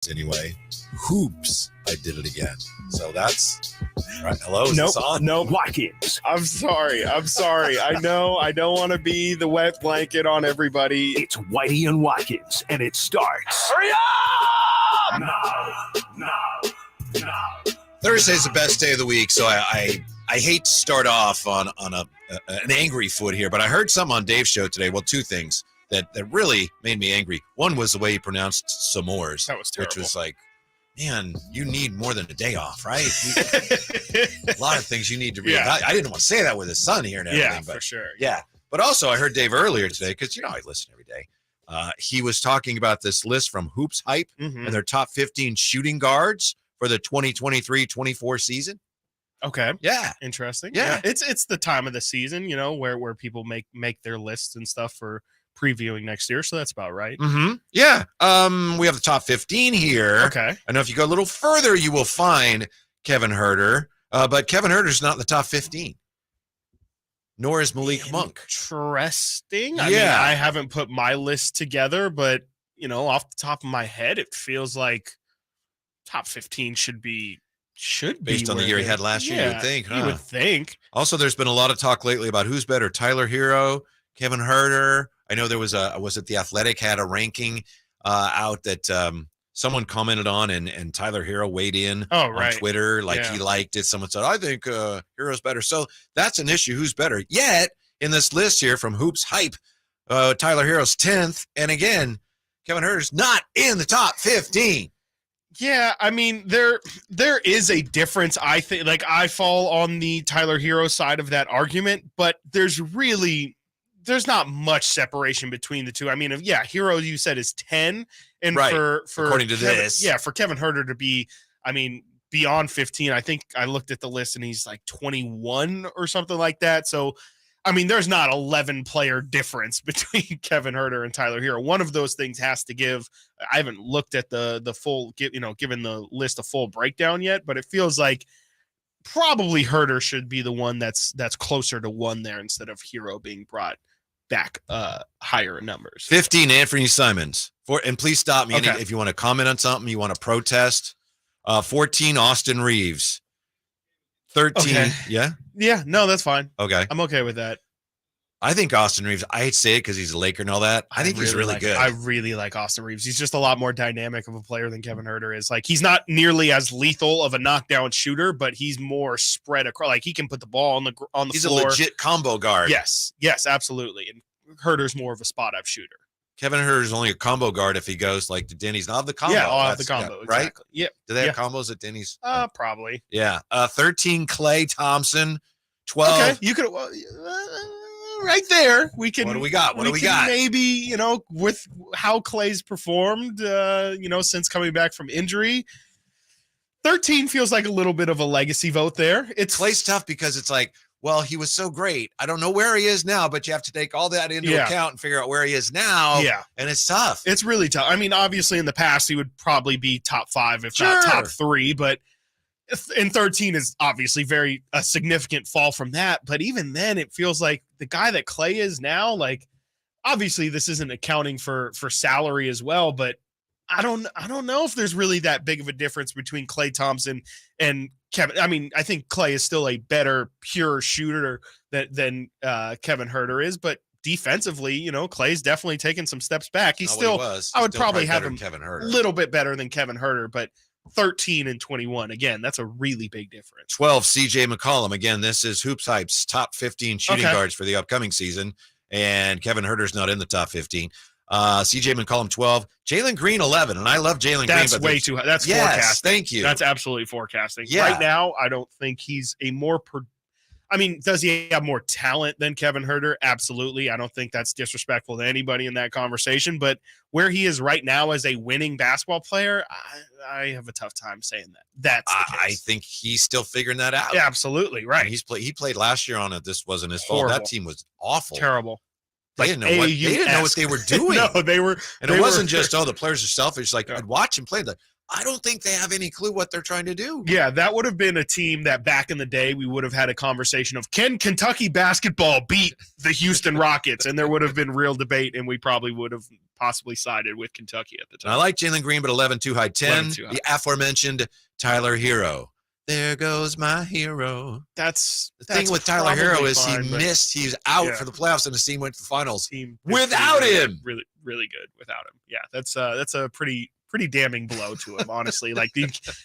anyway. Hoops, I did it again. So that's right. Hello, is this on? No, Watkins. I'm sorry. I know I don't want to be the wet blanket on everybody. It's Whitey and Watkins, and it starts. Hurry up! Now. Thursday's the best day of the week, so I hate to start off on an angry foot here, but I heard something on Dave's show today. Well, two things that really made me angry. One was the way he pronounced s'mores. That was terrible. Which was like, man, you need more than a day off, right? A lot of things you need to read. Yeah. I didn't want to say that with his son here and everything. Yeah, but for sure. Yeah. But also, I heard Dave earlier today, because, I listen every day. He was talking about this list from Hoops Hype and their top 15 shooting guards for the 2023-24 season. Okay. Yeah. Interesting. Yeah. It's the time of the season, where people make their lists and stuff for previewing next year. So that's about right. Mm-hmm. Yeah. We have the top 15 here. Okay. I know if you go a little further, you will find Kevin Huerter. But Kevin Huerter's not in the top 15. Nor is Malik Monk. Interesting. Yeah. I mean, I haven't put my list together, but, off the top of my head, it feels like top 15 should be based on the year he had last year, you would think. Huh? You would think. Also, there's been a lot of talk lately about who's better, Tyler Hero, Kevin Huerter. I know there was The Athletic had a ranking out that someone commented on, and Tyler Hero weighed in on Twitter. He liked it. Someone said, I think Hero's better. So that's an issue. Who's better? Yet, in this list here from Hoops Hype, Tyler Hero's 10th. And again, Kevin Huerter's not in the top 15. Yeah, I mean, there is a difference. I think, I fall on the Tyler Hero side of that argument, but there's not much separation between the two. I mean, Hero, you said, is 10, and for according to this, for Kevin Huerter to be, beyond 15. I think I looked at the list and he's like 21 or something like that. So, there's not 11 player difference between Kevin Huerter and Tyler Hero. One of those things has to give. I haven't looked at the full, given the list a full breakdown yet, but it feels like probably Huerter should be the one that's closer to 1 there instead of Hero being brought back higher in numbers. 15, Anthony Simons. And please stop me Okay. if you want to comment on something, you want to protest. 14, Austin Reeves. 13, Okay. yeah? Yeah, no, that's fine. Okay. I'm okay with that. I think Austin Reeves, I hate to say it because he's a Laker and all that. I think he's really good. I really like Austin Reeves. He's just a lot more dynamic of a player than Kevin Huerter is. He's not nearly as lethal of a knockdown shooter, but he's more spread across. He can put the ball on the floor. He's a legit combo guard. Yes, absolutely. And Herter's more of a spot-up shooter. Kevin Huerter is only a combo guard if he goes to Denny's. Not the combo. Yeah, I'll have the combo. Right? Exactly. Yep. Do they have combos at Denny's? Probably. Yeah. 13, Klay Thompson. 12. Okay, you could right there. We can. What do we got? Maybe with how Klay's performed, since coming back from injury, 13 feels like a little bit of a legacy vote there. Klay's tough because it's like, well, he was so great. I don't know where he is now, but you have to take all that into account and figure out where he is now. Yeah. And it's tough. It's really tough. Obviously in the past, he would probably be top 5, if not top 3, but in 13 is obviously a significant fall from that. But even then, it feels like the guy that Klay is now, obviously this isn't accounting for salary as well, but I don't know if there's really that big of a difference between Klay Thompson and Kevin. I think Klay is still a better pure shooter than Kevin Huerter is, but defensively, Klay's definitely taken some steps back. I would probably have him a little bit better than Kevin Huerter, but 13 and 21, again, that's a really big difference. 12, CJ McCollum. Again, this is Hoops Hype's top 15 shooting guards for the upcoming season, and Kevin Huerter's not in the top 15. CJ McCollum 12, Jalen Green 11, and I love Jalen Green. That's way too high. That's forecasting. Thank you. That's absolutely forecasting. Yeah. Right now, I don't think he's a more. Does he have more talent than Kevin Huerter? Absolutely. I don't think that's disrespectful to anybody in that conversation. But where he is right now as a winning basketball player, I have a tough time saying that. That's the case. I think he's still figuring that out. Yeah, absolutely right. He played last year on it. This wasn't his fault. That team was awful. Terrible. They didn't know what they were doing. No, they were. And it wasn't just, the players are selfish. I'd watch him play. I don't think they have any clue what they're trying to do. Yeah, that would have been a team that back in the day we would have had a conversation of, can Kentucky basketball beat the Houston Rockets? And there would have been real debate, and we probably would have possibly sided with Kentucky at the And I time. like Jalen Green, but 11 too high. 10, 11 too high. the aforementioned Tyler Hero. There goes my hero. That's The thing with Tyler Hero is he missed. He's out for the playoffs, and his team went to the finals. Without him. Really, really good without him. Yeah, that's a pretty damning blow to him, honestly. Like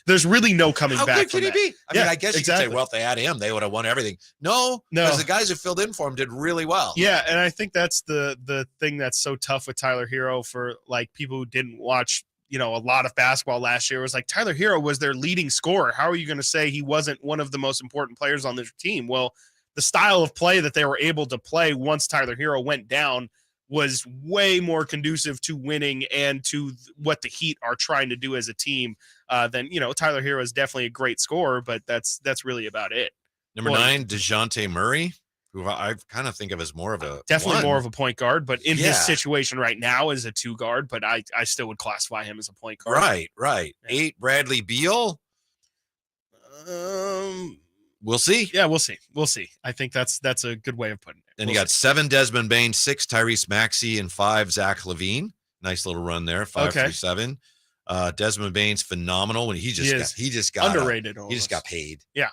there's really no coming back. How good can he be? I mean, I guess you could say, well, if they had him, they would have won everything. No, because the guys who filled in for him did really well. Yeah, and I think that's the thing that's so tough with Tyler Hero for like people who didn't watch, a lot of basketball last year. Was like Tyler Hero was their leading scorer. How are you going to say he wasn't one of the most important players on their team? Well, the style of play that they were able to play once Tyler Hero went down was way more conducive to winning and to what the Heat are trying to do as a team than, Tyler Hero is definitely a great scorer, but that's really about it. Number 9, DeJounte Murray, who I kind of think of as more of a more of a point guard, but in his situation right now is a 2 guard, but I still would classify him as a point guard. Right. Yeah. 8, Bradley Beal. We'll see. Yeah, we'll see. I think that's a good way of putting it. Then you got 7, Desmond Bain, 6, Tyrese Maxey, and 5, Zach LaVine. Nice little run there. 5 through 7. Desmond Bain's phenomenal when he just got underrated. He just got paid. Yeah.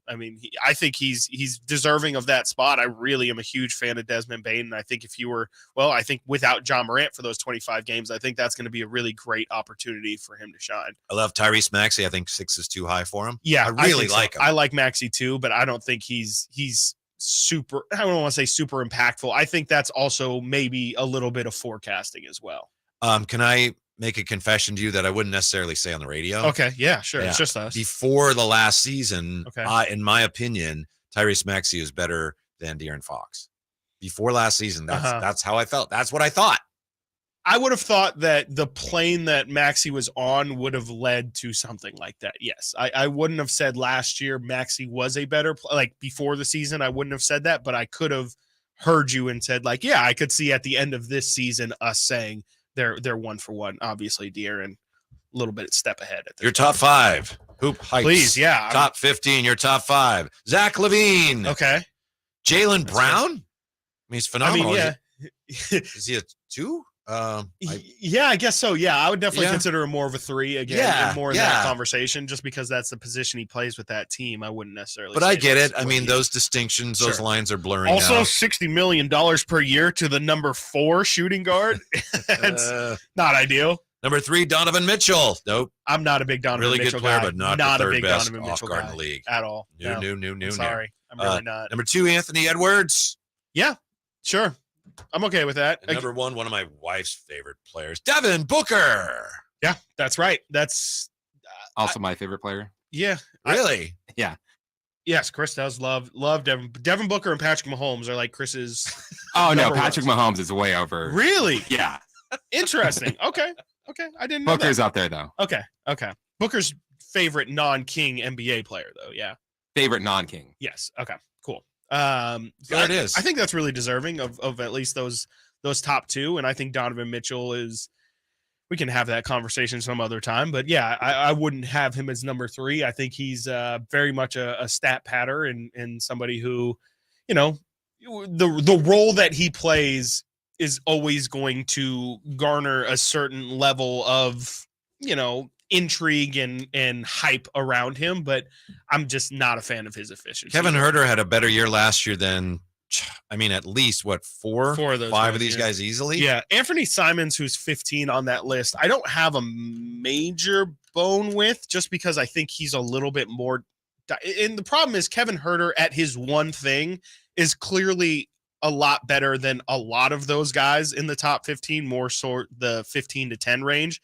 I mean, I think he's deserving of that spot. I really am a huge fan of Desmond Bain, and I think I think without John Morant for those 25 games, I think that's going to be a really great opportunity for him to shine. I love Tyrese Maxey. I think 6 is too high for him. Yeah, I really like him. I like Maxey too, but I don't think he's super. I don't want to say super impactful. I think that's also maybe a little bit of forecasting as well. Can I make a confession to you that I wouldn't necessarily say on the radio? Okay, yeah, sure. Yeah. It's just us. Before the last season, in my opinion, Tyrese Maxey is better than De'Aaron Fox. Before last season, that's how I felt. That's what I thought. I would have thought that the plane that Maxey was on would have led to something like that. Yes, I wouldn't have said last year Maxey was a better like before the season. I wouldn't have said that, but I could have heard you and said like, yeah, I could see at the end of this season us saying they're 1-for-1. Obviously, De'Aaron a little bit step ahead. At your top 5 hoop heights. Please, yeah. Top 15. Your top 5. Zach LaVine. Okay. Jaylen Brown. I mean, he's phenomenal. I mean, yeah. Is he a 2? Yeah, I guess so. Yeah, I would definitely consider him more of a 3 again. Yeah, more in that conversation, just because that's the position he plays with that team. I wouldn't necessarily. But I get it. I mean, those distinctions, those lines are blurring. Also, out. $60 million per year to the number 4 shooting guard. It's not ideal. Number 3, Donovan Mitchell. Nope. I'm not a big Donovan Mitchell good player, guy. but not the a big best Donovan Mitchell guard guy in the league at all. No. Sorry, I'm really not. Number 2, Anthony Edwards. Yeah, sure. I'm okay with that. And number 1, one of my wife's favorite players, Devin Booker. Yeah, that's right. That's also my favorite player. Yeah. Really? Yeah. Yes, Chris does love Devin. Devin Booker and Patrick Mahomes are like Chris's. Oh, no, Patrick Mahomes is way over. Really? Yeah. Interesting. Okay. I didn't know Booker's that. up there, though. Okay. Booker's favorite non-King NBA player, though. Yeah. Favorite non-King. Yes. Okay. Cool. There it is. I think that's really deserving of at least those top 2, and I think Donovan Mitchell is. We can have that conversation some other time, but yeah, I wouldn't have him as number 3. I think he's very much a stat patter and somebody who, the role that he plays is always going to garner a certain level of, intrigue and hype around him, but I'm just not a fan of his efficiency. Kevin Huerter had a better year last year than, at least 4 of those 5 of these guys easily. Yeah. Anthony Simons, who's 15 on that list, I don't have a major bone with, just because I think he's a little bit more. And the problem is Kevin Huerter at his one thing is clearly a lot better than a lot of those guys in the top 15, more so the 15 to 10 range.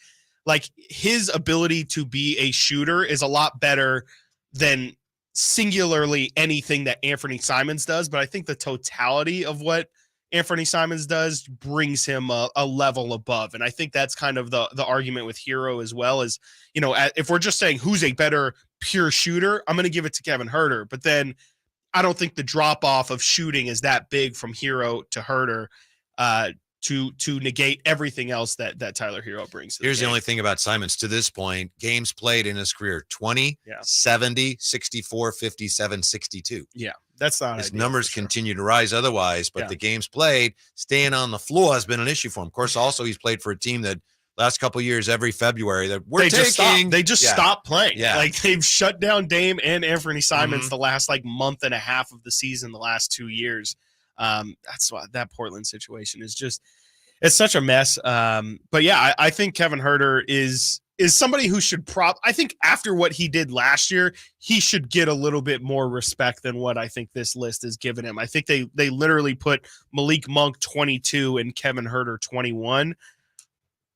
Like his ability to be a shooter is a lot better than singularly anything that Anthony Simons does. But I think the totality of what Anthony Simons does brings him a level above. And I think that's kind of the argument with Hero as well, is, if we're just saying who's a better pure shooter, I'm going to give it to Kevin Huerter. But then I don't think the drop off of shooting is that big from Hero to Huerter to negate everything else that Tyler Hero brings. Here's the only thing about Simons to this point: games played in his career 20, 70, 64, 57, 62. Yeah, That's not his ideal, numbers for sure. continue to rise otherwise, but the games played, staying on the floor has been an issue for him. Of course, also he's played for a team that last couple of years, every February, that They just stopped playing. Yeah. Like they've shut down Dame and Anthony Simons the last like month and a half of the season, the last 2 years. That's why that Portland situation is just, it's such a mess. But yeah, I think Kevin Huerter is somebody who should I think after what he did last year, he should get a little bit more respect than what I think this list has given him. I think they literally put Malik Monk 22 and Kevin Huerter 21.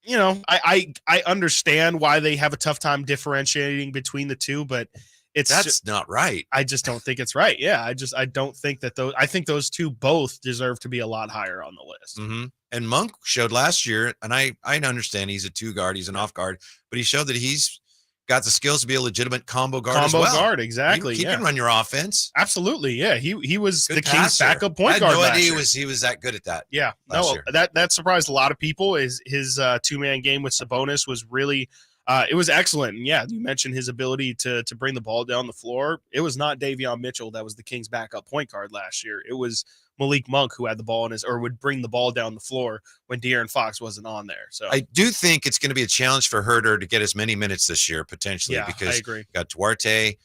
You know, I understand why they have a tough time differentiating between the two, but that's not right. I just don't think it's right. Yeah, I don't think that I think those two both deserve to be a lot higher on the list. Mm-hmm. And Monk showed last year, and I understand he's a 2 guard, he's an off guard, but he showed that he's got the skills to be a legitimate combo guard as well. Combo guard, exactly. He can run your offense. Absolutely, yeah. He was Good the Kings' passer. backup point guard. I had no last idea year. he was that good at that. Yeah, no, that surprised a lot of people. His 2-man game with Sabonis was really it was excellent. And yeah, you mentioned his ability to bring the ball down the floor. It was not Davion Mitchell that was the Kings' backup point guard last year. It was Malik Monk who had the ball would bring the ball down the floor when De'Aaron Fox wasn't on there. So I do think it's going to be a challenge for Huerter to get as many minutes this year potentially, because I agree. You got Duarte,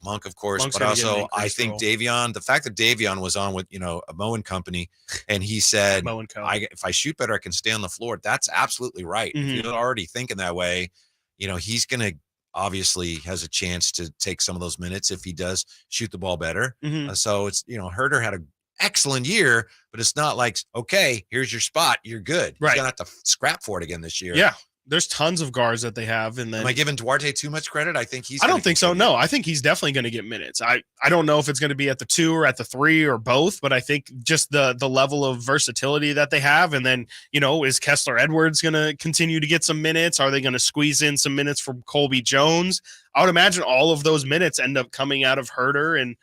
Monk, of course, Monk's but also I think role. Davion, the fact that Davion was on with, a Moe and company, and he said, if I shoot better, I can stay on the floor. That's absolutely right. Mm-hmm. If you're already thinking that way, he's going to obviously has a chance to take some of those minutes if he does shoot the ball better. Mm-hmm. So it's, Huerter had an excellent year, but it's not like, okay, here's your spot, you're good. Right. You're going to have to scrap for it again this year. Yeah. There's tons of guards that they have. And then am I giving Duarte too much credit? I think I don't think so. No, I think he's definitely going to get minutes. I don't know if it's going to be at the 2 or at the 3 or both, but I think just the level of versatility that they have. And then, is Kessler Edwards going to continue to get some minutes? Are they going to squeeze in some minutes from Colby Jones? I would imagine all of those minutes end up coming out of Huerter, and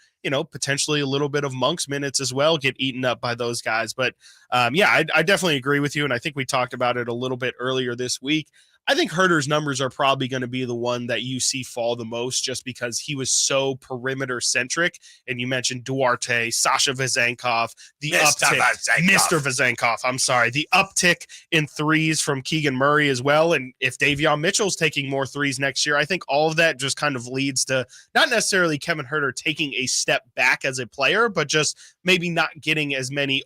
potentially a little bit of Monk's minutes as well get eaten up by those guys. But I definitely agree with you. And I think we talked about it a little bit earlier this week. I think Herter's numbers are probably going to be the one that you see fall the most, just because he was so perimeter centric. And you mentioned Duarte, Sasha Vezenkov, Mr. Vezenkov. I'm sorry. The uptick in threes from Keegan Murray as well. And if Davion Mitchell's taking more threes next year, I think all of that just kind of leads to not necessarily Kevin Huerter taking a step back as a player, but just maybe not getting as many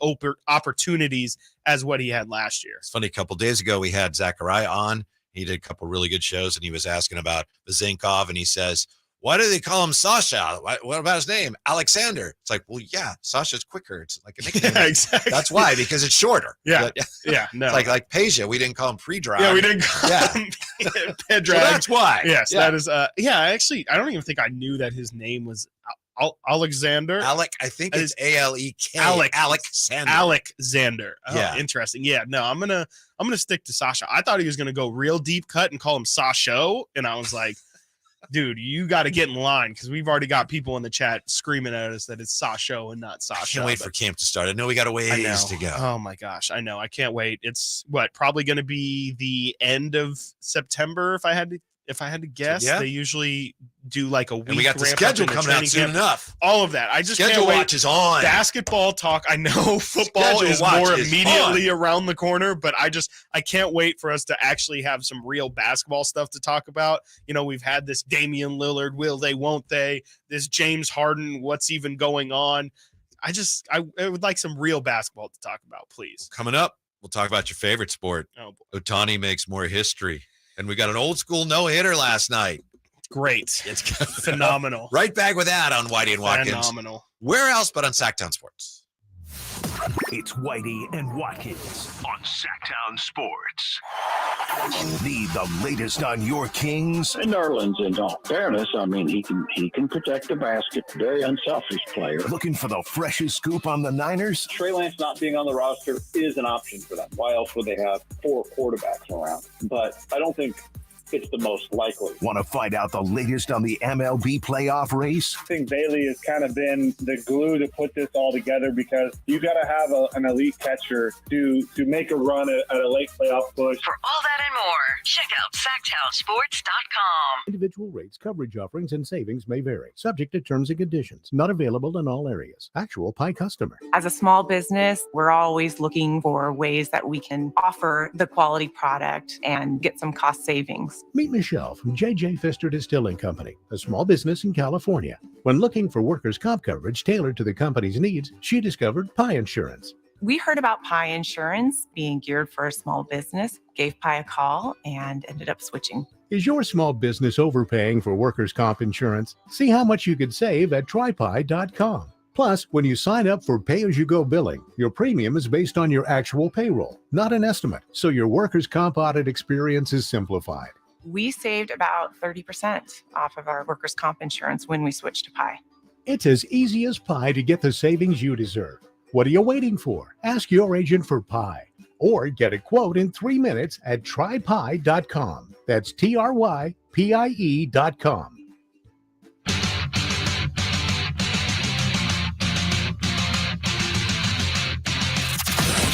opportunities as what he had last year. It's funny. A couple days ago, we had Zachariah on. He did a couple really good shows, and he was asking about Vezenkov, and he says, why do they call him Sasha? What about his name? Alexander. It's like, well, yeah, Sasha's quicker. It's like a nickname. Yeah, exactly. That's why, because it's shorter. Yeah. No. It's like Peja. We didn't call him Pre-Drive. Yeah, we didn't call him Pedrag. So that's why. Yes, that is. Actually, I don't even think I knew that his name was Alexander. I think it's A-L-E-K. Alexander. Oh, yeah. Interesting. Yeah, no, I'm gonna stick to Sasha. I thought he was gonna go real deep cut and call him Sasho, and I was like, dude, you got to get in line, because we've already got people in the chat screaming at us that it's Sasho and not Sasha. I can't wait for camp to start. I know we got a ways to go. Oh my gosh, I know. I can't wait. It's probably going to be the end of September if I had to guess. Yeah. They usually do like a week. And we got the schedule coming out soon enough. All of that. I just schedule can't wait. watch is on. Basketball talk. I know football is more immediately around the corner, but I can't wait for us to actually have some real basketball stuff to talk about. We've had this Damian Lillard, will they, won't they? This James Harden, what's even going on? I would like some real basketball to talk about, please. Coming up, we'll talk about your favorite sport. Oh, boy. Ohtani makes more history. And we got an old school no-hitter last night. Great. It's phenomenal. Right back with that on Whitey and Watkins. Phenomenal. Where else but on Sactown Sports? It's Whitey and Watkins on Sactown Sports. The latest on your Kings. And Nerlens, in all fairness, I mean, he can protect the basket. Very unselfish player. Looking for the freshest scoop on the Niners? Trey Lance not being on the roster is an option for them. Why else would they have 4 quarterbacks around? But I don't think it's the most likely. Want to find out the latest on the MLB playoff race? I think Bailey has kind of been the glue to put this all together, because you got to have an elite catcher to make a run at a late playoff push. For all that and more, check out Sactownsports.com. Individual rates, coverage offerings, and savings may vary. Subject to terms and conditions. Not available in all areas. Actual Pie customer. As a small business, we're always looking for ways that we can offer the quality product and get some cost savings. Meet Michelle from J.J. Pfister Distilling Company, a small business in California. When looking for workers' comp coverage tailored to the company's needs, she discovered Pie Insurance. We heard about Pie Insurance being geared for a small business, gave Pie a call, and ended up switching. Is your small business overpaying for workers' comp insurance? See how much you could save at trypie.com. Plus, when you sign up for pay-as-you-go billing, your premium is based on your actual payroll, not an estimate, so your workers' comp audit experience is simplified. We saved about 30% off of our workers' comp insurance when we switched to Pie. It's as easy as pie to get the savings you deserve. What are you waiting for? Ask your agent for Pie, or get a quote in 3 minutes at trypie.com. That's TRYPIE.com.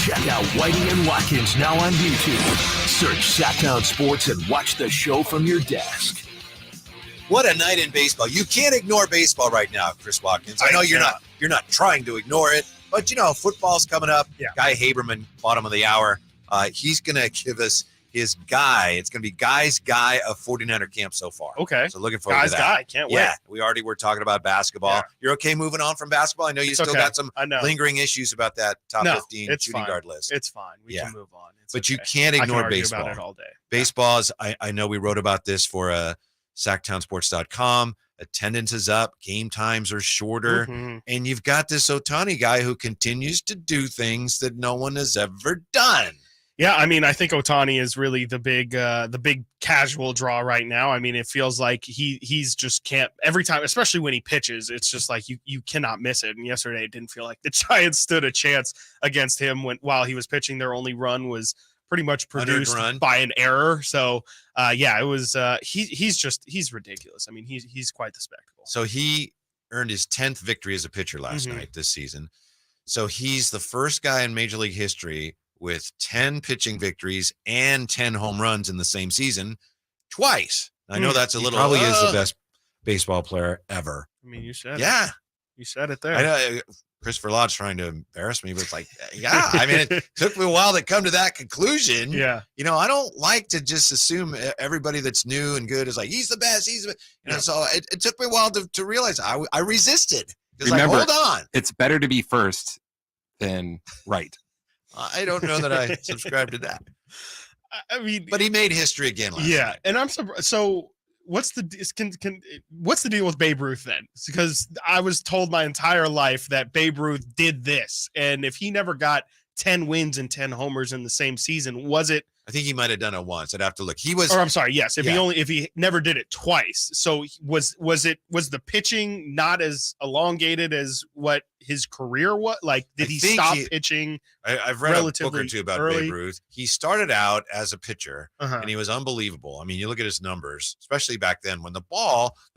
Check out Whitey and Watkins now on YouTube. Search Sactown Sports and watch the show from your desk. What a night in baseball. You can't ignore baseball right now, Chris Watkins. I know you're not trying to ignore it, but football's coming up. Yeah. Guy Haberman, bottom of the hour. He's going to give us his guy. It's going to be Guy's guy of 49er camp so far. Okay. So looking forward Guy's to that. guy. Can't wait. Yeah, we already were talking about basketball. Yeah. You're okay moving on from basketball? I know you It's still okay. got some I know. lingering issues about that top 15 it's shooting fine. guard list. It's fine. We can move on. It's But you okay. can't I can ignore argue baseball. about it all day. Baseball is, I know we wrote about this for Sactownsports.com. Attendance is up. Game times are shorter. Mhm. And you've got this Ohtani guy who continues to do things that no one has ever done. Yeah, I mean, I think Ohtani is really the big casual draw right now. I mean, it feels like he's just can't every time, especially when he pitches. It's just like you cannot miss it. And yesterday, it didn't feel like the Giants stood a chance against him while he was pitching. Their only run was pretty much produced by an error. So, it was. He's ridiculous. I mean, he's quite the spectacle. So he earned his 10th victory as a pitcher last night this season. So he's the first guy in Major League history with 10 pitching victories and 10 home runs in the same season twice. I know that's a little. Probably is the best baseball player ever. I mean, you said it. You said it there. I know Christopher Lodge trying to embarrass me, but it's like, yeah. I mean, it took me a while to come to that conclusion. Yeah. I don't like to just assume everybody that's new and good is like, he's the best. He's the best. So it took me a while to realize I resisted. Remember, hold on. It's better to be first than right. I don't know that I subscribe to that. I mean, but he made history again last night. And I'm surprised. So what's the deal with Babe Ruth then? Because I was told my entire life that Babe Ruth did this, and if he never got 10 wins and 10 homers in the same season, was it? I think he might have done it once. I'd have to look. He was. Or I'm sorry. Yes, if he never did it twice. So was the pitching not as elongated as what his career was? Like, did he stop pitching? I've read a book or two about early? Babe Ruth. He started out as a pitcher, and he was unbelievable. I mean, you look at his numbers, especially back then when the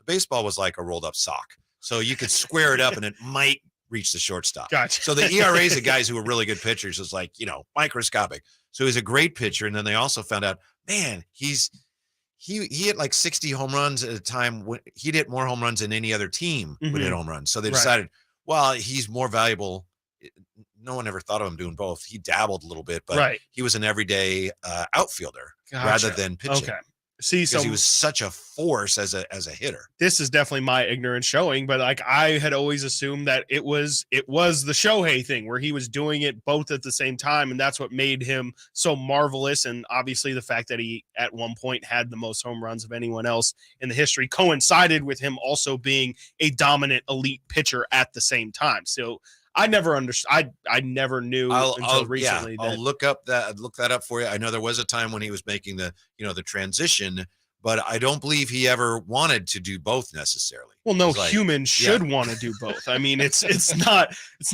baseball was like a rolled up sock, so you could square it up and it might reach the shortstop. Gotcha. So the ERAs of guys who were really good pitchers was like, microscopic. So he's a great pitcher. And then they also found out, man, he hit like 60 home runs at a time. He'd hit more home runs than any other team would hit home runs. So they decided, well, he's more valuable. No one ever thought of him doing both. He dabbled a little bit, but he was an everyday outfielder rather than pitching. Okay. See, because he was such a force as a hitter. This is definitely my ignorance showing, but like I had always assumed that it was the Shohei thing where he was doing it both at the same time, and that's what made him so marvelous. And obviously, the fact that he at one point had the most home runs of anyone else in the history coincided with him also being a dominant elite pitcher at the same time. So I never understood. I never knew until recently. I'll look that up for you. I know there was a time when he was making the transition, but I don't believe he ever wanted to do both necessarily. Well, no human should want to do both. I mean, it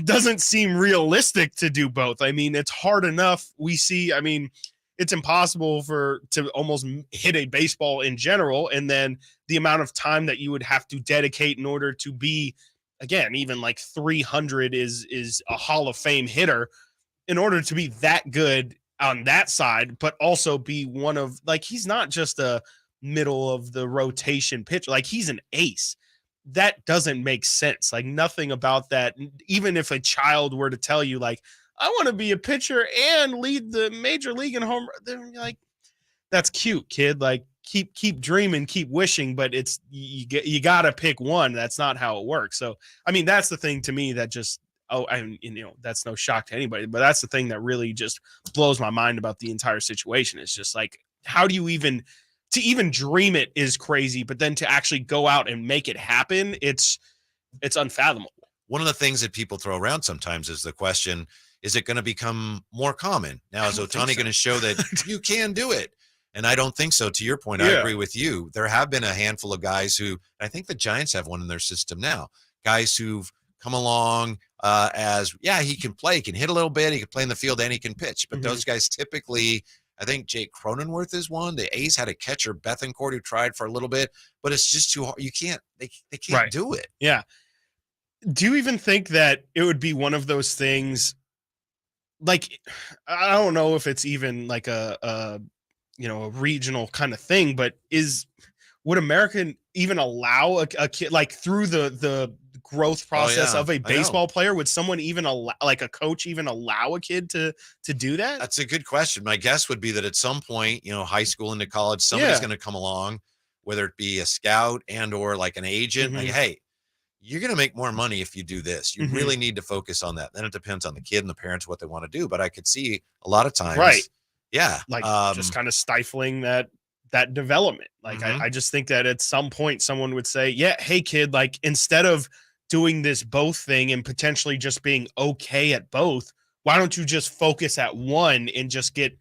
doesn't seem realistic to do both. I mean, it's hard enough. We see, I mean, it's impossible to almost hit a baseball in general. And then the amount of time that you would have to dedicate in order to be, again, even like 300 is a Hall of Fame hitter, in order to be that good on that side, but also be one of, like, he's not just a middle of the rotation pitcher. Like, he's an ace. That doesn't make sense. Like, nothing about that. Even if a child were to tell you, like, I want to be a pitcher and lead the major league in home, they're like, that's cute, kid. Like, keep dreaming, keep wishing, but it's, you got to pick one. That's not how it works. So, I mean, that's the thing to me that just, that's no shock to anybody, but that's the thing that really just blows my mind about the entire situation. It's just like, how do you even dream it is crazy, but then to actually go out and make it happen, it's unfathomable. One of the things that people throw around sometimes is the question, is it going to become more common? Now, is Ohtani going to show that you can do it? And I don't think so. To your point, I agree with you. There have been a handful of guys who, I think the Giants have one in their system now, guys who've come along he can play, he can hit a little bit, he can play in the field, and he can pitch. But those guys typically, I think Jake Cronenworth is one. The A's had a catcher, Bethancourt, who tried for a little bit, but it's just too hard. You can't, they can't do it. Yeah. Do you even think that it would be one of those things, like, I don't know if it's even like a regional kind of thing, but would America even allow a kid, like, through the growth process of a baseball player? Would someone even allow, like a coach, even allow a kid to do that? That's a good question. My guess would be that at some point, high school into college, somebody's going to come along, whether it be a scout and or like an agent, like, hey, you're going to make more money if you do this. You really need to focus on that. Then it depends on the kid and the parents, what they want to do. But I could see a lot of times, like just kind of stifling that development. Like, I just think that at some point someone would say, hey kid, like, instead of doing this both thing and potentially just being okay at both, why don't you just focus at one and just get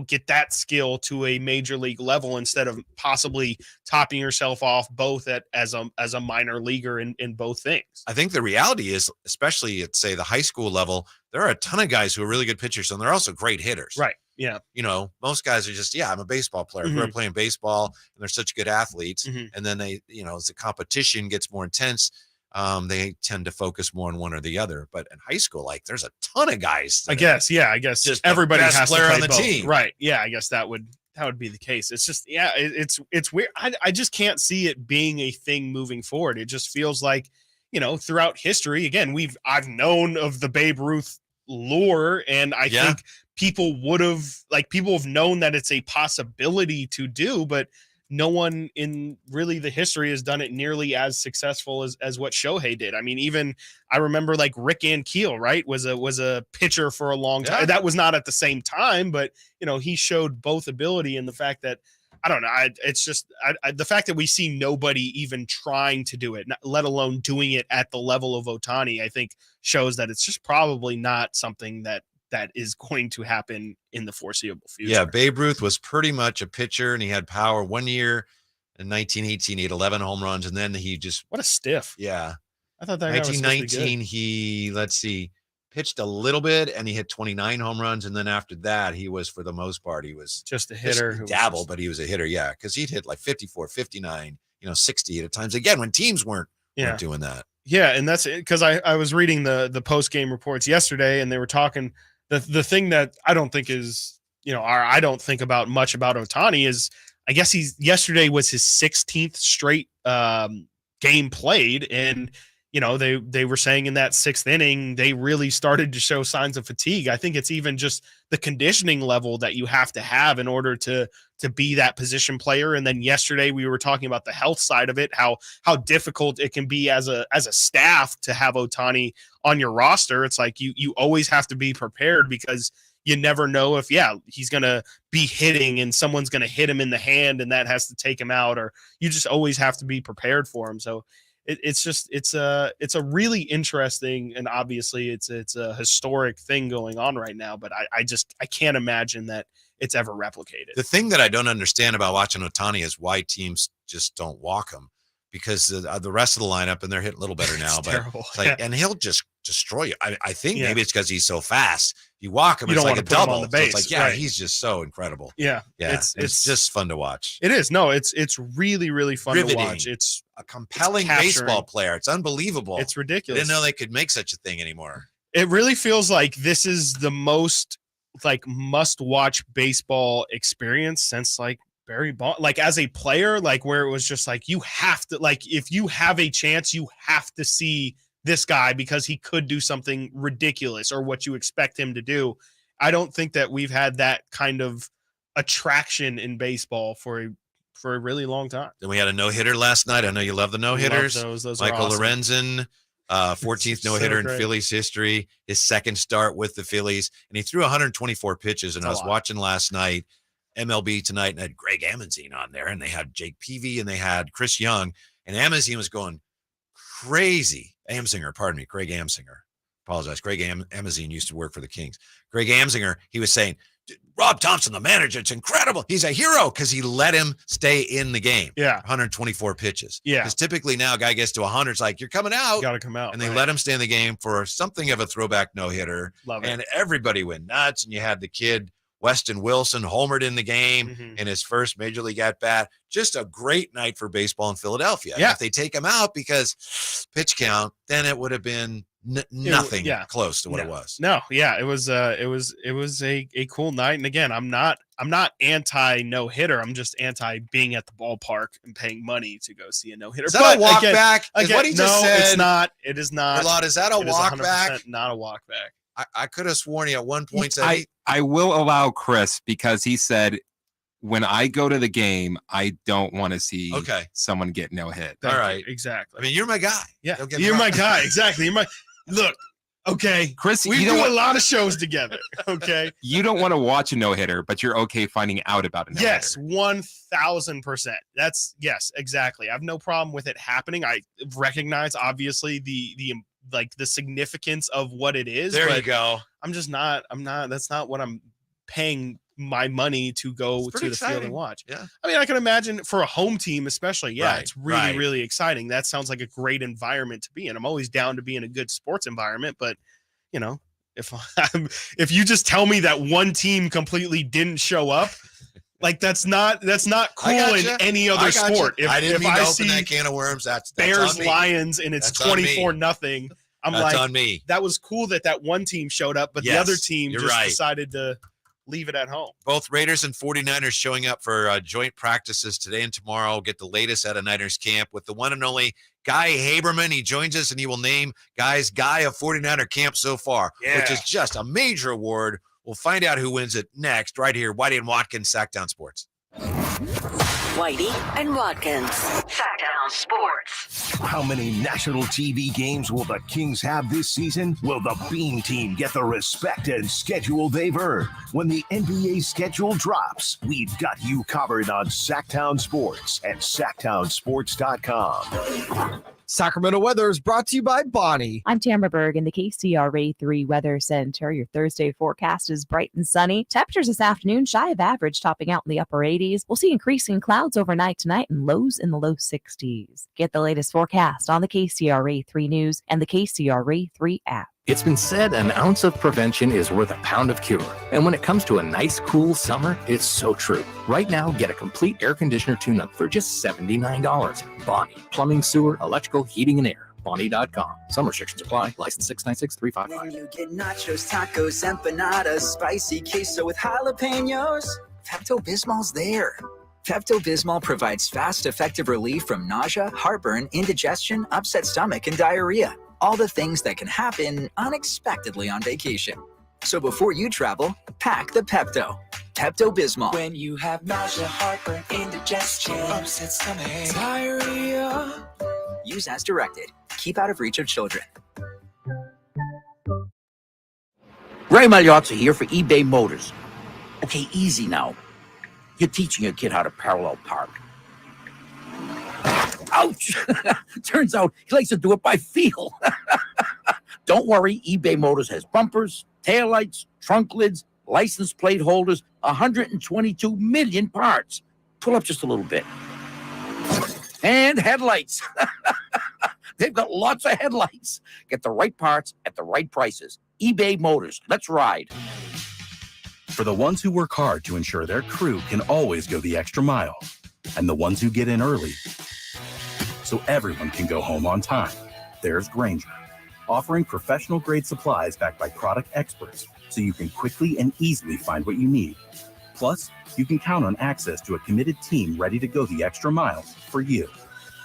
get that skill to a major league level instead of possibly topping yourself off both as a minor leaguer in both things. I think the reality is, especially at, say, the high school level, there are a ton of guys who are really good pitchers, and they're also great hitters. Right. Yeah. Most guys are just, I'm a baseball player. We're playing baseball, and they're such good athletes. And then they, as the competition gets more intense, they tend to focus more on one or the other. But in high school, like, there's a ton of guys. I guess just everybody has player to play on the both. team. Right. Yeah. I guess that would be the case. It's just, it's weird. I just can't see it being a thing moving forward. It just feels like, throughout history, again, I've known of the Babe Ruth lore, and I think people have known that it's a possibility to do, but no one in really the history has done it nearly as successful as what Shohei did. I mean, even I remember, like, Rick Ankiel, right, was a pitcher for a long time. That was not at the same time, but he showed both ability, and the fact that, I don't know, it's just the fact that we see nobody even trying to do it, let alone doing it at the level of Ohtani, I think shows that it's just probably not something that is going to happen in the foreseeable future. Yeah, Babe Ruth was pretty much a pitcher, and he had power. 1 year in 1918, he had 11 home runs, and then he just... What a stiff. Yeah. I thought that 1919, he pitched a little bit, and he hit 29 home runs, and then after that, he was, for the most part, he was... Just a hitter. But he was a hitter, because he'd hit like 54, 59, 60 at times. Again, when teams weren't doing that. Yeah, and that's it, because I was reading the post-game reports yesterday, and they were talking... The thing that I don't think is, I don't think about much about Ohtani is, I guess yesterday was his 16th straight game played. And, they were saying in that 6th inning, they really started to show signs of fatigue. I think it's even just the conditioning level that you have to have in order to be that position player. And then yesterday we were talking about the health side of it, how difficult it can be as a staff to have Ohtani on your roster. It's like you always have to be prepared, because you never know if he's going to be hitting and someone's going to hit him in the hand and that has to take him out, or you just always have to be prepared for him. So it's a really interesting, and obviously it's a historic thing going on right now, but I can't imagine that it's ever replicated. The thing that I don't understand about watching Ohtani is why teams just don't walk him, because the rest of the lineup, and they're hitting a little better now, but terrible. and he'll just destroy you. I think Yeah. maybe it's because he's so fast. You walk him, You it's don't like a wanna put him double. on the So it's base, like, right. he's just so incredible. Yeah. Yeah, it's just fun to watch. It is. No, it's really, really fun Riveting. to watch. It's A compelling capturing. baseball player. It's unbelievable. It's I ridiculous. didn't know they could make such a thing anymore. It really feels like this is the most like must-watch baseball experience since like Barry Bonds. Like as a player, like where it was just like you have to, like if you have a chance, you have to see this guy because he could do something ridiculous or what you expect him to do. I don't think that we've had that kind of attraction in baseball for a really long time. Then we had a no-hitter last night. I know you love the no-hitters. Those Michael are awesome. Lorenzen, 14th no-hitter in great. Phillies history, his second start with the Phillies, and he threw 124 pitches. And I was watching last night MLB Tonight and had Greg Amazine on there, and they had Jake Peavy and they had Chris Young, and Amazine was going crazy. Greg Amsinger. Apologize. Greg Amazine used to work for the Kings. Greg Amsinger, he was saying, Rob Thompson, the manager, it's incredible. He's a hero because he let him stay in the game. Yeah. 124 pitches. Yeah. Because typically now a guy gets to 100, it's like, you're coming out. You got to come out. And they let him stay in the game for something of a throwback no-hitter. Love it. And everybody went nuts. And you had the kid, Weston Wilson, homered in the game in his first major league at-bat. Just a great night for baseball in Philadelphia. Yeah. If they take him out because pitch count, then it would have been nothing close to what it was. No, yeah, it was a cool night. And again, I'm not anti no hitter. I'm just anti being at the ballpark and paying money to go see a no hitter. Is that a walk again, back? Is what he just said? It's not. It is not. Is that a It is walk 100% back? Not a walk back. I could have sworn he at one point said I will allow Chris because he said, when I go to the game, I don't want to see someone get no hit. All right. Exactly. I mean, you're my guy. Yeah. You're my guy. Exactly. You're my look. Okay, Chris, we do a lot of shows together. Okay, you don't want to watch a no hitter, but you're okay finding out about a no hitter. Yes, 1,000%. That's yes, exactly. I have no problem with it happening. I recognize obviously the like the significance of what it is. There but you go. I'm not. That's not what I'm paying my money to go to the field and watch. Yeah. I mean, I can imagine for a home team, especially. Yeah, Right, it's really, right. really exciting. That sounds like a great environment to be in. I'm always down to be in a good sports environment, but you know, if you just tell me that one team completely didn't show up, like that's not cool in any other sport. I didn't mean to open see that can of worms. That's Bears on me. Lions and it's 24-0. I'm That's like, on me. that was cool that one team showed up, but the Yes, other team you're just right. decided to leave it at home. Both Raiders and 49ers showing up for joint practices today and tomorrow. We'll get the latest out of Niners camp with the one and only Guy Haberman. He joins us and he will name Guy of 49er camp so far, which is just a major award. We'll find out who wins it next right here. Whitey and Watkins, Sactown Sports. Whitey and Watkins, Sactown Sports. How many national TV games will the Kings have this season? Will the Beam Team get the respect and schedule they've earned? When the NBA schedule drops, we've got you covered on Sactown Sports and SactownSports.com. Sacramento weather is brought to you by Bonnie. I'm Tamara Berg in the KCRA 3 Weather Center. Your Thursday forecast is bright and sunny. Temperatures this afternoon shy of average, topping out in the upper 80s. We'll see increasing clouds overnight tonight and lows in the low 60s. Get the latest forecast on the KCRA 3 News and the KCRA 3 app. It's been said an ounce of prevention is worth a pound of cure. And when it comes to a nice, cool summer, it's so true. Right now, get a complete air conditioner tune-up for just $79. Bonnie. Plumbing, sewer, electrical, heating, and air. Bonnie.com. Some restrictions apply. License 696-355. When you get nachos, tacos, empanadas, spicy queso with jalapenos, Pepto-Bismol's there. Pepto-Bismol provides fast, effective relief from nausea, heartburn, indigestion, upset stomach, and diarrhea. All the things that can happen unexpectedly on vacation. So before you travel, pack the Pepto. Pepto-Bismol. When you have nausea, heartburn, indigestion, upset stomach, diarrhea. Use as directed. Keep out of reach of children. Ray Magliozzi here for eBay Motors. Okay, easy now. You're teaching your kid how to parallel park. Ouch! Turns out he likes to do it by feel. Don't worry, eBay Motors has bumpers, taillights, trunk lids, license plate holders, 122 million parts. Pull up just a little bit. And headlights. They've got lots of headlights. Get the right parts at the right prices. eBay Motors. Let's ride. For the ones who work hard to ensure their crew can always go the extra mile, and the ones who get in early so everyone can go home on time, there's Grainger, offering professional-grade supplies backed by product experts so you can quickly and easily find what you need. Plus, you can count on access to a committed team ready to go the extra mile for you.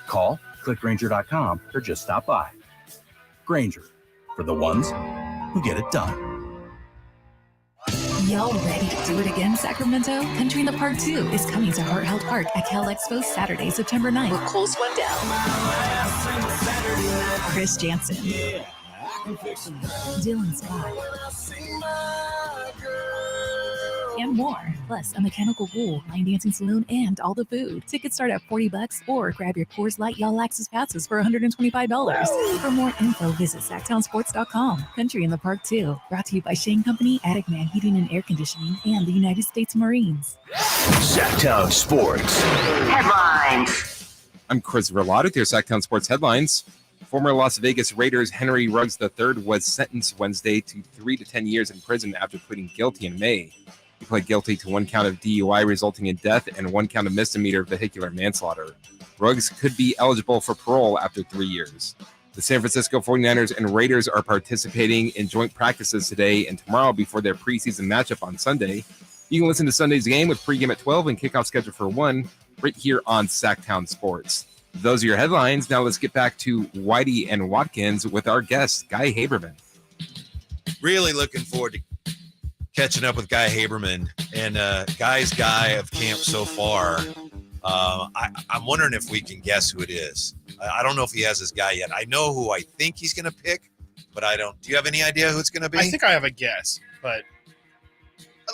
Call, click Grainger.com, or just stop by. Grainger, for the ones who get it done. Y'all ready to do it again, Sacramento? Country in the Park 2 is coming to Hart Health Park at Cal Expo Saturday, September 9th. With Cole Swindell, Chris Jansen, Dylan Scott, and more. Plus, a mechanical pool, line dancing saloon, and all the food. Tickets start at $40 or grab your Coors Light Y'all Access passes for $125. For more info, visit SactownSports.com. Country in the Park 2. Brought to you by Shane Company, Attic Man Heating and Air Conditioning, and the United States Marines. Sactown Sports Headlines. I'm Chris Verlotta with your Sactown Sports headlines. Former Las Vegas Raiders Henry Ruggs III was sentenced Wednesday to 3 to 10 years in prison after pleading guilty in May. He pled guilty to 1 count of DUI resulting in death and 1 count of misdemeanor vehicular manslaughter. Ruggs could be eligible for parole after 3 years. The San Francisco 49ers and Raiders are participating in joint practices today and tomorrow before their preseason matchup on Sunday. You can listen to Sunday's game with pregame at 12 and kickoff schedule for 1 right here on Sactown Sports. Those are your headlines. Now let's get back to Whitey and Watkins with our guest, Guy Haberman. Really looking forward to catching up with Guy Haberman, and Guy's guy of camp so far. I'm wondering if we can guess who it is. I don't know if he has his guy yet. I know who I think he's going to pick, but I don't. Do you have any idea who it's going to be? I think I have a guess, but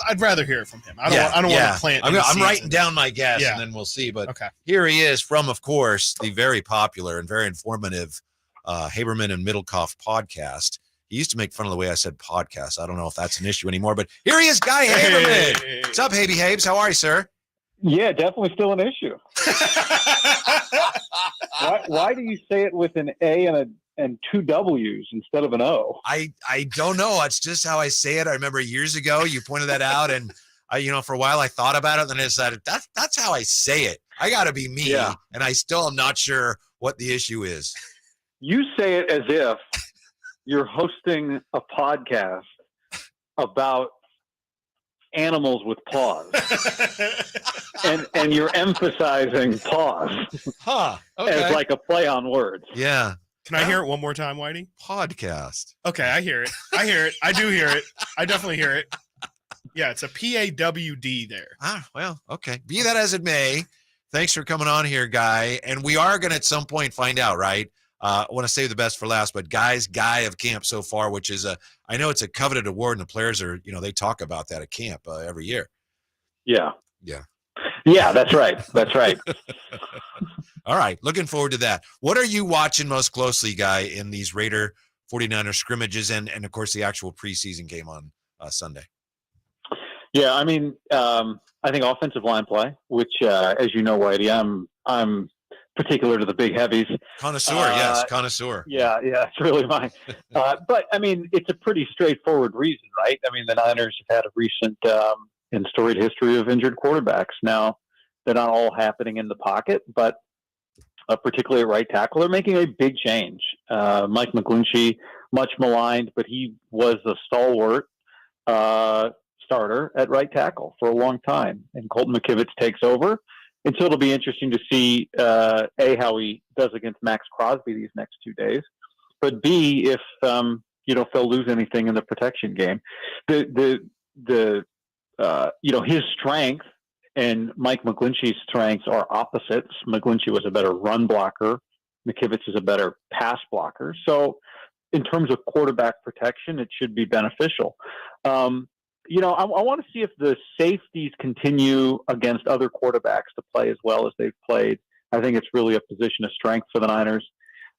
I'd rather hear it from him. I don't want to plant. I'm writing down my guess, and then we'll see. But here he is from, of course, the very popular and very informative Haberman and Middlecoff podcast. He used to make fun of the way I said podcast. I don't know if that's an issue anymore, but here he is, Guy Haberman. Hey. What's up, Habey Habes? How are you, sir? Yeah, definitely still an issue. Why do you say it with an A and 2 W's instead of an O? I don't know. It's just how I say it. I remember years ago you pointed that out, and for a while I thought about it, and then I decided that's how I say it. I got to be me, and I still am not sure what the issue is. You say it as if you're hosting a podcast about animals with paws, and you're emphasizing paws as like a play on words. Yeah. Can I hear it one more time, Whitey? Podcast. Okay, I hear it. I do hear it. I definitely hear it. Yeah, it's a PAWD there. Well, okay. Be that as it may, thanks for coming on here, Guy. And we are going to at some point find out, right? I want to save the best for last, but Guy's guy of camp so far, which is I know it's a coveted award, and the players are, they talk about that at camp every year. Yeah. Yeah. Yeah, that's right. That's right. All right. Looking forward to that. What are you watching most closely, Guy, in these Raider 49er scrimmages and of course, the actual preseason game on Sunday? Yeah, I mean, I think offensive line play, which, as you know, Whitey, I'm particular to the big heavies. Connoisseur, yes, connoisseur. Yeah, it's really mine. But, I mean, it's a pretty straightforward reason, right? I mean, the Niners have had a recent and storied history of injured quarterbacks. Now, they're not all happening in the pocket, but particularly at right tackle, they're making a big change. Mike McGlinchey, much maligned, but he was a stalwart starter at right tackle for a long time. And Colton McKivitz takes over. And so it'll be interesting to see, A, how he does against Max Crosby these next 2 days, but B, if, if they'll lose anything in the protection game. His strength and Mike McGlinchey's strengths are opposites. McGlinchey was a better run blocker. McKivitz is a better pass blocker. So in terms of quarterback protection, it should be beneficial. I want to see if the safeties continue against other quarterbacks to play as well as they've played. I think it's really a position of strength for the Niners.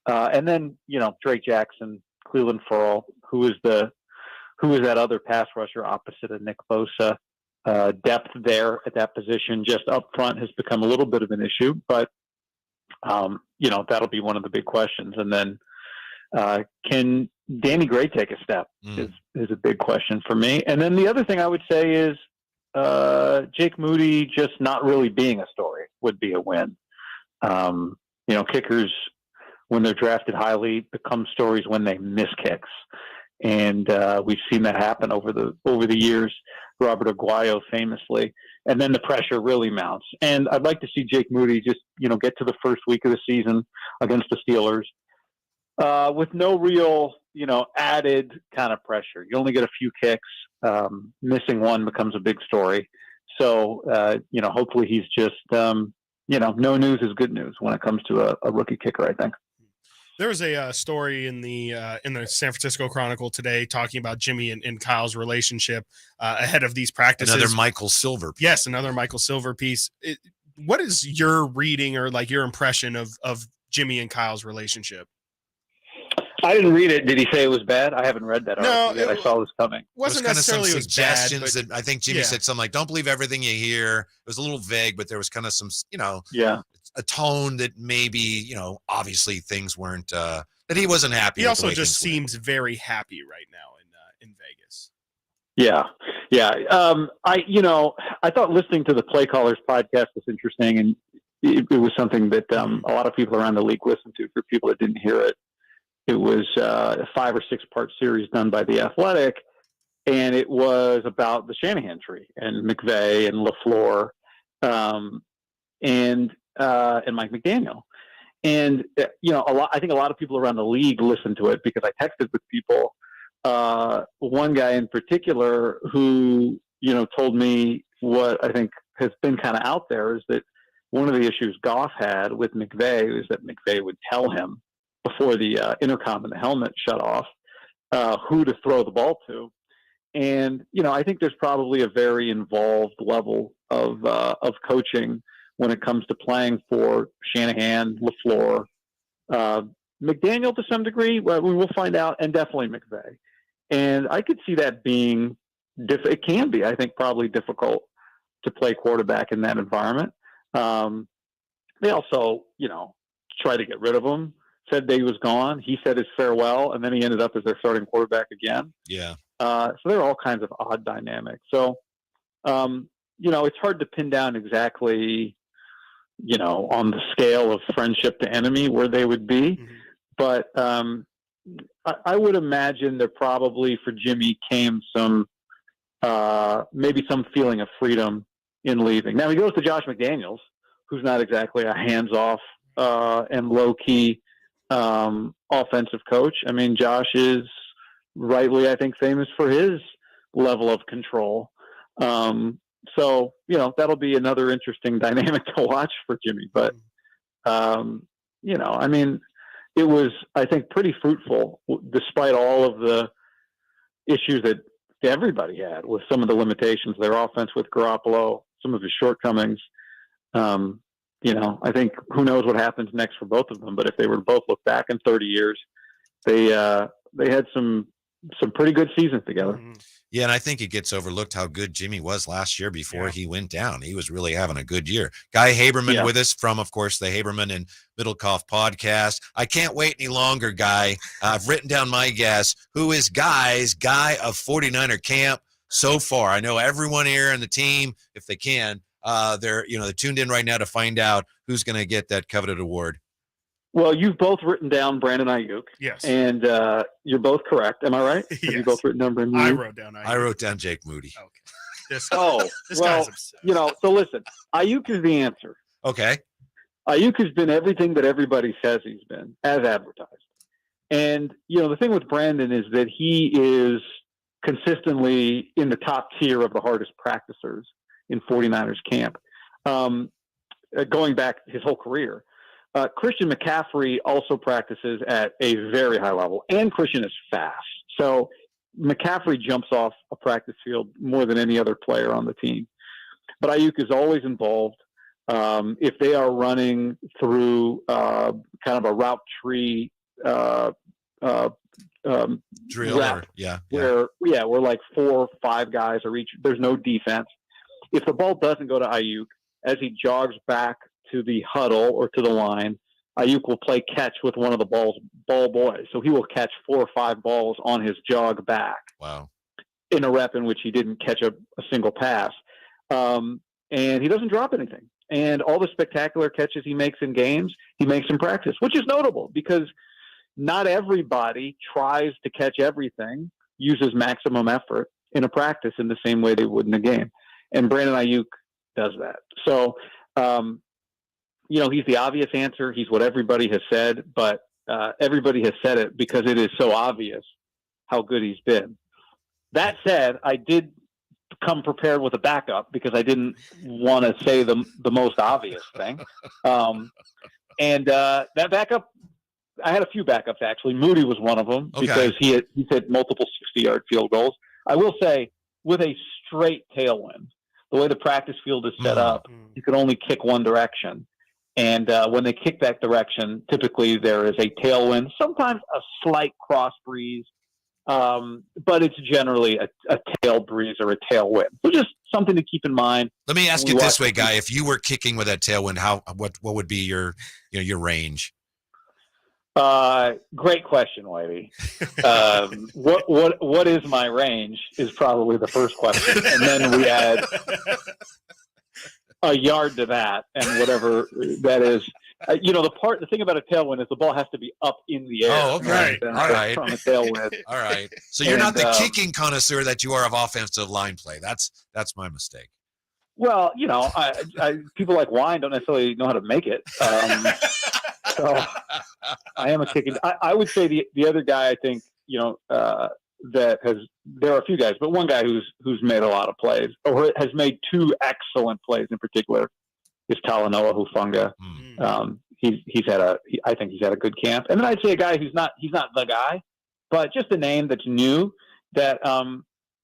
And then, Drake Jackson, Cleveland Ferrell, who is that other pass rusher opposite of Nick Bosa. Depth there at that position just up front has become a little bit of an issue, but that'll be one of the big questions. And then can Danny Gray take a step is a big question for me. And then the other thing I would say is Jake Moody just not really being a story would be a win. Kickers, when they're drafted highly, become stories when they miss kicks. And we've seen that happen over the years, Robert Aguayo famously. And then the pressure really mounts. And I'd like to see Jake Moody just, get to the first week of the season against the Steelers with no real, added kind of pressure. You only get a few kicks. Missing one becomes a big story. So, hopefully he's just, no news is good news when it comes to a rookie kicker, I think. There was a story in the San Francisco Chronicle today talking about Jimmy and Kyle's relationship ahead of these practices. Another Michael Silver piece. Yes, another Michael Silver piece. What is your reading or like your impression of Jimmy and Kyle's relationship? I didn't read it. Did he say it was bad? I haven't read that article yet. I saw this coming. Wasn't kind of some necessarily suggestions bad, that I think Jimmy said something like, "Don't believe everything you hear." It was a little vague, but there was kind of some, a tone that maybe, obviously things weren't that he wasn't happy. He with also the way just things went. seems very happy right now in Vegas. Yeah. I thought listening to the Play Callers podcast was interesting, and it was something that a lot of people around the league listened to. For people that didn't hear it, it was a 5 or 6 part series done by The Athletic, and it was about the Shanahan tree and McVay and LaFleur, and Mike McDaniel. And, I think a lot of people around the league listened to it because I texted with people. One guy in particular who, told me what I think has been kind of out there is that one of the issues Goff had with McVay is that McVay would tell him before the intercom and the helmet shut off who to throw the ball to. And, I think there's probably a very involved level of coaching when it comes to playing for Shanahan, LaFleur, McDaniel to some degree. Well, we will find out, and definitely McVay. And I could see that being it can be, I think, probably difficult to play quarterback in that environment. They also, tried to get rid of him, said that he was gone. He said his farewell, and then he ended up as their starting quarterback again. Yeah. So there are all kinds of odd dynamics. So, it's hard to pin down exactly, on the scale of friendship to enemy where they would be. Mm-hmm. But I would imagine there probably for Jimmy came maybe some feeling of freedom in leaving. Now he goes to Josh McDaniels, who's not exactly a hands-off and low-key offensive coach. I mean, Josh is rightly, I think, famous for his level of control. So, that'll be another interesting dynamic to watch for Jimmy. But, it was, I think, pretty fruitful despite all of the issues that everybody had with some of the limitations of their offense with Garoppolo, some of his shortcomings. I think who knows what happens next for both of them. But if they were to both look back in 30 years, they had some pretty good seasons together. Yeah, and I think it gets overlooked how good Jimmy was last year before he went down. He was really having a good year. Guy Haberman with us from, of course, the Haberman and Middlecoff podcast. I can't wait any longer, Guy. I've written down my guess. Who is Guy's guy of 49er camp so far? I know everyone here in the team, if they can, they're tuned in right now to find out who's going to get that coveted award. Well, you've both written down Brandon Ayuk. Yes. And you're both correct. Am I right? Yes. Have you both written down Brandon Ayuk? I wrote down Ayuk. I wrote down Jake Moody. Okay. This well, guy's obsessed. So listen, Ayuk is the answer. Okay. Ayuk has been everything that everybody says he's been, as advertised. And, the thing with Brandon is that he is consistently in the top tier of the hardest practicers in 49ers camp, going back his whole career. Christian McCaffrey also practices at a very high level, and Christian is fast. So McCaffrey jumps off a practice field more than any other player on the team. But Ayuk is always involved. If they are running through kind of a route tree drill, rep, where like 4 or 5 guys are each. There's no defense. If the ball doesn't go to Ayuk, as he jogs back to the huddle or to the line, Ayuk will play catch with one of the ball boys. So he will catch 4 or 5 balls on his jog back. Wow. In a rep in which he didn't catch a single pass. And he doesn't drop anything. And all the spectacular catches he makes in games, he makes in practice, which is notable because not everybody tries to catch everything, uses maximum effort in a practice in the same way they would in a game. And Brandon Ayuk does that. So, he's the obvious answer. He's what everybody has said, but everybody has said it because it is so obvious how good he's been. That said, I did come prepared with a backup because I didn't want to say the most obvious thing. And that backup, I had a few backups actually. Moody was one of them because he hit multiple 60-yard field goals. I will say, with a straight tailwind, the way the practice field is set up, you can only kick one direction. And when they kick that direction, typically there is a tailwind, sometimes a slight cross breeze, but it's generally a tail breeze or a tailwind. So just something to keep in mind. Let me ask it this way, Guy. If you were kicking with that tailwind, what would be your range? Great question, Whitey. What is my range is probably the first question. And then we add a yard to that and whatever that is. The thing about a tailwind is the ball has to be up in the air. Oh, okay. All right. From a tailwind. All right. So you're not the kicking connoisseur that you are of offensive line play. That's my mistake. Well, I people like wine don't necessarily know how to make it. So I am a kicking. I would say the other guy I think, that there are a few guys, but one guy who's made a lot of plays or has made 2 excellent plays in particular is Talanoa Hufanga. I think he's had a good camp. And then I'd say a guy he's not the guy, but just a name that's new that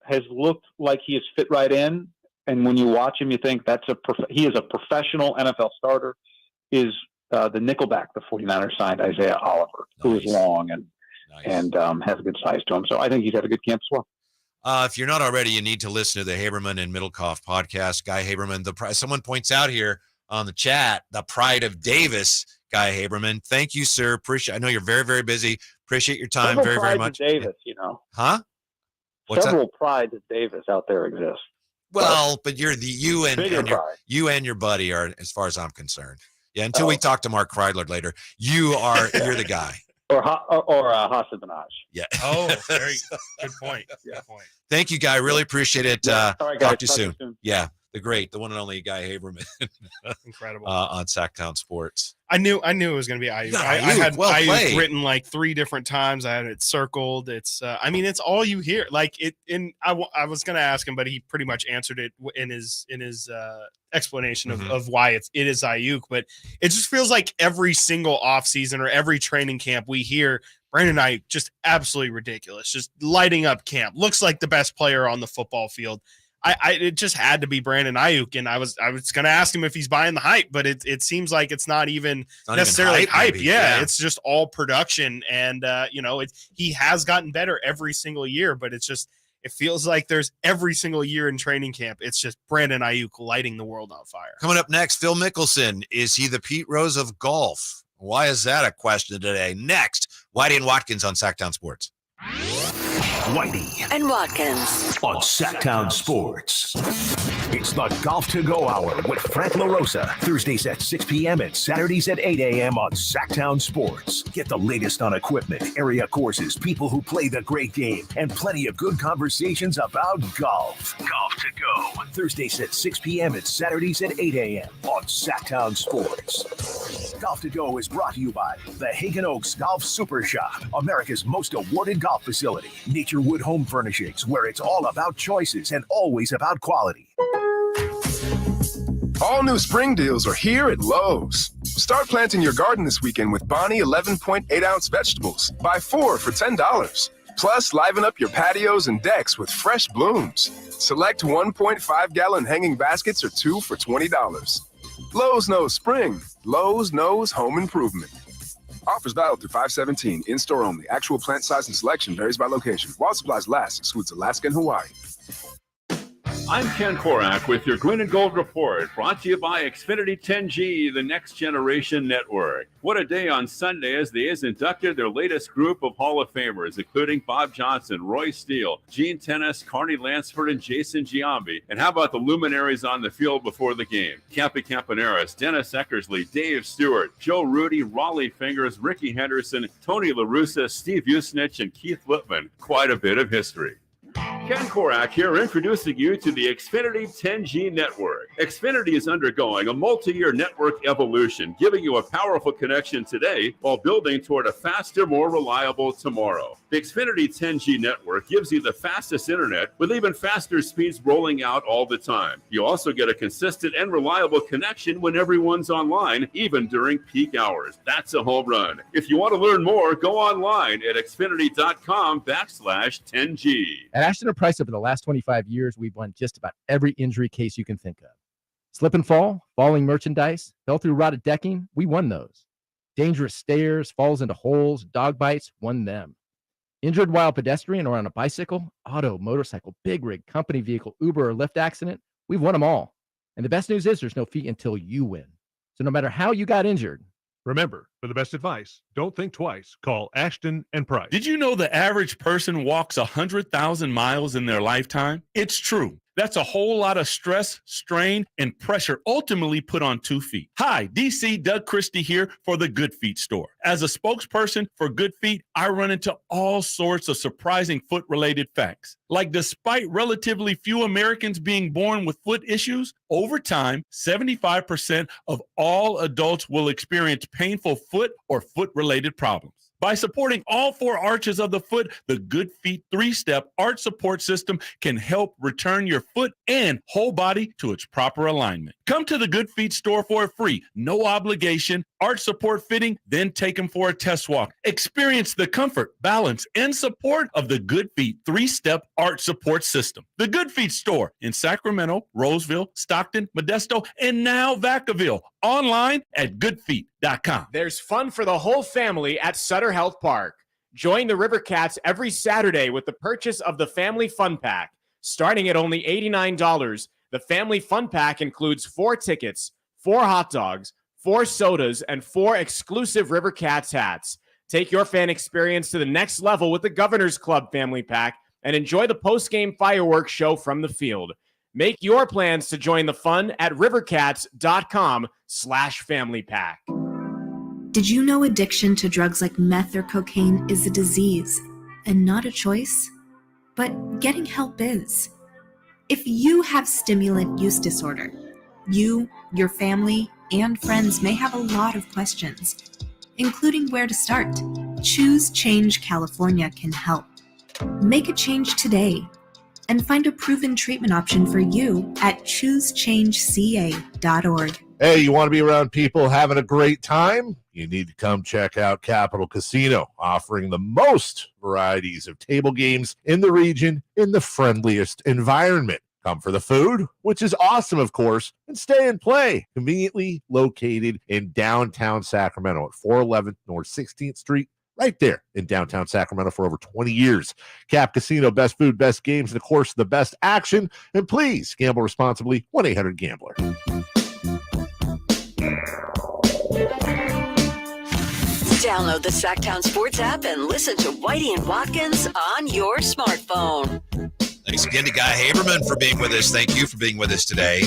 has looked like he has fit right in. And when you watch him, you think he is a professional NFL starter. Is the nickelback the 49ers signed, Isaiah Oliver, who is long and has a good size to him. So I think he's had a good camp as well. If you're not already, you need to listen to the Haberman and Middlecoff podcast. Guy Haberman, someone points out here on the chat, the pride of Davis, Guy Haberman. Thank you, sir. I know you're very, very busy. Appreciate your time very, very much. Davis, Huh? Several prides of Davis out there exist. Well, but you're you and your buddy are, as far as I'm concerned. Yeah, until we talk to Mark Kreidler later, you're the guy. Or Hassan Minaj. Yeah. Oh, very good point. Yeah. Good point. Thank you, Guy. Really appreciate it. All right, guys. Talk to you soon. Yeah, the one and only Guy Haberman. Incredible. On Sactown Sports. I knew it was going to be Ayuk. I had Ayuk written like 3 different times. I had it circled. It's it's all you hear. Like it. I was going to ask him, but he pretty much answered it in his explanation of why it is Ayuk. But it just feels like every single offseason or every training camp we hear Brandon Ayuk just absolutely ridiculous, just lighting up camp. Looks like the best player on the football field. It just had to be Brandon Ayuk, and I was going to ask him if he's buying the hype, but it seems like it's not even necessarily hype. Yeah, it's just all production, and he has gotten better every single year, but it feels like there's every single year in training camp, it's just Brandon Ayuk lighting the world on fire. Coming up next, Phil Mickelson. Is he the Pete Rose of golf? Why is that a question today? Next, Whitey and Watkins on Sactown Sports. Whitey and Watkins on Sactown Sports. It's the Golf to Go Hour with Frank LaRosa. Thursdays at 6 p.m. and Saturdays at 8 a.m. on Sactown Sports. Get the latest on equipment, area courses, people who play the great game, and plenty of good conversations about golf. Golf to Go. Thursdays at 6 p.m. and Saturdays at 8 a.m. on Sactown Sports. Golf to Go is brought to you by the Hagen Oaks Golf Super Shop, America's most awarded golf facility. Nature Wood Home Furnishings, where it's all about choices and always about quality. All new spring deals are here at Lowe's. Start planting your garden this weekend with Bonnie 11.8-ounce vegetables. Buy 4 for $10. Plus, liven up your patios and decks with fresh blooms. Select 1.5-gallon hanging baskets or 2 for $20. Lowe's knows spring. Lowe's knows home improvement. Offers valid through 5/17. In-store only. Actual plant size and selection varies by location. While supplies last, excludes Alaska and Hawaii. I'm Ken Korak with your Green and Gold Report, brought to you by Xfinity 10G, the next generation network. What a day on Sunday as the A's inducted their latest group of Hall of Famers, including Bob Johnson, Roy Steele, Gene Tennis, Carney Lansford, and Jason Giambi. And how about the luminaries on the field before the game? Cappy Campaneris, Dennis Eckersley, Dave Stewart, Joe Rudy, Raleigh Fingers, Ricky Henderson, Tony La Russa, Steve Usnich, and Keith Lippman. Quite a bit of history. Ken Korak here, introducing you to the Xfinity 10G network. Xfinity is undergoing a multi-year network evolution, giving you a powerful connection today while building toward a faster, more reliable tomorrow. The Xfinity 10G network gives you the fastest internet with even faster speeds rolling out all the time. You also get a consistent and reliable connection when everyone's online, even during peak hours. That's a home run. If you want to learn more, go online at xfinity.com/10G. At Ashton and Price, over the last 25 years, we've won just about every injury case you can think of. Slip and fall, falling merchandise, fell through rotted decking, we won those. Dangerous stairs, falls into holes, dog bites, won them. Injured while pedestrian or on a bicycle, auto, motorcycle, big rig, company vehicle, Uber, or Lyft accident, we've won them all. And the best news is there's no fee until you win. So no matter how you got injured, remember, for the best advice, don't think twice. Call Ashton and Price. Did you know the average person walks 100,000 miles in their lifetime? It's true. That's a whole lot of stress, strain, and pressure ultimately put on 2 feet. Hi, DC Doug Christie here for the Good Feet store. As a spokesperson for Good Feet, I run into all sorts of surprising foot-related facts. Like, despite relatively few Americans being born with foot issues, over time, 75% of all adults will experience painful foot or foot-related problems. By supporting all 4 arches of the foot, the Good Feet 3-step arch support system can help return your foot and whole body to its proper alignment. Come to the Good Feet store for a free, no obligation arch support fitting, then take them for a test walk. Experience the comfort, balance, and support of the Good Feet 3-step arch support system. The Good Feet store in Sacramento, Roseville, Stockton, Modesto, and now Vacaville. Online at goodfeet.com. There's fun for the whole family at Sutter Health Park. Join the River Cats every Saturday with the purchase of the Family Fun Pack. Starting at only $89, the Family Fun Pack includes 4 tickets, 4 hot dogs, 4 sodas, and 4 exclusive River Cats hats. Take your fan experience to the next level with the Governor's Club Family Pack and enjoy the post-game fireworks show from the field. Make your plans to join the fun at rivercats.com/family pack. Did you know addiction to drugs like meth or cocaine is a disease and not a choice? But getting help is. If you have stimulant use disorder, you, your family, and friends may have a lot of questions, including where to start. Choose Change California can help. Make a change today and find a proven treatment option for you at choosechangeca.org. Hey, you want to be around people having a great time? You need to come check out Capital Casino, offering the most varieties of table games in the region in the friendliest environment. Come for the food, which is awesome, of course, and stay and play. Conveniently located in downtown Sacramento at 411 North 16th Street. Right there in downtown Sacramento for over 20 years. Cap Casino, best food, best games, and of course, the best action. And please gamble responsibly. 1-800-GAMBLER. Download the Sactown Sports app and listen to Whitey and Watkins on your smartphone. Thanks again to Guy Haberman for being with us. Thank you for being with us today.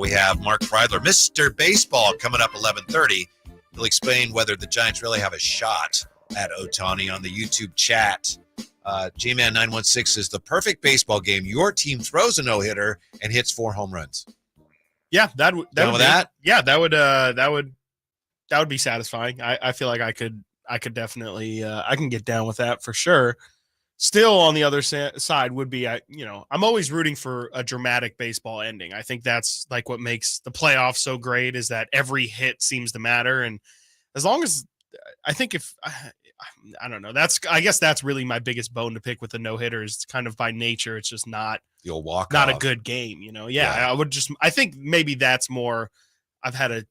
We have Mark Kreidler, Mr. Baseball, coming up 11:30. He'll explain whether the Giants really have a shot at Ohtani on the YouTube chat. G-Man 916 is the perfect baseball game. Your team throws a no-hitter and hits 4 home runs. Yeah, that would be satisfying. I feel like I could definitely I can get down with that for sure. Still, on the other side would be I'm always rooting for a dramatic baseball ending. I think that's like what makes the playoffs so great, is that every hit seems to matter. And as long as I think I don't know, I guess that's really my biggest bone to pick with the no hitters. Kind of by nature, it's just not you'll walk not off. A good game. Yeah. I think maybe that's more. I've had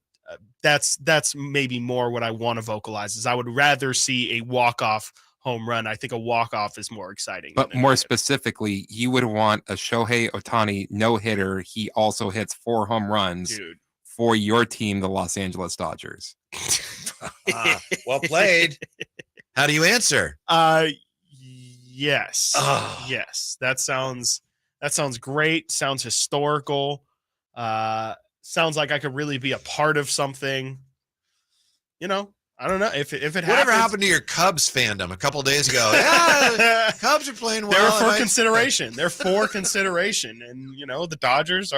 that's maybe more what I want to vocalize is I would rather see a walk-off home run. I think a walk-off is more exciting. But more specifically, you would want a Shohei Ohtani no-hitter. He also hits 4 home runs for your team, the Los Angeles Dodgers. Well played. How do you answer? Yes. Yes. That sounds great. Sounds historical. Sounds like I could really be a part of something. You know, I don't know if it Whatever happened to your Cubs fandom a couple days ago? Yeah, Cubs are playing well. They're for consideration. They're for consideration, and you know the Dodgers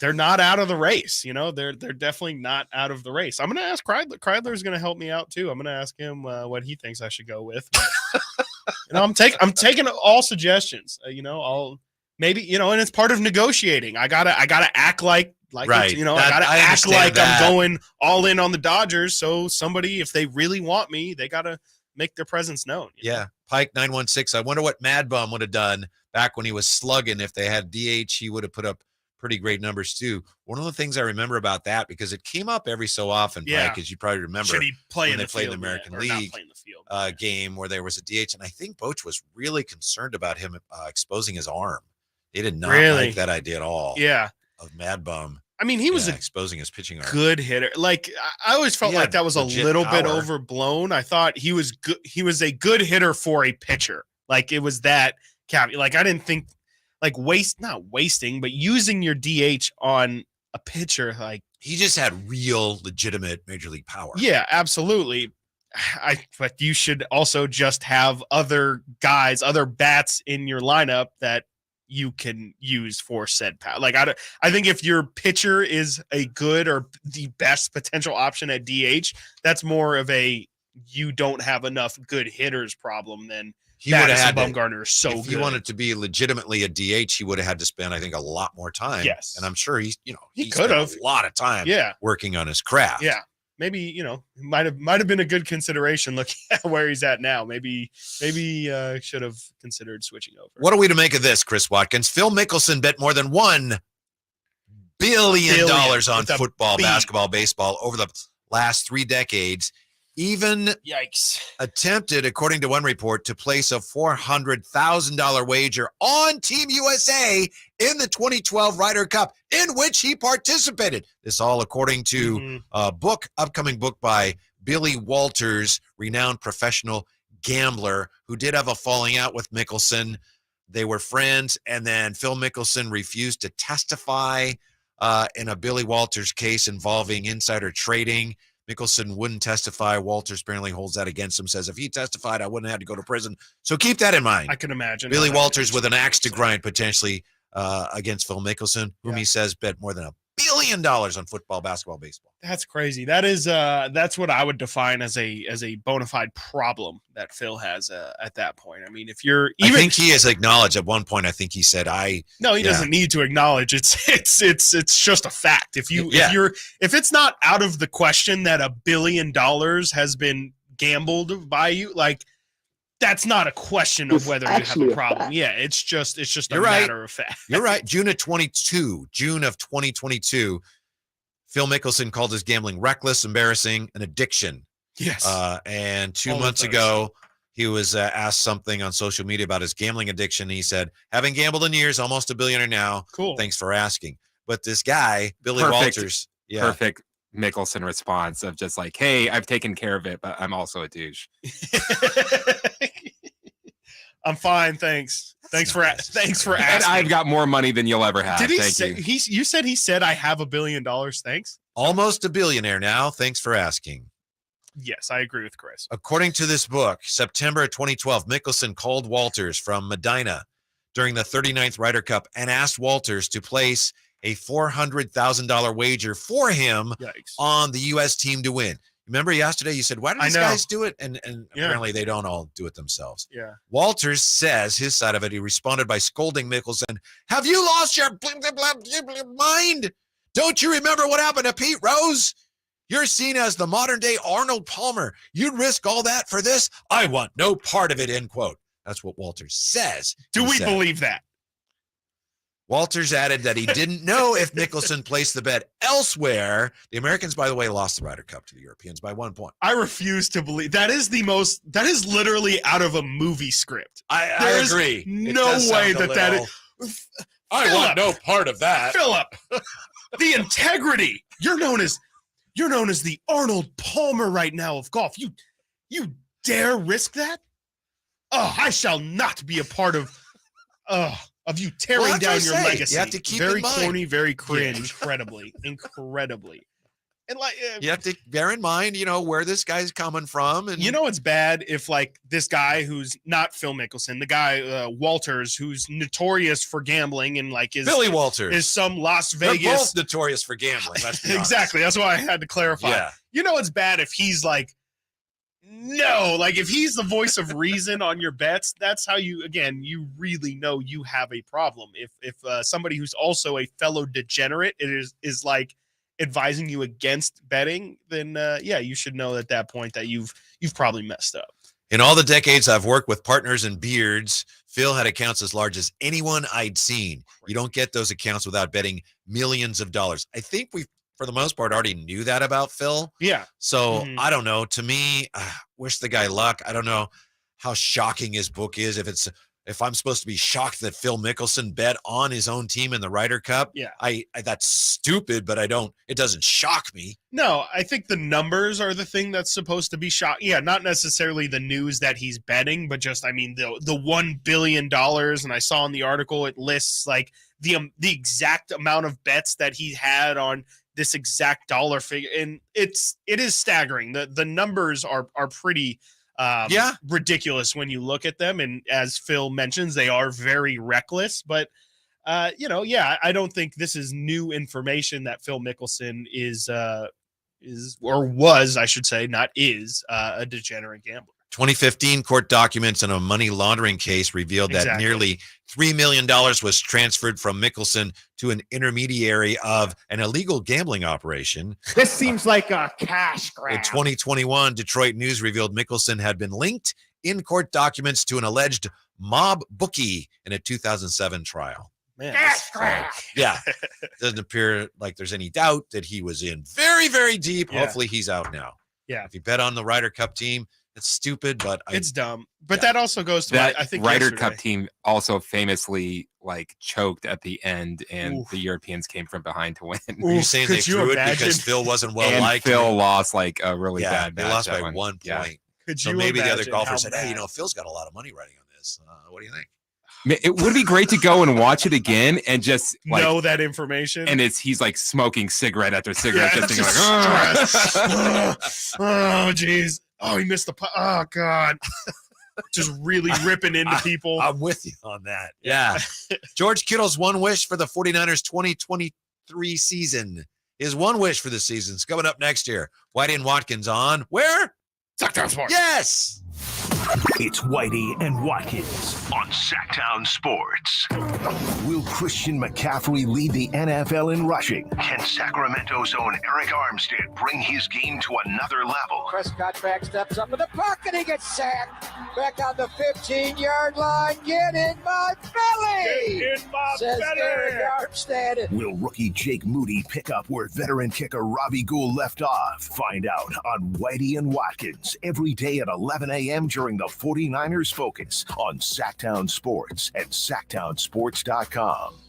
they're not out of the race. You know, they're definitely not out of the race. I'm going to ask Kreidler. Kreidler's going to help me out too. I'm going to ask him what he thinks I should go with. You know, I'm taking all suggestions. You know, I'll maybe, you know, and it's part of negotiating. I gotta act like right. You know, I gotta act like I'm going all in on the Dodgers. So somebody, if they really want me, they gotta make their presence known. Yeah, Pike 916. I wonder what Mad Bum would have done back when he was slugging. If they had DH, he would have put up pretty great numbers too. One of the things I remember about that, because it came up every so often, Pike, as you probably remember, should he play when in they played the American League game where there was a DH, and I think Boch was really concerned about him exposing his arm. They did not like that idea at all. Yeah, of Mad Bum. I mean, he was exposing his pitching arm. Good hitter. Like I always felt like that was a little bit overblown. I thought he was good. He was a good hitter for a pitcher. Like it was that caveat. Like I didn't think not wasting, but using your DH on a pitcher. Like he just had real legitimate major league power. Yeah, absolutely. But you should also just have other guys, other bats in your lineup that you can use for said power. Like I think if your pitcher is a good or the best potential option at DH, that's more of a you don't have enough good hitters problem than he would have had Bumgarner is so if good. He wanted to be legitimately a DH, he would have had to spend, I think, a lot more time. Yes. And I'm sure he could have a lot of time working on his craft. Yeah. Maybe, you know, might have been a good consideration looking at where he's at now. Maybe should have considered switching over. What are we to make of this, Chris Watkins? Phil Mickelson bet more than $1 billion on football, basketball, baseball over the last 3 decades. Even attempted, according to one report, to place a $400,000 wager on Team USA in the 2012 Ryder Cup, in which he participated. This all according to a upcoming book by Billy Walters, renowned professional gambler, who did have a falling out with Mickelson. They were friends, and then Phil Mickelson refused to testify in a Billy Walters case involving insider trading. Mickelson wouldn't testify. Walters apparently holds that against him, says if he testified, I wouldn't have to go to prison. So keep that in mind. I can imagine. Billy Walters with an axe to grind potentially against Phil Mickelson, whom he says bet more than $1 billion on football, basketball, baseball. That's crazy. That is that's what I would define as a bona fide problem that Phil has at that point. I mean, if you're I think he has acknowledged at one point, I think he said No, he doesn't need to acknowledge it's just a fact. If it's not out of the question that $1 billion has been gambled by you, like that's not a question of whether you have a problem. Yeah, it's just a matter of fact. You're right. June of 2022, Phil Mickelson called his gambling reckless, embarrassing, an addiction. Yes. And 2 months ago, he was asked something on social media about his gambling addiction. He said, "Haven't gambled in years, almost a billionaire now. Cool. Thanks for asking." But this guy, Billy Walters, perfect Mickelson response of just like, "Hey, I've taken care of it, but I'm also a douche." I'm fine, thanks. Thanks for asking. And I've got more money than you'll ever have. Did he Thank say you. you said he said I have $1 billion, thanks? Almost a billionaire now. Thanks for asking. Yes, I agree with Chris. According to this book, September 2012, Mickelson called Walters from Medina during the 39th Ryder Cup and asked Walters to place a $400,000 wager for him on the U.S. team to win. Remember yesterday you said, why do these guys do it? And apparently they don't all do it themselves. Yeah. Walters says his side of it. He responded by scolding Mickelson. "Have you lost your mind? Don't you remember what happened to Pete Rose? You're seen as the modern day Arnold Palmer. You'd risk all that for this? I want no part of it," end quote. That's what Walters says. Do we believe that? Walters added that he didn't know if Mickelson placed the bet elsewhere. The Americans, by the way, lost the Ryder Cup to the Europeans by 1 point. I refuse to believe that is literally out of a movie script. I agree. No way that is. I want no part of that. Philip, the integrity. You're known as the Arnold Palmer right now of golf. You dare risk that? Oh, I shall not be a part of you tearing down your legacy. You have to keep very in mind. corny, very cringe, incredibly. And you have to bear in mind, where this guy's coming from. And it's bad if this guy who's not Phil Mickelson, the guy Walters, who's notorious for gambling and is Billy Walters is some Las They're Vegas both notorious for gambling. Let's be honest. Exactly. That's why I had to clarify. Yeah. It's bad if he's no, if he's the voice of reason on your bets, that's how you really know you have a problem. If somebody who's also a fellow degenerate is advising you against betting, then you should know at that point that you've probably messed up. In all the decades I've worked with partners and beards, Phil had accounts as large as anyone I'd seen. You don't get those accounts without betting millions of dollars. I think we, for the most part, already knew that about Phil. Yeah. So I don't know. To me, wish the guy luck. I don't know how shocking his book is. If I'm supposed to be shocked that Phil Mickelson bet on his own team in the Ryder Cup, I that's stupid, but it doesn't shock me. No, I think the numbers are the thing that's supposed to be shocking. Yeah, not necessarily the news that he's betting, but just, the $1 billion. And I saw in the article, it lists the exact amount of bets that he had on this exact dollar figure. And it is staggering. The numbers are pretty ridiculous when you look at them, and as Phil mentions, they are very reckless, but I don't think this is new information that Phil Mickelson is or was, I should say, not is a degenerate gambler. 2015 court documents in a money laundering case revealed that nearly $3 million was transferred from Mickelson to an intermediary of an illegal gambling operation. This seems like a cash grab. In 2021, Detroit News revealed Mickelson had been linked in court documents to an alleged mob bookie in a 2007 trial. Man, cash grab. Yeah. Doesn't appear like there's any doubt that he was in very, very deep. Yeah. Hopefully he's out now. Yeah. If you bet on the Ryder Cup team, it's stupid, but it's dumb. But that also goes to that I think Ryder yesterday. Cup team also famously choked at the end, and the Europeans came from behind to win. Are you saying they threw it because Phil wasn't well liked? Phil lost a really bad they match. lost by one. 1 point. Yeah. So maybe the other golfer said, "Hey, Phil's got a lot of money riding on this. What do you think?" It would be great to go and watch it again and just know that information. And he's smoking cigarette after cigarette, just thinking oh geez, oh he missed the oh god, just really ripping into people. I'm with you on that. Yeah. George Kittle's one wish for the 49ers 2023 season. His one wish for the season is coming up next year. Whitey and Watkins on where? Sactown Sports. Yes. It's Whitey and Watkins on Sactown Sports. Will Christian McCaffrey lead the NFL in rushing? Can Sacramento's own Eric Armstead bring his game to another level? Prescott back steps up in the pocket. He gets sacked. Back on the 15-yard line. Get in my belly. Get in my says belly. Eric Armstead. Will rookie Jake Moody pick up where veteran kicker Robbie Gould left off? Find out on Whitey and Watkins every day at 11 a.m. during the 49ers Focus on Sactown Sports and SactownSports.com.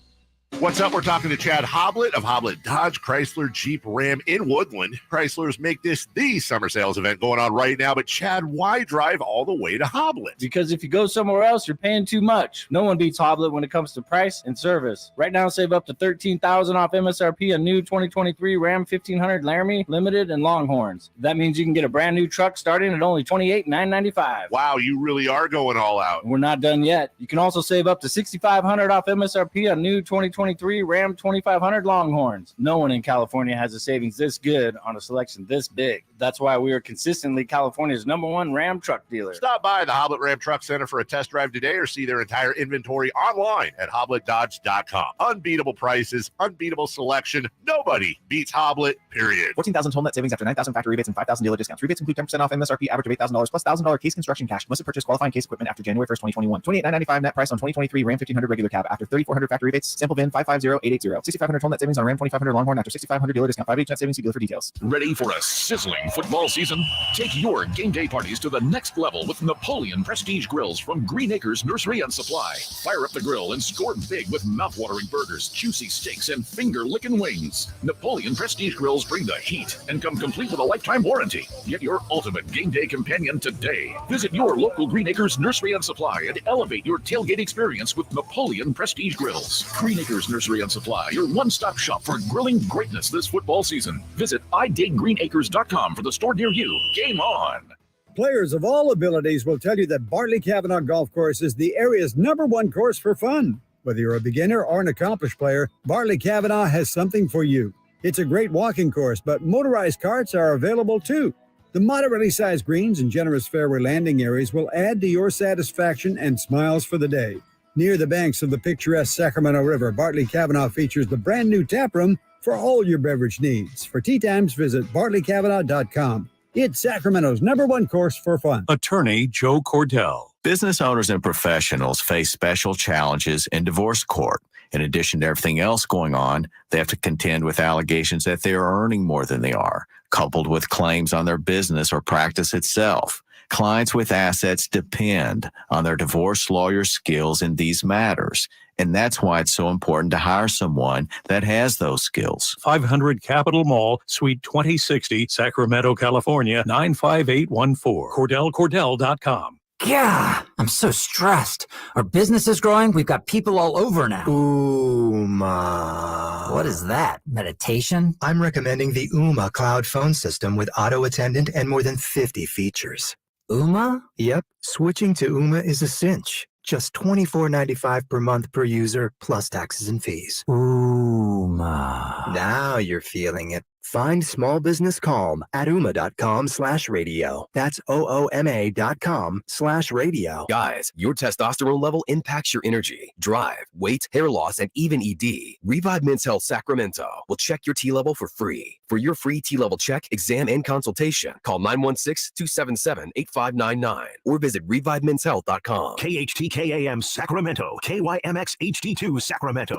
What's up? We're talking to Chad Hoblet of Hoblet Dodge, Chrysler, Jeep, Ram in Woodland. Chryslers make this the summer sales event going on right now. But Chad, why drive all the way to Hoblet? Because if you go somewhere else, you're paying too much. No one beats Hoblet when it comes to price and service. Right now, save up to $13,000 off MSRP on new 2023 Ram 1500 Laramie, Limited, and Longhorns. That means you can get a brand new truck starting at only $28,995. Wow, you really are going all out. We're not done yet. You can also save up to $6,500 off MSRP on new 2023 2023 Ram 2500 Longhorns. No one in California has a savings this good on a selection this big. That's why we are consistently California's #1 Ram truck dealer. Stop by the Hoblet Ram Truck Center for a test drive today or see their entire inventory online at HobletDodge.com. Unbeatable prices, unbeatable selection. Nobody beats Hoblet, period. 14,000 total net savings after 9,000 factory rebates and 5,000 dealer discounts. Rebates include 10% off MSRP average of $8,000 plus $1,000 case construction cash. Must have purchased qualifying case equipment after January 1st, 2021. $28,995 net price on 2023 Ram 1500 regular cab after 3,400 factory rebates. Sample VIN 550880. 6,500 total net savings on Ram 2500 Longhorn after 6,500 dealer discount. 5 net savings. See dealer for details. Ready for a sizzling football season? Take your game day parties to the next level with Napoleon Prestige Grills from Green Acres Nursery and Supply. Fire up the grill and score big with mouth-watering burgers, juicy steaks, and finger-licking wings. Napoleon Prestige Grills bring the heat and come complete with a lifetime warranty. Get your ultimate game day companion today. Visit your local Green Acres Nursery and Supply and elevate your tailgate experience with Napoleon Prestige Grills. Green Acres Nursery and Supply, your one-stop shop for grilling greatness this football season. Visit idategreenacres.com for the store near you. Game on! Players of all abilities will tell you that Bartley Kavanaugh Golf Course is the area's #1 course for fun. Whether you're a beginner or an accomplished player, Bartley Kavanaugh has something for you. It's a great walking course, but motorized carts are available too. The moderately sized greens and generous fairway landing areas will add to your satisfaction and smiles for the day. Near the banks of the picturesque Sacramento River, Bartley Kavanaugh features the brand new tap room for all your beverage needs. For tee times, visit bartleycavanaugh.com. It's Sacramento's #1 course for fun. Attorney Joe Cordell. Business owners and professionals face special challenges in divorce court. In addition to everything else going on, they have to contend with allegations that they are earning more than they are, coupled with claims on their business or practice itself. Clients with assets depend on their divorce lawyer's skills in these matters. And that's why it's so important to hire someone that has those skills. 500 Capitol Mall, Suite 2060, Sacramento, California, 95814. CordellCordell.com. Yeah, I'm so stressed. Our business is growing. We've got people all over now. Uma. What is that? Meditation? I'm recommending the Uma cloud phone system with auto attendant and more than 50 features. Uma? Yep, switching to Uma is a cinch. Just $24.95 per month per user, plus taxes and fees. Uma. Now you're feeling it. Find small business calm at ooma.com/radio. That's OOMA.com/radio. Guys, your testosterone level impacts your energy, drive, weight, hair loss, and even ED. Revive Men's Health Sacramento will check your T level for free. For your free T level check, exam, and consultation, call 916-277-8599 or visit revivemenshealth.com. KHTKAM Sacramento, KYMX HD2 Sacramento.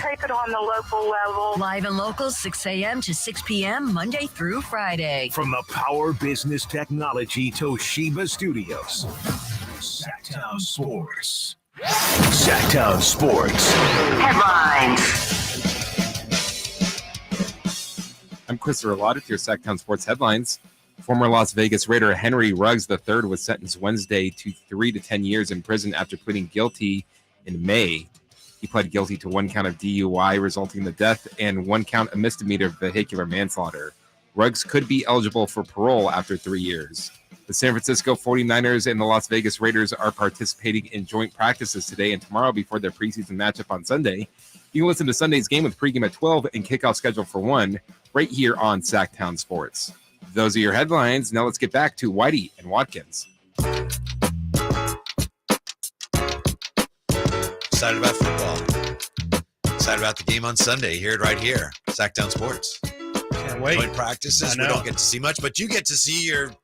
Take it on the local level. Live and local, 6 a.m. to 6 p.m. Monday through Friday. From the Power Business Technology Toshiba Studios. Sactown Sports. Sactown Sports. Headlines. I'm Christopher Lott with your Sactown Sports headlines. Former Las Vegas Raider Henry Ruggs III was sentenced Wednesday to 3 to 10 years in prison after pleading guilty in May. He pled guilty to 1 count of DUI resulting in the death and 1 count of misdemeanor vehicular manslaughter. Ruggs could be eligible for parole after 3 years. The San Francisco 49ers and the Las Vegas Raiders are participating in joint practices today and tomorrow before their preseason matchup on Sunday. You can listen to Sunday's game with pregame at 12 and kickoff scheduled for 1 right here on Sactown Sports. Those are your headlines. Now let's get back to Whitey and Watkins. Excited about football. Excited about the game on Sunday. Hear it right here. Sactown Sports. Can't wait. Joint practices. We don't get to see much, but you get to see your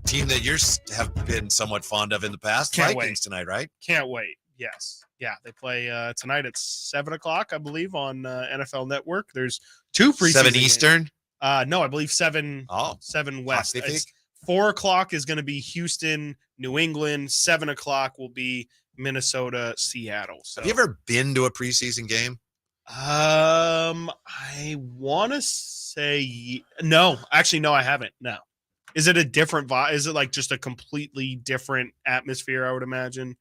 team that you have been somewhat fond of in the past. Can't Vikings wait. tonight, right? Can't wait. Yes. Yeah, they play tonight at 7 o'clock, I believe, on NFL Network. There's 2 preseason 7 Eastern? No, I believe 7 West. Pacific? 4 o'clock is going to be Houston, New England. 7 o'clock will be Minnesota, Seattle. So. Have you ever been to a preseason game? I want to say no. Actually, no, I haven't. No. Is it a different vibe? Is it like just a completely different atmosphere, I would imagine?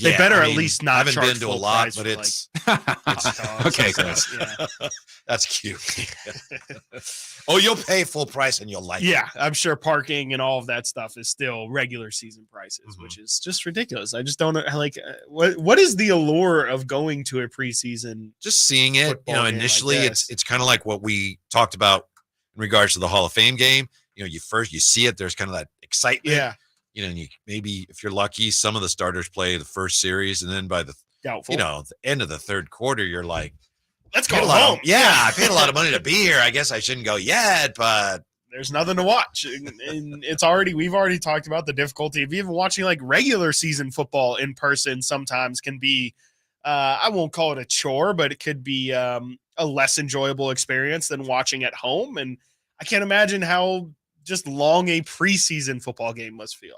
They better at least not. I haven't charge been to a full lot, price but for, it's Okay, Chris. That's cute. Oh, you'll pay full price and you'll like it. Yeah, I'm sure parking and all of that stuff is still regular season prices, which is just ridiculous. I just don't know, like, what is the allure of going to a preseason? Just seeing it, football game, initially I it's kind of like what we talked about in regards to the Hall of Fame game. You see it, there's kind of that excitement. Yeah. And you maybe, if you're lucky, some of the starters play the first series, and then by the doubtful, the end of the third quarter, you're like, let's go home. I paid a lot of money to be here. I guess I shouldn't go yet, but there's nothing to watch. And we've already talked about the difficulty of even watching like regular season football in person sometimes can be, I won't call it a chore, but it could be a less enjoyable experience than watching at home. And I can't imagine how just long a preseason football game must feel.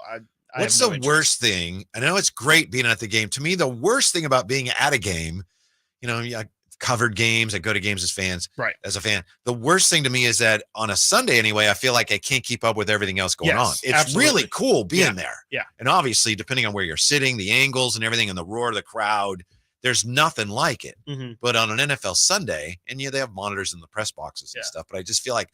What's the worst thing? I know it's great being at the game. To me, the worst thing about being at a game, I covered games. I go to games as a fan. The worst thing to me is that on a Sunday anyway, I feel like I can't keep up with everything else going on. It's absolutely. really cool being there. Yeah. And obviously, depending on where you're sitting, the angles and everything and the roar of the crowd, there's nothing like it. Mm-hmm. But on an NFL Sunday, and they have monitors in the press boxes and stuff, but I just feel like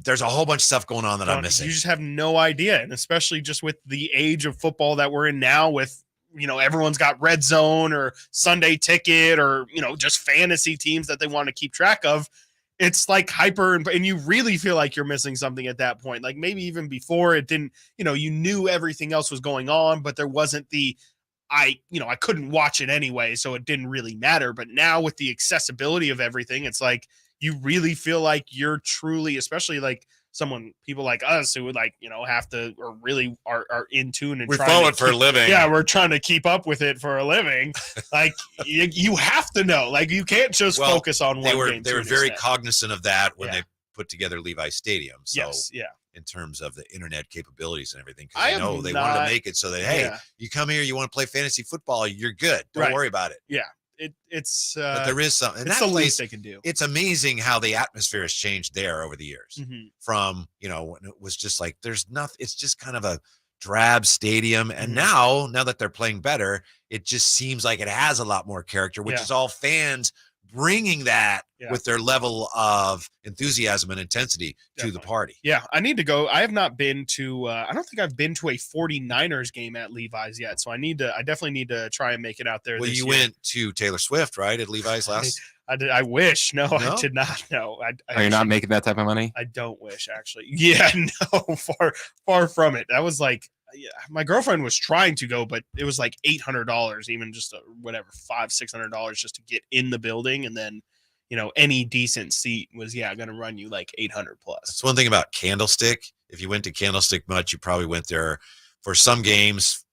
there's a whole bunch of stuff going on that I'm missing. You just have no idea. And especially just with the age of football that we're in now with, everyone's got Red Zone or Sunday Ticket or, just fantasy teams that they want to keep track of. It's like hyper, and you really feel like you're missing something at that point. Like maybe even before it didn't, you knew everything else was going on, but there wasn't I couldn't watch it anyway, so it didn't really matter. But now with the accessibility of everything, it's like, you really feel like you're truly, especially like people like us who would have to, or really are in tune and we follow it for a living. Yeah. We're trying to keep up with it for a living. Like you have to know, like you can't just focus on one game. They were very cognizant of that when they put together Levi Stadium. So yes. Yeah. In terms of the internet capabilities and everything, because I know they wanted to make it so that, hey, you come here, you want to play fantasy football, you're good. Don't worry about it. Yeah. It's but there is something. It's the least they can do. It's amazing how the atmosphere has changed there over the years. Mm-hmm. From when it was just like there's nothing. It's just kind of a drab stadium, and now that they're playing better, it just seems like it has a lot more character, which is all fans bringing that with their level of enthusiasm and intensity to the party. Yeah, I need to go. I have not been to, I don't think I've been to a 49ers game at Levi's yet. So I definitely need to try and make it out there. Well, you went to Taylor Swift, right? At Levi's last? I did. I wish. No, I did not. No. Are you not making that type of money? I don't wish, actually. Yeah, no, far from it. That was like, my girlfriend was trying to go, but it was like $800, even just $500-$600 just to get in the building. And then, any decent seat was, going to run you like $800 plus. That's one thing about Candlestick. If you went to Candlestick much, you probably went there for some games,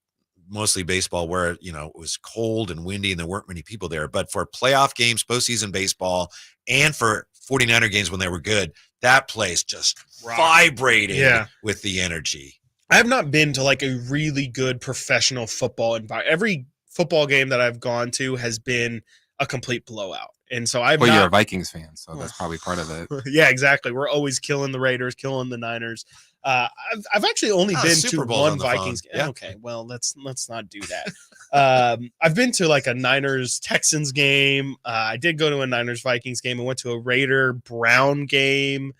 mostly baseball, where, it was cold and windy and there weren't many people there. But for playoff games, postseason baseball, and for 49er games when they were good, that place just vibrated with the energy. I have not been to like a really good professional football environment. Every football game that I've gone to has been a complete blowout. And so you're a Vikings fan, so that's probably part of it. Yeah, exactly. We're always killing the Raiders, killing the Niners. I've actually only been to one Vikings game. Yeah. Okay, well, let's not do that. I've been to like a Niners Texans game. I did go to a Niners Vikings game. I went to a Raider Brown game.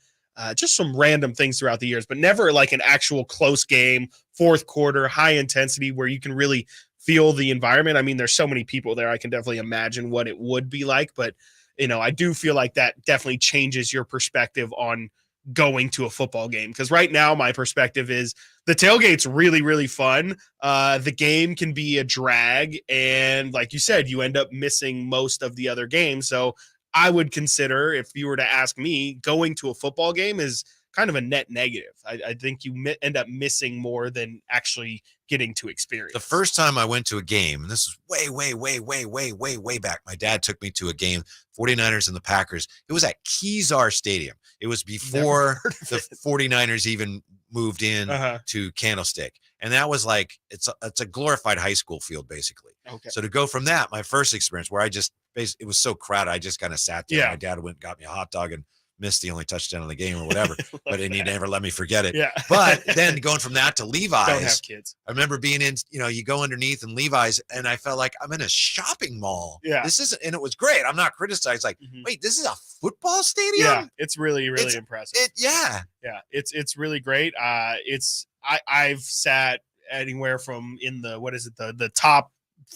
Just some random things throughout the years, but never like an actual close game, fourth quarter, high intensity, where you can really feel the environment. I mean, there's so many people there. I can definitely imagine what it would be like, but I do feel like that definitely changes your perspective on going to a football game. Because right now my perspective is the tailgate's really, really fun. The game can be a drag. And like you said, you end up missing most of the other games. So I would consider, if you were to ask me, going to a football game is kind of a net negative. I think you end up missing more than actually getting to experience. The first time I went to a game, and this is way back, my dad took me to a game, 49ers and the Packers. It was at Kezar Stadium. It was before the 49ers even moved in to Candlestick. And that was like, it's a glorified high school field, basically. Okay. So to go from that, my first experience where it was so crowded, I just kind of sat there. My dad went and got me a hot dog and missed the only touchdown of the game or whatever, but he never let me forget it. Yeah. But then going from that to Levi's, Don't have kids. I remember being in, you go underneath in Levi's and I felt like I'm in a shopping mall. Yeah. This isn't, and it was great. I'm not criticized. Like, wait, this is a football stadium? Yeah. It's really, really impressive. Yeah. Yeah. It's really great. I've sat anywhere from in the top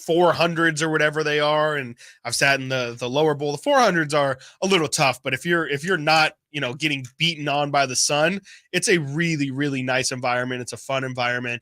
400s or whatever they are, and I've sat in the lower bowl. The 400s are a little tough, but if you're not getting beaten on by the sun, it's a really, really nice environment. It's a fun environment.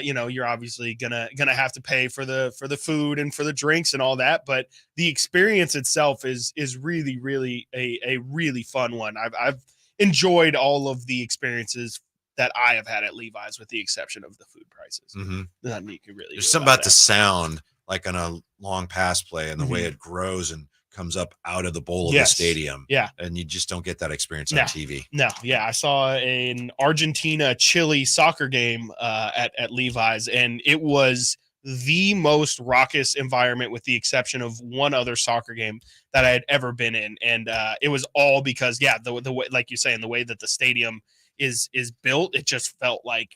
You're obviously gonna have to pay for the food and for the drinks and all that, but the experience itself is really, really a really fun one. I've enjoyed all of the experiences that I have had at Levi's, with the exception of the food prices. Nothing you can really. There's something about the sound, like on a long pass play, and the way it grows and comes up out of the bowl of the stadium. Yeah. And you just don't get that experience on TV. No. Yeah. I saw an Argentina-Chile soccer game at Levi's, and it was the most raucous environment, with the exception of one other soccer game that I had ever been in. And it was all because, the way, like you're saying, the way that the stadium is built, it just felt like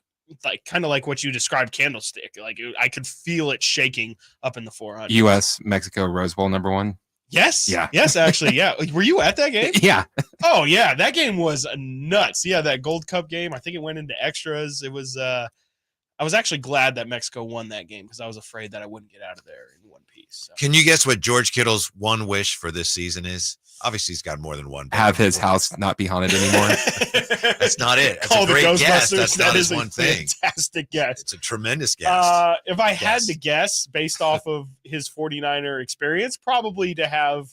kind of like what you described, Candlestick. Like I could feel it shaking up in the 400. U.S. Mexico Rose Bowl #1. Yes. Yeah. Yes, actually. Yeah. Were you at that game? Yeah. Oh yeah, that game was nuts. Yeah, that Gold Cup game. I think it went into extras. It was. I was actually glad that Mexico won that game, because I was afraid that I wouldn't get out of there in one piece. So. Can you guess what George Kittle's one wish for this season is? Obviously, he's got more than one. Have his house not be haunted anymore. That's not it. That's Call a great guess. Ghostbusters. That's not That his is one a thing. fantastic guess. It's a tremendous guess. If I had to guess, based off of his 49er experience, probably to have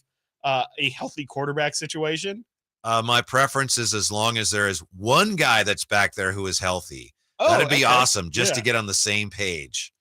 a healthy quarterback situation. My preference is, as long as there is one guy that's back there who is healthy. That'd be awesome, just to get on the same page.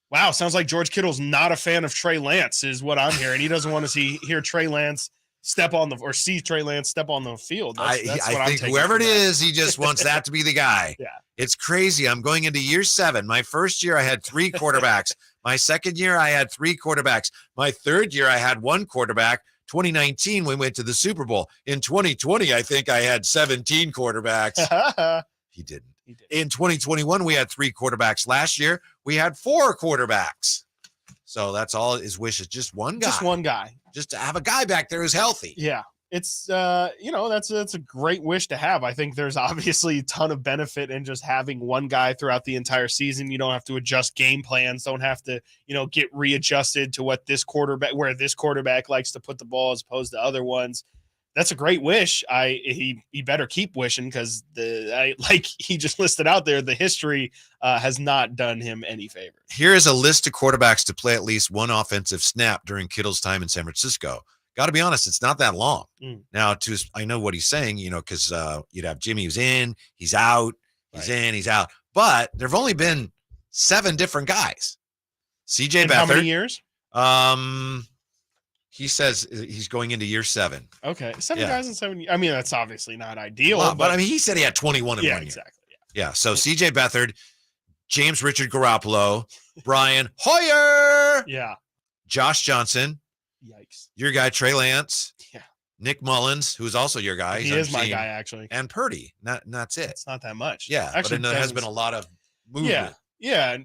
Wow, sounds like George Kittle's not a fan of Trey Lance, is what I'm hearing. He doesn't want to hear Trey Lance see Trey Lance step on the field. That's I think whoever it is, he just wants that to be the guy. Yeah. It's crazy. I'm going into year 7. My first year, I had 3 quarterbacks. My second year, I had 3 quarterbacks. My third year, I had 1 quarterback. 2019, we went to the Super Bowl. In 2020, I think I had 17 quarterbacks. He didn't. In 2021, we had 3 quarterbacks. Last year, we had 4 quarterbacks. So that's all his wish is, just one guy. Just one guy. Just to have a guy back there who's healthy. Yeah. It's that's a great wish to have. I think there's obviously a ton of benefit in just having one guy throughout the entire season. You don't have to adjust game plans, don't have to, get readjusted to where this quarterback likes to put the ball as opposed to other ones. That's a great wish. He better keep wishing, because like he just listed out there, the history has not done him any favor. Here is a list of quarterbacks to play at least one offensive snap during Kittle's time in San Francisco. Got to be honest, it's not that long. Now, I know what he's saying, because you'd have Jimmy who's in, he's out, he's in, he's out. But there have only been 7 different guys. CJ Beathard. How many years? He says he's going into year 7. Okay. 7 guys in 7 years. I mean, that's obviously not ideal. But I mean, he said he had 21 in 1 year. Exactly. Yeah. So CJ Beathard, James Richard Garoppolo, Brian Hoyer. Yeah. Josh Johnson. Yikes. Your guy, Trey Lance. Yeah. Nick Mullins, who's also your guy. He is my guy, actually. And Purdy. That's it. It's not that much. Yeah. Actually, but there has been a lot of movement. Yeah.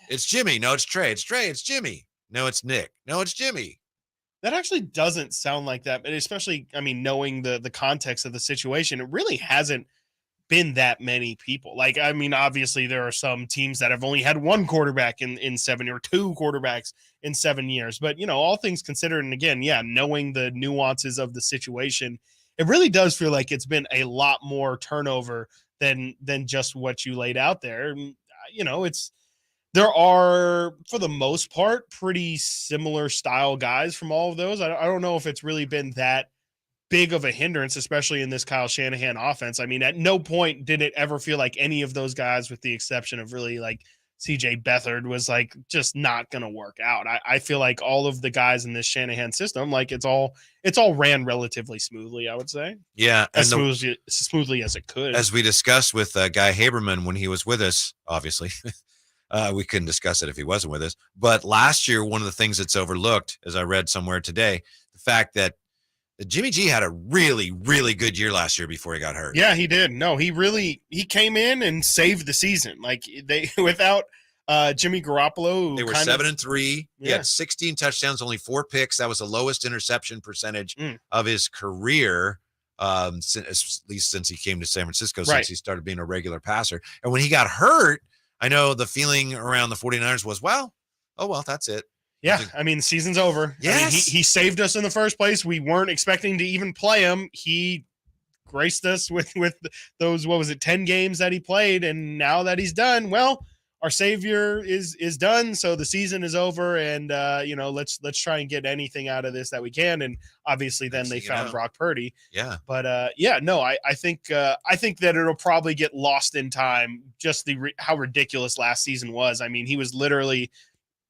It's Jimmy. No, it's Trey. It's Trey. It's Jimmy. No, it's Nick. No, it's Jimmy. That actually doesn't sound like that, but especially, I mean, knowing the context of the situation, it really hasn't been that many people. Like, I mean, obviously there are some teams that have only had 1 quarterback in 7 or 2 quarterbacks in 7 years, but all things considered, and again, knowing the nuances of the situation, it really does feel like it's been a lot more turnover than just what you laid out there. There are, for the most part, pretty similar style guys from all of those. I don't know if it's really been that big of a hindrance, especially in this Kyle Shanahan offense. I mean, at no point did it ever feel like any of those guys, with the exception of really like CJ Beathard, was like just not going to work out. I feel like all of the guys in this Shanahan system, like it's all ran relatively smoothly, I would say. Yeah. As smoothly as it could. As we discussed with Guy Haberman when he was with us, obviously. We couldn't discuss it if he wasn't with us. But last year, one of the things that's overlooked, as I read somewhere today, the fact that Jimmy G had a really, really good year last year before he got hurt. Yeah, he did. No, he came in and saved the season. Like they without Jimmy Garoppolo, they were 7-3. He Yeah. had 16 touchdowns, only 4 picks. That was the lowest interception percentage of his career, at least since he came to San Francisco, since he started being a regular passer. And when he got hurt, I know the feeling around the 49ers was, well, that's it. Yeah, I mean, the season's over. Yes. I mean, he saved us in the first place. We weren't expecting to even play him. He graced us with those, 10 games that he played, and now that he's done, well, our savior is done, so the season is over, and let's try and get anything out of this that we can. And obviously, then they found Brock Purdy. Yeah, but I think that it'll probably get lost in time. Just how ridiculous last season was. I mean, he was literally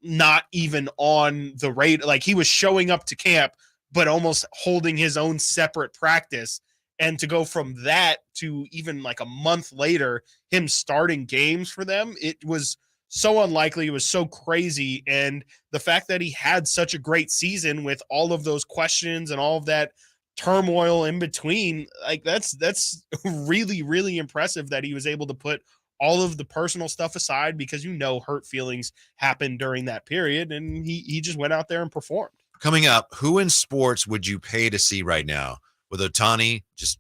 not even on the radar. Like, he was showing up to camp, but almost holding his own separate practice. And to go from that to even like a month later, him starting games for them, it was so unlikely. It was so crazy. And the fact that he had such a great season with all of those questions and all of that turmoil in between, like that's really, really impressive that he was able to put all of the personal stuff aside, because hurt feelings happened during that period, and he just went out there and performed. Coming up, who in sports would you pay to see right now? With Ohtani just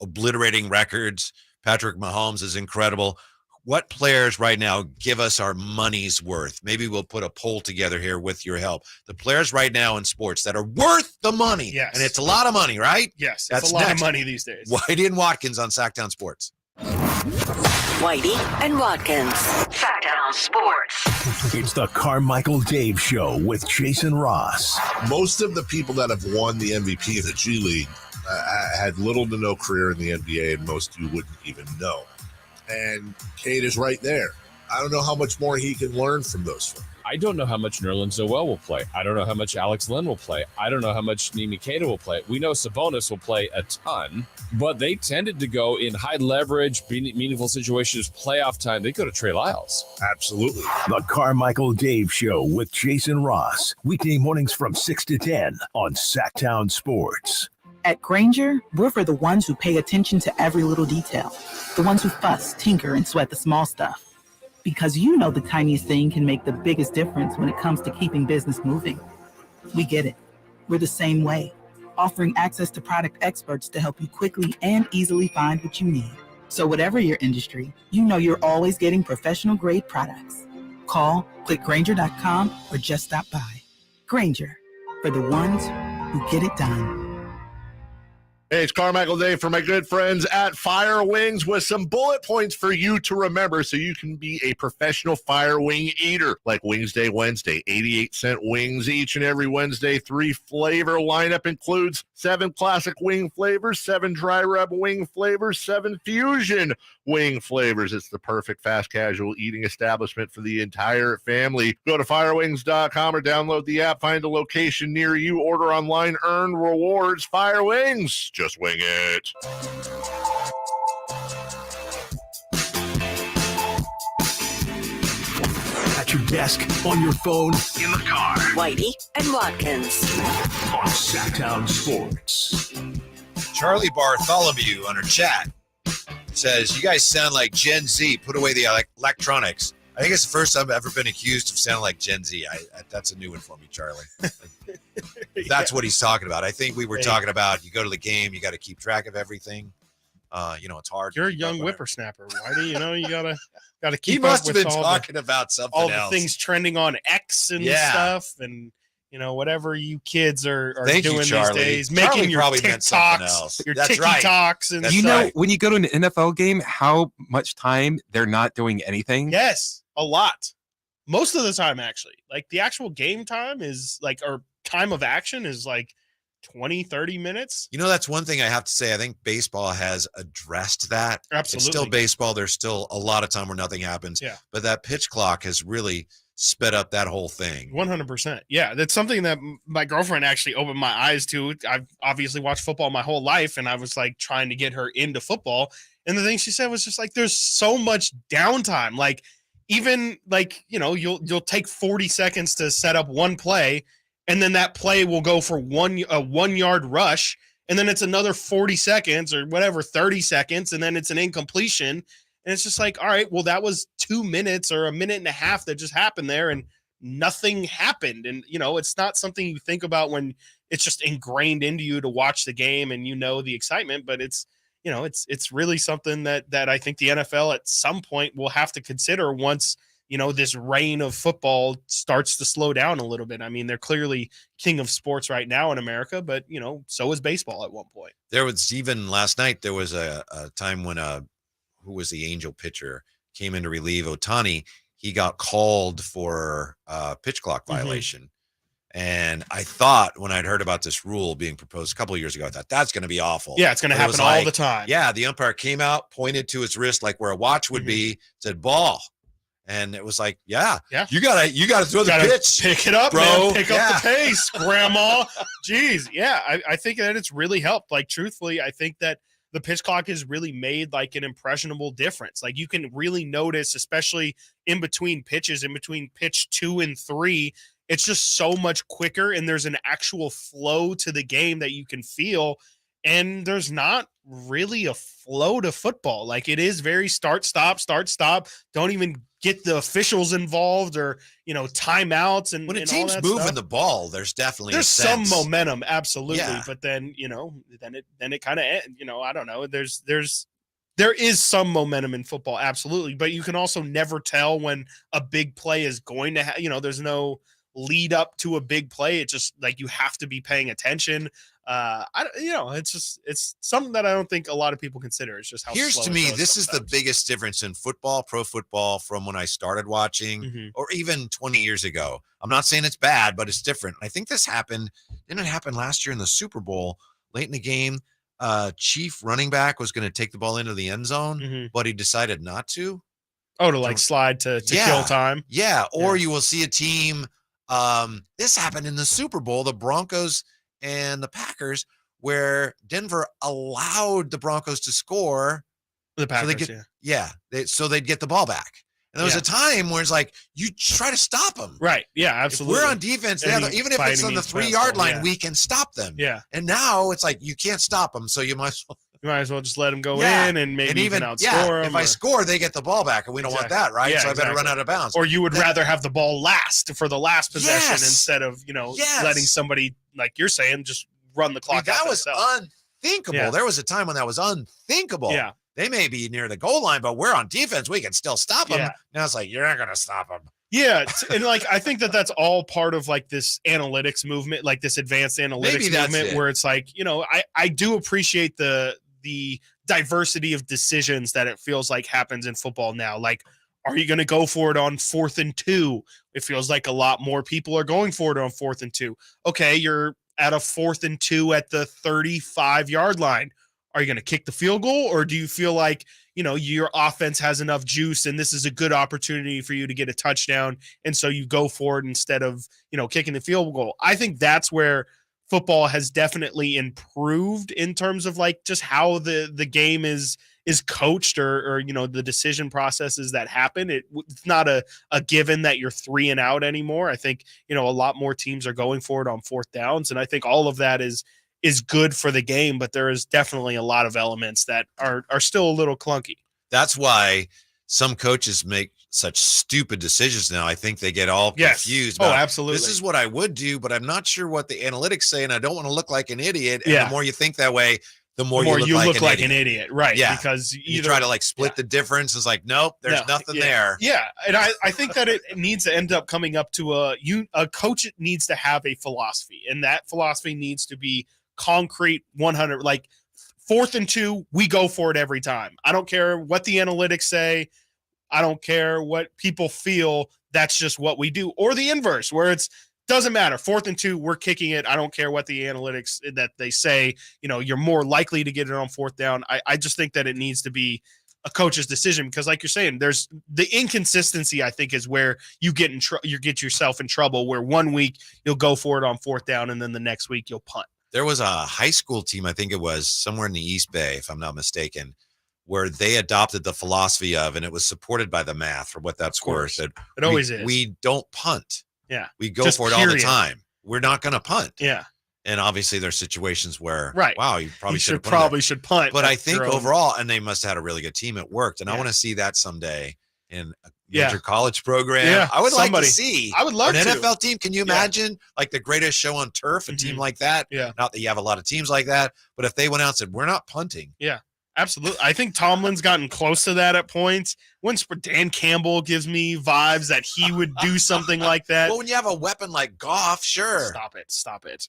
obliterating records, Patrick Mahomes is incredible. What players right now give us our money's worth? Maybe we'll put a poll together here with your help. The players right now in sports that are worth the money. Yes. And it's a lot of money, right? Yes, That's it's a lot next. of money these days. Whitey and Watkins on Sactown Sports. Whitey and Watkins. Sactown Sports. It's the Carmichael Dave Show with Jason Ross. Most of the people that have won the MVP of the G League had little to no career in the NBA, and most you wouldn't even know. And Cade is right there. I don't know how much more he can learn from those folks. I don't know how much Nerlens Noel will play. I don't know how much Alex Len will play. I don't know how much Nimi Keita will play. We know Sabonis will play a ton, but they tended to go in high leverage, meaningful situations, playoff time. They go to Trey Lyles. Absolutely. The Carmichael Dave Show with Jason Ross. Weekday mornings from 6 to 10 on Sactown Sports. At Grainger, we're for the ones who pay attention to every little detail. The ones who fuss, tinker, and sweat the small stuff. Because the tiniest thing can make the biggest difference when it comes to keeping business moving. We get it. We're the same way, offering access to product experts to help you quickly and easily find what you need. So whatever your industry, you're always getting professional-grade products. Call, click Grainger.com, or just stop by. Grainger, for the ones who get it done. Hey, it's Carmichael Dave for my good friends at Fire Wings with some bullet points for you to remember so you can be a professional fire wing eater. Like Wings Day Wednesday, 88-cent wings each and every Wednesday. 3 flavor lineup includes 7 classic wing flavors, 7 dry rub wing flavors, 7 fusion wing flavors. It's the perfect fast casual eating establishment for the entire family. Go to firewings.com or download the app, find a location near you, order online, earn rewards. Fire Wings. Just wing it. At your desk, on your phone, in the car. Whitey and Watkins. On Sactown Sports. Charlie Bartholomew on her chat says, you guys sound like Gen Z. Put away the electronics. I think it's the first time I've ever been accused of sounding like Gen Z. That's a new one for me, Charlie. That's what he's talking about. I think we were talking about you go to the game, you got to keep track of everything. It's hard. You're a young whippersnapper. Why do you gotta keep He up must have with been all talking about something all else. the things trending on X and stuff, and whatever you kids are Thank doing you, Charlie. these days, Charlie making your probably meant something TikToks, else. your That's right. TikToks, and You know, when you go to an NFL game, how much time they're not doing anything? Yes, a lot. Most of the time, actually. Like, the actual game time is or time of action is 20, 30 minutes. That's one thing I have to say. I think baseball has addressed that. Absolutely. It's still baseball. There's still a lot of time where nothing happens. Yeah. But that pitch clock has really sped up that whole thing. 100%. Yeah, that's something that my girlfriend actually opened my eyes to. I've obviously watched football my whole life, and I was trying to get her into football. And the thing she said was just there's so much downtime. Even you'll take 40 seconds to set up one play, and then that play will go for a 1 yard rush, and then it's another 40 seconds or whatever, 30 seconds, and then it's an incompletion. And it's just like, all right, well, that was 2 minutes or a minute and a half that just happened there, and nothing happened. And, it's not something you think about when it's just ingrained into you to watch the game and the excitement, but it's really something that I think the NFL at some point will have to consider once, this reign of football starts to slow down a little bit. I mean, they're clearly king of sports right now in America, but, so is baseball at one point. There was even last night, there was a time when who was the Angel pitcher came in to relieve Ohtani. He got called for a pitch clock violation. And I thought when I'd heard about this rule being proposed a couple of years ago, I thought that's going to be awful. Yeah, it's going to happen all the time. Yeah, the umpire came out, pointed to his wrist like where a watch would be, said ball. And it was like, yeah. You gotta throw the pitch. Pick it up, bro. Man. Pick up the pace, grandma. Jeez. Yeah, I think that it's really helped. Like, truthfully, I think that the pitch clock has really made like an impressionable difference. Like, you can really notice, especially in between pitches, in between pitch 2 and 3, it's just so much quicker, and there's an actual flow to the game that you can feel. And there's not really a flow to football. Like, it is very start, stop. Don't even get the officials involved or, timeouts. And when a and team's all that moving stuff. the ball, there's definitely some momentum. Absolutely. Yeah. But then, then it kind of, I don't know. There is some momentum in football. Absolutely. But you can also never tell when a big play is going to there's no lead up to a big play. It's just like, you have to be paying attention. It's something that I don't think a lot of people consider. It's just how Here's slow to it me, goes this is the sometimes. biggest difference in football, pro football, from when I started watching or even 20 years ago. I'm not saying it's bad, but it's different. I think this happened. Didn't it happen last year in the Super Bowl, late in the game? Chief running back was going to take the ball into the end zone, but he decided not to. Oh, to like slide to kill time. Yeah. Or you will see a team. This happened in the Super Bowl, the Broncos and the Packers, where Denver allowed the Broncos to score. The Packers, so they'd get the ball back. And there was a time where it's like, you try to stop them. Right. Yeah, absolutely. If we're on defense, even if it's on the 3-yard line, we can stop them. Yeah. And now it's like, you can't stop them, so you might as well just let them go in and maybe even outscore them. If I score, they get the ball back, and we don't want that, right? So I better run out of bounds. Or you would rather have the ball last for the last possession instead of, letting somebody, like you're saying, just run the clock. That was unthinkable. Yeah. There was a time when that was unthinkable. Yeah. They may be near the goal line, but we're on defense. We can still stop them. Yeah. Now it's like, you're not going to stop them. Yeah. And like, I think that's all part of like this analytics movement, like this advanced analytics movement where it's like, I do appreciate the diversity of decisions that it feels like happens in football now. Like, are you going to go for it on 4th and 2? It feels like a lot more people are going for it on 4th and 2. Okay. You're at a 4th and 2 at the 35-yard line. Are you going to kick the field goal, or do you feel like, your offense has enough juice and this is a good opportunity for you to get a touchdown, and so you go for it instead of, kicking the field goal? I think that's where football has definitely improved in terms of like just how the game is coached or the decision processes that happen. It's not a given that you're 3 and out anymore. I think, a lot more teams are going for it on 4th downs. And I think all of that is good for the game, but there is definitely a lot of elements that are still a little clunky. That's why some coaches make such stupid decisions now. I think they get all confused. Oh, absolutely. This is what I would do, but I'm not sure what the analytics say, and I don't want to look like an idiot. And Yeah. the more you think that way, the more you look like an idiot. Right. Yeah. Because you try to like split the difference. It's like, nope, there's nothing there. Yeah. And I think that it needs to end up coming up to a coach needs to have a philosophy, and that philosophy needs to be concrete 100. Like 4th and 2, we go for it every time. I don't care what the analytics say. I don't care what people feel. That's just what we do. Or the inverse, where it's doesn't matter. 4th and 2, we're kicking it. I don't care what the analytics that they say. You're more likely to get it on 4th down. I just think that it needs to be a coach's decision, because like you're saying, there's the inconsistency, I think, is where you get you get yourself in trouble, where one week you'll go for it on 4th down and then the next week you'll punt. There was a high school team, I think it was somewhere in the East Bay, if I'm not mistaken, where they adopted the philosophy of, and it was supported by the math for what that's worth. It always is. We don't punt. Yeah. We go for it all the time. we're not going to punt. Yeah. And obviously there's situations where, right. wow, you probably should punt. But I think overall, and they must have had a really good team. It worked. And I want to see that someday in a major college program. Yeah. I would like to see. I would love an to. NFL team. Can you imagine like the greatest show on turf, a team like that? Yeah. Not that you have a lot of teams like that, but if they went out and said, we're not punting. Yeah. Absolutely. I think Tomlin's gotten close to that at points. Once Dan Campbell gives me vibes that he would do something like that. Well, when you have a weapon like Goff, sure. Stop it.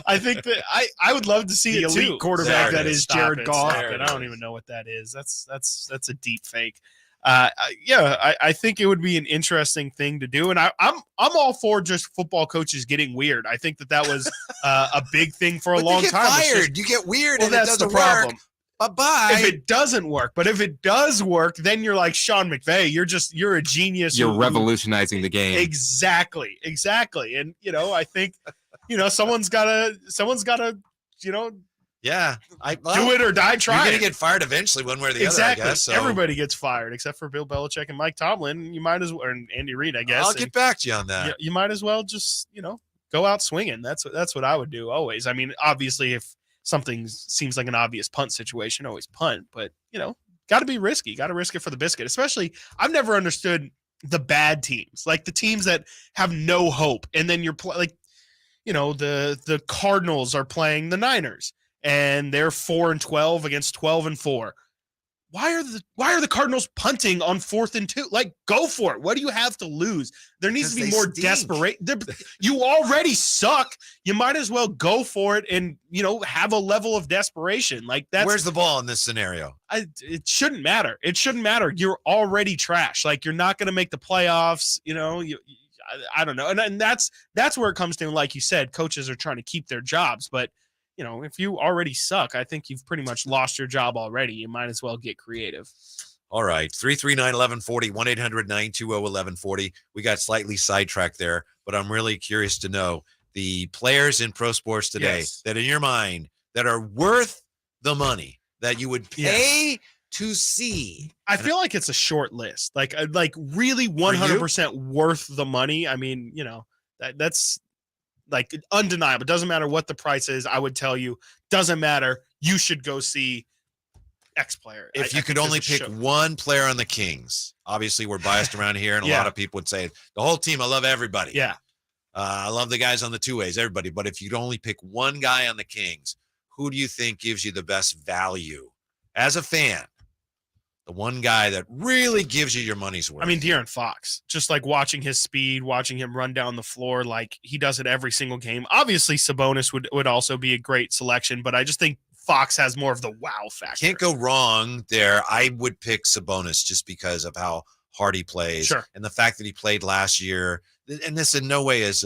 I think that I would love to see the elite quarterback that is Jared Goff, and I don't even know what that is. That's a deep fake. I think it would be an interesting thing to do, and I'm all for just football coaches getting weird. I think that was a big thing for a long time. Fired. You get weird, and that's it doesn't the problem. Work. Bye-bye. If it doesn't work, but if it does work, then you're like Sean McVay. You're a genius. You're revolutionizing the game. Exactly. And I think someone's gotta yeah, do it or die trying. You're gonna get fired eventually, one way or the other. I guess so. Everybody gets fired except for Bill Belichick and Mike Tomlin. You might as well, and Andy Reid, I guess. I'll get back to you on that. You might as well just go out swinging. That's what I would do always. I mean, obviously, if something seems like an obvious punt situation, always punt, but got to be risky. Got to risk it for the biscuit. Especially, I've never understood the bad teams, like the teams that have no hope, and then you're the Cardinals are playing the Niners, and they're 4-12 against 12-4. Why are the Cardinals punting on 4th and 2? Like, go for it. What do you have to lose? There needs to be more desperation. You already suck. You might as well go for it and have a level of desperation. Like that's where's the ball in this scenario? It shouldn't matter. It shouldn't matter. You're already trash. Like you're not going to make the playoffs. I don't know. And that's where it comes to. Like you said, coaches are trying to keep their jobs, but if you already suck, I think you've pretty much lost your job already. You might as well get creative. All right. 339-1140, 1-800-920-1140. We got slightly sidetracked there, but I'm really curious to know the players in pro sports today that in your mind that are worth the money that you would pay to see. I feel like it's a short list. Like really 100% worth the money. I mean, that's like undeniable. It doesn't matter what the price is. I would tell you, doesn't matter. You should go see X player. If you could only pick one player on the Kings, obviously we're biased around here, and a lot of people would say the whole team. I love everybody. Yeah. I love the guys on the two ways, everybody. But if you'd only pick one guy on the Kings, who do you think gives you the best value as a fan? The one guy that really gives you your money's worth. I mean, De'Aaron Fox, just like watching his speed, watching him run down the floor, like he does it every single game. Obviously, Sabonis would also be a great selection, but I just think Fox has more of the wow factor. Can't go wrong there. I would pick Sabonis just because of how hard he plays and the fact that he played last year. And this in no way is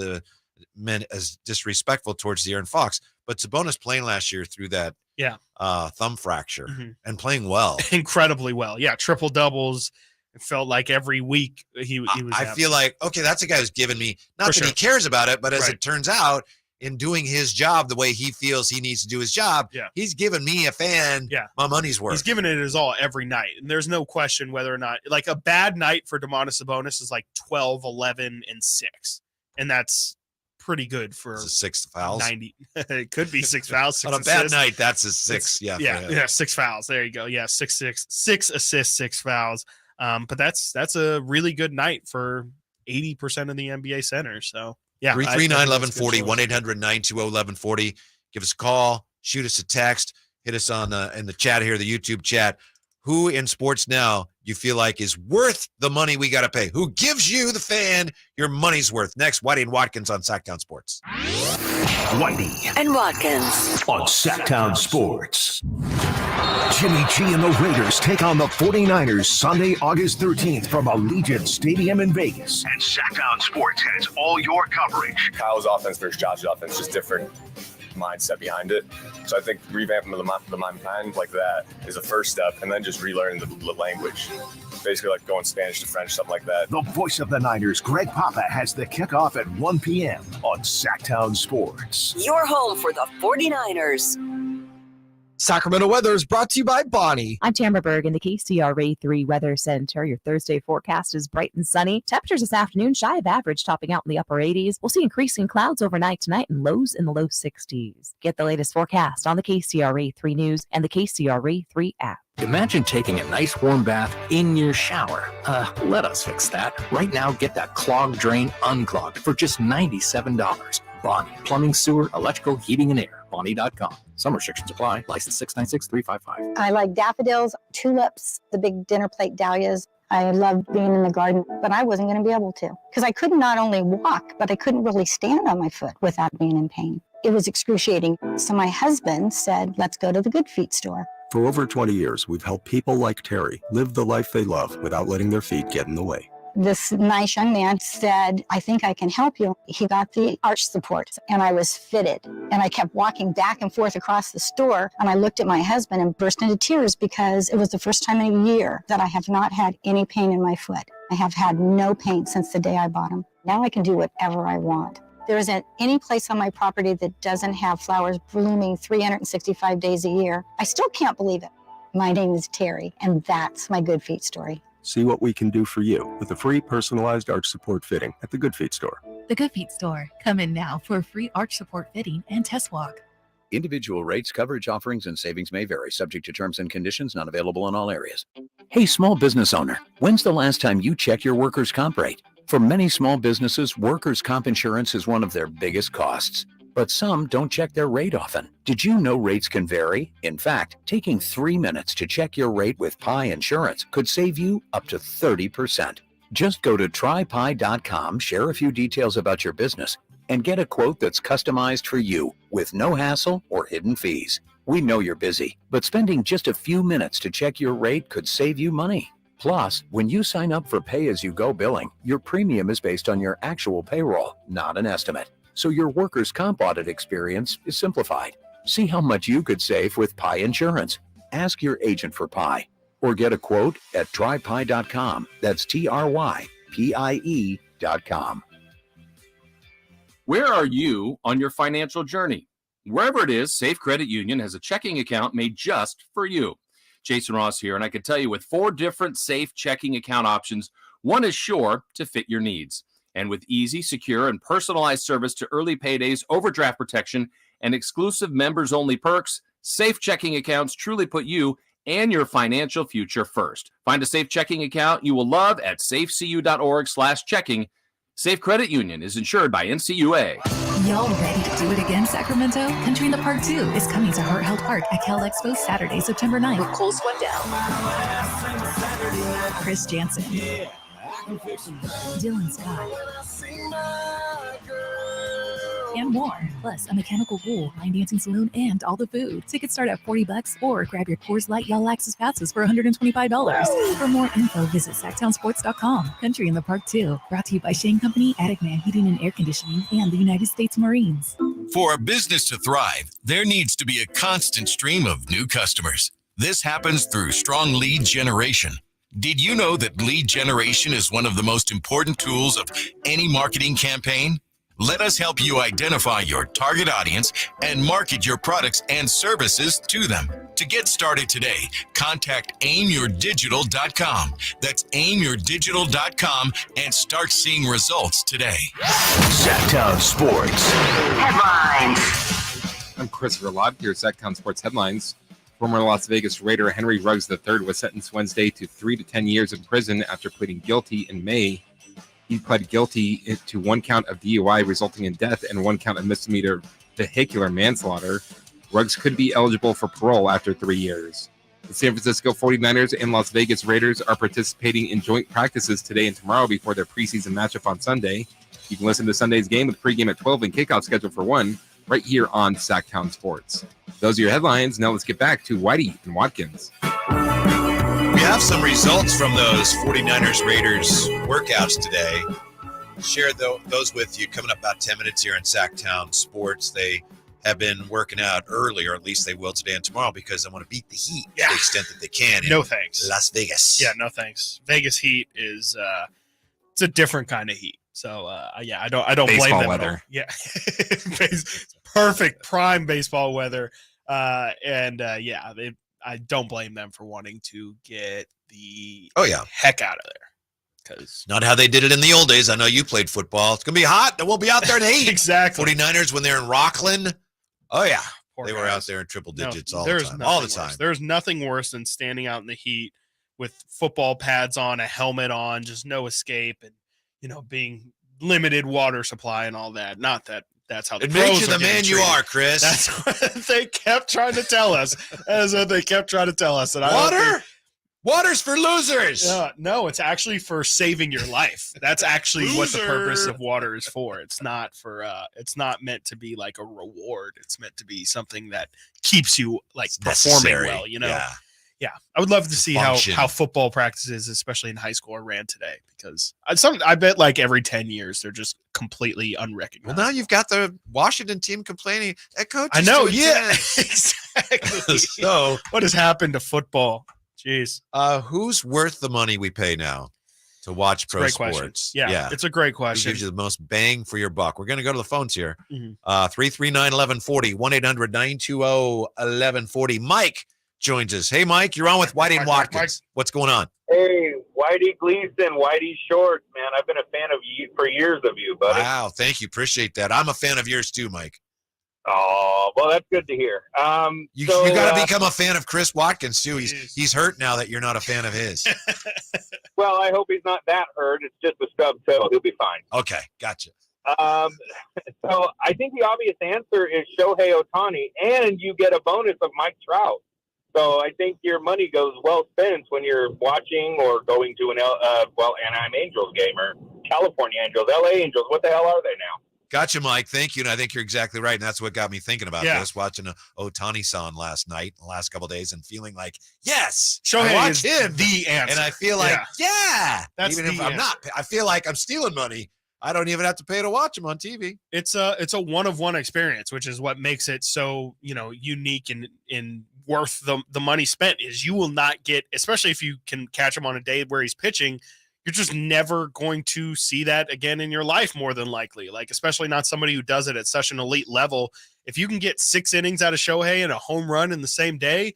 meant as disrespectful towards De'Aaron Fox, but Sabonis playing last year through that thumb fracture and playing well, incredibly well. Yeah, triple doubles. It felt like every week he was. I feel like that's a guy who's given me not that he cares about it, but as it turns out, in doing his job the way he feels he needs to do his job, he's given me a fan my money's worth. He's given it his all every night, and there's no question whether or not like a bad night for Domantas Sabonis is like 12, 11, and 6, and that's pretty good for 6 fouls. 90. It could be 6 fouls. 6 on a bad night, that's a 6. Yeah, 6 fouls. There you go. Yeah, 6 assists, 6 fouls. But that's a really good night for 80% of the NBA centers. So yeah, 339-1140, 1-800-920-1140. Give us a call, shoot us a text, hit us on in the chat here, the YouTube chat. Who in sports now you feel like is worth the money we got to pay? Who gives you, the fan, your money's worth? Next, Whitey and Watkins on Sactown Sports. Whitey and Watkins on Sactown Sports. Jimmy G and the Raiders take on the 49ers Sunday, August 13th from Allegiant Stadium in Vegas. And Sactown Sports has all your coverage. Kyle's offense versus Josh's offense, just different mindset behind it. So I think revamping the mind like that is the first step, and then just relearning the language. Basically like going Spanish to French, something like that. The voice of the Niners, Greg Papa, has the kickoff at 1 p.m. on Sactown Sports. Your home for the 49ers. Sacramento weather is brought to you by Bonnie. I'm Tamara Berg in the KCRA 3 Weather Center. Your Thursday forecast is bright and sunny. Temperatures this afternoon shy of average, topping out in the upper 80s. We'll see increasing clouds overnight tonight and lows in the low 60s. Get the latest forecast on the KCRA 3 News and the KCRA 3 app. Imagine taking a nice warm bath in your shower. Let us fix that. Right now, get that clogged drain unclogged for just $97. Bonnie, plumbing, sewer, electrical, heating, and air. Bonnie.com. Some restrictions apply. License 696-355. I like daffodils, tulips, the big dinner plate dahlias. I loved being in the garden, but I wasn't going to be able to because I could not only walk, but I couldn't really stand on my foot without being in pain. It was excruciating. So my husband said, let's go to the Good Feet store. For over 20 years, we've helped people like Terry live the life they love without letting their feet get in the way. This nice young man said, I think I can help you. He got the arch support and I was fitted. And I kept walking back and forth across the store. And I looked at my husband and burst into tears because it was the first time in a year that I have not had any pain in my foot. I have had no pain since the day I bought them. Now I can do whatever I want. There isn't any place on my property that doesn't have flowers blooming 365 days a year. I still can't believe it. My name is Terry, and that's my Good Feet story. See what we can do for you with a free personalized arch support fitting at the Good Feet store. The Good Feet store. Come in now for a free arch support fitting and test walk. Individual rates, coverage offerings, and savings may vary, subject to terms and conditions, not available in all areas. Hey, small business owner, when's the last time you checked your workers' comp rate? For many small businesses, workers' comp insurance is one of their biggest costs. But some don't check their rate often. Did you know rates can vary? In fact, taking 3 minutes to check your rate with Pi Insurance could save you up to 30%. Just go to trypi.com, share a few details about your business, and get a quote that's customized for you with no hassle or hidden fees. We know you're busy, but spending just a few minutes to check your rate could save you money. Plus, when you sign up for pay-as-you-go billing, your premium is based on your actual payroll, not an estimate. So your workers' comp audit experience is simplified. See how much you could save with Pi Insurance. Ask your agent for Pi or get a quote at trypi.com. That's TRYPIE.com. Where are you on your financial journey? Wherever it is, Safe Credit Union has a checking account made just for you. Jason Ross here, and I can tell you with 4 different safe checking account options, one is sure to fit your needs. And with easy, secure, and personalized service to early paydays, overdraft protection, and exclusive members-only perks, safe checking accounts truly put you and your financial future first. Find a safe checking account you will love at safecu.org/checking. Safe Credit Union is insured by NCUA. Y'all ready to do it again, Sacramento? Country in the Park 2 is coming to Heart Health Park at Cal Expo Saturday, September 9th with Cole Swindell, Chris Jansen, Dylan Scott, and more. Plus, a mechanical pool, line dancing saloon, and all the food. Tickets start at $40 or grab your Coors Light Y'all Access passes for $125. For more info, visit SactownSports.com. Country in the Park 2. Brought to you by Shane Company, Attic Man Heating and Air Conditioning, and the United States Marines. For a business to thrive, there needs to be a constant stream of new customers. This happens through strong lead generation. Did you know that lead generation is one of the most important tools of any marketing campaign? Let us help you identify your target audience and market your products and services to them. To get started today, contact aimyourdigital.com. That's aimyourdigital.com and start seeing results today. Sactown Sports Headlines. I'm Christopher Lott. Here's Sactown Sports Headlines. Former Las Vegas Raider Henry Ruggs III was sentenced Wednesday to 3 to 10 years in prison after pleading guilty in May. He pled guilty to 1 count of DUI resulting in death and 1 count of misdemeanor vehicular manslaughter. Ruggs could be eligible for parole after 3 years. The San Francisco 49ers and Las Vegas Raiders are participating in joint practices today and tomorrow before their preseason matchup on Sunday. You can listen to Sunday's game with pregame at 12 and kickoff scheduled for 1 right here on Sactown Sports. Those are your headlines. Now let's get back to Whitey and Watkins. We have some results from those 49ers Raiders workouts today. Share those with you coming up about 10 minutes here in Sactown Sports. They have been working out early, or at least they will today and tomorrow, because they want to beat the Heat to the extent that they can. No thanks. Las Vegas. Yeah, no thanks. Vegas Heat is it's a different kind of heat. So I don't baseball blame them. Weather. Yeah, perfect prime baseball weather. I don't blame them for wanting to get the heck out of there. Because not how they did it in the old days. I know you played football. It's going to be hot, and we'll be out there in heat. Exactly. 49ers, when they're in Rockland, oh, yeah. Poor they guys. were out there in triple digits all the time. There's nothing worse than standing out in the heat with football pads on, a helmet on, just no escape, and, being limited water supply and all that. Not that that's how the it pros makes you are the man you are, Chris. That's what they kept trying to tell us. That's what they kept trying to tell us. And Water's for losers. No, it's actually for saving your life. That's actually what the purpose of water is for. It's not for it's not meant to be like a reward. It's meant to be something that keeps you performing well, Yeah. I would love to see how football practices, especially in high school, are ran today, because I bet every 10 years they're just completely unrecognizable. Well, now you've got the Washington team complaining. That coach I know, yeah. Exactly. So what has happened to football? Jeez. Who's worth the money we pay now to watch pro sports? Yeah, it's a great question. Who gives you the most bang for your buck? We're going to go to the phones here. Mhm. 339-1140, 1-800-920-1140. Mike joins us. Hey, Mike, you're on with Whitey and Watkins. Mike. What's going on? Hey, Whitey Gleason, Whitey Short, man. I've been a fan of you for years of you, buddy. Wow, thank you. Appreciate that. I'm a fan of yours too, Mike. Oh, well, that's good to hear. You got to become a fan of Chris Watkins too. He's hurt now that you're not a fan of his. Well, I hope he's not that hurt. It's just a stub toe. He'll be fine. Okay, gotcha. So I think the obvious answer is Shohei Ohtani, and you get a bonus of Mike Trout. So I think your money goes well spent when you're watching or going to an Anaheim Angels game or California Angels, LA Angels. What the hell are they now? Gotcha, Mike. Thank you. And I think you're exactly right. And that's what got me thinking about this, watching Ohtani-san last night, the last couple of days, and feeling like, yes, Shohei is him. the answer. And I feel like, that's even if I'm not, I feel like I'm stealing money. I don't even have to pay to watch him on TV. It's a one-of-one experience, which is what makes it so, unique and worth the money spent. Is you will not get, especially if you can catch him on a day where he's pitching, you're just never going to see that again in your life, more than likely. Especially not somebody who does it at such an elite level. If you can get 6 innings out of Shohei and a home run in the same day,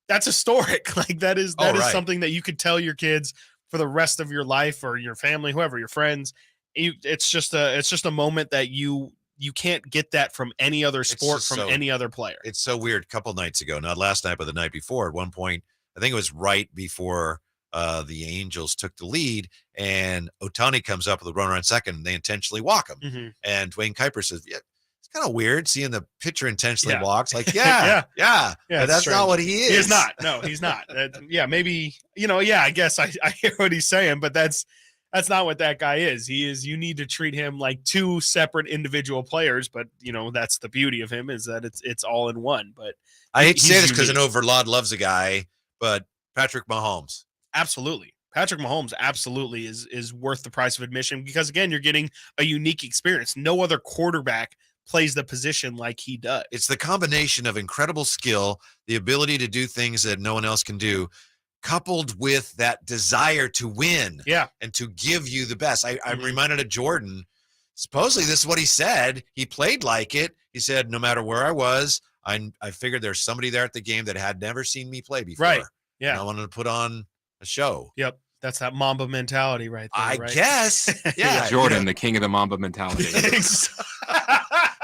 that's historic. That is something that you could tell your kids for the rest of your life, or your family, whoever, your friends. It's just a moment that you can't get that from any other sport, from any other player. It's so weird. A couple nights ago, not last night, but the night before, at one point, I think it was right before the Angels took the lead, and Ohtani comes up with a runner on second, and they intentionally walk him. Mm-hmm. And Dwayne Kuiper says, yeah, it's kind of weird seeing the pitcher intentionally walks. Like, yeah, but that's not what he is. He is not. No, he's not. Maybe, I guess I hear what he's saying, but that's not what that guy is. You need to treat him like 2 separate individual players, but that's the beauty of him, is that it's all in one. But I hate to say this because I know Verlad loves a guy, but Patrick Mahomes. Absolutely. Patrick Mahomes absolutely is worth the price of admission, because, again, you're getting a unique experience. No other quarterback plays the position like he does. It's the combination of incredible skill, the ability to do things that no one else can do, coupled with that desire to win and to give you the best. I'm reminded of Jordan. Supposedly this is what he said. He played like it. He said, no matter where I was, I figured there's somebody there at the game that had never seen me play before. Right. Yeah. And I wanted to put on a show. Yep. That's that Mamba mentality right there. I guess. Yeah. Jordan, the king of the Mamba mentality.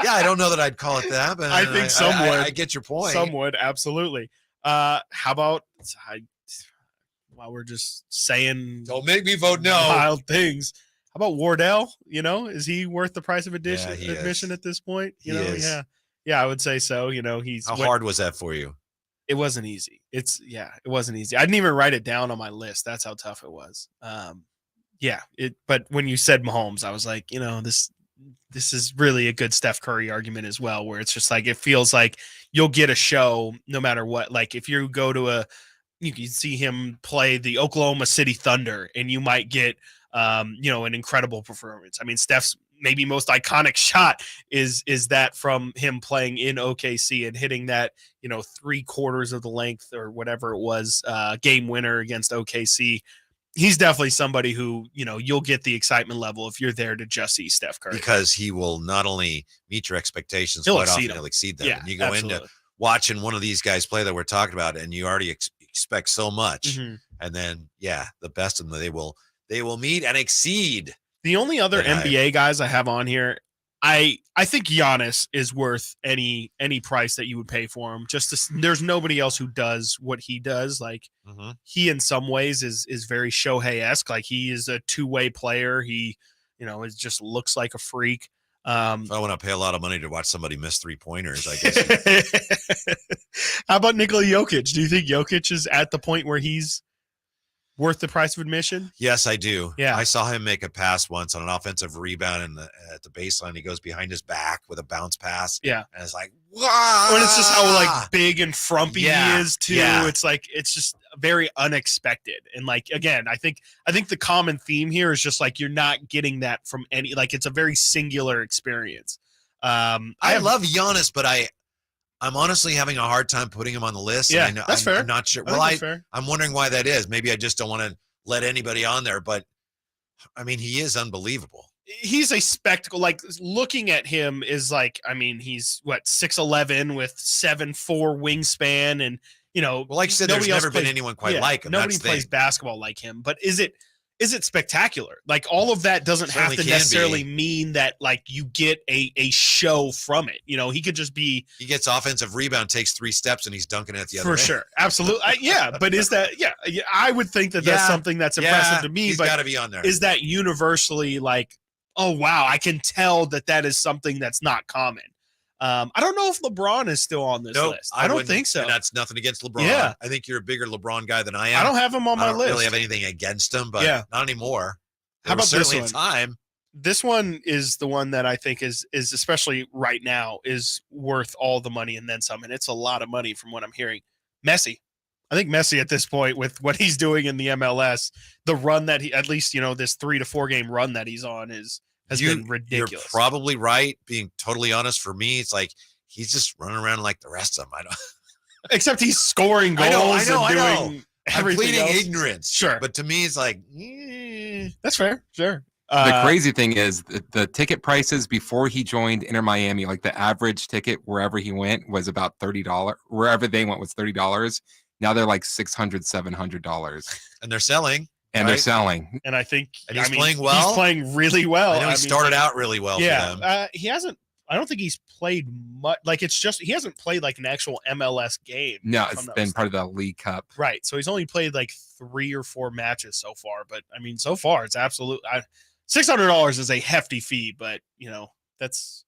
Yeah, I don't know that I'd call it that, but I think some would. I get your point. Some would, absolutely. How about, while we're just saying, don't make me vote no, wild things. How about Wardell? Is he worth the price of admission at this point? Yeah, I would say so. How hard was that for you? It wasn't easy. It wasn't easy. I didn't even write it down on my list. That's how tough it was. But when you said Mahomes, I was like, this is really a good Steph Curry argument as well, where it's just like, it feels like you'll get a show no matter what. Like, if you go to you can see him play the Oklahoma City Thunder, and you might get, an incredible performance. I mean, Steph's maybe most iconic shot is that from him playing in OKC and hitting that, 3/4 of the length or whatever it was, game winner against OKC. He's definitely somebody who, you'll get the excitement level if you're there to just see Steph Curry. Because he will not only meet your expectations, quite often he'll exceed them. Yeah, and you go into watching one of these guys play that we're talking about, and you already expect so much, Mm-hmm. and then the best of them they will meet and exceed. The only other NBA guys I have on here, I think Giannis is worth any price that you would pay for him. There's nobody else who does what he does. Like he in some ways is very Shohei-esque. Like he is a two-way player. He, it just looks like a freak. If I want to pay a lot of money to watch somebody miss 3-pointers, I guess. How about Nikola Jokic? Do you think Jokic is at the point where he's worth the price of admission? Yes, I do. Yeah. I saw him make a pass once on an offensive rebound at the baseline. He goes behind his back with a bounce pass. Yeah. And it's like, wow. And it's just how like big and frumpy he is too. Yeah. It's like, it's just very unexpected. And like, again, I think the common theme here is just like, you're not getting that from any, like it's a very singular experience. I love Giannis, but I'm honestly having a hard time putting him on the list. Yeah, and that's fair. I'm not sure. I'm wondering why that is. Maybe I just don't want to let anybody on there, but I mean, he is unbelievable. He's a spectacle. Like looking at him is like, I mean, he's 6'11" with 7'4" wingspan. And, like I said, there's never been anyone quite like him. Nobody plays basketball like him, but is it spectacular? Like all of that doesn't have to necessarily mean that like you get a show from it. He could just be. He gets offensive rebound, takes 3 steps, and he's dunking it the other way. For sure. Absolutely. But is that, I would think that's something that's impressive to me. He's got to be on there. Is that universally like, oh, wow, I can tell that is something that's not common. I don't know if LeBron is still on this list. I don't think so. And that's nothing against LeBron. Yeah. I think you're a bigger LeBron guy than I am. I don't have him on my list. I don't really have anything against him, but not anymore. How about this one? Time. This one is the one that I think is especially right now is worth all the money and then some. And it's a lot of money from what I'm hearing. Messi. I think Messi at this point with what he's doing in the MLS, the run that he, at least, this 3 to 4 game run that he's on has been ridiculous. You're probably right. Being totally honest, for me, it's like he's just running around like the rest of them. I don't. Except he's scoring goals. I know. I'm pleading else. ignorance. Sure, but to me, it's like that's fair. Sure. The crazy thing is the ticket prices before he joined Inter Miami, like the average ticket wherever he went was about $30. Wherever they went was $30. Now they're like $600, $700, and they're selling. And they're selling. And I think he's playing well. He's playing really well. I know he started out really well. Yeah, for them. He hasn't. I don't think he's played much. Like it's just he hasn't played like an actual MLS game. No, it's been part of the League Cup. Right. So he's only played like 3 or 4 matches so far. But I mean, so far it's absolute. $600 is a hefty fee, but that's.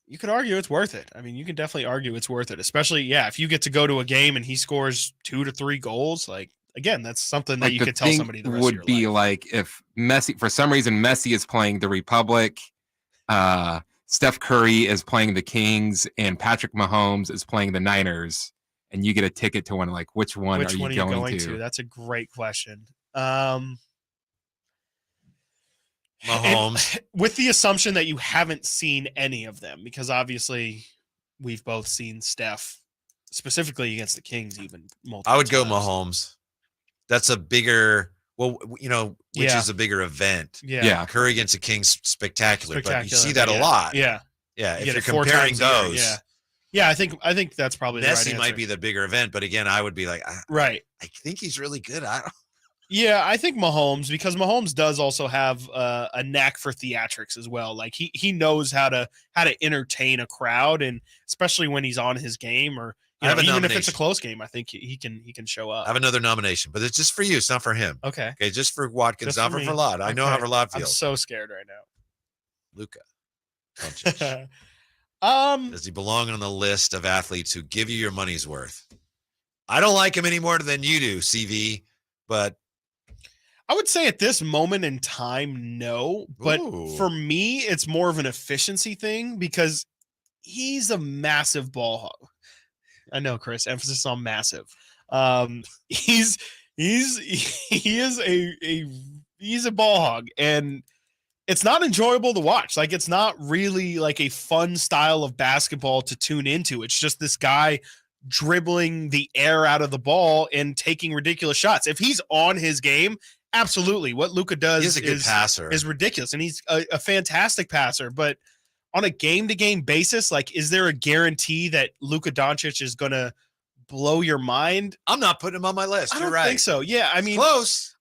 You could argue it's worth it. I mean, you can definitely argue it's worth it, especially if you get to go to a game and he scores 2 to 3 goals, like. Again, that's something that you could tell somebody the rest would of your be life. like if Messi, for some reason, Messi is playing the Republic, Steph Curry is playing the Kings, and Patrick Mahomes is playing the Niners, and you get a ticket to one. Like, which one are you going to? That's a great question. Mahomes, with the assumption that you haven't seen any of them, because obviously we've both seen Steph, specifically against the Kings, even multiple I would go times. Mahomes. That's a bigger, which is a bigger event. Yeah. Curry against the Kings, spectacular. But you see that a lot. Yeah. Yeah. You if you're comparing those. Yeah. I think that's probably the right Messi answer. might be the bigger event, but again, I would be like, right. I think he's really good. Yeah, I think Mahomes, because Mahomes does also have a knack for theatrics as well. Like he knows how to entertain a crowd, and especially when he's on his game, or even if it's a close game, I think he can show up. I have another nomination, but it's just for you. It's not for him. Okay. Okay, just for Watkins, Just not for for me. Verlad. I know how Verlad feels. I'm so scared right now. Luka. Does he belong on the list of athletes who give you your money's worth? I don't like him any more than you do, CV, but I would say at this moment in time, no. But for me, it's more of an efficiency thing because he's a massive ball hog. I know, Chris, emphasis on massive. He's a ball hog, and it's not enjoyable to watch. Like, it's not really like a fun style of basketball to tune into. It's just this guy dribbling the air out of the ball and taking ridiculous shots. If he's on his game, absolutely. What Luka does he's a good passer. Is ridiculous, and he's a fantastic passer. But on a game-to-game basis, like, is there a guarantee that Luka Doncic is going to blow your mind? I'm not putting him on my list. I You're don't right. think so. Yeah, I mean, close.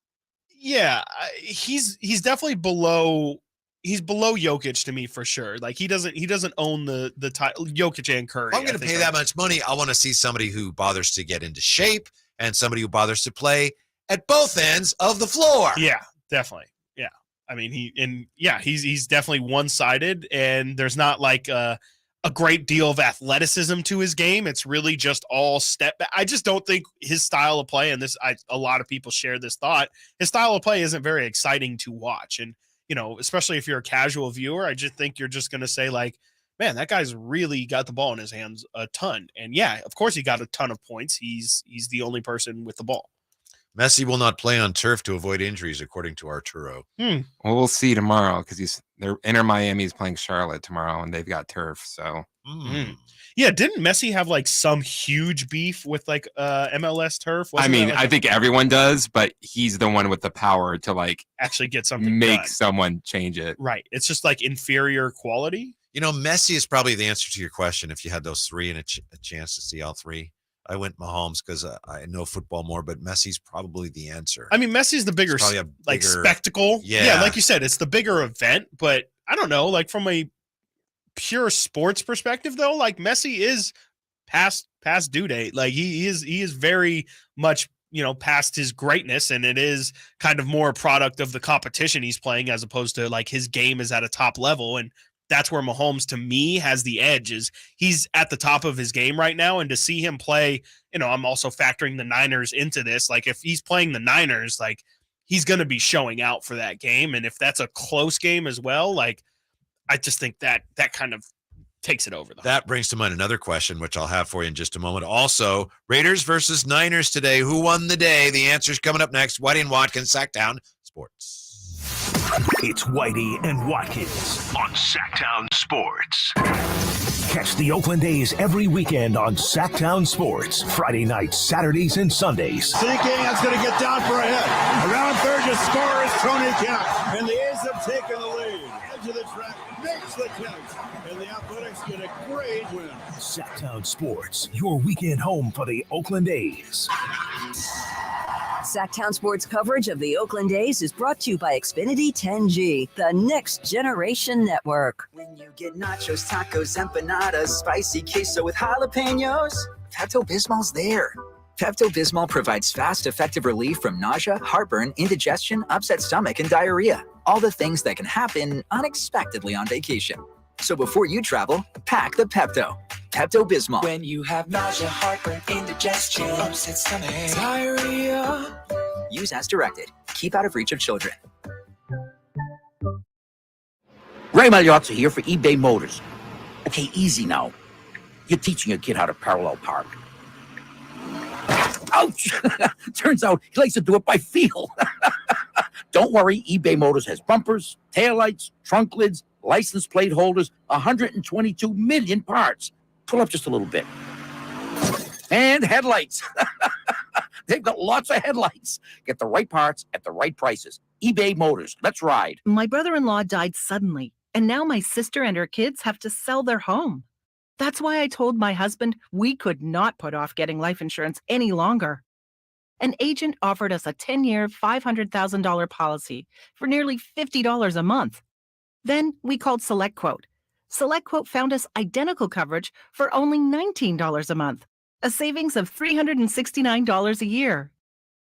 Yeah, he's definitely below. He's below Jokic to me for sure. Like he doesn't own the title. Jokic and Curry. If I'm going to pay that much money, I want to see somebody who bothers to get into shape and somebody who bothers to play at both ends of the floor. Yeah, definitely. Yeah, I mean he's definitely one-sided, and there's not like a great deal of athleticism to his game. It's really just all step back. I just don't think his style of play, and a lot of people share this thought, his style of play isn't very exciting to watch. And especially if you're a casual viewer, I just think you're just going to say like, man, that guy's really got the ball in his hands a ton. And yeah, of course he got a ton of points. He's the only person with the ball. Messi will not play on turf to avoid injuries, according to Arturo. Well, we'll see tomorrow because they're Inter Miami's playing Charlotte tomorrow, and they've got turf. So yeah, didn't Messi have like some huge beef with like MLS turf? I think everyone does, but he's the one with the power to like actually get something make done. someone change it. Right. It's just like inferior quality. Messi is probably the answer to your question. If you had those three and a chance to see all three. I went Mahomes because I know football more, but Messi's probably the answer. I mean, Messi's the bigger spectacle. Yeah, like you said, it's the bigger event. But I don't know, like from a pure sports perspective, though, like Messi is past due date. Like he is very much past his greatness, and it is kind of more a product of the competition he's playing as opposed to like his game is at a top level. And that's where Mahomes, to me, has the edge. Is he's at the top of his game right now, and to see him play, I'm also factoring the Niners into this. Like if he's playing the Niners, like he's going to be showing out for that game, and if that's a close game as well, like I just think that kind of takes it over. That brings to mind another question, which I'll have for you in just a moment. Also, Raiders versus Niners today. Who won the day? The answer's coming up next. Whitey and Watkins, Sactown Sports. It's Whitey and Watkins on Sactown Sports. Catch the Oakland A's every weekend on Sactown Sports. Friday nights, Saturdays, and Sundays. Sinking, that's going to get down for a hit. Around third to score is Tony Kemp. And the A's have taken the lead. Edge of the track makes the catch. And the Athletics get a great win. Sactown Sports, your weekend home for the Oakland A's. Sactown Sports coverage of the Oakland A's is brought to you by Xfinity 10G, the next generation network. When you get nachos, tacos, empanadas, spicy queso with jalapenos, Pepto-Bismol's there. Pepto-Bismol provides fast, effective relief from nausea, heartburn, indigestion, upset stomach, and diarrhea. All the things that can happen unexpectedly on vacation. So before you travel, pack the Pepto. Pepto-Bismol. When you have nausea, heartburn, indigestion, upset stomach, diarrhea. Use as directed. Keep out of reach of children. Ray Magliozzi here for eBay Motors. Okay, easy now. You're teaching your kid how to parallel park. Ouch! Turns out he likes to do it by feel. Don't worry, eBay Motors has bumpers, taillights, trunk lids, license plate holders, 122 million parts. Pull up just a little bit. And headlights. They've got lots of headlights. Get the right parts at the right prices. eBay Motors. Let's ride. My brother-in-law died suddenly, and now my sister and her kids have to sell their home. That's why I told my husband we could not put off getting life insurance any longer. An agent offered us a 10-year, $500,000 policy for nearly $50 a month. Then we called SelectQuote. SelectQuote found us identical coverage for only $19 a month, a savings of $369 a year.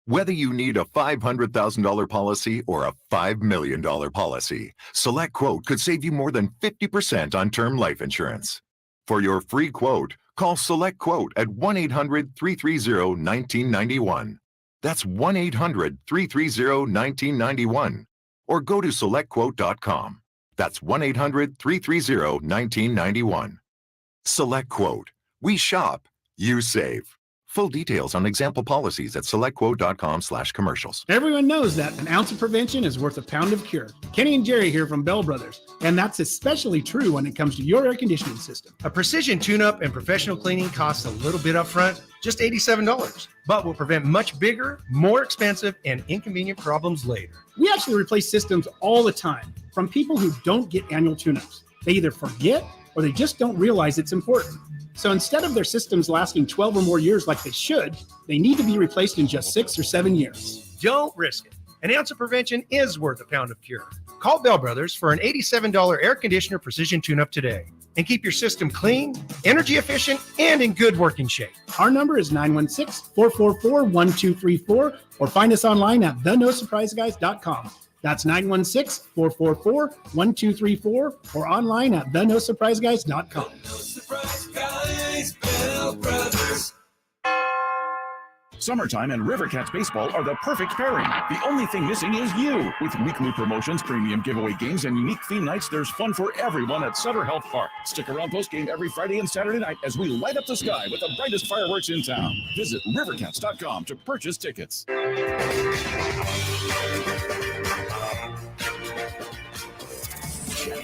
Whether you need a $500,000 policy or a $5 million policy, SelectQuote could save you more than 50% on term life insurance. For your free quote, call SelectQuote at 1-800-330-1991. That's 1-800-330-1991. Or go to SelectQuote.com. That's 1-800-330-1991. SelectQuote. We shop, you save. Full details on example policies at SelectQuote.com/commercials. Everyone knows that an ounce of prevention is worth a pound of cure. Kenny and Jerry here from Bell Brothers. And that's especially true when it comes to your air conditioning system. A precision tune-up and professional cleaning costs a little bit up front, just $87, but will prevent much bigger, more expensive, and inconvenient problems later. We actually replace systems all the time from people who don't get annual tune-ups. They either forget or they just don't realize it's important. So instead of their systems lasting 12 or more years like they should, they need to be replaced in just 6 or 7 years. Don't risk it. An ounce of prevention is worth a pound of cure. Call Bell Brothers for an $87 air conditioner precision tune-up today and keep your system clean, energy efficient, and in good working shape. Our number is 916-444-1234 or find us online at thenosurpriseguys.com. That's 916-444-1234 or online at thenosurpriseguys.com. No surprise guys, Bell Brothers. Summertime and River Cats baseball are the perfect pairing. The only thing missing is you. With weekly promotions, premium giveaway games, and unique theme nights, there's fun for everyone at Sutter Health Park. Stick around post-game every Friday and Saturday night as we light up the sky with the brightest fireworks in town. Visit rivercats.com to purchase tickets. Check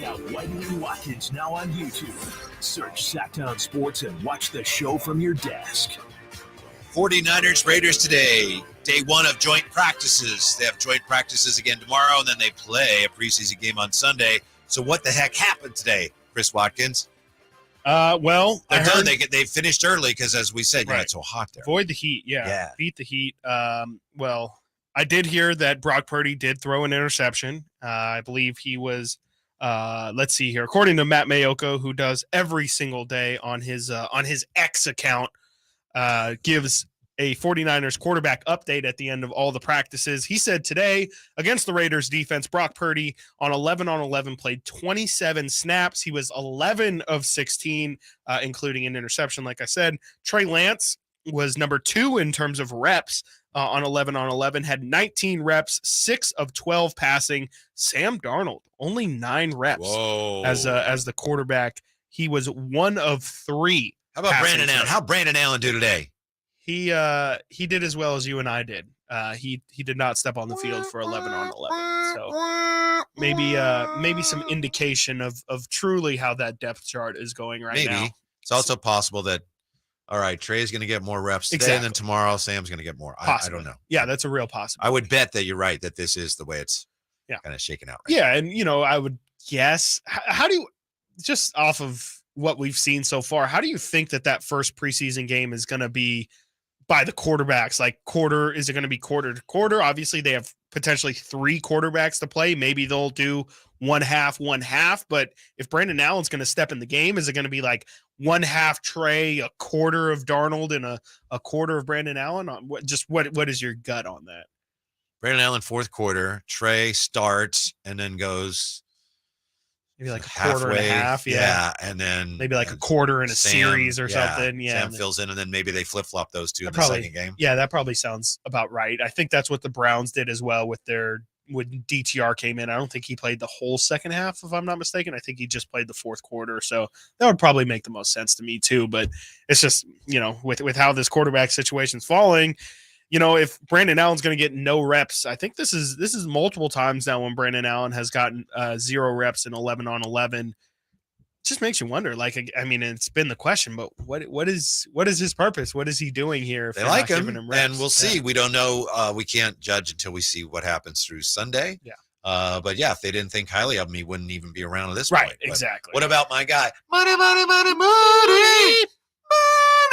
out Whitey and Watkins now on YouTube. Search Sactown Sports and watch the show from your desk. 49ers Raiders today, day one of joint practices. They have joint practices again tomorrow, and then they play a preseason game on Sunday. So what the heck happened today, Chris Watkins? Well, they're done. They finished early because, as we said, Right. it's so hot there. Avoid the heat. Yeah. Beat the heat. Well, I did hear that Brock Purdy did throw an interception. I believe he was, let's see here. According to Matt Mayoko, who does every single day on his X account, gives a 49ers quarterback update at the end of all the practices. He said today against the Raiders defense, Brock Purdy on 11 played 27 snaps. He was 11 of 16, including an interception. Like I said, Trey Lance was number 2 in terms of reps on 11, had 19 reps, 6 of 12 passing. Sam Darnold, only 9 reps as the quarterback. He was 1 of 3. How about Brandon Allen? How'd Brandon Allen do today? He did as well as you and I did. He did not step on the field for 11 on 11. So maybe some indication of truly how that depth chart is going right now. It's also possible that, all right, Trey's going to get more reps today, and then tomorrow Sam's going to get more. I don't know. Yeah, that's a real possibility. I would bet that you're right, that this is the way it's kind of shaken out. Yeah, and I would guess. How do you, just off of what we've seen so far, how do you think that first preseason game is going to be by the quarterbacks? Like is it going to be quarter to quarter? Obviously they have potentially 3 quarterbacks to play. Maybe they'll do one half, but if Brandon Allen's going to step in the game, is it going to be like one half Trey, a quarter of Darnold, and a quarter of Brandon Allen? What is your gut on that? Brandon Allen, fourth quarter, Trey starts and then goes maybe like a quarter and a half. Yeah. And then maybe like a quarter in a series or something. Yeah. Sam fills in, and then maybe they flip-flop those two in the second game. Yeah, that probably sounds about right. I think that's what the Browns did as well when DTR came in. I don't think he played the whole second half, if I'm not mistaken. I think he just played the fourth quarter. So that would probably make the most sense to me too. But it's just, with how this quarterback situation's falling, if Brandon Allen's going to get no reps, I think this is multiple times now when Brandon Allen has gotten 0 reps in 11 on 11. It just makes you wonder. Like, I mean, it's been the question, but what is his purpose? What is he doing here? They like him and we'll see. We don't know. We can't judge until we see what happens through Sunday. Yeah. But yeah, if they didn't think highly of him, he wouldn't even be around at this point. Right, exactly. What about my guy? Money.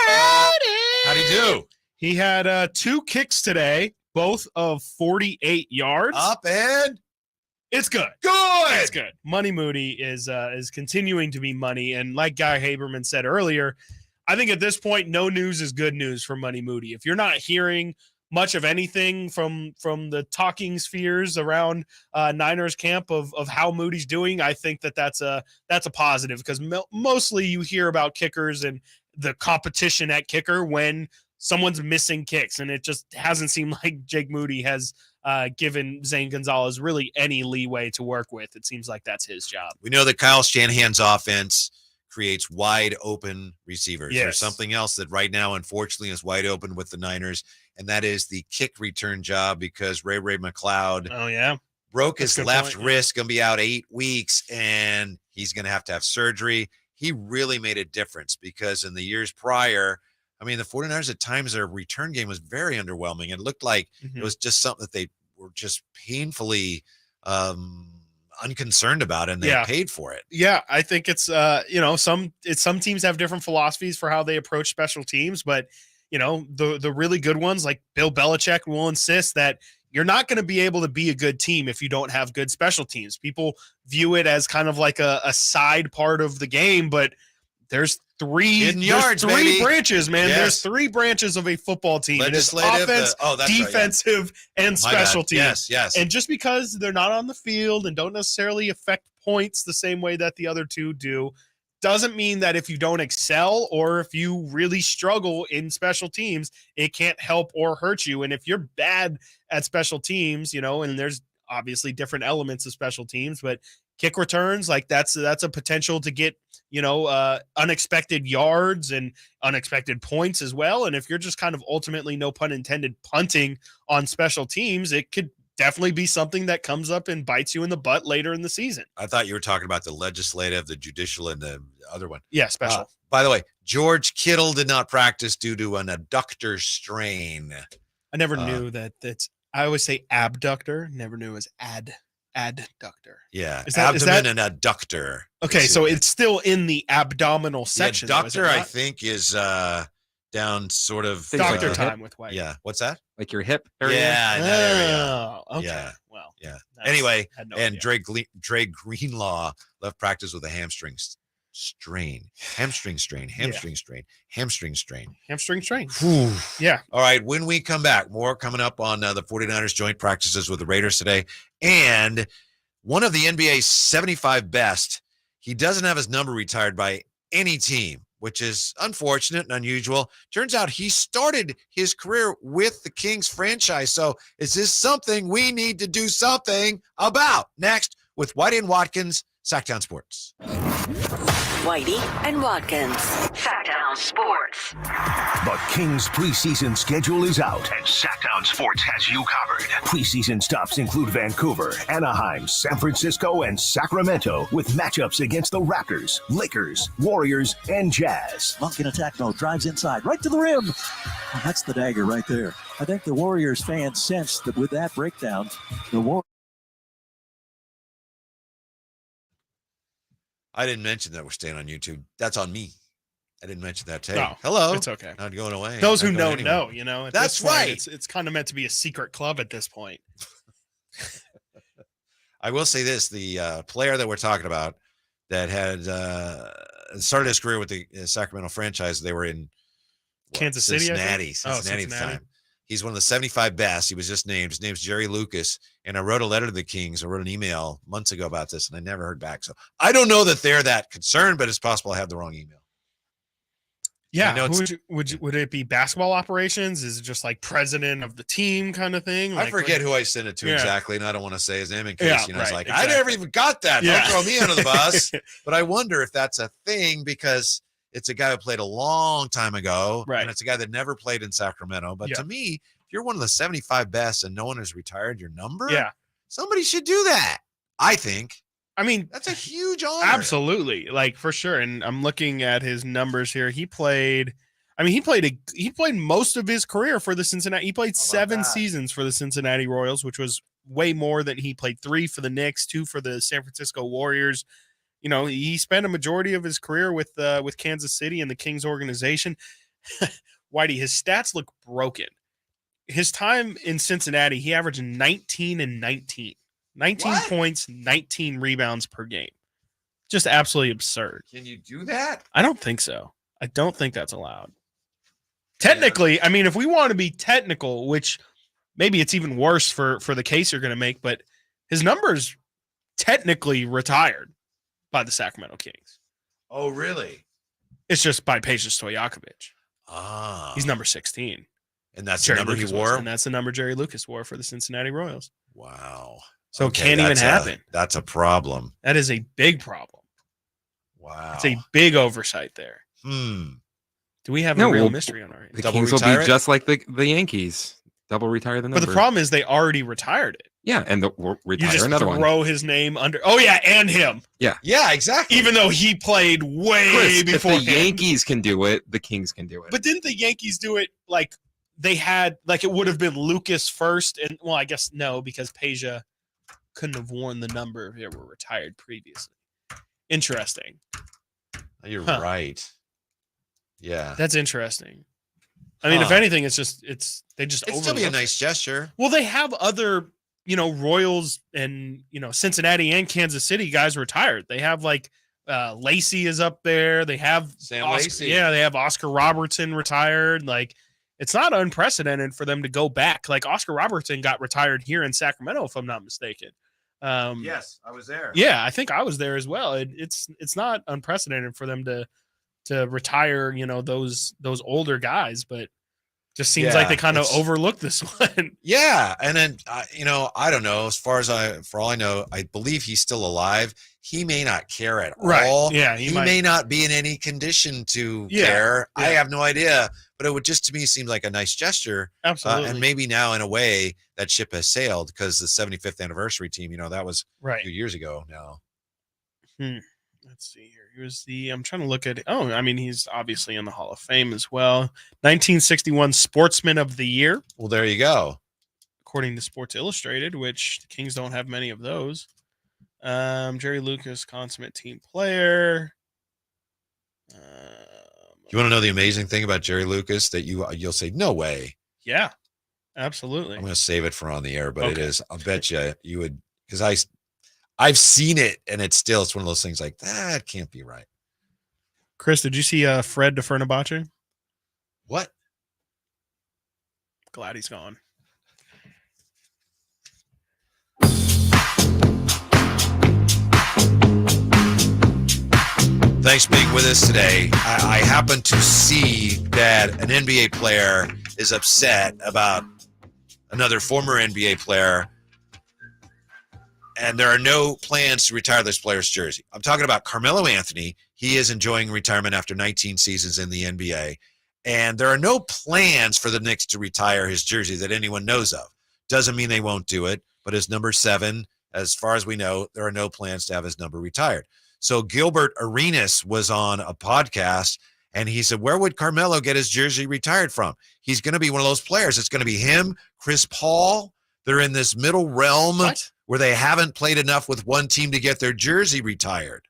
How'd he do? He had 2 kicks today, both of 48 yards. Up and it's good. It's good. Money Moody is continuing to be money, and like Guy Haberman said earlier, I think at this point, no news is good news for Money Moody. If you're not hearing much of anything from the talking spheres around Niners camp of how Moody's doing, I think that's a positive, because mostly you hear about kickers and the competition at kicker when someone's missing kicks, and it just hasn't seemed like Jake Moody has given Zane Gonzalez really any leeway to work with. It seems like that's his job. We know that Kyle Shanahan's offense creates wide open receivers. Yes. There's something else that right now, unfortunately, is wide open with the Niners, and that is the kick return job, because Ray McLeod broke his left wrist, going to be out 8 weeks, and he's going to have surgery. He really made a difference, because in the years prior, I mean, the 49ers at times, their return game was very underwhelming. It looked like it was just something that they were just painfully unconcerned about it, and they paid for it. Yeah, I think it's some teams have different philosophies for how they approach special teams, but the really good ones like Bill Belichick will insist that you're not going to be able to be a good team if you don't have good special teams. People view it as kind of like a side part of the game, but there's three branches, man. Yes. There's 3 branches of a football team. Legislative, it is offense, defensive, and special teams. Yes. And just because they're not on the field and don't necessarily affect points the same way that the other two do, doesn't mean that if you don't excel or if you really struggle in special teams, it can't help or hurt you. And if you're bad at special teams, and there's obviously different elements of special teams, but kick returns, like that's a potential to get, unexpected yards and unexpected points as well. And if you're just kind of ultimately, no pun intended, punting on special teams, it could definitely be something that comes up and bites you in the butt later in the season. I thought you were talking about the legislative, the judicial, and the other one. Yeah, special. By the way, George Kittle did not practice due to an adductor strain. I never knew that. I always say abductor. Never knew it was adductor. Yeah, is that and adductor. Okay, so it's still in the abdominal section. The adductor, I think, is down sort of doctor time with White. Yeah, what's that? Like your hip area? Yeah, in that area. Okay. Yeah. Well, yeah. Anyway, and Dre Greenlaw left practice with a hamstring strain. Hamstring strain. Yeah. All right. When we come back, more coming up on the 49ers joint practices with the Raiders today. And one of the NBA's 75 best, he doesn't have his number retired by any team, which is unfortunate and unusual. Turns out he started his career with the Kings franchise. So is this something we need to do something about? Next with Whitey and Watkins, Sactown Sports. Whitey and Watkins, Sactown Sports. The Kings preseason schedule is out, and Sactown Sports has you covered. Preseason stops include Vancouver, Anaheim, San Francisco, and Sacramento, with matchups against the Raptors, Lakers, Warriors, and Jazz. Monk in attack mode, drives inside, right to the rim. Well, that's the dagger right there. I think the Warriors fans sensed that with that breakdown, the Warriors. I didn't mention that we're staying on YouTube. That's on me. I didn't mention that. Hey, no, hello. It's okay. Not going away. Those who don't know, at that's this point, right. It's kind of meant to be a secret club at this point. I will say this: the player that we're talking about that had started his career with the Sacramento franchise, they were in Kansas City, Cincinnati at the time. He's one of the 75 best. He was just named. His name's Jerry Lucas. And I wrote a letter to the Kings. I wrote an email months ago about this, and I never heard back. So I don't know that they're that concerned, but it's possible I have the wrong email. Yeah. Would it be basketball operations? Is it just like president of the team kind of thing? I forget who I sent it to exactly, and I don't want to say his name in case, right, it's like, exactly. I never even got that. Don't throw me under the bus. But I wonder if that's a thing because it's a guy who played a long time ago, and it's a guy that never played in Sacramento. But to me, if you're one of the 75 best and no one has retired your number, somebody should do that, I think. I mean, that's a huge honor. Absolutely. Like for sure. And I'm looking at his numbers here. He played most of his career for the Cincinnati. He played 7 seasons for the Cincinnati Royals, which was way more than he played 3 for the Knicks, 2 for the San Francisco Warriors. He spent a majority of his career with Kansas City and the Kings organization. Whitey, his stats look broken. His time in Cincinnati, he averaged 19 and 19. 19 points, 19 rebounds per game. Just absolutely absurd. Can you do that? I don't think so. I don't think that's allowed. Technically, I mean, if we want to be technical, which maybe it's even worse for the case you're going to make, but his numbers technically retired by the Sacramento Kings. Oh, really? It's just by Peja Stojakovic. Ah. He's number 16. And that's the number he wore? And that's the number Jerry Lucas wore for the Cincinnati Royals. Wow. So it can't even happen. That's a problem. That is a big problem. Wow. It's a big oversight there. Do we have a real mystery on our hands? The Kings will be just like the Yankees. Double retire the number. But the problem is they already retired it. Yeah, and we'll retire you just another one. Throw his name under. Oh, yeah, and him. Yeah. Yeah, exactly. Even though he played way before if the Yankees can do it, the Kings can do it. But didn't the Yankees do it like they had, like it would have been Lucas first? And, well, I guess no, because Peja couldn't have worn the number if they were retired previously. Interesting. You're right. Yeah. That's interesting. I mean, if anything, it's they just it'd still be a nice gesture. Well, they have other, Royals and, Cincinnati and Kansas City guys retired. They have like Lacey is up there. They have Sam Lacey. Yeah, they have Oscar Robertson retired. Like, it's not unprecedented for them to go back. Like, Oscar Robertson got retired here in Sacramento, if I'm not mistaken. Yes, I was there. Yeah, I think I was there as well. It's not unprecedented for them to retire, those older guys, but just seems like they kind of overlooked this one. Yeah, and then I don't know. As far as for all I know, I believe he's still alive. He may not care at all. Yeah, he may not be in any condition to care. Yeah. I have no idea, but it would just to me seem like a nice gesture. Absolutely, and maybe now in a way that ship has sailed because the 75th anniversary team, that was a few years ago now. Let's see here. He was I'm trying to look at it. Oh, I mean, he's obviously in the Hall of Fame as well. 1961 Sportsman of the Year. Well, there you go. According to Sports Illustrated, which the Kings don't have many of those. Jerry Lucas, consummate team player. You want to know the amazing thing about Jerry Lucas that you'll say, no way. Yeah, absolutely. I'm going to save it for on the air, but it is. I'll bet you would, because I've seen it, and it's one of those things like, that can't be right. Chris, did you see Fred DeFernabache? What? Glad he's gone. Thanks for being with us today. I happen to see that an NBA player is upset about another former NBA player, and there are no plans to retire this player's jersey. I'm talking about Carmelo Anthony. He is enjoying retirement after 19 seasons in the NBA, and there are no plans for the Knicks to retire his jersey that anyone knows of. Doesn't mean they won't do it, but his number 7, as far as we know, there are no plans to have his number retired. So Gilbert Arenas was on a podcast, and he said, where would Carmelo get his jersey retired from? He's going to be one of those players. It's going to be him, Chris Paul. They're in this middle realm where they haven't played enough with one team to get their jersey retired.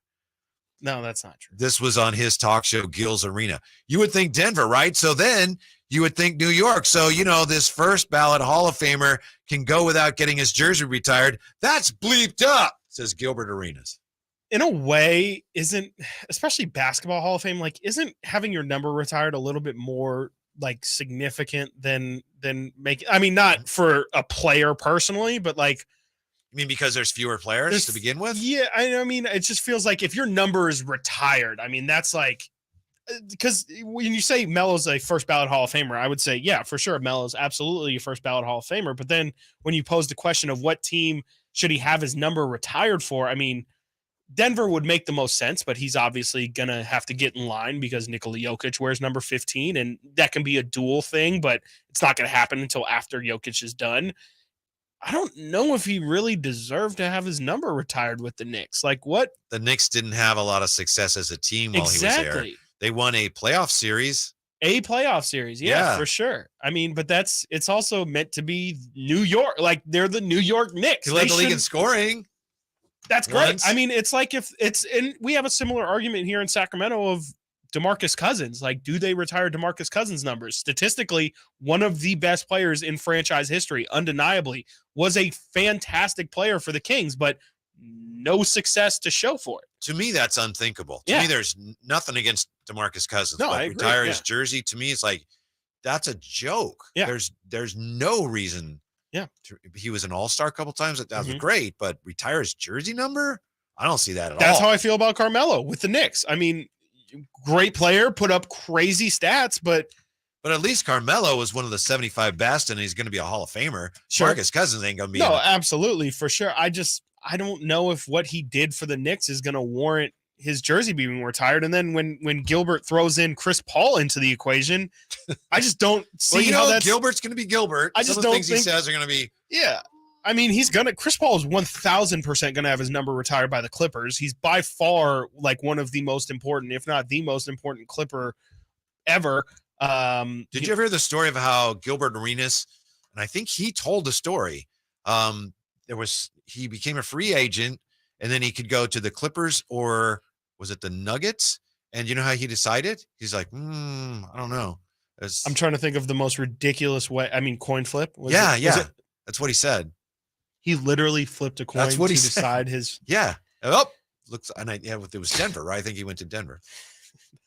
No, that's not true. This was on his talk show, Gil's Arena. You would think Denver, right? So then you would think New York. So, this first ballot Hall of Famer can go without getting his jersey retired. That's bleeped up, says Gilbert Arenas. In a way, especially basketball Hall of Fame, isn't having your number retired a little bit more significant than making? I mean, not for a player personally, but you mean because there's fewer players to begin with? Yeah, I mean, it just feels like if your number is retired, I mean, that's because when you say Melo's a first ballot Hall of Famer, I would say, yeah, for sure, Melo's absolutely a first ballot Hall of Famer. But then when you pose the question of what team should he have his number retired for, I mean, Denver would make the most sense, but he's obviously going to have to get in line because Nikola Jokic wears number 15, and that can be a dual thing, but it's not going to happen until after Jokic is done. I don't know if he really deserved to have his number retired with the Knicks. What? The Knicks didn't have a lot of success as a team while he was there. They won a playoff series. Yeah, for sure. I mean, but it's also meant to be New York. They're the New York Knicks. He led the league in scoring. That's great. Once. I mean, it's like and we have a similar argument here in Sacramento of DeMarcus Cousins. Do they retire DeMarcus Cousins numbers? Statistically, one of the best players in franchise history, undeniably, was a fantastic player for the Kings, but no success to show for it. To me, that's unthinkable. To me, there's nothing against DeMarcus Cousins. No, I agree. Retire his jersey, to me, it's that's a joke. Yeah. There's no reason. Yeah. He was an all-star a couple times. That was great, but retire his jersey number? I don't see that at all. That's how I feel about Carmelo with the Knicks. I mean, great player, put up crazy stats, but at least Carmelo was one of the 75 best, and he's going to be a Hall of Famer. Sure. Marcus Cousins ain't going to be. No, absolutely, for sure. I don't know if what he did for the Knicks is going to warrant his jersey being retired. And then when Gilbert throws in Chris Paul into the equation, I just don't see how that's. Gilbert's going to be Gilbert. I just don't think he says are going to be. Yeah. I mean, Chris Paul is 1,000% going to have his number retired by the Clippers. He's by far one of the most important, if not the most important Clipper ever. Did you ever hear the story of how Gilbert Arenas, and I think he told the story, he became a free agent, and then he could go to the Clippers or was it the Nuggets? And you know how he decided? He's like, I don't know. I'm trying to think of the most ridiculous way. I mean, coin flip. Yeah. That's what he said. He literally flipped a coin. That's what he to said. decide his. Yeah. It was Denver, right? I think he went to Denver.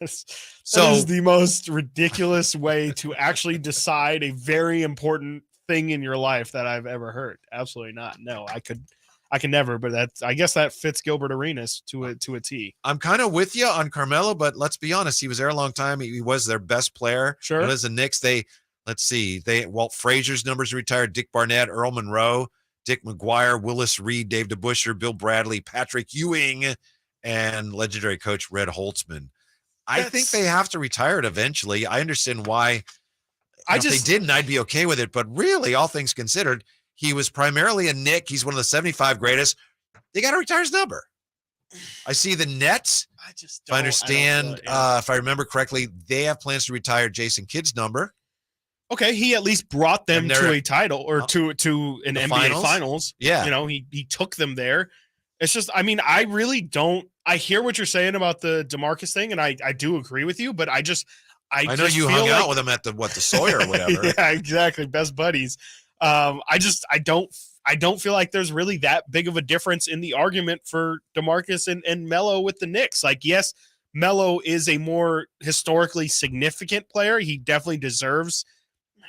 That is the most ridiculous way to actually decide a very important thing in your life that I've ever heard. Absolutely not. No, I can never, but I guess that fits Gilbert Arenas to a T. I'm kind of with you on Carmelo, but let's be honest. He was there a long time. He was their best player. Sure. But as the Knicks, Walt Frazier's numbers retired, Dick Barnett, Earl Monroe, Dick McGuire, Willis Reed, Dave DeBusschere, Bill Bradley, Patrick Ewing, and legendary coach Red Holtzman. I think they have to retire it eventually. I understand why. If they didn't, I'd be okay with it. But really, all things considered, he was primarily a Knick. He's one of the 75 greatest. They got to retire his number. I see the Nets. If I understand, if I remember correctly, they have plans to retire Jason Kidd's number. Okay, he at least brought them to a title or to an NBA finals. Yeah. He took them there. It's just, I mean, I really don't. I hear what you're saying about the DeMarcus thing, and I do agree with you, but I know you hung out with him at the Sawyer or whatever. Yeah, exactly. Best buddies. I don't feel like there's really that big of a difference in the argument for DeMarcus and Melo with the Knicks. Like, yes, Melo is a more historically significant player. He definitely deserves.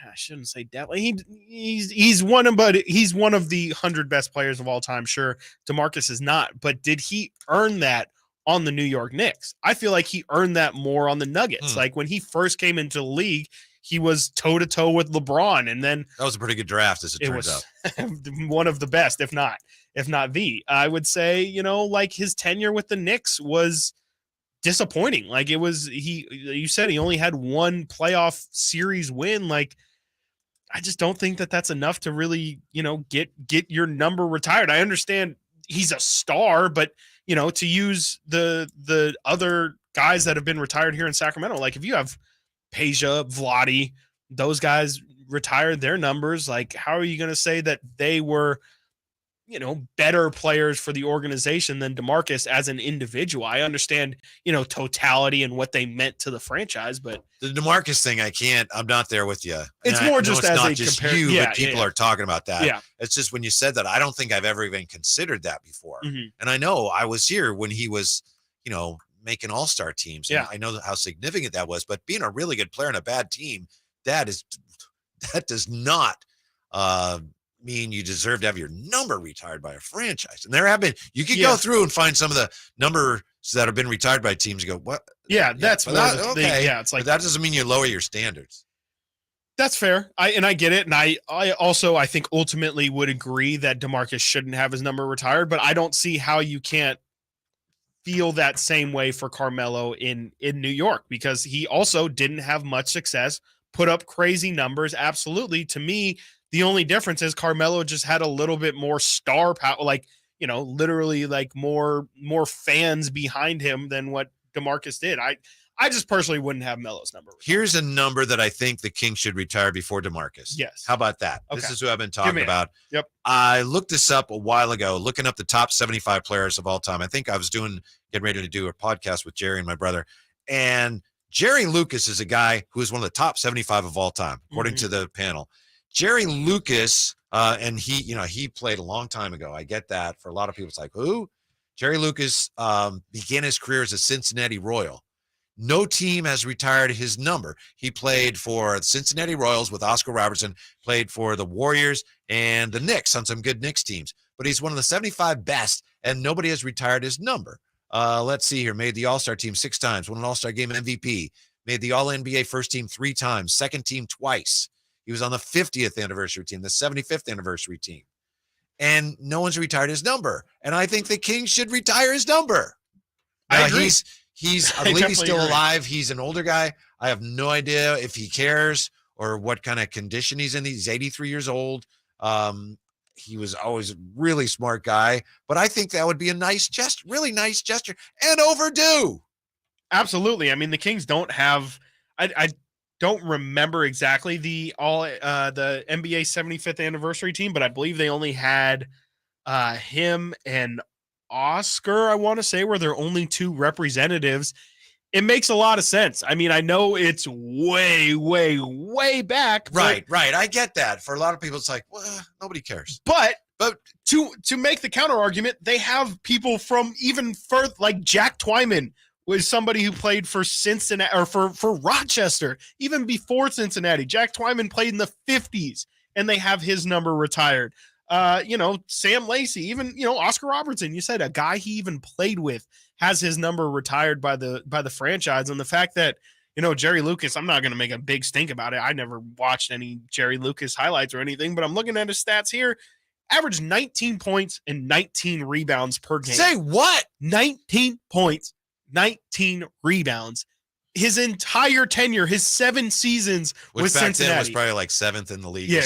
I shouldn't say definitely. He's one of the 100 best players of all time. Sure, DeMarcus is not, but did he earn that on the New York Knicks? I feel like he earned that more on the Nuggets. Like when he first came into the league, he was toe to toe with LeBron, and then that was a pretty good draft, as it turns out. One of the best, if not the. I would say, like his tenure with the Knicks was disappointing. Like you said he only had one playoff series win. Like, I just don't think that that's enough to really, get your number retired. I understand he's a star, but to use the other guys that have been retired here in Sacramento, like if you have Peja, Vlade, those guys retired their numbers, like how are you going to say that they were, better players for the organization than DeMarcus as an individual? I understand, totality and what they meant to the franchise, but the DeMarcus thing, I'm not there with you. It's more just as not a just comparison. but people are talking about that. Yeah. It's just when you said that, I don't think I've ever even considered that before. Mm-hmm. And I know I was here when he was, making all-star teams. Yeah. And I know how significant that was, but being a really good player on a bad team, that does not mean you deserve to have your number retired by a franchise. And there have been, you could go through and find some of the numbers that have been retired by teams and go, what? Yeah, that's okay. Yeah, it's like, but that doesn't mean you lower your standards. That's fair. I get it. And I also, I think ultimately would agree that DeMarcus shouldn't have his number retired, but I don't see how you can't feel that same way for Carmelo in New York, because he also didn't have much success, put up crazy numbers. Absolutely. To me, the only difference is Carmelo just had a little bit more star power, like, literally like more fans behind him than what DeMarcus did. I just personally wouldn't have Melo's number. Here's a number that I think the Kings should retire before DeMarcus. Yes. How about that? Okay. This is who I've been talking about. Yep. I looked this up a while ago, looking up the top 75 players of all time. I think I was getting ready to do a podcast with Jerry and my brother. And Jerry Lucas is a guy who is one of the top 75 of all time, according to the panel. Jerry Lucas, and he played a long time ago. I get that. For a lot of people, it's like, who? Jerry Lucas began his career as a Cincinnati Royal. No team has retired his number. He played for the Cincinnati Royals with Oscar Robertson, played for the Warriors and the Knicks on some good Knicks teams. But he's one of the 75 best, and nobody has retired his number. Let's see here. Made the All-Star team 6 times, won an All-Star game MVP, made the All-NBA first team 3 times, second team twice. He was on the 50th anniversary team, the 75th anniversary team. And no one's retired his number. And I think the Kings should retire his number. I agree. I believe he's still alive. He's an older guy. I have no idea if he cares or what kind of condition he's in. He's 83 years old. He was always a really smart guy, but I think that would be a nice gesture, really nice gesture, and overdue. Absolutely. I mean, the Kings don't have, I don't remember exactly the NBA 75th anniversary team, but I believe they only had him and Oscar, I want to say, were their only two representatives. It makes a lot of sense. I mean, I know it's way, way, way back. Right. I get that. For a lot of people, it's like, well, nobody cares. But to make the counter argument, they have people from even further, like Jack Twyman was somebody who played for Cincinnati or for Rochester, even before Cincinnati. Jack Twyman played in the 50s, and they have his number retired. Sam Lacey, even, Oscar Robertson, you said a guy he even played with has his number retired by the franchise. And the fact that, Jerry Lucas, I'm not going to make a big stink about it. I never watched any Jerry Lucas highlights or anything, but I'm looking at his stats here. Averaged 19 points and 19 rebounds per game. Say what? 19 points, 19 rebounds. His entire tenure, his 7 seasons with back Cincinnati. then was probably like 7th in the league. Yeah,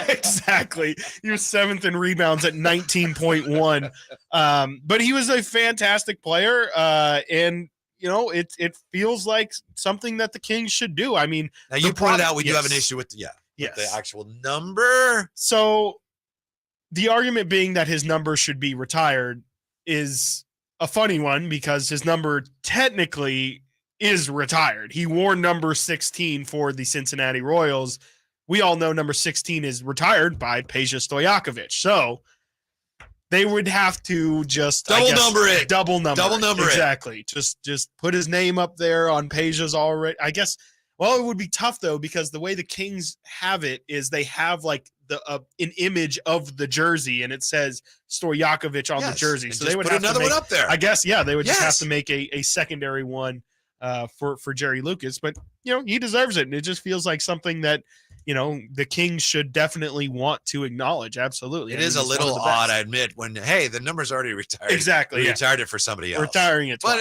exactly. He was 7th in rebounds at 19.1. But he was a fantastic player. And it feels like something that the Kings should do. I mean, now you pointed out we do have an issue with the actual number. So the argument being that his number should be retired is a funny one because his number technically is retired. He wore number 16 for the Cincinnati Royals. We all know number 16 is retired by Peja Stojakovic. So they would have to just double number it. Exactly. Just put his name up there on Peja's already. I guess. Well, it would be tough though, because the way the Kings have it is they have like an image of the jersey and it says Stojakovic on the jersey. So they would put have another to make, one up there. I guess, yeah, they would just have to make a secondary one for Jerry Lucas, but he deserves it. And it just feels like something that, the Kings should definitely want to acknowledge. Absolutely. It is a little odd, I admit, when, hey, the number's already retired. Exactly. We retired it for somebody else. Retiring it. But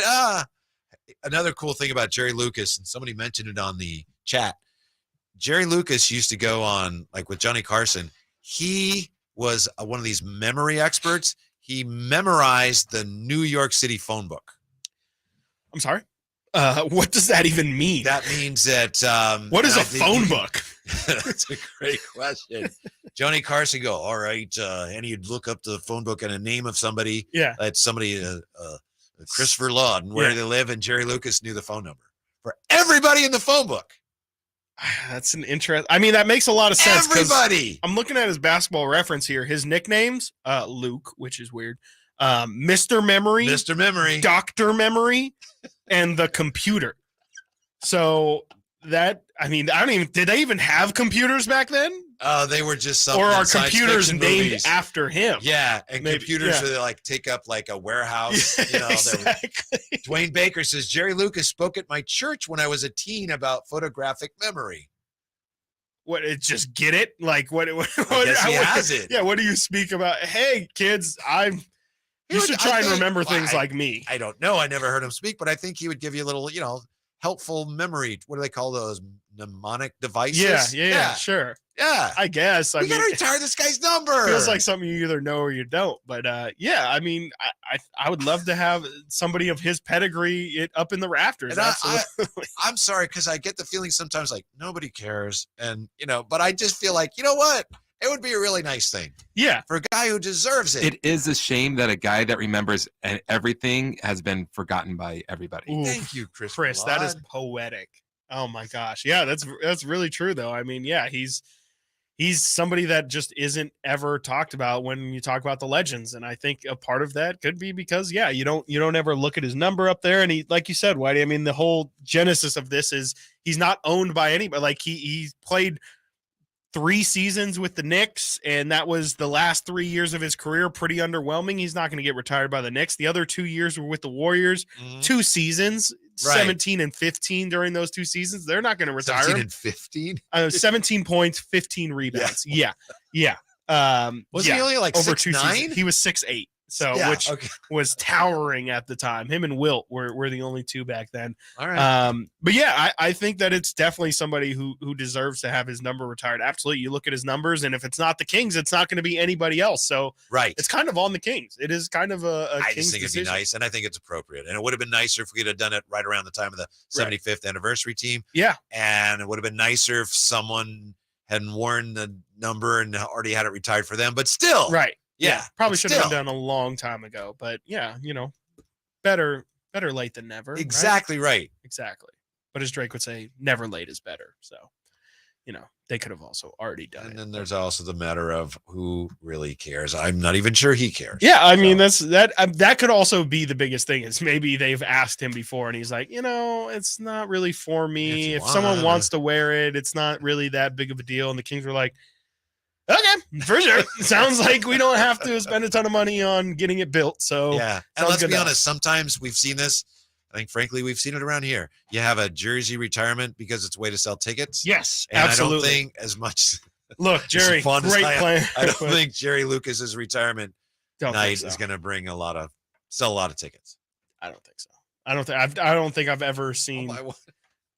another cool thing about Jerry Lucas, and somebody mentioned it on the chat, Jerry Lucas used to go on, like with Johnny Carson, he was one of these memory experts. He memorized the New York City phone book. I'm sorry? What does that even mean? That means that what is a phone book? That's a great question. Johnny Carson go, all right, and he'd look up the phone book and a name of somebody. Yeah. That's somebody, Christopher Lawton, where they live, and Jerry Lucas knew the phone number for everybody in the phone book. That's an interest. I mean, that makes a lot of sense. Everybody. I'm looking at his basketball reference here. His nicknames, Luke, which is weird. Mr. Memory, Dr. Memory, and the Computer. So that, I mean, did they even have computers back then? They were just something. Or are computers named after him? Yeah, and maybe, computers they like take up like a warehouse. Exactly. Dwayne Baker says Jerry Lucas spoke at my church when I was a teen about photographic memory. What? It just get it? Like what? I guess he has it. Yeah. What do you speak about? Hey, kids, you should try and remember things like me. I don't know. I never heard him speak, but I think he would give you a little, helpful memory. What do they call those? Mnemonic devices? Yeah, sure. Yeah. I guess. We got to retire this guy's number. Feels like something you either know or you don't. But I mean, I would love to have somebody of his pedigree up in the rafters. Absolutely. I'm sorry, because I get the feeling sometimes like nobody cares. And, but I just feel like, you know what? It would be a really nice thing. Yeah. For a guy who deserves it. It is a shame that a guy that remembers everything has been forgotten by everybody. Ooh, thank you, Chris. That is poetic. Oh my gosh. Yeah, that's really true though. I mean, yeah, he's somebody that just isn't ever talked about when you talk about the legends. And I think a part of that could be because, yeah, you don't ever look at his number up there. And he, like you said, Whitey, I mean, the whole genesis of this is he's not owned by anybody. Like he played 3 seasons with the Knicks, and that was the last 3 years of his career. Pretty underwhelming. He's not going to get retired by the Knicks. The other 2 years were with the Warriors. 2 seasons, 17 and 15 during those 2 seasons. They're not going to retire 17 and 15? 17 points, 15 rebounds. Yeah. Was he only like over 6'9"? 2 seasons? He was 6'8". So, which was towering at the time. Him and Wilt were the only 2 back then. All right. But yeah, I think that it's definitely somebody who deserves to have his number retired. Absolutely. You look at his numbers, and if it's not the Kings, it's not going to be anybody else. So it's kind of on the Kings. It is kind of a I Kings just think decision. it'd be nice, and I think it's appropriate. And it would have been nicer if we could have done it right around the time of the 75th anniversary team. Yeah. And it would have been nicer if someone hadn't worn the number and already had it retired for them. But still. Right. Yeah, probably but should have been still. done a long time ago. But yeah, better late than never. Exactly right. Exactly. But as Drake would say, never late is better. So, they could have also already done it. And then there's also the matter of who really cares. I'm not even sure he cares. Yeah, I mean that could also be the biggest thing is maybe they've asked him before and he's like, it's not really for me. If someone wants to wear it, it's not really that big of a deal. And the Kings were like, okay, for sure. Sounds like we don't have to spend a ton of money on getting it built. So yeah, and let's be honest. Sometimes we've seen this. I think, frankly, we've seen it around here. You have a jersey retirement because it's a way to sell tickets. Yes, and absolutely. I don't think as much. Look, Jerry, great plan. I don't think Jerry Lucas's retirement night is going to bring sell a lot of tickets. I don't think so. I don't think I've ever seen.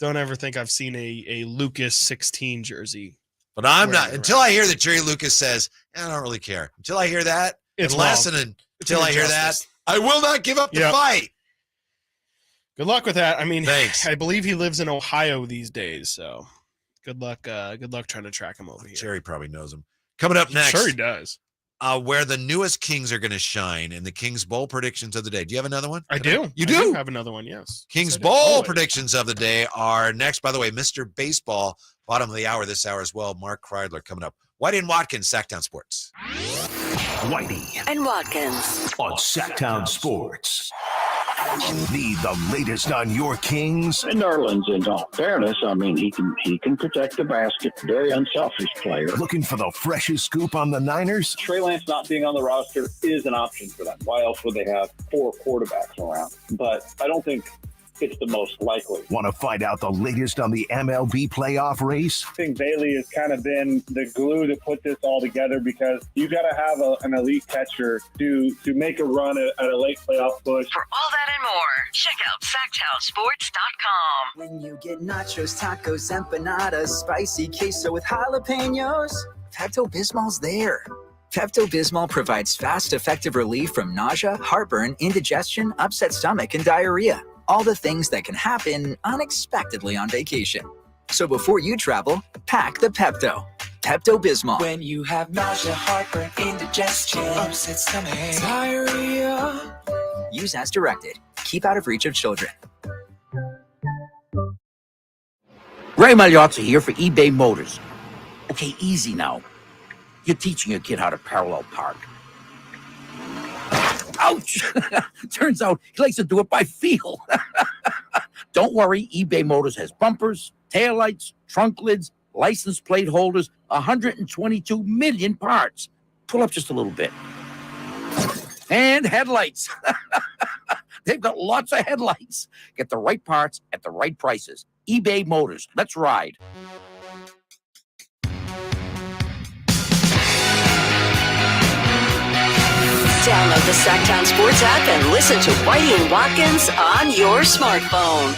Don't ever think I've seen a Lucas 16 jersey. But I'm not until I hear that Jerry Lucas says, I don't really care. Until I hear that, until I hear that, I will not give up the fight. Good luck with that. I mean, thanks. I believe he lives in Ohio these days, so good luck. Good luck trying to track him over here. Jerry probably knows him. Coming up next, sure he does. Where the newest Kings are going to shine and the Kings Bowl predictions of the day. Do you have another one? I do. You I do have another one. Yes. Kings Bowl predictions of the day are next. By the way, Mr. Baseball, bottom of the hour this hour as well. Mark Kreidler coming up. Whitey and Watkins, Sactown Sports. Whitey and Watkins on Sactown Sports. The latest on your Kings. And Nerlens, in all fairness, I mean, he can protect the basket. Very unselfish player. Looking for the freshest scoop on the Niners? Trey Lance not being on the roster is an option for them. Why else would they have 4 quarterbacks around? But I don't think it's the most likely. Want to find out the latest on the MLB playoff race? I think Bailey has kind of been the glue to put this all together because you got to have an elite catcher to make a run at a late playoff push. For all that and more, check out SactownSports.com. When you get nachos, tacos, empanadas, spicy queso with jalapenos, Pepto-Bismol's there. Pepto-Bismol provides fast, effective relief from nausea, heartburn, indigestion, upset stomach, and diarrhea. All the things that can happen unexpectedly on vacation. So before you travel, pack the Pepto. Pepto-Bismol. When you have nausea, heartburn, indigestion, upset stomach, diarrhea. Use as directed. Keep out of reach of children. Ray Magliozzi here for eBay Motors. Okay, easy now. You're teaching your kid how to parallel park. Ouch! Turns out he likes to do it by feel. Don't worry, eBay Motors has bumpers, taillights, trunk lids, license plate holders, 122 million parts. Pull up just a little bit. And headlights. They've got lots of headlights. Get the right parts at the right prices. eBay Motors. Let's ride. Download the Sactown Sports app and listen to Whitey and Watkins on your smartphone.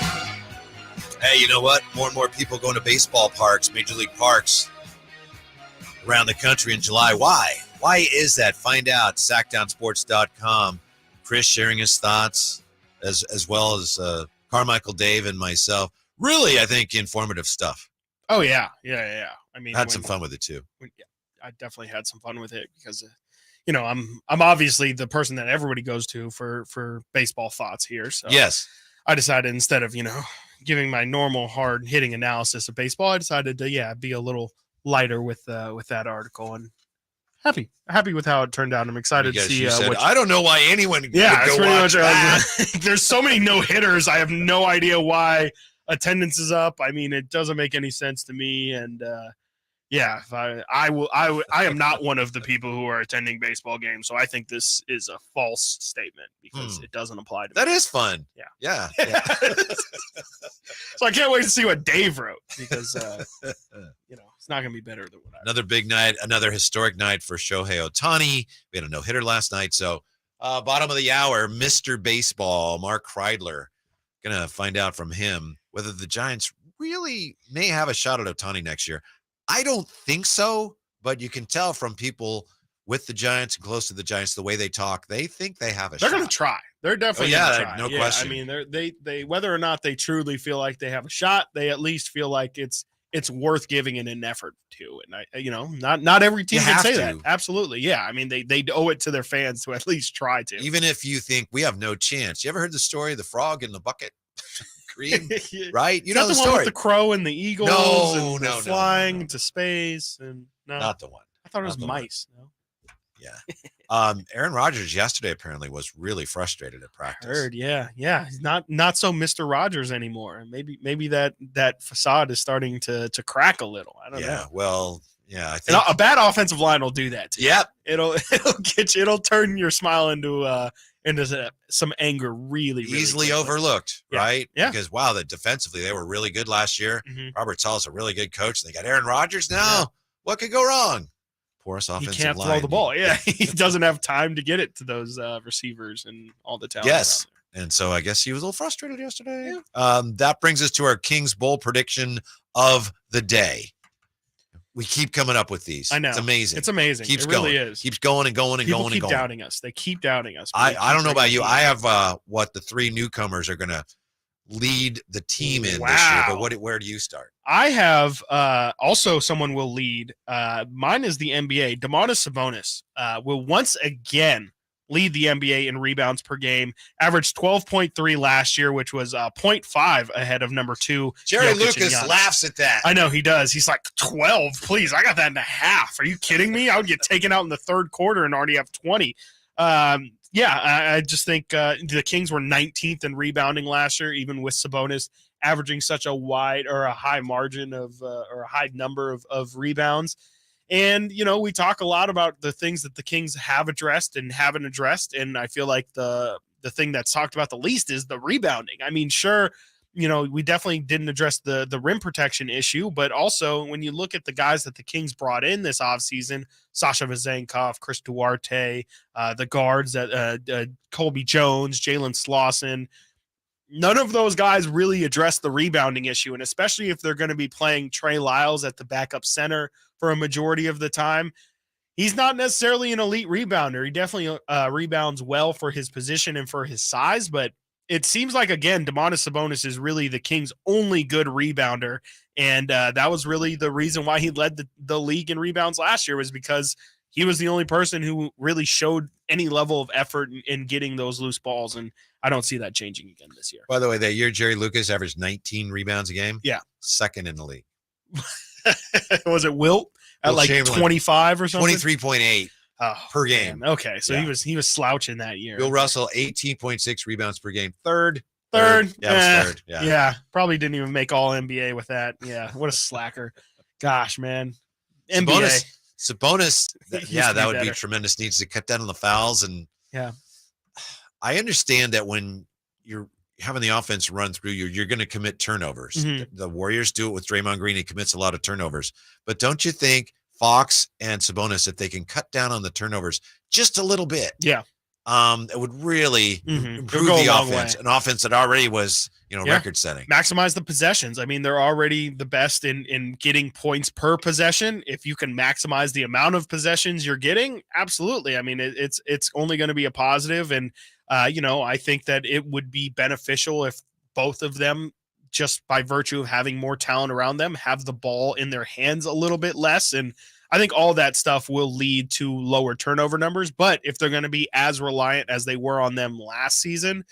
Hey, you know what? More and more people going to baseball parks, major league parks around the country in July. Why? Why is that? Find out. SactownSports.com. Chris sharing his thoughts as well as Carmichael, Dave, and myself. Really, I think, informative stuff. Oh, yeah. I mean, had some fun with it, too. I definitely had some fun with it because I'm obviously the person that everybody goes to for baseball thoughts here. So yes, I decided instead of, giving my normal hard hitting analysis of baseball, I decided to, be a little lighter with that article and happy with how it turned out. I'm excited to see. I don't know why anyone. Yeah, would go watch that. There's so many no hitters. I have no idea why attendance is up. I mean, it doesn't make any sense to me. And, I am not one of the people who are attending baseball games, so I think this is a false statement because it doesn't apply to me. That is fun. Yeah. So I can't wait to see what Dave wrote because it's not going to be better than what I wrote. Another big night, another historic night for Shohei Ohtani. We had a no-hitter last night, so bottom of the hour, Mr. Baseball, Mark Kreidler, gonna find out from him whether the Giants really may have a shot at Ohtani next year. I don't think so, but you can tell from people with the Giants and close to the Giants, the way they talk, they think they have a shot. They're going to try. They're definitely going to try. No question. I mean, they whether or not they truly feel like they have a shot, they at least feel like it's it's worth giving it an effort to. And not every team can say that. Absolutely. Yeah. I mean, they owe it to their fans to at least try to. Even if you think we have no chance. You ever heard the story of the frog in the bucket? Cream, right? You know the one story. With the crow and the eagles No, flying to space. And no. Not the one. I thought it was mice. No? Yeah. Aaron Rodgers yesterday apparently was really frustrated at practice. I heard, yeah. He's not so Mr. Rogers anymore. Maybe that facade is starting to crack a little. I don't know. Well, yeah, I think a bad offensive line will do that too. Yep. It'll turn your smile into some anger really easily quickly. Overlooked, right? Yeah. Because that defensively they were really good last year. Mm-hmm. Robert Saleh's a really good coach. They got Aaron Rodgers now. Yeah. What could go wrong? Porous offensive line. He can't throw the ball. Yeah. He doesn't have time to get it to those receivers and all the talent. Yes. And so I guess he was a little frustrated yesterday. Yeah. That brings us to our Kings Bowl prediction of the day. We keep coming up with these. I know. It's amazing. It's amazing. Keeps it going. Really is. Keeps going and going and People going keep and going. doubting us. They keep doubting us. I don't know about you. I have what the three newcomers are going to lead the team in this year. But where do you start? I have also someone will lead. Mine is the NBA. Domantas Sabonis will once again lead the NBA in rebounds per game. Averaged 12.3 last year, which was 0.5 ahead of number 2. Jerry Lucas laughs at that. I know he does. He's like, 12, please. I got that in a half. Are you kidding me? I would get taken out in the third quarter and already have 20. I just think the Kings were 19th in rebounding last year, even with Sabonis averaging such a wide or a high margin of or a high number of rebounds. And, we talk a lot about the things that the Kings have addressed and haven't addressed. And I feel like the thing that's talked about the least is the rebounding. I mean, sure, we definitely didn't address the rim protection issue, but also when you look at the guys that the Kings brought in this offseason, Sasha Vezenkov, Chris Duarte, the guards, Colby Jones, Jalen Slauson, none of those guys really address the rebounding issue. And especially if they're going to be playing Trey Lyles at the backup center for a majority of the time, he's not necessarily an elite rebounder. He definitely rebounds well for his position and for his size, but it seems like, again, Domantas Sabonis is really the Kings' only good rebounder. And that was really the reason why he led the league in rebounds last year, was because he was the only person who really showed any level of effort in getting those loose balls. And I don't see that changing again this year. By the way, that year, Jerry Lucas averaged 19 rebounds a game. Yeah. Second in the league. Was it Wilt at like Chamberlain, 25 or something? 23.8 per game. Man. Okay. So he was slouching that year. Bill Russell, 18.6 rebounds per game. Third. Yeah, third. Yeah. Probably didn't even make all NBA with that. Yeah. What a slacker. Gosh, man. NBA. Sabonis, that would better. be tremendous. Needs to cut down on the fouls. And I understand that when you're having the offense run through you, you're going to commit turnovers. Mm-hmm. The Warriors do it with Draymond Green. He commits a lot of turnovers. But don't you think Fox and Sabonis, if they can cut down on the turnovers just a little bit, it would really improve the offense. An offense that already was, record setting. Maximize the possessions. I mean, they're already the best in getting points per possession. If you can maximize the amount of possessions you're getting, absolutely. I mean, it's only going to be a positive. And, I think that it would be beneficial if both of them, just by virtue of having more talent around them, have the ball in their hands a little bit less. And I think all that stuff will lead to lower turnover numbers. But if they're going to be as reliant as they were on them last season,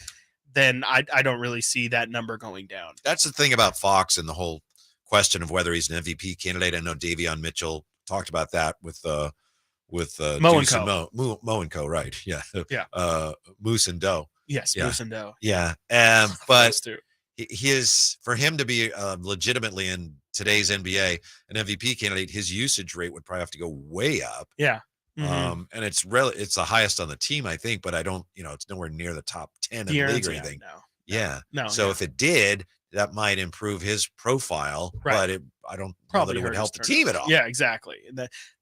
then I don't really see that number going down. That's the thing about Fox and the whole question of whether he's an MVP candidate. I know Davion Mitchell talked about that with Mo and Co. Mo and Co. Right? Yeah. Moose and Doe. Yes, yeah. Moose and Doe. Yeah. But for him to be legitimately in today's NBA an MVP candidate, his usage rate would probably have to go way up. Yeah. Mm-hmm. And it's the highest on the team, I think, but I don't, it's nowhere near the top 10 in the league or anything. No. So if it did, that might improve his profile, but I don't know that it would help the team at all. Yeah, exactly.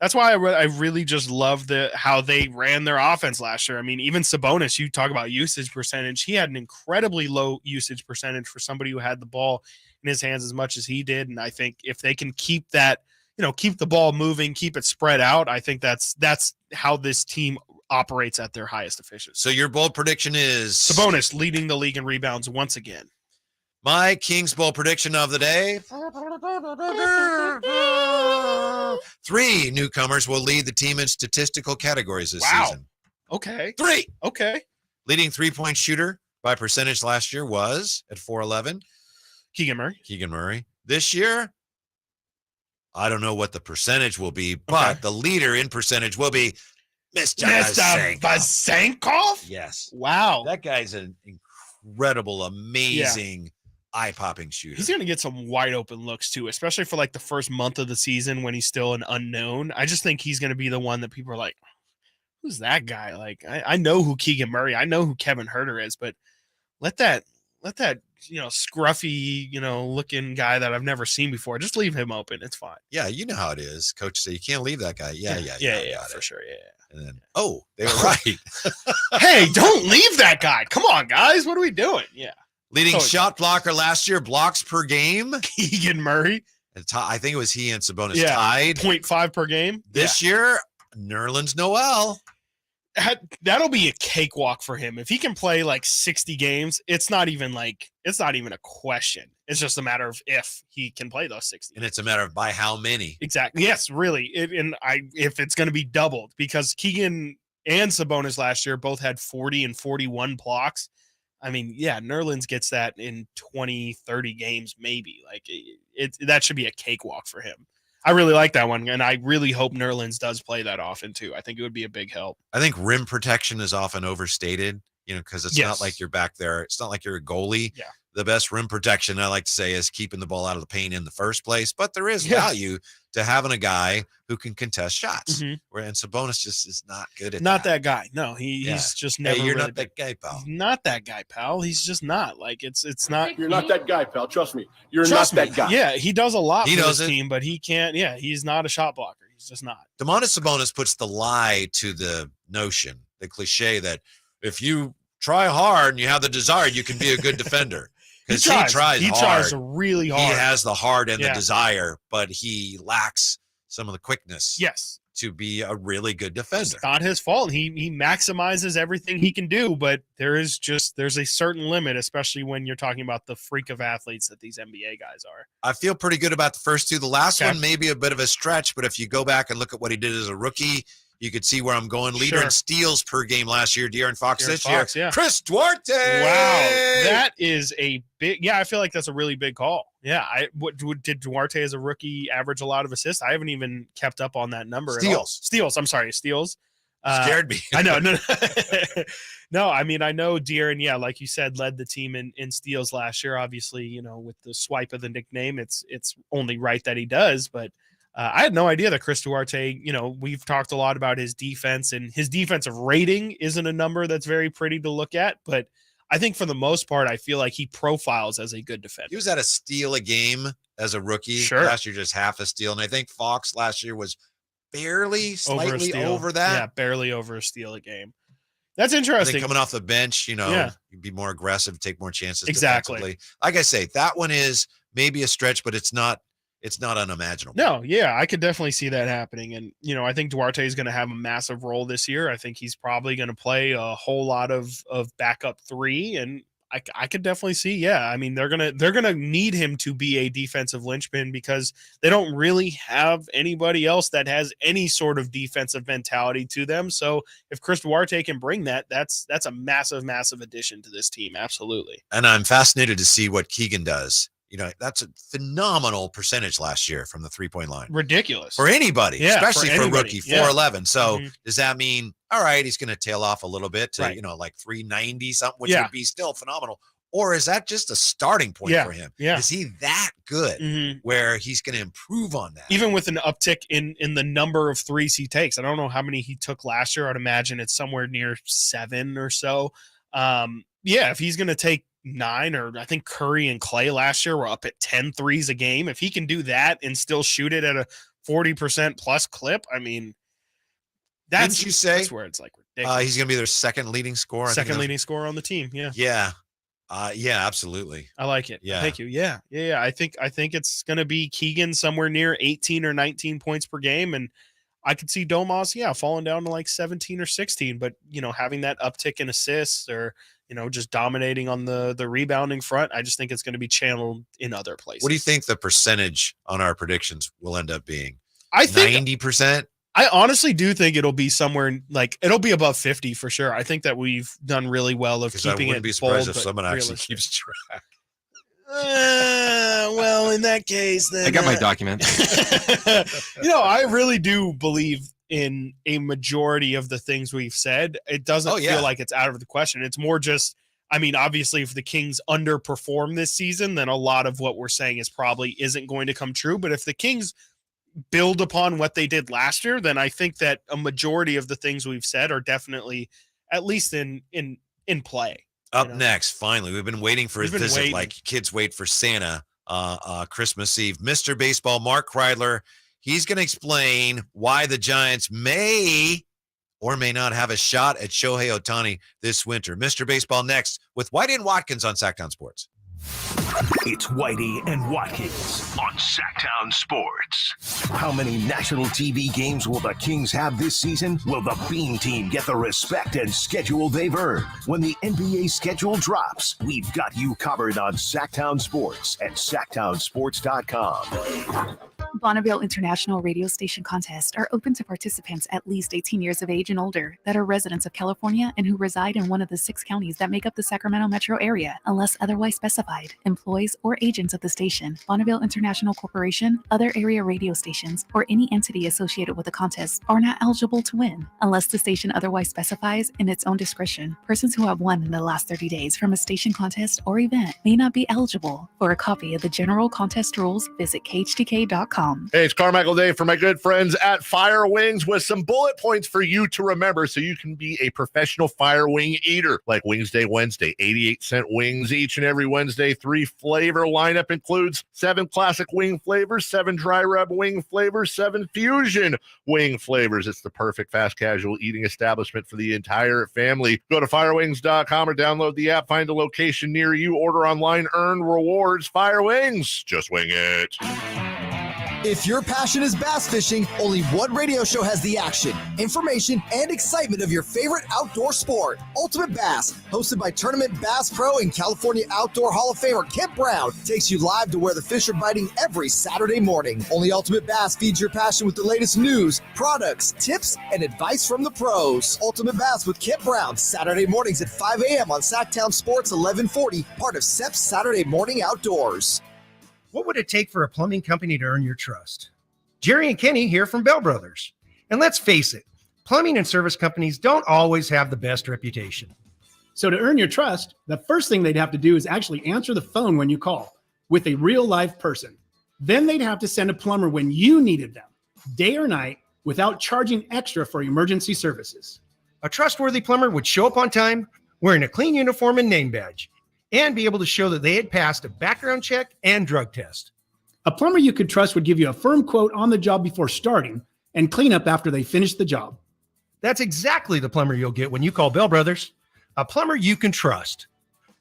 That's why I really just love how they ran their offense last year. I mean, even Sabonis, you talk about usage percentage. He had an incredibly low usage percentage for somebody who had the ball in his hands as much as he did. And I think if they can keep that, keep the ball moving, keep it spread out, I think that's how this team operates at their highest efficiency. So your bold prediction is Sabonis leading the league in rebounds once again. My Kings Bowl prediction of the day. 3 newcomers will lead the team in statistical categories this season. Okay. 3. Okay. Leading 3-point shooter by percentage last year was at 411. Keegan Murray. This year, I don't know what the percentage will be, but the leader in percentage will be Mr. Vasenkov? Yes. Wow. That guy's an incredible, amazing, eye-popping shooter. He's going to get some wide open looks too, especially for like the first month of the season when he's still an unknown. I just think he's going to be the one that people are like, who's that guy? Like, I know who Keegan Murray, I know who Kevin Huerter is, but let that, scruffy, looking guy that I've never seen before, just leave him open. It's fine. Yeah, you know how it is. Coach said you can't leave that guy. Yeah, for sure. Yeah. And then, they were right. Hey, don't leave that guy. Come on, guys. What are we doing? Yeah. Leading shot blocker last year, blocks per game. Keegan Murray. And I think it was he and Sabonis tied. 0.5 per game. This year, Nerlens Noel. That'll be a cakewalk for him. If he can play like 60 games, it's not even a question. It's just a matter of if he can play those 60. And it's a matter of by how many. Exactly. Yes, really. If it's going to be doubled, because Keegan and Sabonis last year both had 40 and 41 blocks. I mean, Nerlens gets that in 20, 30 games, maybe. Like that should be a cakewalk for him. I really like that one, and I really hope Nerlens does play that often too. I think it would be a big help. I think rim protection is often overstated, because it's not like you're back there. It's not like you're a goalie. Yeah. The best rim protection, I like to say, is keeping the ball out of the paint in the first place. But there is value to having a guy who can contest shots. And Sabonis just is not good at not that guy. No, he's just never. Hey, you're really not that guy, pal. He's not that guy, pal. He's just not. Like it's not. You're not that guy, pal. Trust me. You're not that guy. Yeah, he does a lot He for knows his it. team, but he can't. Yeah, he's not a shot blocker. He's just not. Domantas Sabonis puts the lie to the notion, the cliche that if you try hard and you have the desire, you can be a good defender. Because he tries He hard. tries really hard. He has the heart and the desire, but he lacks some of the quickness. Yes. To be a really good defender. It's not his fault. He maximizes everything he can do, but there's a certain limit, especially when you're talking about the freak of athletes that these NBA guys are. I feel pretty good about the first two. The last one may be a bit of a stretch, but if you go back and look at what he did as a rookie, you could see where I'm going. Leader in steals per game last year, De'Aaron Fox this year. Yeah. Chris Duarte. Wow, that is a big. Yeah, I feel like that's a really big call. Yeah, did Duarte as a rookie average a lot of assists? I haven't even kept up on that number. Steals. I'm sorry, steals. Scared me. I know. No, I mean, I know De'Aaron, like you said, led the team in steals last year. Obviously, with the swipe of the nickname, it's only right that he does, but. I had no idea that Chris Duarte, we've talked a lot about his defense, and his defensive rating isn't a number that's very pretty to look at. But I think for the most part, I feel like he profiles as a good defender. He was at a steal a game as a rookie. Sure. Last year, just half a steal. And I think Fox last year was slightly over that. Yeah, barely over a steal a game. That's interesting. Coming off the bench, you'd be more aggressive, take more chances. Exactly. Defensively. Like I say, that one is maybe a stretch, but it's not unimaginable. No, I could definitely see that happening. And, I think Duarte is going to have a massive role this year. I think he's probably going to play a whole lot of backup three. And I could definitely see, I mean, they're going to need him to be a defensive linchpin because they don't really have anybody else that has any sort of defensive mentality to them. So if Chris Duarte can bring that, that's a massive, massive addition to this team. Absolutely. And I'm fascinated to see what Keegan does. That's a phenomenal percentage last year from the 3-point line. Ridiculous. For anybody, especially for a rookie, 4'11". So Mm-hmm. does that mean, all right, he's going to tail off a little bit to, like 390 something, which would be still phenomenal? Or is that just a starting point for him? Is he that good where he's going to improve on that? Even with an uptick in the number of threes he takes. I don't know how many he took last year. I'd imagine it's somewhere near 7 or so. If he's going to take 9, or I think Curry and Clay last year were up at 10 threes a game. If he can do that and still shoot it at a 40% plus clip, I mean, Didn't you say that's where it's like ridiculous. He's going to be their second leading scorer? Second leading scorer on the team. Yeah. Yeah. Absolutely. I like it. Yeah. Thank you. Yeah. I think it's going to be Keegan somewhere near 18 or 19 points per game. And I could see Domas, falling down to like 17 or 16, but having that uptick in assists or, just dominating on the rebounding front. I just think it's going to be channeled in other places. What do you think the percentage on our predictions will end up being? I think 90%. I honestly do think it'll be somewhere it'll be above 50 for sure. I think that we've done really well of keeping it. I wouldn't be surprised bold, if someone actually realistic. keeps track. Well, in that case, then I got my document. I really do believe in a majority of the things we've said. It doesn't feel like it's out of the question. It's more just, obviously, if the Kings underperform this season, then a lot of what we're saying is probably isn't going to come true. But if the Kings build upon what they did last year, then I think that a majority of the things we've said are definitely at least in play. Up next, finally, we've been waiting for his visit like kids wait for Santa Christmas Eve. Mr. Baseball, Mark Kreidler, he's going to explain why the Giants may or may not have a shot at Shohei Ohtani this winter. Mr. Baseball next with Whitey and Watkins on Sactown Sports. It's Whitey and Watkins on Sactown Sports. How many national TV games will the Kings have this season? Will the Beam Team get the respect and schedule they've earned? When the NBA schedule drops, we've got you covered on Sactown Sports at SactownSports.com. Bonneville International Radio Station contests are open to participants at least 18 years of age and older that are residents of California and who reside in one of the 6 counties that make up the Sacramento metro area, unless otherwise specified. Employees or agents of the station, Bonneville International Corporation, other area radio stations, or any entity associated with the contest are not eligible to win, unless the station otherwise specifies in its own discretion. Persons who have won in the last 30 days from a station contest or event may not be eligible. For a copy of the general contest rules, visit KHTK.com. Hey, it's Carmichael Dave for my good friends at Fire Wings with some bullet points for you to remember so you can be a professional fire wing eater. Like Wings Day Wednesday, 88-cent wings each and every Wednesday. 3 flavor lineup includes 7 classic wing flavors, 7 dry rub wing flavors, 7 fusion wing flavors. It's the perfect fast casual eating establishment for the entire family. Go to firewings.com or download the app, find a location near you, order online, earn rewards. Fire Wings, just wing it. If your passion is bass fishing, only one radio show has the action, information, and excitement of your favorite outdoor sport. Ultimate Bass, hosted by Tournament Bass Pro and California Outdoor Hall of Famer Kent Brown, takes you live to where the fish are biting every Saturday morning. Only Ultimate Bass feeds your passion with the latest news, products, tips, and advice from the pros. Ultimate Bass with Kent Brown, Saturday mornings at 5 a.m. on Sactown Sports 1140, part of SEP's Saturday Morning Outdoors. What would it take for a plumbing company to earn your trust? Jerry and Kenny here from Bell Brothers. And let's face it, plumbing and service companies don't always have the best reputation. So to earn your trust, the first thing they'd have to do is actually answer the phone when you call with a real live person. Then they'd have to send a plumber when you needed them, day or night, without charging extra for emergency services. A trustworthy plumber would show up on time, wearing a clean uniform and name badge, and be able to show that they had passed a background check and drug test. A plumber you could trust would give you a firm quote on the job before starting and clean up after they finish the job. That's exactly the plumber you'll get when you call Bell Brothers, a plumber you can trust.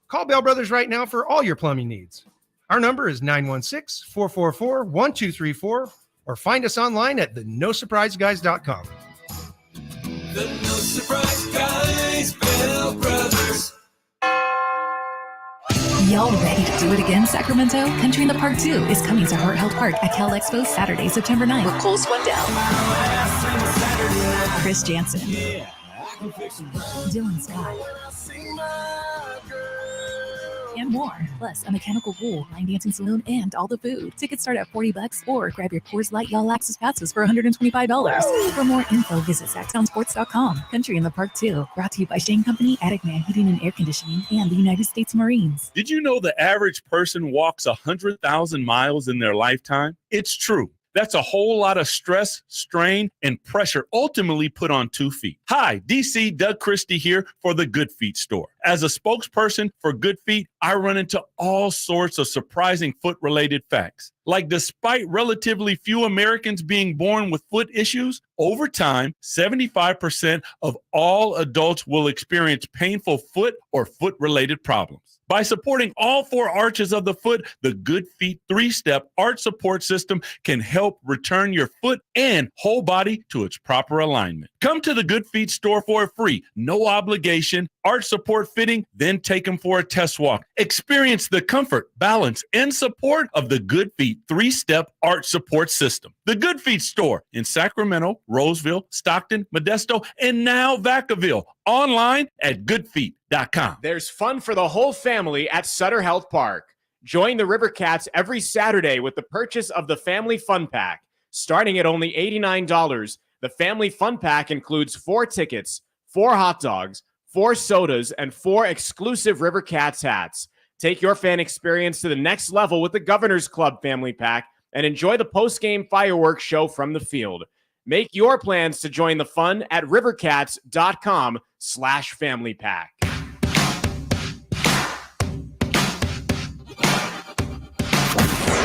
Call Bell Brothers right now for all your plumbing needs. Our number is 916-444-1234 or find us online at thenosurpriseguys.com. The No Surprise Guys, Bell Brothers. Y'all ready to do it again, Sacramento? Country in the Park 2 is coming to Heart Health Park at Cal Expo Saturday, September 9th with Cole Swindell, Chris Jansen, Dylan Scott, and more. Plus, a mechanical bull, line dancing saloon, and all the food. Tickets start at $40 or grab your Coors Light Y'all Access passes for $125. For more info, visit SactownSports.com. Country in the Park 2. Brought to you by Shane Company, Attic Man Heating and Air Conditioning, and the United States Marines. Did you know the average person walks 100,000 miles in their lifetime? It's true. That's a whole lot of stress, strain, and pressure ultimately put on 2 feet. Hi, DC Doug Christie here for the Good Feet store. As a spokesperson for Good Feet, I run into all sorts of surprising foot-related facts. Like despite relatively few Americans being born with foot issues, over time, 75% of all adults will experience painful foot or foot-related problems. By supporting all 4 arches of the foot, the Good Feet 3-step arch support system can help return your foot and whole body to its proper alignment. Come to the Good Feet store for a free, no obligation arch support fitting, then take them for a test walk. Experience the comfort, balance, and support of the Good Feet 3-step arch support system. The Good Feet store in Sacramento, Roseville, Stockton, Modesto, and now Vacaville. Online at goodfeet.com. There's fun for the whole family at Sutter Health Park. Join the River Cats every Saturday with the purchase of the Family Fun Pack. Starting at only $89, the Family Fun Pack includes 4 tickets, 4 hot dogs, 4 sodas, and 4 exclusive River Cats hats. Take your fan experience to the next level with the Governor's Club Family Pack and enjoy the post-game fireworks show from the field. Make your plans to join the fun at rivercats.com/family pack.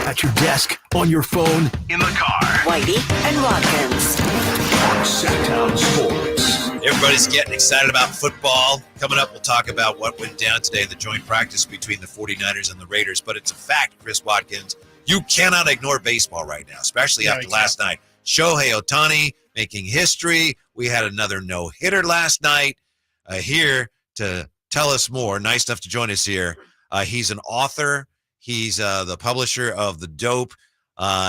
At your desk, on your phone, in the car. Whitey and Watkins. Sactown Sports. Everybody's getting excited about football. Coming up, we'll talk about what went down today in the joint practice between the 49ers and the Raiders. But it's a fact, Chris Watkins, you cannot ignore baseball right now, especially after last night. Shohei Ohtani making history. We had another no-hitter last night. Here to tell us more, nice enough to join us here. He's an author. He's the publisher of The Dope.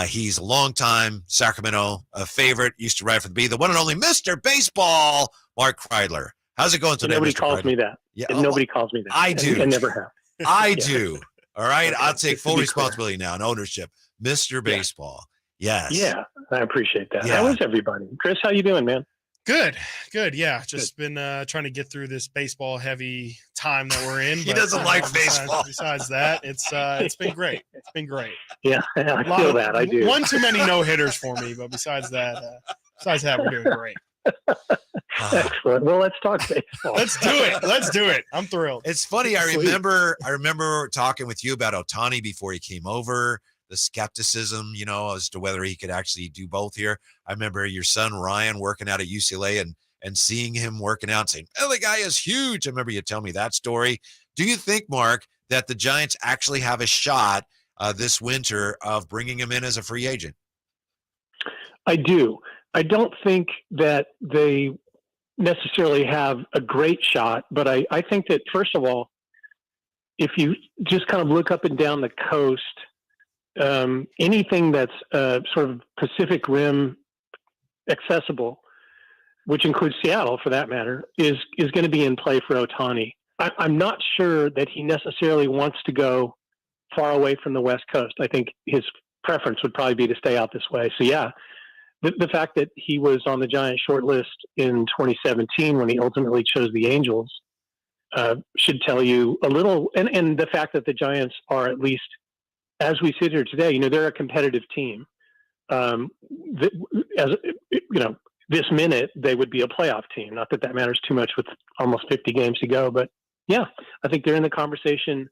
He's a longtime Sacramento favorite. Used to write for the Bee. The one and only Mr. Baseball, Mark Kreidler. How's it going today, Nobody Mr. calls Kreidler? me that. Yeah, Nobody calls me that. I do. I never have. I do. All right. I'll take full be responsibility now and ownership. Mr. Baseball. Yes. Yeah, I appreciate that. Yeah. How is everybody? Chris, how you doing, man? Good. Yeah, just been trying to get through this baseball-heavy time that we're in. He doesn't like baseball. Besides that, it's been great. It's been great. Yeah, I feel that. I do. One too many no-hitters for me, but besides that, we're doing great. Excellent. Well, let's talk baseball. Let's do it. I'm thrilled. It's funny. I remember talking with you about Ohtani before he came over. The skepticism, as to whether he could actually do both here. I remember your son Ryan working out at UCLA and seeing him working out and saying, "Oh, the guy is huge." I remember you telling me that story. Do you think, Mark, that the Giants actually have a shot this winter of bringing him in as a free agent? I do. I don't think that they necessarily have a great shot, but I think that, first of all, if you just kind of look up and down the coast, anything that's sort of Pacific Rim accessible, which includes Seattle for that matter, is going to be in play for Ohtani. I'm not sure that he necessarily wants to go far away from the West Coast. I think his preference would probably be to stay out this way. So yeah, the fact that he was on the Giants short list in 2017 when he ultimately chose the Angels should tell you a little, and the fact that the Giants are, at least as we sit here today, they're a competitive team. This minute they would be a playoff team. Not that that matters too much with almost 50 games to go, but yeah, I think they're in the conversation.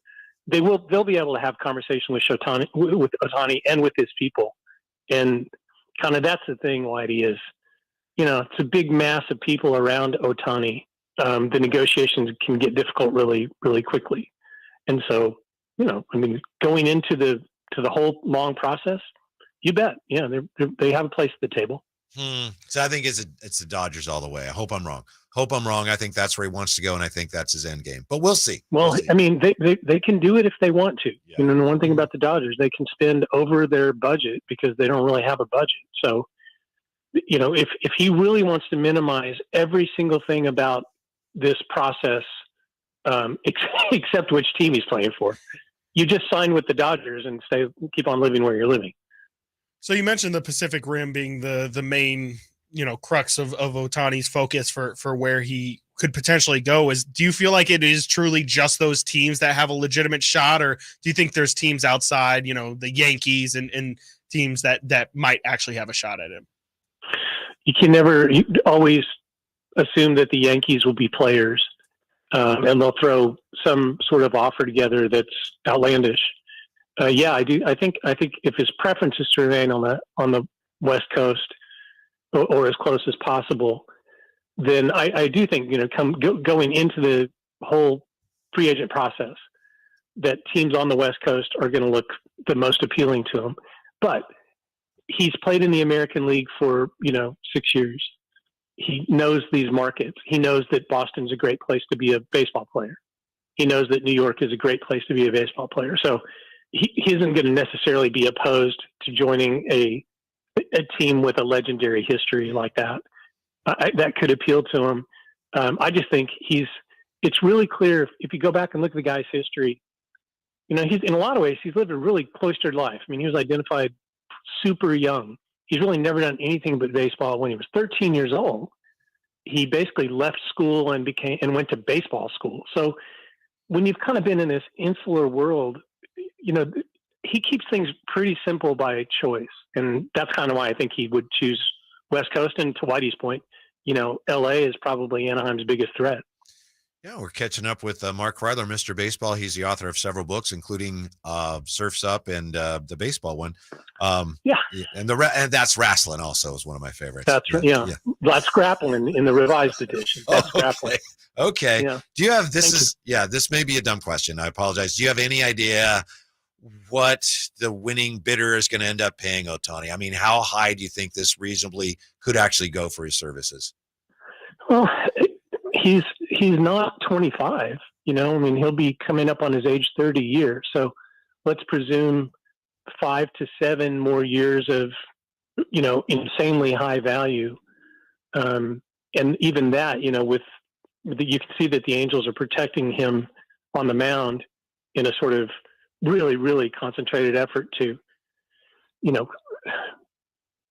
They'll be able to have conversation with Ohtani and with his people. And kind of that's the thing, Whitey, is, it's a big mass of people around Ohtani. The negotiations can get difficult really, really quickly. And so, going into the whole long process, you bet. Yeah, they have a place at the table. So I think it's the Dodgers all the way. I hope I'm wrong. I think that's where he wants to go, and I think that's his end game. But we'll see. Well, I mean, they can do it if they want to. Yeah. The one thing about the Dodgers, they can spend over their budget because they don't really have a budget. So, if he really wants to minimize every single thing about this process, except which team he's playing for, you just sign with the Dodgers and keep on living where you're living. So you mentioned the Pacific Rim being the main, crux of Ohtani's focus for where he could potentially go. Do you feel like it is truly just those teams that have a legitimate shot, or do you think there's teams outside, the Yankees and teams that might actually have a shot at him? You always assume that the Yankees will be players, and they'll throw some sort of offer together that's outlandish. Yeah, I do. I think if his preference is to remain on the West Coast or as close as possible, then I do think going into the whole free agent process, that teams on the West Coast are going to look the most appealing to him. But he's played in the American League for 6 years. he knows these markets. He knows that Boston's a great place to be a baseball player. He knows that New York is a great place to be a baseball player. So he isn't going to necessarily be opposed to joining a team with a legendary history like that. That could appeal to him. I just think it's really clear if you go back and look at the guy's history, he's in a lot of ways, he's lived a really cloistered life. I mean, he was identified super young. He's really never done anything but baseball. When he was 13 years old, he basically left school and went to baseball school. So when you've kind of been in this insular world, he keeps things pretty simple by choice. And that's kind of why I think he would choose West Coast. And to Whitey's point, LA is probably Anaheim's biggest threat. Yeah, we're catching up with Mark Kreidler, Mr. Baseball. He's the author of several books, including Surf's Up and the baseball one. Yeah, and that's Wrestling also is one of my favorites. That's right. Yeah. That's Grappling in the revised edition. That's Grappling. Okay. Yeah. Do you have this may be a dumb question. I apologize. Do you have any idea what the winning bidder is going to end up paying Ohtani? I mean, how high do you think this reasonably could actually go for his services? Well, he's not 25, I mean, he'll be coming up on his age 30 year. So let's presume 5 to 7 more years of, insanely high value. And even that, you can see that the Angels are protecting him on the mound in a sort of really, really concentrated effort to,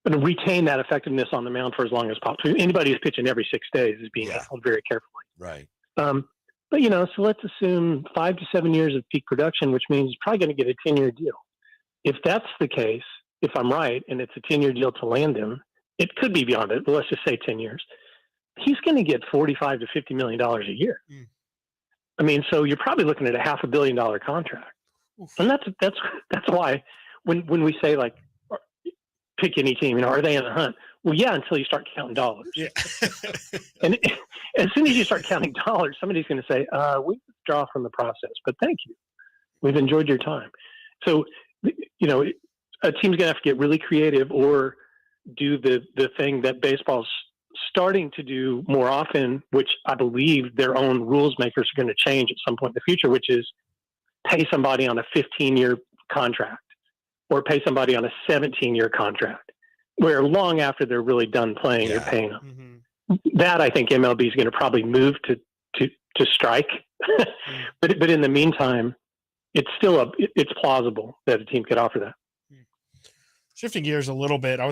retain that effectiveness on the mound for as long as possible. Anybody who's pitching every 6 days is being handled very carefully. Right. But so let's assume 5 to 7 years of peak production, which means he's probably going to get a 10-year deal. If that's the case, if I'm right, and it's a 10-year deal to land him, it could be beyond it, but let's just say 10 years. He's going to get $45 to $50 million a year. I mean, so you're probably looking at a $500 million contract. And that's why when we say, like, pick any team, are they in the hunt? Well, yeah, until you start counting dollars. Yeah. And as soon as you start counting dollars, somebody's going to say, we withdraw from the process, but thank you. We've enjoyed your time. So, a team's going to have to get really creative or do the thing that baseball's starting to do more often, which I believe their own rules makers are going to change at some point in the future, which is pay somebody on a 15-year contract or pay somebody on a 17-year contract, where long after they're really done playing, you're paying them. Mm-hmm. That I think MLB is going to probably move to strike. but in the meantime, it's still it's plausible that a team could offer that. Shifting gears a little bit, I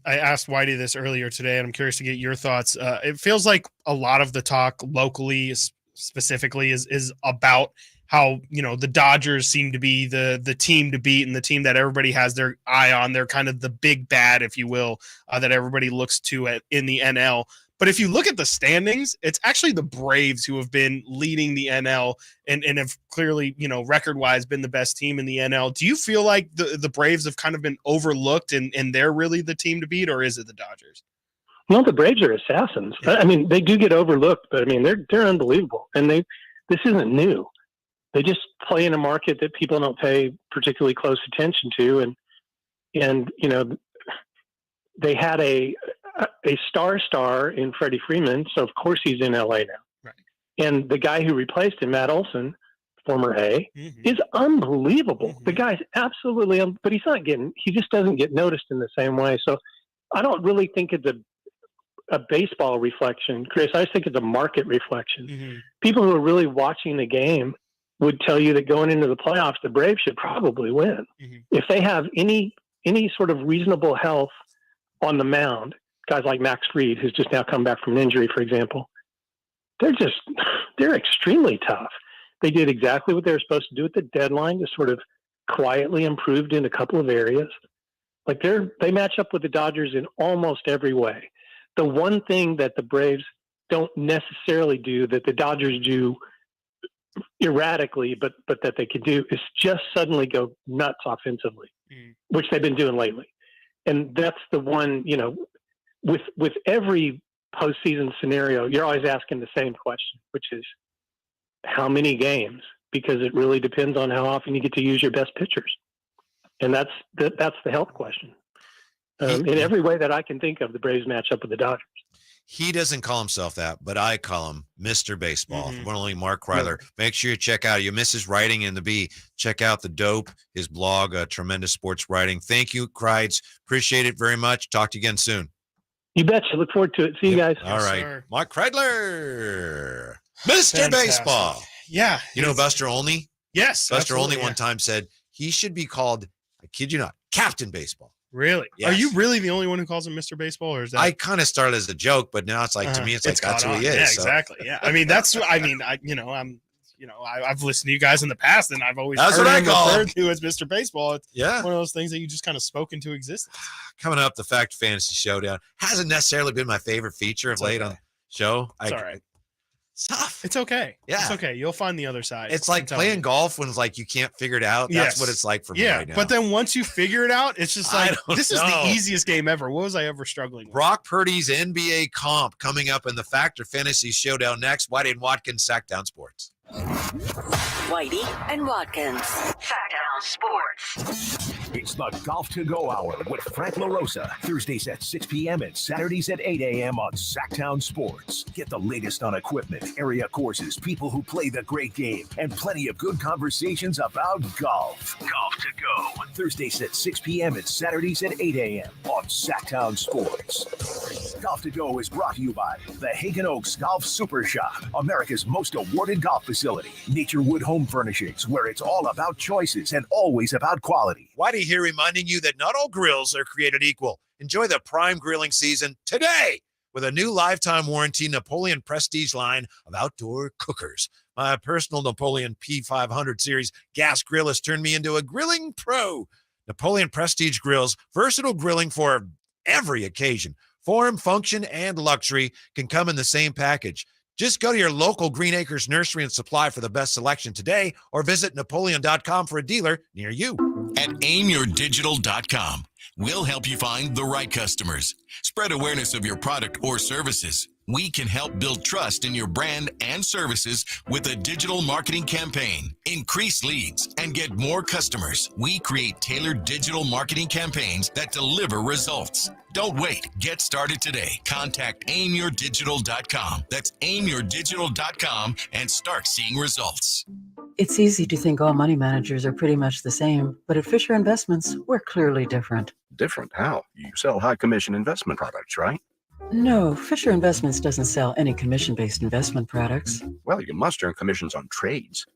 asked Whitey this earlier today, and I'm curious to get your thoughts. It feels like a lot of the talk locally specifically is about how, the Dodgers seem to be the team to beat and the team that everybody has their eye on. They're kind of the big bad, if you will, that everybody looks to in the NL. But if you look at the standings, it's actually the Braves who have been leading the NL and have clearly, record-wise been the best team in the NL. Do you feel like the Braves have kind of been overlooked and they're really the team to beat, or is it the Dodgers? Well, the Braves are assassins. Yeah. I mean, they do get overlooked, but I mean, they're unbelievable. And this isn't new. They just play in a market that people don't pay particularly close attention to. And they had a star in Freddie Freeman, so of course he's in LA now. Right. And the guy who replaced him, Matt Olson, former A, is unbelievable. Mm-hmm. The guy's absolutely, but he just doesn't get noticed in the same way. So I don't really think it's a baseball reflection, Chris. I just think it's a market reflection. Mm-hmm. People who are really watching the game would tell you that going into the playoffs, the Braves should probably win. Mm-hmm. If they have any sort of reasonable health on the mound, guys like Max Fried, who's just now come back from an injury, for example, they're extremely tough. They did exactly what they were supposed to do at the deadline, just sort of quietly improved in a couple of areas. Like they match up with the Dodgers in almost every way. The one thing that the Braves don't necessarily do that the Dodgers do erratically, but that they could do is just suddenly go nuts offensively, which they've been doing lately. And that's the one, with every postseason scenario, you're always asking the same question, which is how many games? Because it really depends on how often you get to use your best pitchers. And that's the health question. In every way that I can think of, the Braves match up with the Dodgers. He doesn't call himself that, but I call him Mr. Baseball. One only Mark Kreidler. Yeah. Make sure you check out. You miss his writing in the B. Check out the Dope, his blog, tremendous sports writing. Thank you, Kreids. Appreciate it very much. Talk to you again soon. You betcha. Look forward to it. See you guys. All right. Sir. Mark Kreidler, Mr. Fantastic. Baseball. Yeah. You know Buster Olney? Yes. Buster Olney absolutely, one time said he should be called, I kid you not, Captain Baseball. Really? Yes. Are you really the only one who calls him Mr. Baseball, or is that? I kind of started as a joke, but now it's like to me, it's like that's who he is. Yeah, so. exactly. Yeah. I mean, I've listened to you guys in the past, and I've always That's heard what I him call him. referred to as Mr. Baseball. It's Yeah. one of those things that you just kind of spoke into existence. Coming up, the Fact Fantasy Showdown hasn't necessarily been my favorite feature of late on the show. It's all right. It's tough. It's okay. Yeah. It's okay. You'll find the other side. It's like I'm telling playing you. golf when it's like you can't figure it out. That's what it's like for me right now. But then once you figure it out, it's just I like, don't this is know. the easiest game ever. What was I ever struggling with? Brock Purdy's NBA comp coming up in the Factor Fantasy Showdown next. Whitey and Watkins, Sactown Sports. Whitey and Watkins. Sactown Sports. It's the Golf to Go Hour with Frank LaRosa. Thursdays at 6 p.m. and Saturdays at 8 a.m. on Sactown Sports. Get the latest on equipment, area courses, people who play the great game, and plenty of good conversations about golf. Golf to Go. Thursdays at 6 p.m. and Saturdays at 8 a.m. on Sactown Sports. Golf to Go is brought to you by the Hagen Oaks Golf Super Shop, America's most awarded golf facility. Nature Wood Home Furnishings, where it's all about choices and always about quality. Whitey here reminding you that not all grills are created equal. Enjoy the prime grilling season today with a new lifetime warranty Napoleon Prestige line of outdoor cookers. My personal Napoleon P500 series gas grill has turned me into a grilling pro. Napoleon Prestige grills, versatile grilling for every occasion. Form, function, and luxury can come in the same package. Just go to your local Green Acres Nursery and Supply for the best selection today, or visit Napoleon.com for a dealer near you. At aimyourdigital.com, we'll help you find the right customers. Spread awareness of your product or services. We can help build trust in your brand and services with a digital marketing campaign. Increase leads and get more customers. We create tailored digital marketing campaigns that deliver results. Don't wait. Get started today. Contact aimyourdigital.com. That's aimyourdigital.com and start seeing results. It's easy to think all money managers are pretty much the same, but at Fisher Investments, we're clearly different. Different? How? You sell high commission investment products, right? No, Fisher Investments doesn't sell any commission-based investment products. Well, you must earn commissions on trades.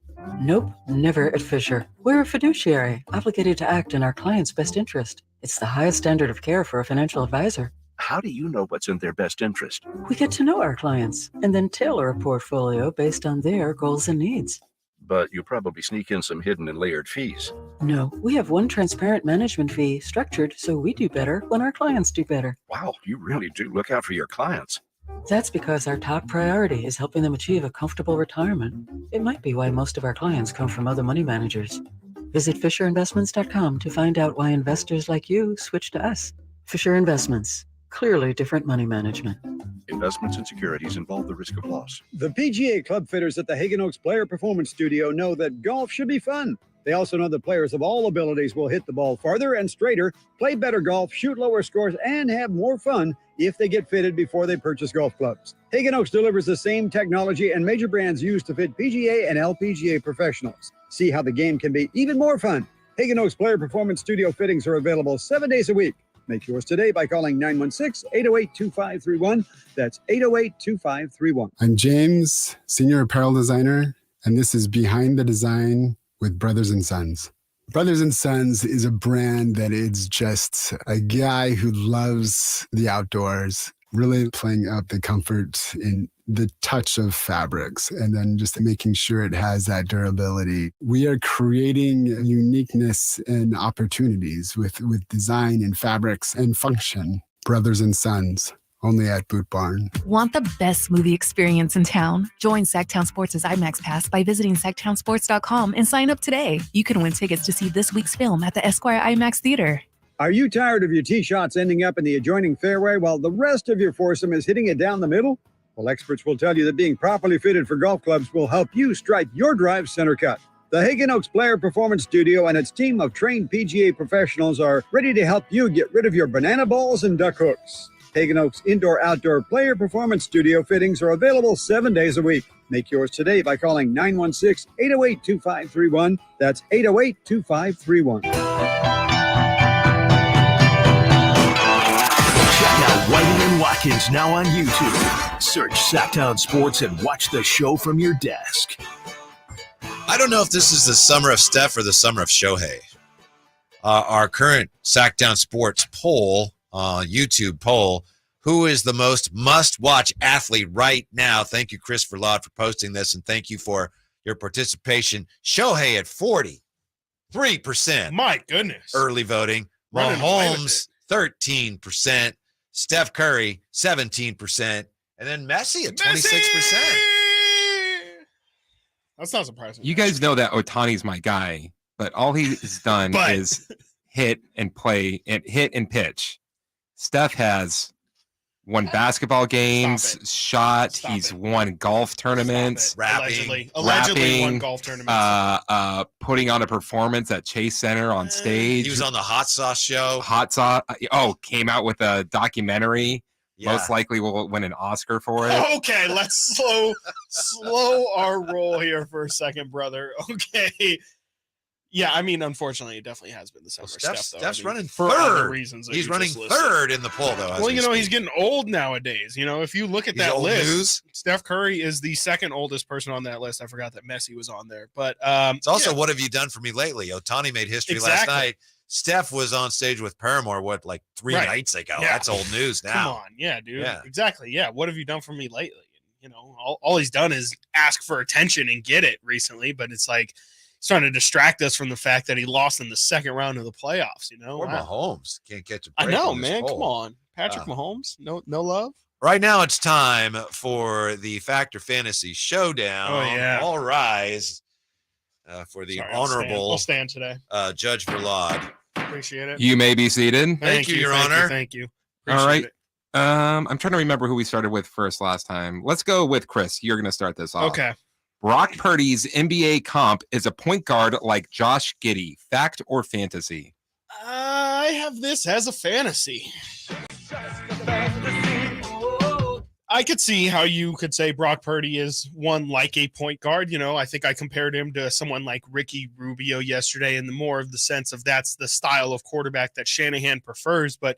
Nope, never at Fisher. We're a fiduciary, obligated to act in our client's best interest. It's the highest standard of care for a financial advisor. How do you know what's in their best interest? We get to know our clients and then tailor a portfolio based on their goals and needs. But you probably sneak in some hidden and layered fees. No, we have one transparent management fee structured so we do better when our clients do better. Wow, you really do look out for your clients. That's because our top priority is helping them achieve a comfortable retirement. It might be why most of our clients come from other money managers. Visit FisherInvestments.com to find out why investors like you switch to us. Fisher Investments. Clearly different money management. Investments and securities involve the risk of loss. The PGA club fitters at the Hagen Oaks Player Performance Studio know that golf should be fun. They also know that players of all abilities will hit the ball farther and straighter, play better golf, shoot lower scores, and have more fun if they get fitted before they purchase golf clubs. Hagen Oaks delivers the same technology and major brands used to fit PGA and LPGA professionals. See how the game can be even more fun. Hagen Oaks Player Performance Studio fittings are available 7 days a week. Make yours today by calling 916-808-2531. That's 808-2531. I'm James, Senior Apparel Designer, and this is Behind the Design with Brothers and Sons. Brothers and Sons is a brand that is just a guy who loves the outdoors, really playing up the comfort in the touch of fabrics and then just making sure it has that durability. We are creating uniqueness and opportunities with design and fabrics and function. Brothers and Sons, only at Boot Barn. Want the best movie experience in town? Join Sactown Sports' IMAX Pass by visiting SactownSports.com and sign up today. You can win tickets to see this week's film at the Esquire IMAX Theater. Are you tired of your tee shots ending up in the adjoining fairway while the rest of your foursome is hitting it down the middle? Well, experts will tell you that being properly fitted for golf clubs will help you strike your drive center cut. The Hagen Oaks Player Performance Studio and its team of trained PGA professionals are ready to help you get rid of your banana balls and duck hooks. Hagen Oaks Indoor-Outdoor Player Performance Studio fittings are available 7 days a week. Make yours today by calling 916-808-2531. That's 808-2531. Check out Whitey and Watkins now on YouTube. Search Sactown Sports and watch the show from your desk. I don't know if this is the summer of Steph or the summer of Shohei. Our current Sactown Sports poll, YouTube poll, who is the most must-watch athlete right now? Thank you, Chris Verlaud, for posting this, and thank you for your participation. Shohei at 43%. My goodness. Early voting. Running away with Mahomes, 13%. Steph Curry, 17%. And then Messi at 26%. That's not surprising. You guys know that Ohtani's my guy, but all he's done is hit and play and hit and pitch. Steph has won basketball games, he's won golf tournaments, Allegedly won golf tournaments. Putting on a performance at Chase Center on stage. He was on the Hot Sauce show. Came out with a documentary. Yeah. Most likely will win an Oscar for it. Okay, let's slow our roll here for a second, brother. Okay. Yeah, I mean, unfortunately, it definitely has been the summer. Steph's running for third. other reasons. He's running third in the poll, though. Well, he's getting old nowadays. If you look at that old list, news. Steph Curry is the second oldest person on that list. I forgot that Messi was on there. But it's also what have you done for me lately? Ohtani made history last night. Steph was on stage with Paramore, like 3 nights ago? Yeah. That's old news now. Come on. Yeah, dude. Yeah. Exactly. Yeah. What have you done for me lately? All he's done is ask for attention and get it recently, but it's like he's trying to distract us from the fact that he lost in the second round of the playoffs, Or Mahomes. Can't catch a break. I know, man. Come on. Patrick Mahomes? No love? Right now it's time for the Factor Fantasy Showdown. Oh, yeah. All rise for the honorable I'll stand today. Judge Verlaud. Appreciate it. You may be seated. Thank you, Your Honor. Thank you. All right. I'm trying to remember who we started with first last time. Let's go with Chris. You're going to start this off. Okay. Brock Purdy's NBA comp is a point guard like Josh Giddey. Fact or fantasy? I have this as a fantasy. I could see how you could say Brock Purdy is one like a point guard. I think I compared him to someone like Ricky Rubio yesterday in the more of the sense of that's the style of quarterback that Shanahan prefers. But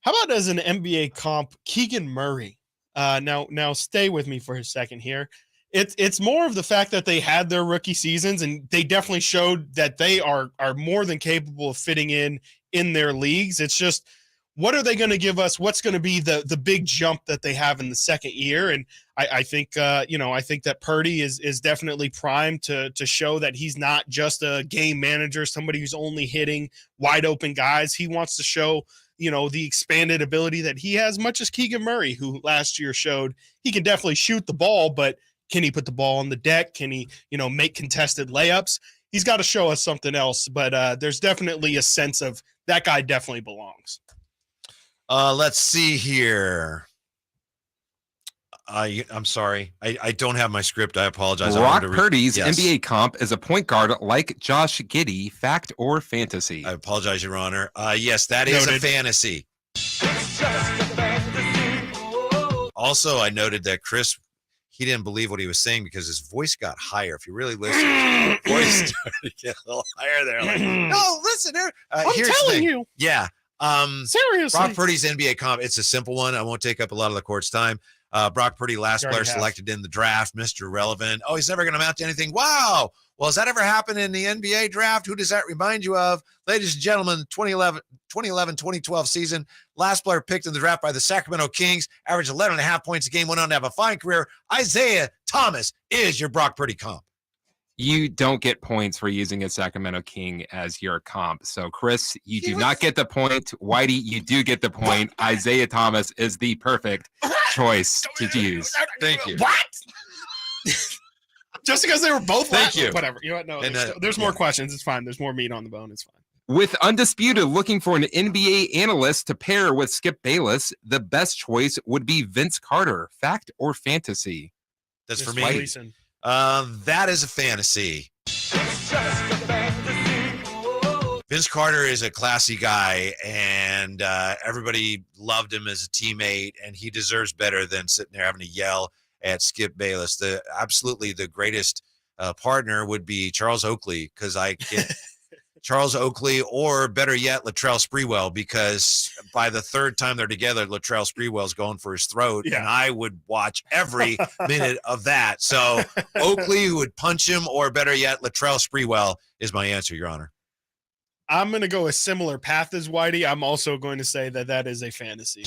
how about as an NBA comp, Keegan Murray? Now stay with me for a second here. It's more of the fact that they had their rookie seasons and they definitely showed that they are more than capable of fitting in their leagues. It's just, what are they going to give us? What's going to be the big jump that they have in the second year? And I think I think that Purdy is definitely primed to show that he's not just a game manager, somebody who's only hitting wide open guys. He wants to show the expanded ability that he has, much as Keegan Murray, who last year showed he can definitely shoot the ball, but can he put the ball on the deck? Can he, make contested layups? He's got to show us something else, but there's definitely a sense of that guy definitely belongs. Let's see here. I'm sorry. I don't have my script. I apologize. Brock Purdy's NBA comp is a point guard like Josh Giddey. Fact or fantasy? I apologize, Your Honor. Yes, that is a fantasy. Also, I noted that Chris, he didn't believe what he was saying because his voice got higher. If you really listen, his voice started to get a little higher there. Like, no, listen here. I'm telling you. Yeah. Seriously. Brock Purdy's NBA comp. It's a simple one. I won't take up a lot of the court's time. Brock Purdy, last player selected in the draft, Mr. Relevant. Oh, he's never going to amount to anything. Wow. Well, has that ever happened in the NBA draft? Who does that remind you of? Ladies and gentlemen, 2011-2012 season, last player picked in the draft by the Sacramento Kings, averaged 11.5 points a game, went on to have a fine career. Isaiah Thomas is your Brock Purdy comp. You don't get points for using a Sacramento King as your comp. So, Chris, you do not get the point. Whitey, you do get the point. Isaiah Thomas is the perfect choice to use. Thank you. What? Just because they were both Thank you. Whatever. You know what? No, there's more questions. It's fine. There's more meat on the bone. It's fine. With Undisputed looking for an NBA analyst to pair with Skip Bayless, the best choice would be Vince Carter. Fact or fantasy? That's for me. That is a fantasy. Vince Carter is a classy guy, and everybody loved him as a teammate, and he deserves better than sitting there having to yell at Skip Bayless. Absolutely the greatest partner would be Charles Oakley, because I get Charles Oakley, or better yet, Latrell Sprewell, because by the third time they're together, Latrell Sprewell's going for his throat, and I would watch every minute of that. So Oakley, who would punch him, or better yet, Latrell Sprewell is my answer, Your Honor. I'm going to go a similar path as Whitey. I'm also going to say that is a fantasy.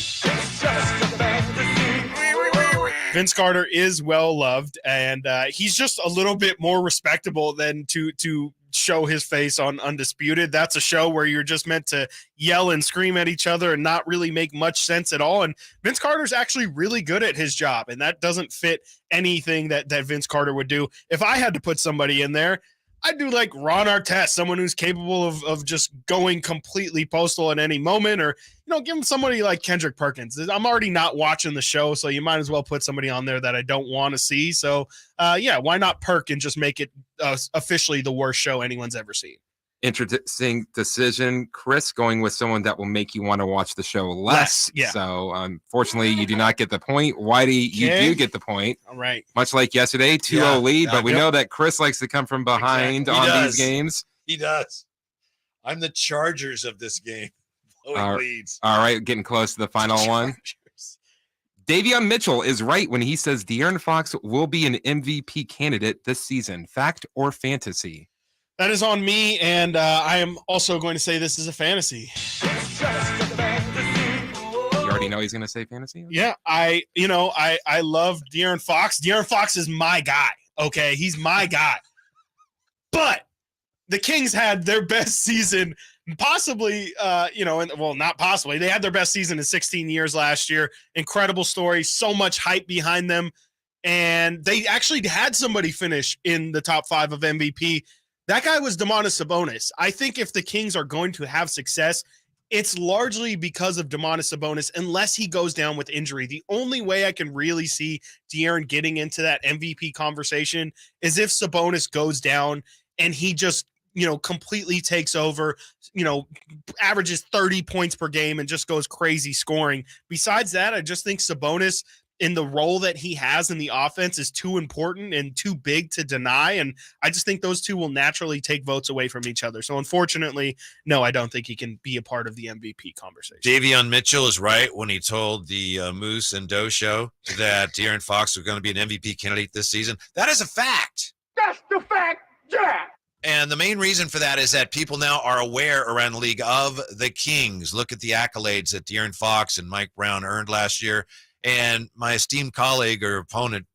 Vince Carter is well loved, and he's just a little bit more respectable than to show his face on Undisputed. That's a show where you're just meant to yell and scream at each other and not really make much sense at all. And Vince Carter's actually really good at his job, and that doesn't fit anything that Vince Carter would do. If I had to put somebody in there, I'd do like Ron Artest, someone who's capable of just going completely postal at any moment, or, give him somebody like Kendrick Perkins. I'm already not watching the show, so you might as well put somebody on there that I don't want to see. So, why not Perk and just make it officially the worst show anyone's ever seen? Interesting decision, Chris, going with someone that will make you want to watch the show less. Yeah. So, unfortunately, you do not get the point. Whitey, you do get the point. All right. Much like yesterday, 2-0 lead, but we know that Chris likes to come from behind on these games. He does. I'm the Chargers of this game. Leads. All right, getting close to the final one. Davion Mitchell is right when he says De'Aaron Fox will be an MVP candidate this season. Fact or fantasy? That is on me, and I am also going to say this is a fantasy. You already know he's going to say fantasy? Yeah, I love De'Aaron Fox. De'Aaron Fox is my guy, okay? He's my guy. But the Kings had their best season possibly, not possibly. They had their best season in 16 years last year. Incredible story, so much hype behind them, and they actually had somebody finish in the top 5 of MVP. That guy was Domantas Sabonis. I think if the Kings are going to have success, it's largely because of Domantas Sabonis, unless he goes down with injury. The only way I can really see De'Aaron getting into that MVP conversation is if Sabonis goes down and he just, completely takes over, averages 30 points per game and just goes crazy scoring. Besides that, I just think Sabonis, in the role that he has in the offense, is too important and too big to deny. And I just think those two will naturally take votes away from each other. So unfortunately, no, I don't think he can be a part of the MVP conversation. Davion Mitchell is right when he told the Moose and Doe show that De'Aaron Fox was going to be an MVP candidate this season. That is a fact. That's the fact, yeah. And the main reason for that is that people now are aware around the league of the Kings. Look at the accolades that De'Aaron Fox and Mike Brown earned last year. And my esteemed colleague or opponent,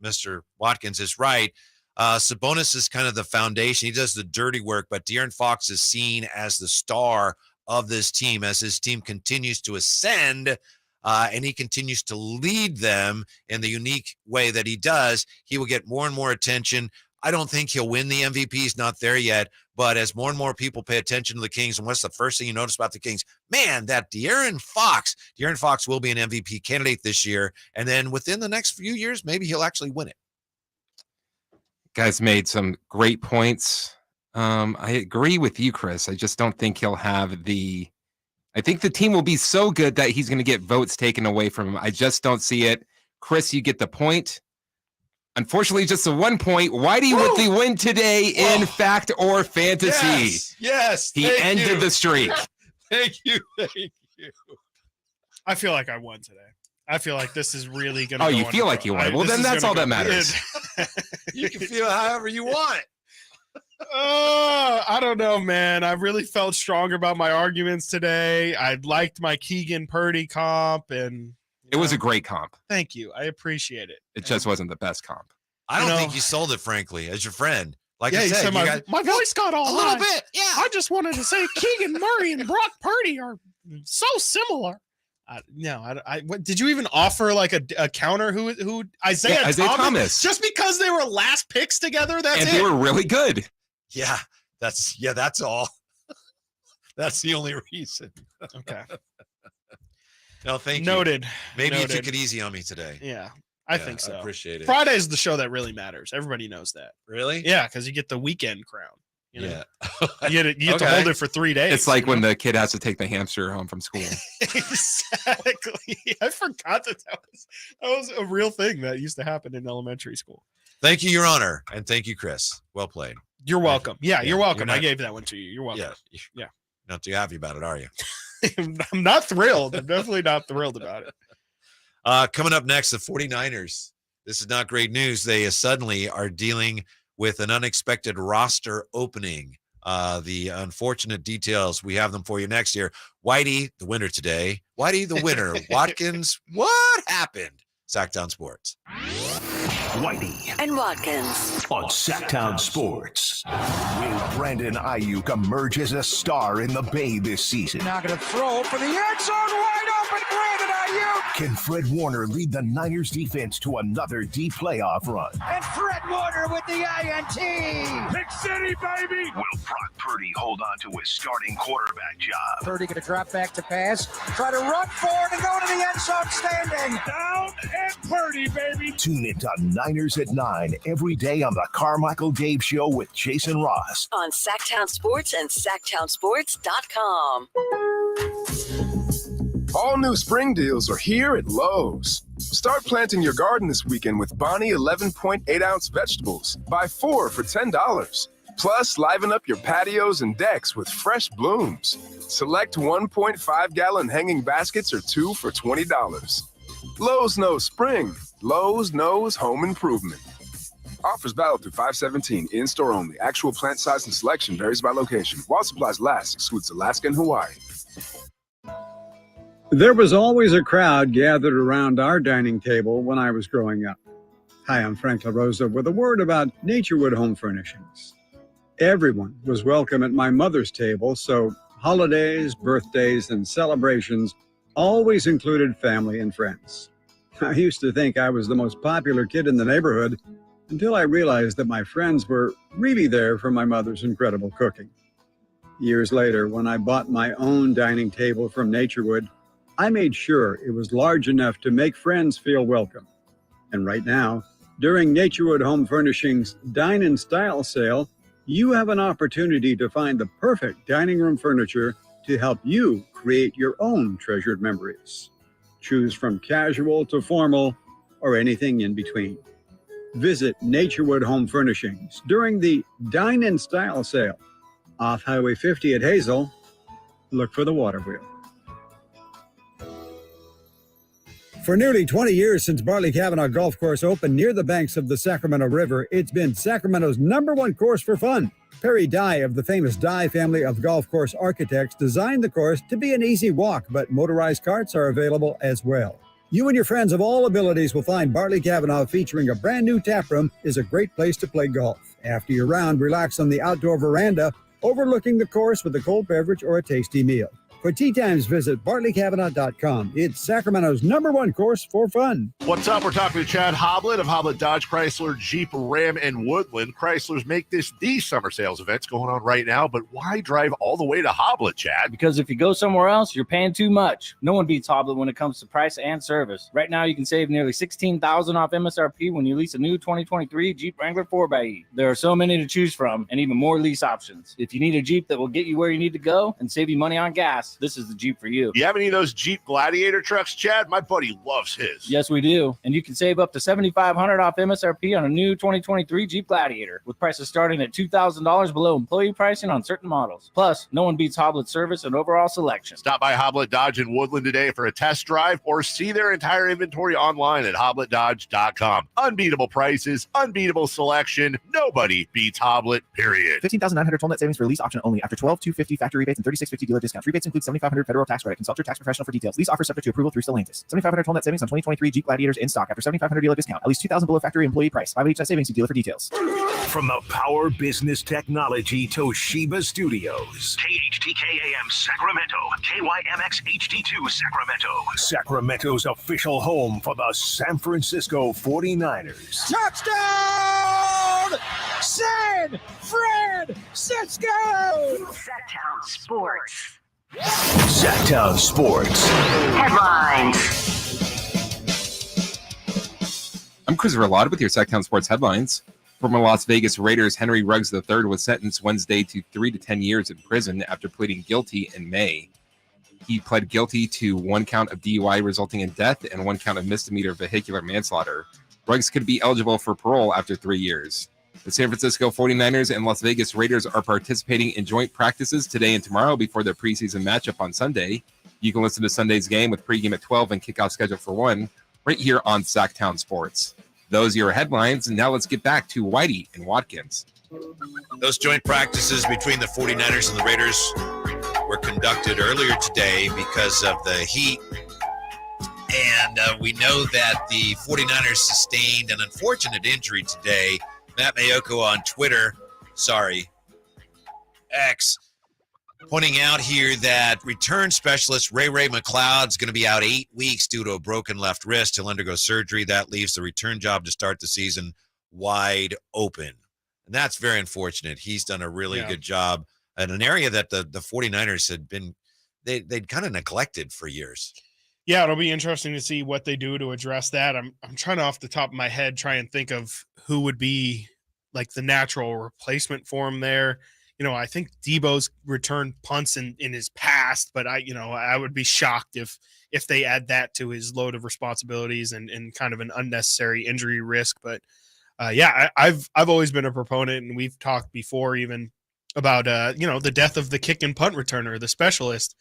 Mr. Watkins, is right. Sabonis is kind of the foundation. He does the dirty work, but De'Aaron Fox is seen as the star of this team as his team continues to ascend, and he continues to lead them in the unique way that he does. He will get more and more attention. I don't think he'll win the MVP. He's not there yet. But as more and more people pay attention to the Kings, and what's the first thing you notice about the Kings? Man, that De'Aaron Fox will be an MVP candidate this year. And then within the next few years, maybe he'll actually win it. Guys made some great points. I agree with you, Chris. I just don't think he'll have I think the team will be so good that he's going to get votes taken away from him. I just don't see it. Chris, you get the point. Unfortunately, just a 1 point. Whitey with the win today in fact or fantasy. Yes. He ended the streak. Thank you. I feel like I won today. I feel like this is really going to you feel like you won. Well, then that's all that matters. You can feel however you want. I don't know, man. I really felt stronger about my arguments today. I liked my Keegan Purdy comp, and it was a great comp. Thank you. I appreciate it. It just wasn't the best comp. I don't think you sold it, frankly, as your friend. Like I you said, my voice got all a little bit. Yeah. I just wanted to say Keegan Murray and Brock Purdy are so similar. What, did you even offer like a counter? Who Isaiah Thomas? Just because they were last picks together, that's and it. They were really good. Yeah, that's all. That's the only reason. Okay. No, thank you. Noted. Maybe you took it easy on me today. Yeah, I think so. I appreciate it. Friday is the show that really matters. Everybody knows that. Really? Yeah, because you get the weekend crown. You know? Yeah. You get to hold it for 3 days. It's like when the kid has to take the hamster home from school. Exactly. I forgot that was a real thing that used to happen in elementary school. Thank you, Your Honor. And thank you, Chris. Well played. You're welcome. Yeah, you're welcome. You're not, I gave that one to you. You're welcome. Yeah. Not too happy about it, are you? I'm not thrilled. I'm definitely not thrilled about it. Coming up next, the 49ers. This is not great news. They suddenly are dealing with an unexpected roster opening. The unfortunate details, we have them for you next year. Whitey, the winner today. Whitey, the winner. Watkins, what happened? Sactown Sports. Whitey and Watkins on Sactown Sports. Will Brandon Ayuk emerge as a star in the Bay this season? Now going to throw for the end zone, wide open, Brandon Ayuk. Can Fred Warner lead the Niners defense to another deep playoff run? And Fred Warner with the INT. Pick City, baby. Will Brock Purdy hold on to his starting quarterback job? Purdy going to drop back to pass, try to run forward and go to the end zone standing. Down and Purdy, baby. Tune into Niners at 9 every day on the Carmichael Dave Show with Jason Ross. On Sactown Sports and SactownSports.com. All new spring deals are here at Lowe's. Start planting your garden this weekend with Bonnie 11.8-ounce vegetables. Buy 4 for $10. Plus, liven up your patios and decks with fresh blooms. Select 1.5-gallon hanging baskets or 2 for $20. Lowe's knows spring. Lowe's knows home improvement. Offers valid through 5/17. In-store only. Actual plant size and selection varies by location. While supplies last, excludes Alaska and Hawaii. There was always a crowd gathered around our dining table when I was growing up. Hi, I'm Frank LaRosa with a word about Naturewood Home Furnishings. Everyone was welcome at my mother's table, so holidays, birthdays, and celebrations always included family and friends. I used to think I was the most popular kid in the neighborhood until I realized that my friends were really there for my mother's incredible cooking. Years later, when I bought my own dining table from Naturewood, I made sure it was large enough to make friends feel welcome. And right now, during Naturewood Home Furnishings Dine in Style sale, you have an opportunity to find the perfect dining room furniture to help you create your own treasured memories. Choose from casual to formal or anything in between. Visit Naturewood Home Furnishings during the Dine in Style sale off Highway 50 at Hazel. Look for the water wheel. For nearly 20 years since Bartley Cavanaugh Golf Course opened near the banks of the Sacramento River, it's been Sacramento's #1 course for fun. Perry Dye of the famous Dye family of golf course architects designed the course to be an easy walk, but motorized carts are available as well. You and your friends of all abilities will find Bartley Cavanaugh featuring a brand new tap room is a great place to play golf. After your round, relax on the outdoor veranda overlooking the course with a cold beverage or a tasty meal. For tee times, visit BartleyCavanagh.com. It's Sacramento's #1 course for fun. What's up? We're talking to Chad Hoblet of Hoblet Dodge Chrysler, Jeep, Ram, and Woodland. Chryslers make this the summer sales events going on right now, but why drive all the way to Hoblet, Chad? Because if you go somewhere else, you're paying too much. No one beats Hoblet when it comes to price and service. Right now, you can save nearly $16,000 off MSRP when you lease a new 2023 Jeep Wrangler 4xe. There are so many to choose from and even more lease options. If you need a Jeep that will get you where you need to go and save you money on gas, this is the Jeep for you. You have any of those Jeep Gladiator trucks, Chad? My buddy loves his. Yes, we do. And you can save up to $7,500 off MSRP on a new 2023 Jeep Gladiator, with prices starting at $2,000 below employee pricing on certain models. Plus, no one beats Hoblet's service and overall selection. Stop by Hoblet Dodge in Woodland today for a test drive or see their entire inventory online at HobletDodge.com. Unbeatable prices, unbeatable selection. Nobody beats Hoblet, period. $15,900 total net savings for lease option only after $12,250 factory rebates and $36.50 dealer discount. Rebates include $7,500 federal tax credit. Consult your tax professional for details. Lease offer subject to approval through Stellantis. $7,500 total net savings on 2023 Jeep Gladiators in stock after $7,500 dealer discount. At least $2,000 below factory employee price. 5 each net savings. See dealer for details. From the Power Business Technology Toshiba Studios. KHTK AM Sacramento. KYMX HD2 Sacramento. Sacramento's official home for the San Francisco 49ers. Touchdown! San Francisco! Sactown Sports. Sactown Sports. Headlines. I'm Chris Verlad with your Sactown Sports headlines. Former Las Vegas Raiders Henry Ruggs III was sentenced Wednesday to 3 to 10 years in prison after pleading guilty in May. He pled guilty to 1 count of DUI resulting in death and 1 count of misdemeanor vehicular manslaughter. Ruggs could be eligible for parole after 3 years. The San Francisco 49ers and Las Vegas Raiders are participating in joint practices today and tomorrow before their preseason matchup on Sunday. You can listen to Sunday's game with pregame at 12 and kickoff scheduled for 1 right here on Sactown Sports. Those are your headlines, and now let's get back to Whitey and Watkins. Those joint practices between the 49ers and the Raiders were conducted earlier today because of the heat. And we know that the 49ers sustained an unfortunate injury today. Matt Mayoko on Twitter, X, pointing out here that return specialist Ray McLeod's going to be out 8 weeks due to a broken left wrist. He'll undergo surgery. That leaves the return job to start the season wide open. And that's very unfortunate. He's done a really good job in an area that the 49ers had been, they'd kind of neglected for years. Yeah, it'll be interesting to see what they do to address that. I'm trying to, off the top of my head, try and think of who would be like the natural replacement for him there. I think Debo's returned punts in his past, but I would be shocked if they add that to his load of responsibilities and kind of an unnecessary injury risk. But I've always been a proponent, and we've talked before even about the death of the kick and punt returner, the specialist,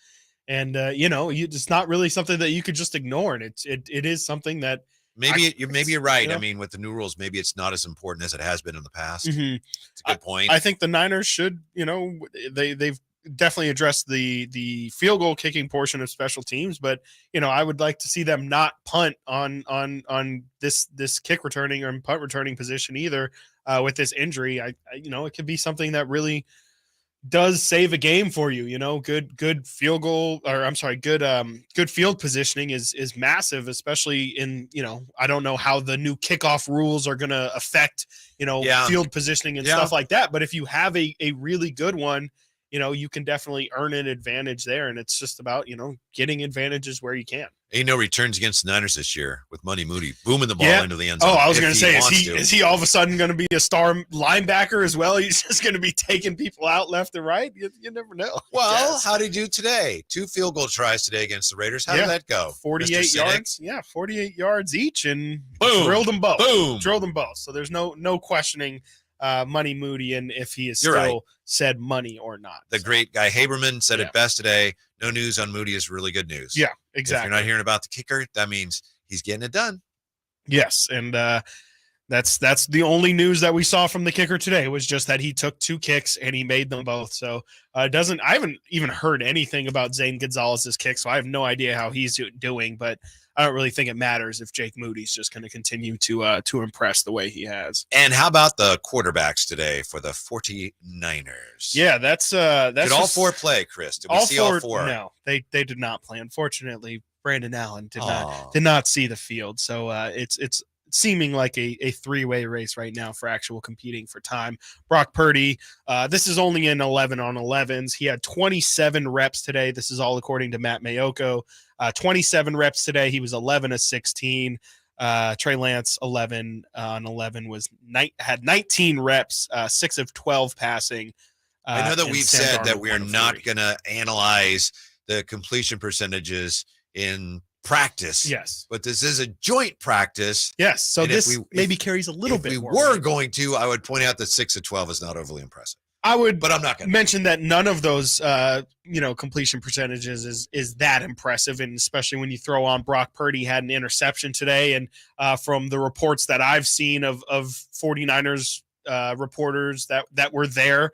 and it's not really something that you could just ignore, and it is something that. Maybe you're right. I mean, with the new rules, maybe it's not as important as it has been in the past. Mm-hmm. It's a good point. I think the Niners should, they've definitely addressed the field goal kicking portion of special teams, but I would like to see them not punt on this kick returning or punt returning position either with this injury. It could be something that really does save a game for you. Good field goal, or I'm sorry, good field positioning is massive, especially in, I don't know how the new kickoff rules are going to affect, field positioning and stuff like that. But if you have a really good one, you can definitely earn an advantage there. And it's just about, getting advantages where you can. Ain't no returns against the Niners this year with Money Moody booming the ball into the end zone. Oh, I was going to say, is he all of a sudden going to be a star linebacker as well? He's just going to be taking people out left and right. You never know. Well, how did he do today? 2 field goal tries today against the Raiders. How did that go? 48 yards. Yeah, 48 yards each, and boom, drilled them both. Boom, drilled them both. So there's no questioning Money Moody and if he is said money or not. The great Guy Haberman said it best today. No news on Moody is really good news. Yeah, exactly. If you're not hearing about the kicker, that means he's getting it done. Yes, and that's the only news that we saw from the kicker today was just that he took 2 kicks and he made them both. So I haven't even heard anything about Zane Gonzalez's kick, so I have no idea how he's doing, but I don't really think it matters if Jake Moody's just going to continue to impress the way he has. And how about the quarterbacks today for the 49ers? Yeah, that's did all 4 play, Chris? Did we see all 4? No, they did not play. Unfortunately, Brandon Allen did not see the field. So it's seeming like a 3-way race right now for actual competing for time. Brock Purdy, this is only in 11 on 11s. He had 27 reps today. This is all according to Matt Mayoko. 27 reps today. He was 11 of 16. Trey Lance, 11 on 11 had 19 reps, 6 of 12 passing. I know that we've said that we are not going to analyze the completion percentages in practice. Yes. But this is a joint practice. Yes. So this maybe carries a little bit more. If we were going to, I would point out that 6 of 12 is not overly impressive. But I'm not going to mention that none of those, completion percentages is that impressive. And especially when you throw on Brock Purdy had an interception today. And from the reports that I've seen of 49ers reporters that were there,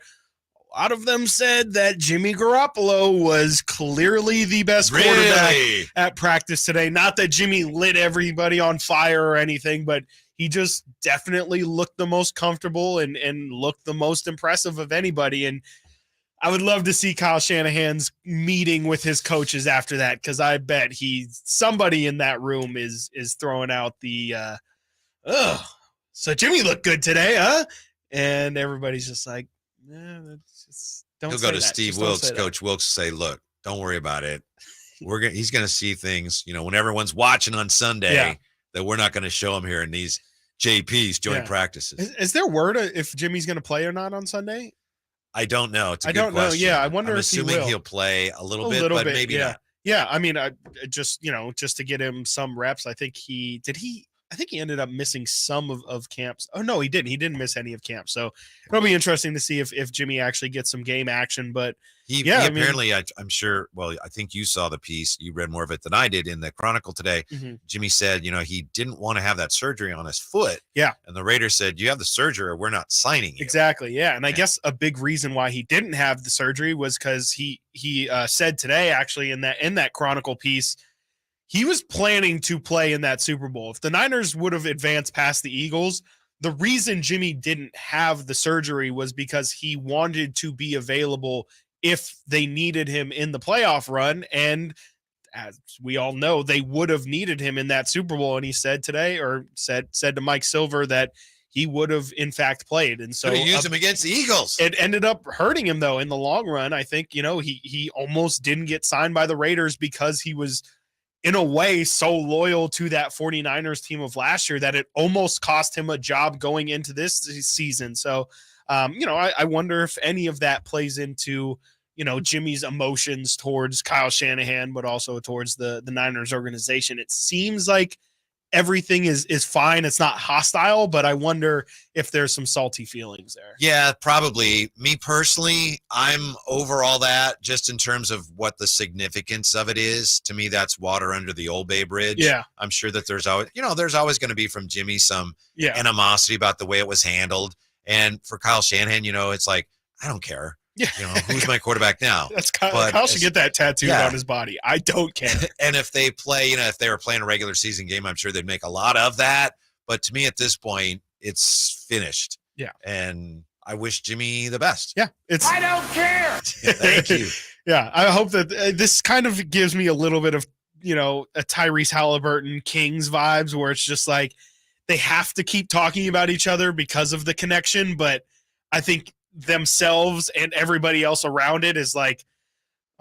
a lot of them said that Jimmy Garoppolo was clearly the best quarterback at practice today. Not that Jimmy lit everybody on fire or anything, but he just definitely looked the most comfortable and looked the most impressive of anybody. And I would love to see Kyle Shanahan's meeting with his coaches after that, because I bet somebody in that room is throwing out the so Jimmy looked good today, huh? And everybody's just like, that's just don't. He'll say go to that. Steve Just don't Wilkes, say that. Coach Wilkes, say, "Look, don't worry about it. He's going to see things. When everyone's watching on Sunday, that we're not going to show him here, and JP's joint practices. Is there word if Jimmy's going to play or not on Sunday? I don't know. It's a I good don't know. question. Yeah, I wonder I'm if he assuming will. he'll play a little bit, but maybe not. Yeah, I mean, just to get him some reps. I think he ended up missing some of camps. Oh no, he didn't. He didn't miss any of camp. So it'll be interesting to see if Jimmy actually gets some game action. But he apparently, I'm sure. Well, I think you saw the piece. You read more of it than I did in the Chronicle today. Mhm. Jimmy said, he didn't want to have that surgery on his foot. Yeah. And the Raiders said, you have the surgery or we're not signing you. Exactly. Yeah. And I guess a big reason why he didn't have the surgery was because he said today, actually, in that Chronicle piece, he was planning to play in that Super Bowl. If the Niners would have advanced past the Eagles, the reason Jimmy didn't have the surgery was because he wanted to be available if they needed him in the playoff run. And as we all know, they would have needed him in that Super Bowl. And he said today, or said to Mike Silver, that he would have in fact played. And so use him against the Eagles. It ended up hurting him though in the long run. I think, he almost didn't get signed by the Raiders because he was in a way so loyal to that 49ers team of last year that it almost cost him a job going into this season. So, I wonder if any of that plays into, Jimmy's emotions towards Kyle Shanahan, but also towards the Niners organization. It seems like everything is fine. It's not hostile, but I wonder if there's some salty feelings there. Yeah, probably. Me personally, I'm over all that just in terms of what the significance of it is. To me, that's water under the Old Bay Bridge. Yeah. I'm sure that there's always going to be from Jimmy some Yeah. animosity about the way it was handled. And for Kyle Shanahan, it's like, I don't care. Yeah. Who's my quarterback now? That's Kyle should get that tattooed on his body. I don't care. And if they play, if they were playing a regular season game, I'm sure they'd make a lot of that. But to me, at this point, it's finished. Yeah. And I wish Jimmy the best. Yeah. I don't care. Thank you. Yeah. I hope that this kind of gives me a little bit of, a Tyrese Halliburton Kings vibes where it's just like they have to keep talking about each other because of the connection. But I think themselves and everybody else around it is like,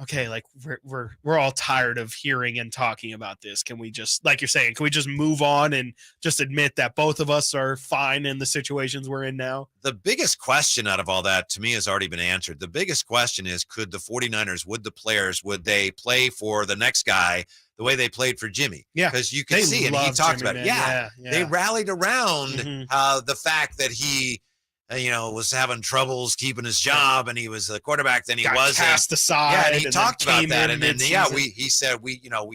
okay, like we're all tired of hearing and talking about this. Can we just, like you're saying, can we just move on and just admit that both of us are fine in the situations we're in now? The biggest question out of all that to me has already been answered. The biggest question is, could the 49ers, would they play for the next guy the way they played for Jimmy? Yeah. Because you can see, and he talked Jimmy, about it. man. Yeah. They rallied around Mhm. the fact that he was having troubles keeping his job, and he was the quarterback. Then he Got wasn't. cast aside. Yeah, and he and talked then about came that, in and then mid-season. he said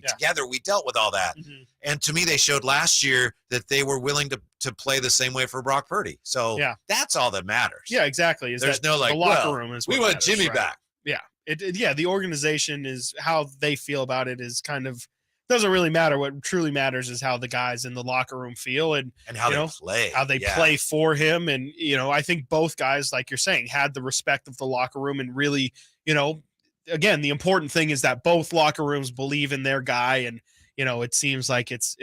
together we dealt with all that. Mhm. And to me, they showed last year that they were willing to play the same way for Brock Purdy. So that's all that matters. Yeah, exactly. There's that no like the locker well, room is we what want matters, Jimmy right? back. Yeah. The organization is how they feel about it is kind of doesn't really matter. What truly matters is how the guys in the locker room feel and how they play. How they play for him. And, I think both guys, like you're saying, had the respect of the locker room and really, again, the important thing is that both locker rooms believe in their guy. And, it seems like it's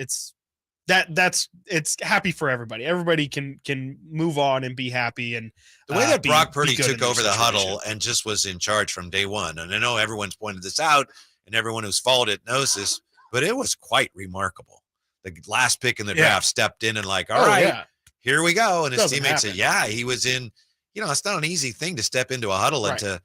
happy for everybody. Everybody can move on and be happy. And the way that Brock Purdy be good took in over their the situation. huddle and just was in charge from day one. And I know everyone's pointed this out and everyone who's followed it knows this, but it was quite remarkable. The last pick in the draft stepped in and like, all right, here we go. And his Doesn't teammates happen. said, he was in, it's not an easy thing to step into a huddle Right. and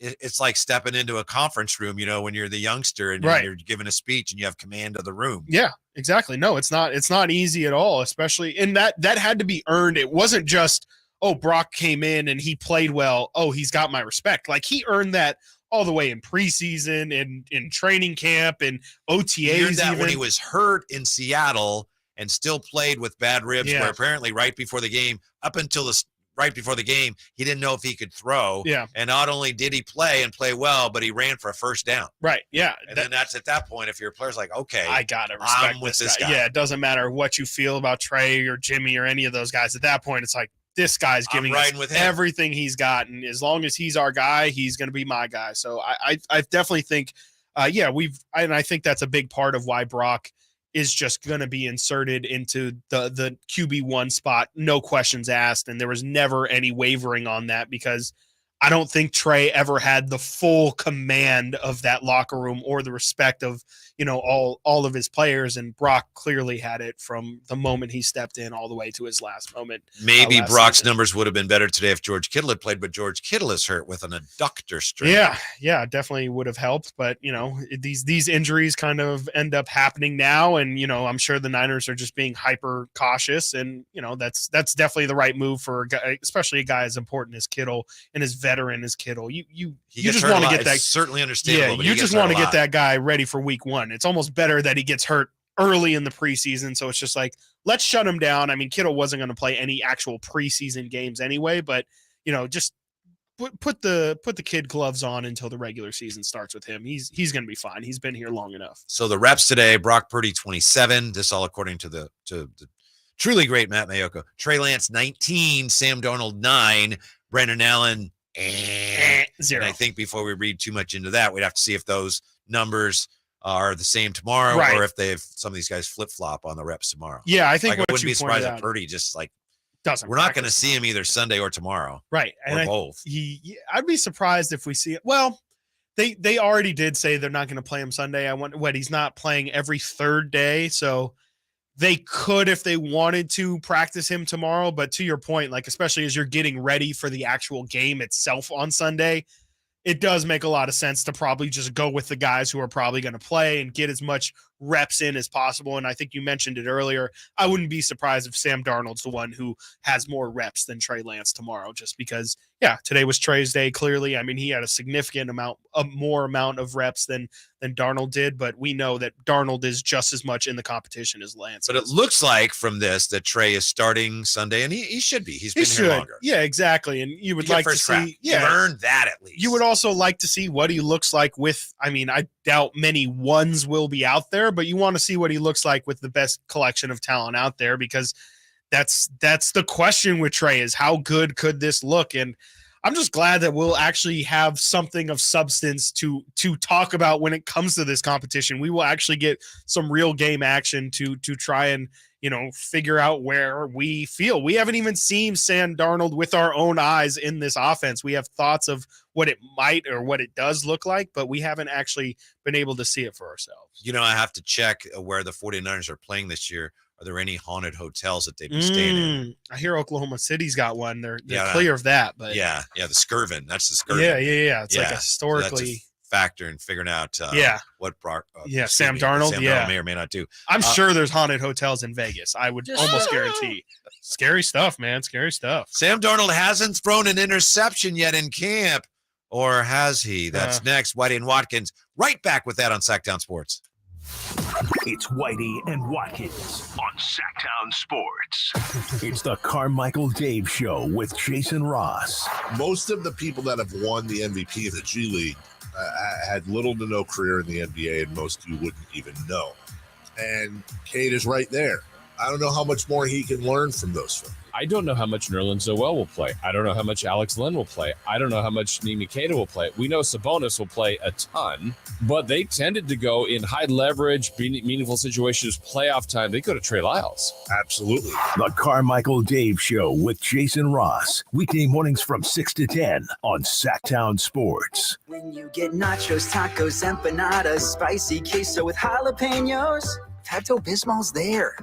it's like stepping into a conference room, when you're the youngster and Right. you're giving a speech and you have command of the room. Yeah, exactly. No, it's not easy at all, especially in that had to be earned. It wasn't just, oh, Brock came in and he played well. Oh, he's got my respect. Like he earned that all the way in preseason and in training camp and OTAs. He earned that even. when he was hurt in Seattle and still played with bad ribs, Yeah. where apparently right before the game, right before the game, he didn't know if he could throw. Yeah. And not only did he play well, but he ran for a first down. Right. Yeah. And then that's at that point, if your player's like, okay, I gotta respect I'm with this guy. Yeah, it doesn't matter what you feel about Trey or Jimmy or any of those guys. At that point, it's like this guy's I'm giving us riding with him. everything he's got, and as long as he's our guy, he's going to be my guy. So I definitely think, and I think that's a big part of why Brock is just going to be inserted into the QB1 spot, no questions asked, and there was never any wavering on that because I don't think Trey ever had the full command of that locker room or the respect of, all of his players. And Brock clearly had it from the moment he stepped in all the way to his last moment. Maybe last Brock's season. numbers would have been better today if George Kittle had played, but George Kittle is hurt with an adductor strain. Yeah, definitely would have helped. But, these injuries kind of end up happening now. And, I'm sure the Niners are just being hyper cautious. And, that's definitely the right move for a guy, especially a guy as important as Kittle and as veteran as Kittle. You just want to get that. It's certainly understandable. Yeah, you just want to get that guy ready for week 1. It's almost better that he gets hurt early in the preseason. So it's just like, let's shut him down. I mean, Kittle wasn't going to play any actual preseason games anyway, but just put the kid gloves on until the regular season starts with him. He's going to be fine. He's been here long enough. So the reps today, Brock Purdy 27. This all according to the truly great Matt Mayoko. Trey Lance 19, Sam Darnold 9, Brandon Allen 0. And I think before we read too much into that, we'd have to see if those numbers are the same tomorrow, right, or if they have some of these guys flip-flop on the reps tomorrow. Yeah, I think I wouldn't be surprised if Purdy just doesn't. We're not going to see him either Sunday or tomorrow. Right. Or both. I'd be surprised if we see it. Well, they already did say they're not going to play him Sunday. I want he's not playing every third day. So they could, if they wanted to, practice him tomorrow. But to your point, especially as you're getting ready for the actual game itself on Sunday, it does make a lot of sense to probably just go with the guys who are probably going to play and get as much reps in as possible. And I think you mentioned it earlier. I wouldn't be surprised if Sam Darnold's the one who has more reps than Trey Lance tomorrow, just because, today was Trey's day. Clearly, I mean, he had a significant more amount of reps than Darnold did, but we know that Darnold is just as much in the competition as Lance. But it looks like from this that Trey is starting Sunday, and he should be. He's been here longer. Yeah, exactly. And you would like to see, you earned that at least. You would also like to see what he looks like with, I doubt many ones will be out there, but you want to see what he looks like with the best collection of talent out there, because that's the question with Trey is how good could this look? And I'm just glad that we'll actually have something of substance to talk about when it comes to this competition. We will actually get some real game action to try and, figure out where we feel. We haven't even seen Sam Darnold with our own eyes in this offense. We have thoughts of what it might or what it does look like, but we haven't actually been able to see it for ourselves. I have to check where the 49ers are playing this year. Are there any haunted hotels that they'd be staying in? I hear Oklahoma City's got one. They're clear of that, but the Skirvin. That's the Skirvin. Yeah. It's like a historically so factor in figuring out what Brock Sam Darnold Darnold may or may not do. I'm sure there's haunted hotels in Vegas. I would almost guarantee. Scary stuff, man. Scary stuff. Sam Darnold hasn't thrown an interception yet in camp, or has he? That's next. Whitey and Watkins. Right back with that on Sactown Sports. It's Whitey and Watkins on Sactown Sports. It's the Carmichael Dave Show with Jason Ross. Most of the people that have won the MVP of the G League had little to no career in the NBA, and most you wouldn't even know. And Cade is right there. I don't know how much more he can learn from those folks. I don't know how much Nerlens Noel will play. I don't know how much Alex Len will play. I don't know how much Nimi Keita will play. We know Sabonis will play a ton, but they tended to go in high leverage, meaningful situations, playoff time. They go to Trey Lyles. Absolutely. The Carmichael Dave Show with Jason Ross. Weekday mornings from 6 to 10 on Sactown Sports. When you get nachos, tacos, empanadas, spicy queso with jalapenos, Pepto-Bismol's there.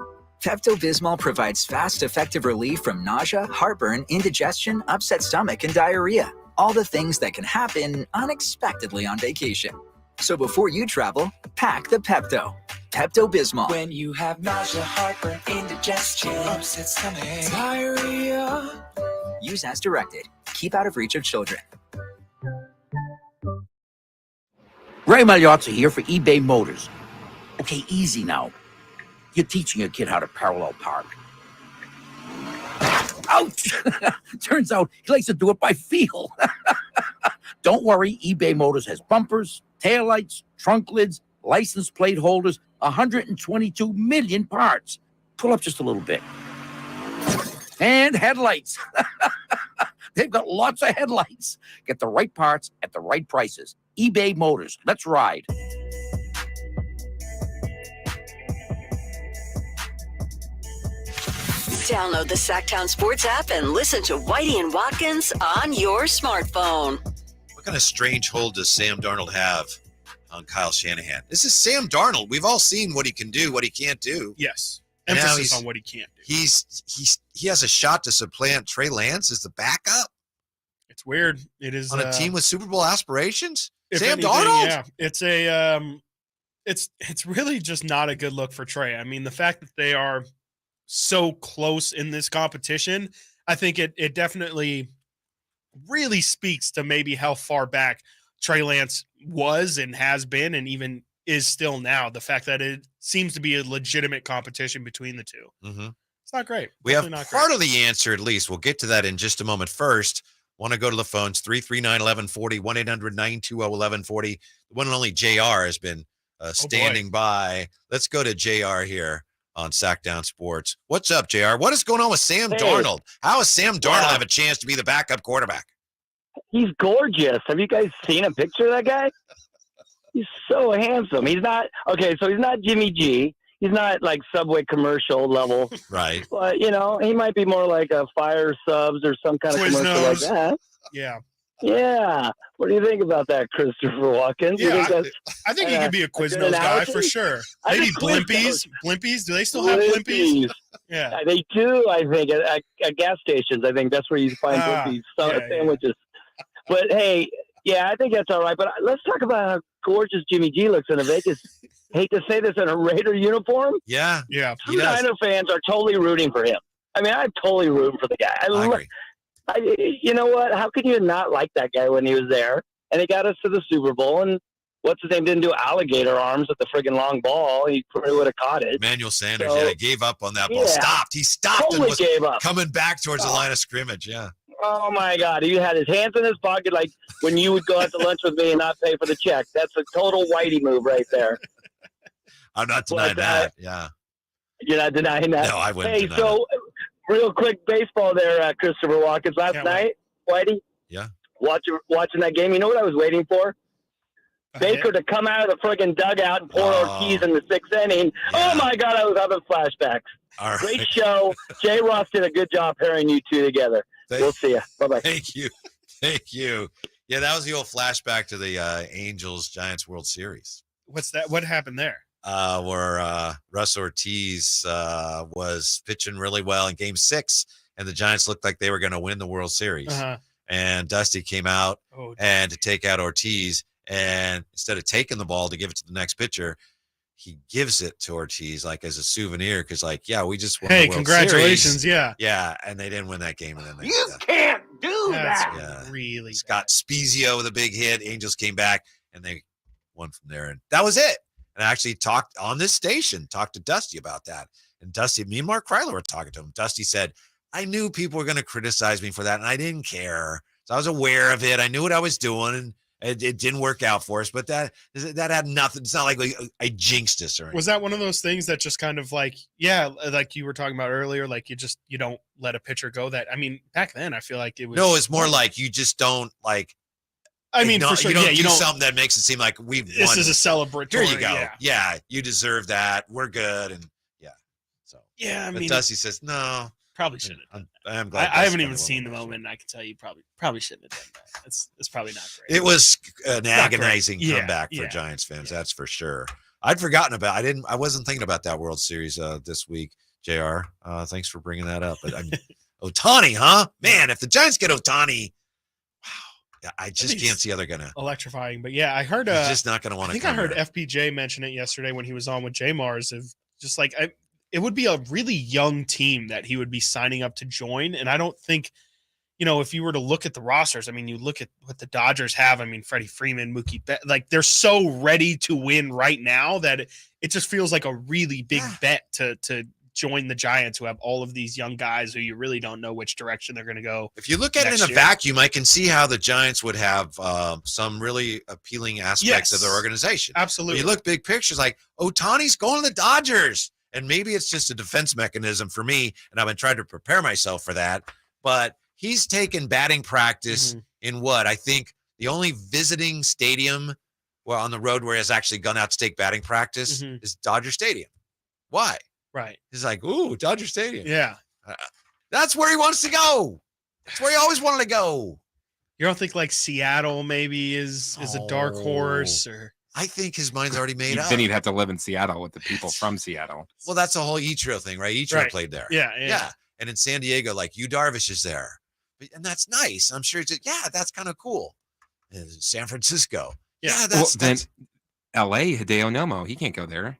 Pepto-Bismol provides fast, effective relief from nausea, heartburn, indigestion, upset stomach, and diarrhea. All the things that can happen unexpectedly on vacation. So before you travel, pack the Pepto. Pepto-Bismol. When you have nausea, heartburn, indigestion, upset stomach, diarrhea. Use as directed. Keep out of reach of children. Ray Magliozzi here for eBay Motors. Okay, easy now. You're teaching a kid how to parallel park. Ouch! Turns out he likes to do it by feel. Don't worry, eBay Motors has bumpers, taillights, trunk lids, license plate holders, 122 million parts. Pull up just a little bit. And headlights. They've got lots of headlights. Get the right parts at the right prices. eBay Motors. Let's ride. Download the Sactown Sports app and listen to Whitey and Watkins on your smartphone. What kind of strange hold does Sam Darnold have on Kyle Shanahan? This is Sam Darnold. We've all seen what he can do, what he can't do. Yes. And Emphasis on what he can't do. He has a shot to supplant Trey Lance as the backup. It's weird. It is on a team with Super Bowl aspirations. Sam Darnold. Yeah, it's a it's really just not a good look for Trey. I mean, the fact that they are so close in this competition, I think it definitely really speaks to maybe how far back Trey Lance was and has been and even is still now. The fact that it seems to be a legitimate competition between the two. Mm-hmm. It's not great. We have part of the answer, at least. We'll get to that in just a moment. First, want to go to the phones, 339-1140, 1-800-920-1140. The one and only JR has been standing by. Let's go to JR here on Sactown Sports. What's up, JR? What is going on with Sam Darnold? How does Sam Darnold have a chance to be the backup quarterback? He's gorgeous. Have you guys seen a picture of that guy? He's so handsome. He's not so he's not Jimmy G. He's not like Subway commercial level. Right. But, he might be more like a Fire Subs or some kind of commercial like that. Yeah. Yeah. What do you think about that, Christopher Watkins? Yeah, I think he could be a Quiznos guy for sure. Maybe Blimpies. Blimpies. Do they still have Blimpies? Yeah. They do, I think, at gas stations. I think that's where you find Blimpies sandwiches. But, hey, yeah, I think that's all right. But let's talk about how gorgeous Jimmy G looks in a Vegas. Hate to say this, in a Raider uniform. Yeah. Two Niner fans are totally rooting for him. I mean, I'm totally rooting for the guy. I agree. You know what? How could you not like that guy when he was there? And he got us to the Super Bowl. And what's his name? Didn't do alligator arms with the friggin' long ball. He probably would have caught it. Emmanuel Sanders, he gave up on that ball. Stopped. He stopped totally and gave up. Coming back towards the line of scrimmage. Yeah. Oh, my God. He had his hands in his pocket like when you would go out to lunch with me and not pay for the check. That's a total Whitey move right there. I'm not denying that. Yeah. You're not denying that? No, I wouldn't Hey, deny so real quick baseball there, Christopher Watkins. Last night, Whitey? Yeah. Watching that game, you know what I was waiting for? Baker to come out of the friggin' dugout and pour Ortiz in the sixth inning. Yeah. Oh, my God, I was having flashbacks. All right. Great show. Jay Ross did a good job pairing you two together. We'll see you. Bye-bye. Thank you. Yeah, that was the old flashback to the Angels-Giants World Series. What's that? What happened there? Where Russ Ortiz was pitching really well in Game 6, and the Giants looked like they were going to win the World Series. Uh-huh. And Dusty came out and to take out Ortiz, and instead of taking the ball to give it to the next pitcher, he gives it to Ortiz like as a souvenir because, we just won the World congratulations, Series. Yeah, and they didn't win that game. And then they can't do that. Yeah. Really, Scott Spezio with a big hit. Angels came back, and they won from there, and that was it. And I actually talked on this station, talked to Dusty about that. And Dusty, me and Mark Kreidler were talking to him. Dusty said, I knew people were going to criticize me for that, and I didn't care. So I was aware of it. I knew what I was doing, and it didn't work out for us. But that had nothing. It's not like I jinxed us or anything. Was that one of those things that just kind of like you were talking about earlier, like you don't let a pitcher go that, I mean, back then I feel like it was. No, it's more like you just don't like. I mean, for sure. You don't do something that makes it seem like we've won. This is a celebratory. Here you go. Yeah, you deserve that. We're good. And I mean, Dusty says, no. Probably shouldn't have done that. I'm glad. I haven't even seen the moment, and I can tell you probably shouldn't have done that. It's probably not great. It was an agonizing comeback for Giants fans, that's for sure. I'd forgotten about. I wasn't thinking about that World Series this week, JR. Thanks for bringing that up. But Ohtani, huh? Man, if the Giants get Ohtani, wow, I just can't see how they're gonna electrifying. But yeah, I heard he's just not gonna want to. I think I heard FPJ mention it yesterday when he was on with J Mars of just like it would be a really young team that he would be signing up to join. And I don't think, if you were to look at the rosters, I mean, you look at what the Dodgers have. I mean, Freddie Freeman, Mookie Betts, like they're so ready to win right now that it just feels like a really big bet to join the Giants, who have all of these young guys who you really don't know which direction they're going to go. If you look at it in a vacuum, I can see how the Giants would have some really appealing aspects of their organization. Absolutely. When you look big pictures, like Ohtani's going to the Dodgers. And maybe it's just a defense mechanism for me, and I've been trying to prepare myself for that. But he's taken batting practice in what I think the only visiting stadium on the road where he has actually gone out to take batting practice is Dodger Stadium. Why? Right. He's like, ooh, Dodger Stadium. Yeah. That's where he wants to go. That's where he always wanted to go. You don't think like Seattle maybe is a dark horse? Or I think his mind's already made up. Then he'd have to live in Seattle with the people from Seattle. Well, that's the whole Ichiro thing, right? Ichiro played there. Yeah. And in San Diego, like Yu Darvish is there. And that's nice. I'm sure that's kind of cool. And San Francisco. Yeah, that's then LA, Hideo Nomo. He can't go there.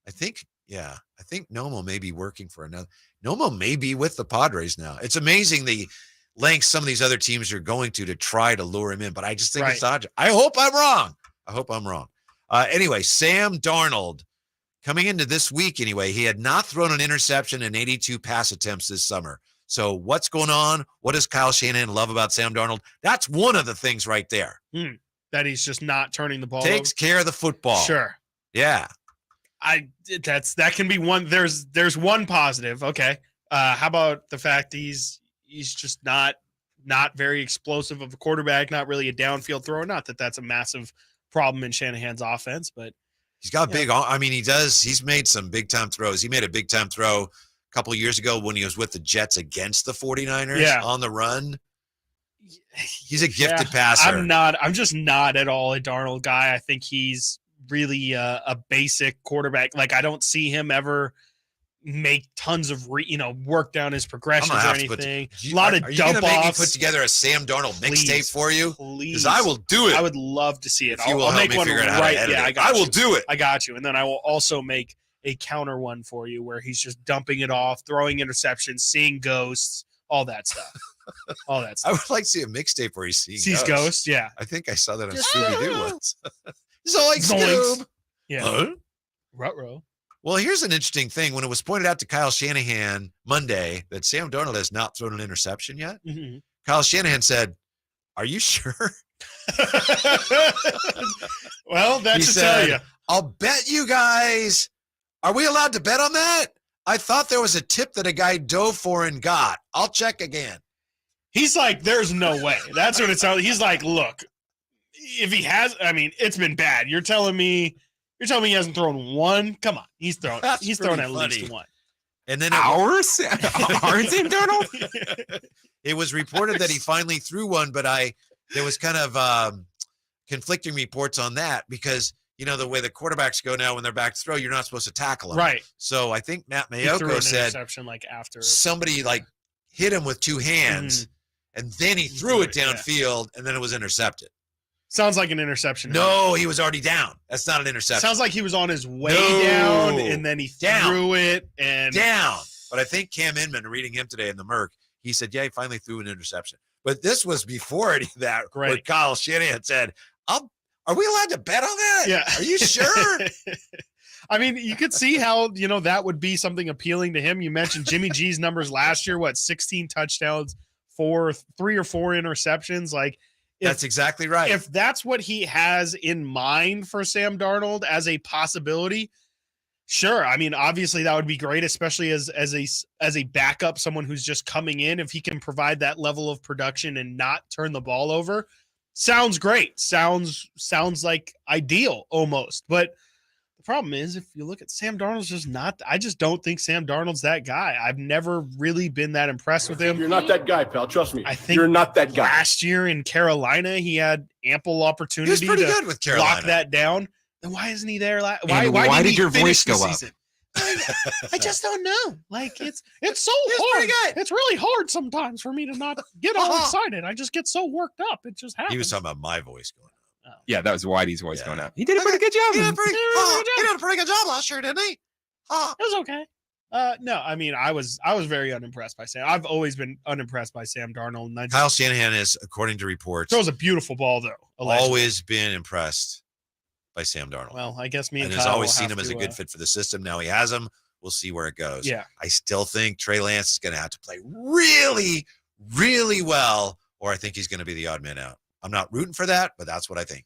I think Nomo may be working for another. Nomo may be with the Padres now. It's amazing the lengths some of these other teams are going to try to lure him in, but I just think it's odd. I hope I'm wrong. Anyway, Sam Darnold coming into this week anyway, he had not thrown an interception in 82 pass attempts this summer. So what's going on? What does Kyle Shanahan love about Sam Darnold? That's one of the things right there. That he's just not turning the ball Takes over. care of the football. Sure. Yeah. That can be one. There's one positive. Okay. How about the fact he's just not very explosive of a quarterback, not really a downfield thrower. Not that that's a massive problem in Shanahan's offense, but he's got big. I mean, he's made some big time throws. He made a big time throw a couple of years ago when he was with the Jets against the 49ers on the run. He's a gifted passer. I'm just not at all a Darnold guy. I think he's really a basic quarterback. Like I don't see him ever make tons of work down his progressions or anything. A lot of dump offs. Make me put together a Sam Darnold mixtape for you? Because I will do it. I would love to see it. I'll make one right. Yeah, I will do it. I got you. And then I will also make a counter one for you where he's just dumping it off, throwing interceptions, seeing ghosts, all that stuff. All that stuff. I would like to see a mixtape where he sees ghosts. Yeah. I think I saw that on Scooby-Doo once. Zoinks. Yeah. Huh? Ruh-roh. Well, here's an interesting thing. When it was pointed out to Kyle Shanahan Monday that Sam Darnold has not thrown an interception yet, Kyle Shanahan said, "Are you sure?" Well, that should tell you. I'll bet you guys. Are we allowed to bet on that? I thought there was a tip that a guy dove for and got. I'll check again. He's like, there's no way. That's what it sounds. He's like, look, if he has, I mean, it's been bad. You're telling me he hasn't thrown one? Come on, he's thrown at least one. And then ours, Sam Darnold. It was reported that he finally threw one, but there was kind of conflicting reports on that because the way the quarterbacks go now when they're back to throw, you're not supposed to tackle them. Right. So I think Matt Mayoko said after somebody hit him with two hands, and then he threw it downfield, and then it was intercepted. Sounds like an interception. No, he was already down. That's not an interception. Sounds like he was on his way down, and then he threw it and down. But I think Cam Inman, reading him today in the Merc, he said, he finally threw an interception. But this was before any of that, where Kyle Shanahan said, are we allowed to bet on that? Yeah. Are you sure? I mean, you could see how, that would be something appealing to him. You mentioned Jimmy G's numbers last year, 16 touchdowns, 3 or 4 interceptions. That's exactly right. If that's what he has in mind for Sam Darnold as a possibility, sure. I mean, obviously that would be great, especially as a backup, someone who's just coming in. If he can provide that level of production and not turn the ball over, sounds great. Sounds like ideal almost. But the problem is, if you look at Sam Darnold's just not. I just don't think Sam Darnold's that guy. I've never really been that impressed with him. You're not that guy, pal. Trust me. I think you're not that guy. Last year in Carolina, he had ample opportunity he was pretty to good with Carolina. lock that down. Then why isn't he there? Why did your voice go up? I just don't know. It's so hard. It's really hard sometimes for me to not get all excited. I just get so worked up. It just happens. He was talking about my voice going up. Yeah, that was Whitey's voice going up. He did a pretty good job. He did a pretty good job last year, didn't he? It was okay. No, I mean, I was very unimpressed by Sam. I've always been unimpressed by Sam Darnold. And Kyle Shanahan is, according to reports, throws a beautiful ball though. Allegedly. Always been impressed by Sam Darnold. Well, I guess me and has Kyle always will seen have him as a to, good fit for the system. Now he has him. We'll see where it goes. Yeah. I still think Trey Lance is going to have to play really, really well, or I think he's going to be the odd man out. I'm not rooting for that, but that's what I think.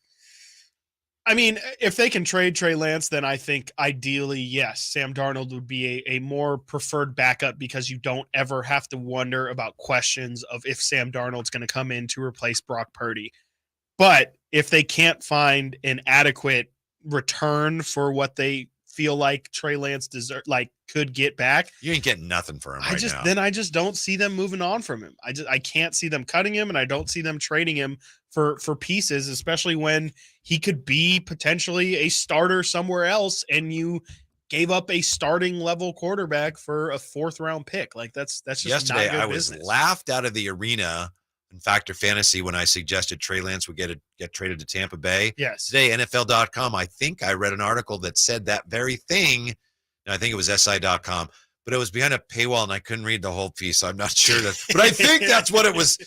I mean, if they can trade Trey Lance, then I think ideally, yes, Sam Darnold would be a more preferred backup because you don't ever have to wonder about questions of if Sam Darnold's going to come in to replace Brock Purdy. But if they can't find an adequate return for what they feel like Trey Lance could get back. You ain't getting nothing for him now. Then I just don't see them moving on from him. I can't see them cutting him, and I don't see them trading him for pieces, especially when he could be potentially a starter somewhere else, and you gave up a starting level quarterback for a 4th round pick. Like that's just yesterday. not good I was business. laughed out of the arena in Factor Fantasy when I suggested Trey Lance would get traded to Tampa Bay. Yes. Today, NFL.com, I think I read an article that said that very thing. And I think it was SI.com, but it was behind a paywall and I couldn't read the whole piece. So I'm not sure but I think that's what it was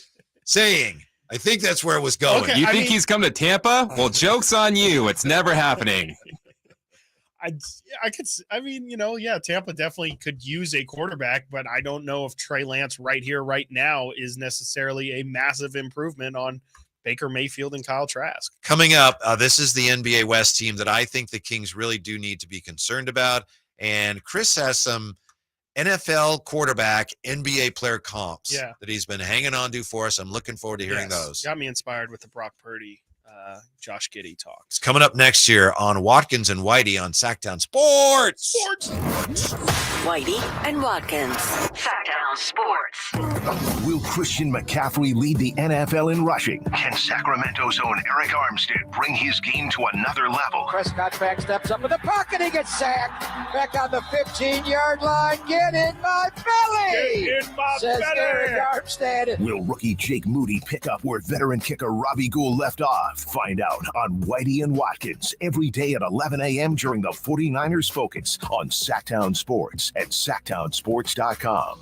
saying. I think that's where it was going. Okay, you think he's come to Tampa? Well, joke's on you. It's never happening. Tampa definitely could use a quarterback, but I don't know if Trey Lance right here, right now is necessarily a massive improvement on Baker Mayfield and Kyle Trask. Coming up, this is the NBA West team that I think the Kings really do need to be concerned about. And Chris has some NFL quarterback, NBA player comps that he's been hanging on to for us. I'm looking forward to hearing those. Got me inspired with the Brock Purdy, Josh Giddey talks. It's coming up next year on Watkins and Whitey on Sactown Sports. Whitey and Watkins. Sactown Sports. Will Christian McCaffrey lead the NFL in rushing? Can Sacramento's own Eric Armstead bring his game to another level? Prescott back steps up in the pocket. He gets sacked. Back on the 15-yard line. Get in my belly. Get in my says belly. Eric Armstead. Will rookie Jake Moody pick up where veteran kicker Robbie Gould left off? Find out on Whitey and Watkins every day at 11 a.m. during the 49ers Focus on Sactown Sports at SactownSports.com.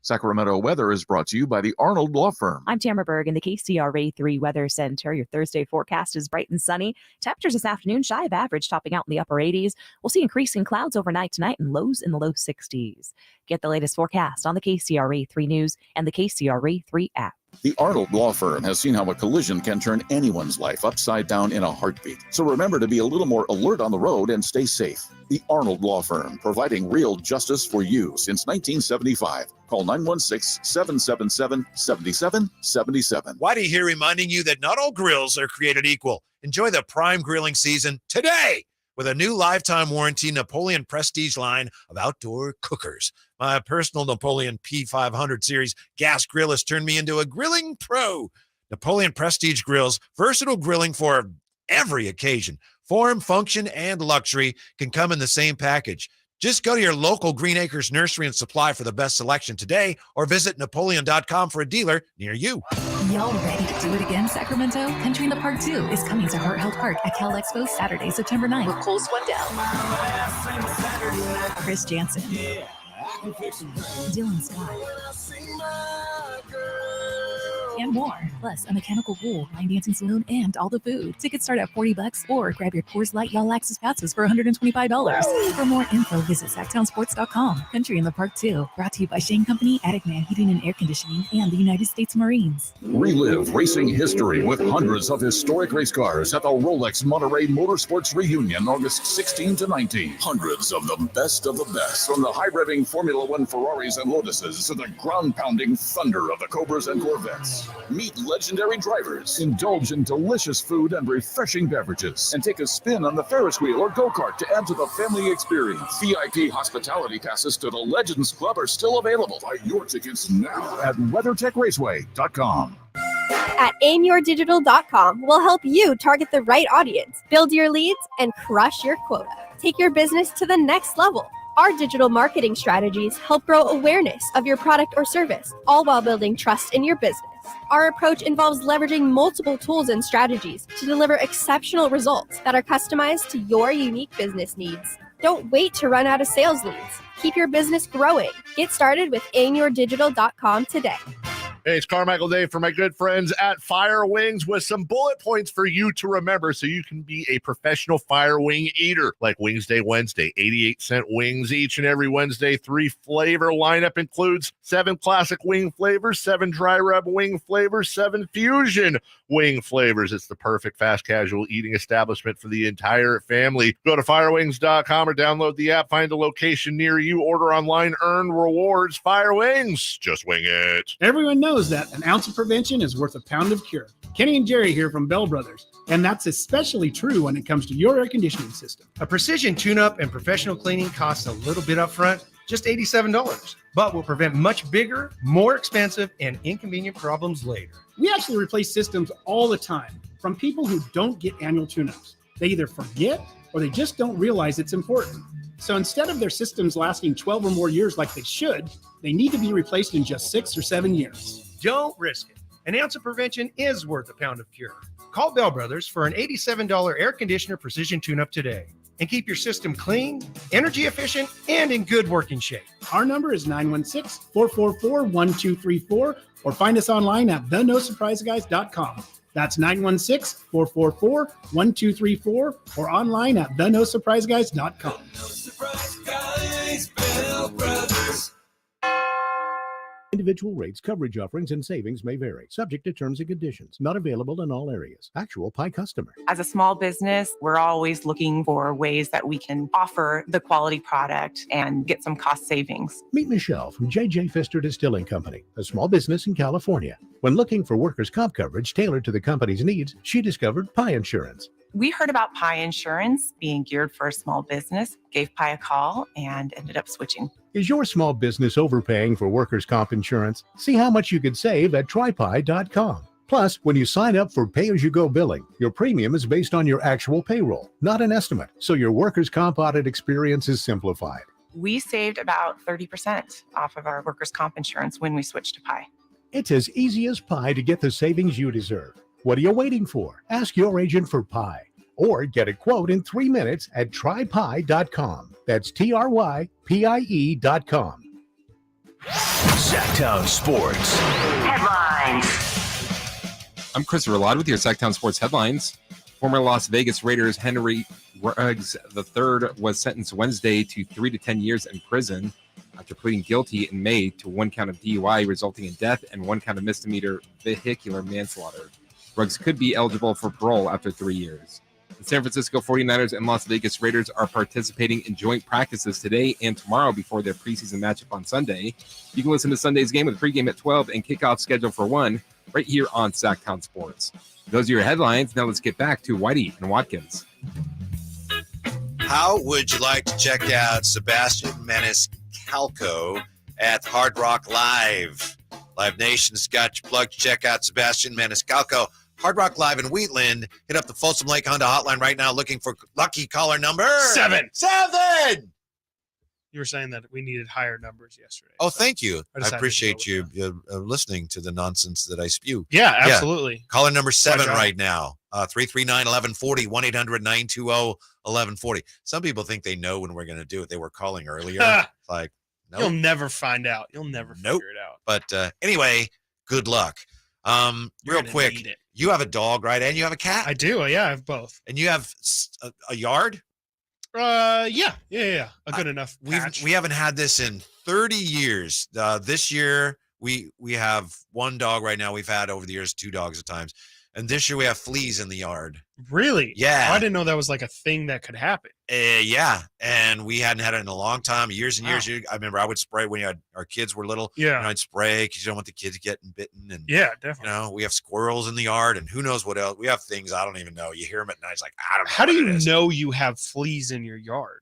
Sacramento weather is brought to you by the Arnold Law Firm. I'm Tamara Berg in the KCRA 3 Weather Center. Your Thursday forecast is bright and sunny. Temperatures this afternoon shy of average, topping out in the upper 80s. We'll see increasing clouds overnight tonight and lows in the low 60s. Get the latest forecast on the KCRA 3 News and the KCRA 3 app. The Arnold Law Firm has seen how a collision can turn anyone's life upside down in a heartbeat. So remember to be a little more alert on the road and stay safe. The Arnold Law Firm, providing real justice for you since 1975. Call 916-777-7777. Whitey here reminding you that not all grills are created equal. Enjoy the prime grilling season today with a new lifetime warranty Napoleon Prestige line of outdoor cookers. My personal Napoleon P500 series gas grill has turned me into a grilling pro. Napoleon Prestige grills, versatile grilling for every occasion. Form, function, and luxury can come in the same package. Just go to your local Green Acres Nursery and Supply for the best selection today or visit Napoleon.com for a dealer near you. Y'all ready to do it again, Sacramento? Country in the Park 2 is coming to Heart Health Park at Cal Expo Saturday, September 9th with Cole Swindell, Chris Jansen, Dylan Scott, and more. Plus, a mechanical bull, line dancing saloon, and all the food. Tickets start at $40 or grab your Coors Light Y'all Access passes for $125. For more info, visit SactownSports.com. Country in the Park 2. Brought to you by Shane Company, Attic Man Heating and Air Conditioning, and the United States Marines. Relive racing history with hundreds of historic race cars at the Rolex Monterey Motorsports Reunion, August 16 to 19. Hundreds of the best, from the high-revving Formula One Ferraris and Lotuses to the ground-pounding thunder of the Cobras and Corvettes. Meet legendary drivers, indulge in delicious food and refreshing beverages, and take a spin on the Ferris wheel or go-kart to add to the family experience. VIP hospitality passes to the Legends Club are still available. Buy your tickets now at WeatherTechRaceway.com. At aimyourdigital.com, we'll help you target the right audience, build your leads, and crush your quota. Take your business to the next level. Our digital marketing strategies help grow awareness of your product or service, all while building trust in your business. Our approach involves leveraging multiple tools and strategies to deliver exceptional results that are customized to your unique business needs. Don't wait to run out of sales leads. Keep your business growing. Get started with aimyourdigital.com today. Hey, it's Carmichael Dave for my good friends at Fire Wings with some bullet points for you to remember so you can be a professional fire wing eater. Like Wings Day Wednesday, 88-cent wings each and every Wednesday. 3 flavor lineup includes 7 classic wing flavors, 7 dry rub wing flavors, 7 fusion wing flavors. It's the perfect fast casual eating establishment for the entire family. Go to firewings.com or download the app, find a location near you, order online, earn rewards. Fire Wings, just wing it. Everyone knows knows that an ounce of prevention is worth a pound of cure. Kenny and Jerry here from Bell Brothers. And that's especially true when it comes to your air conditioning system. A precision tune-up and professional cleaning costs a little bit up front, just $87, but will prevent much bigger, more expensive, and inconvenient problems later. We actually replace systems all the time from people who don't get annual tune-ups. They either forget or they just don't realize it's important. So instead of their systems lasting 12 or more years like they should, they need to be replaced in just 6 or 7 years. Don't risk it. An ounce of prevention is worth a pound of cure. Call Bell Brothers for an $87 air conditioner precision tune-up today and keep your system clean, energy efficient, and in good working shape. Our number is 916-444-1234 or find us online at thenosurpriseguys.com. That's 916-444-1234 or online at thenosurpriseguys.com. No surprise guys, Bell Brothers. Individual rates, coverage offerings, and savings may vary, subject to terms and conditions. Not available in all areas. Actual Pie customer. As a small business, we're always looking for ways that we can offer the quality product and get some cost savings. Meet Michelle from J.J. Pfister Distilling Company, a small business in California. When looking for workers' comp coverage tailored to the company's needs, she discovered Pie Insurance. We heard about Pie Insurance being geared for a small business, gave Pie a call, and ended up switching. Is your small business overpaying for workers' comp insurance? See how much you could save at trypie.com. Plus, when you sign up for pay-as-you-go billing, your premium is based on your actual payroll, not an estimate, so your workers' comp audit experience is simplified. We saved about 30% off of our workers' comp insurance when we switched to Pie. It's as easy as pie to get the savings you deserve. What are you waiting for? Ask your agent for Pie or get a quote in 3 minutes at trypie.com. That's trypie.com. Sactown Sports Headlines. I'm Christopher Ladd with your Sactown Sports headlines. Former Las Vegas Raiders Henry Ruggs III was sentenced Wednesday to 3 to 10 years in prison after pleading guilty in May to 1 count of DUI resulting in death and 1 count of misdemeanor vehicular manslaughter. Ruggs could be eligible for parole after 3 years. The San Francisco 49ers and Las Vegas Raiders are participating in joint practices today and tomorrow before their preseason matchup on Sunday. You can listen to Sunday's game with pregame at 12 and kickoff scheduled for 1 right here on Sactown Sports. Those are your headlines. Now let's get back to Whitey and Watkins. How would you like to check out Sebastian Maniscalco at Hard Rock Live? Live Nation's got you plugged to check out Sebastian Maniscalco. Hard Rock Live in Wheatland. Hit up the Folsom Lake Honda hotline right now looking for lucky caller number 7. 7! You were saying that we needed higher numbers yesterday. Oh, thank you. I decided appreciate you listening to the nonsense that I spew. Yeah, absolutely. Yeah. Caller number 7 right now. 339-1140, 1-800-920-1140. Some people think they know when we're going to do it. They were calling earlier. Like, no. You'll never find out. You'll never figure it out. But anyway, good luck. Real quick, you have a dog, right? And you have a cat? I do. Yeah, I have both. And you have a yard? Yeah. A good enough patch. We haven't had this in 30 years. This year, we have 1 dog right now. We've had over the years 2 dogs at times. And this year we have fleas in the yard. Really? Yeah. Oh, I didn't know that was like a thing that could happen. Yeah. And we hadn't had it in a long time, years and years. I remember I would spray when our kids were little. Yeah. And I'd spray because you don't want the kids getting bitten. And yeah, definitely. We have squirrels in the yard and who knows what else. We have things I don't even know. You hear them at night. It's like, I don't know. How do you know you have fleas in your yard?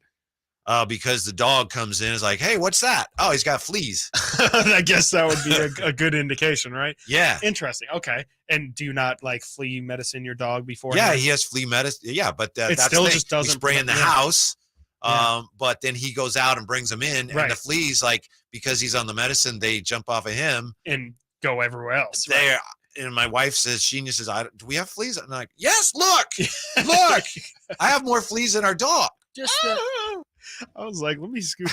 Because the dog comes in and is like, hey, what's that? Oh, he's got fleas. I guess that would be a good indication, right? Yeah. Interesting. Okay. And do you not like flea medicine your dog before? Yeah, he has flea medicine. Yeah, but that's still the just doesn't we spray in the house. But then he goes out and brings them in, and the fleas, like because he's on the medicine, they jump off of him and go everywhere else. There. And my wife says, she says, do we have fleas? I'm like, yes, look, I have more fleas than our dog. Just I was like, let me scoot.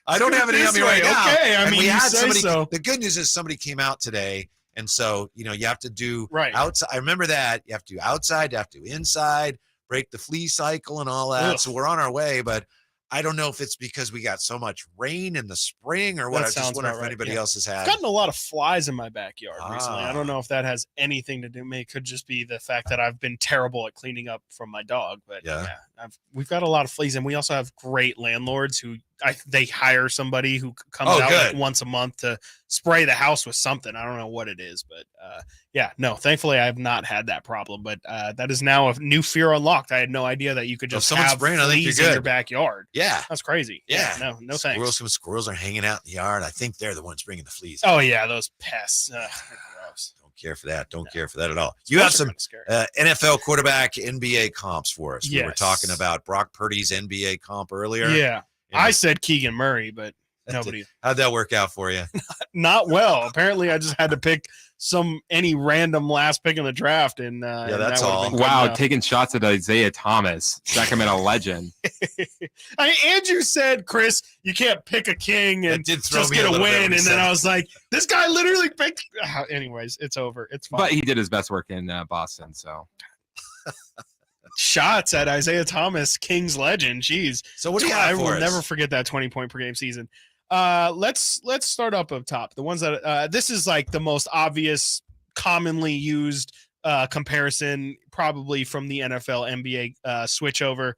I don't have any on me right now. Okay, I mean, we you had say somebody. So. The good news is somebody came out today, and so you have to do outside. I remember that you have to do outside, you have to do inside, break the flea cycle and all that. Ugh. So we're on our way, but I don't know if it's because we got so much rain in the spring or what. I just wonder if anybody else has had. I've gotten a lot of flies in my backyard recently. I don't know if that has anything to do with me. It could just be the fact that I've been terrible at cleaning up from my dog. But we've got a lot of fleas, and we also have great landlords who they hire somebody who comes out like once a month to spray the house with something. I don't know what it is, but thankfully I have not had that problem. But that is now a new fear unlocked. I had no idea that you could just have fleas in your backyard. Yeah, that's crazy. Yeah, no thanks. Some squirrels are hanging out in the yard. I think they're the ones bringing the fleas. Oh yeah, those pests. Gross. Don't care for that. Don't care for that at all. You have some NFL quarterback NBA comps for us. We were talking about Brock Purdy's NBA comp earlier. Yeah. I said Keegan Murray, but nobody. How'd that work out for you? Not well. Apparently, I just had to pick any random last pick in the draft, and that's all. Wow, taking shots at Isaiah Thomas, Sacramento legend. Andrew said, "Chris, you can't pick a king and just get a win," and then I was like, "This guy literally picked." Anyways, it's over. It's fine. But he did his best work in Boston, so. Shots at Isaiah Thomas, Kings legend. Jeez. So what do you have I for will us? never forget that 20-point per game season. Let's start up top. The ones that this is like the most obvious, commonly used comparison, probably from the NFL NBA switch over.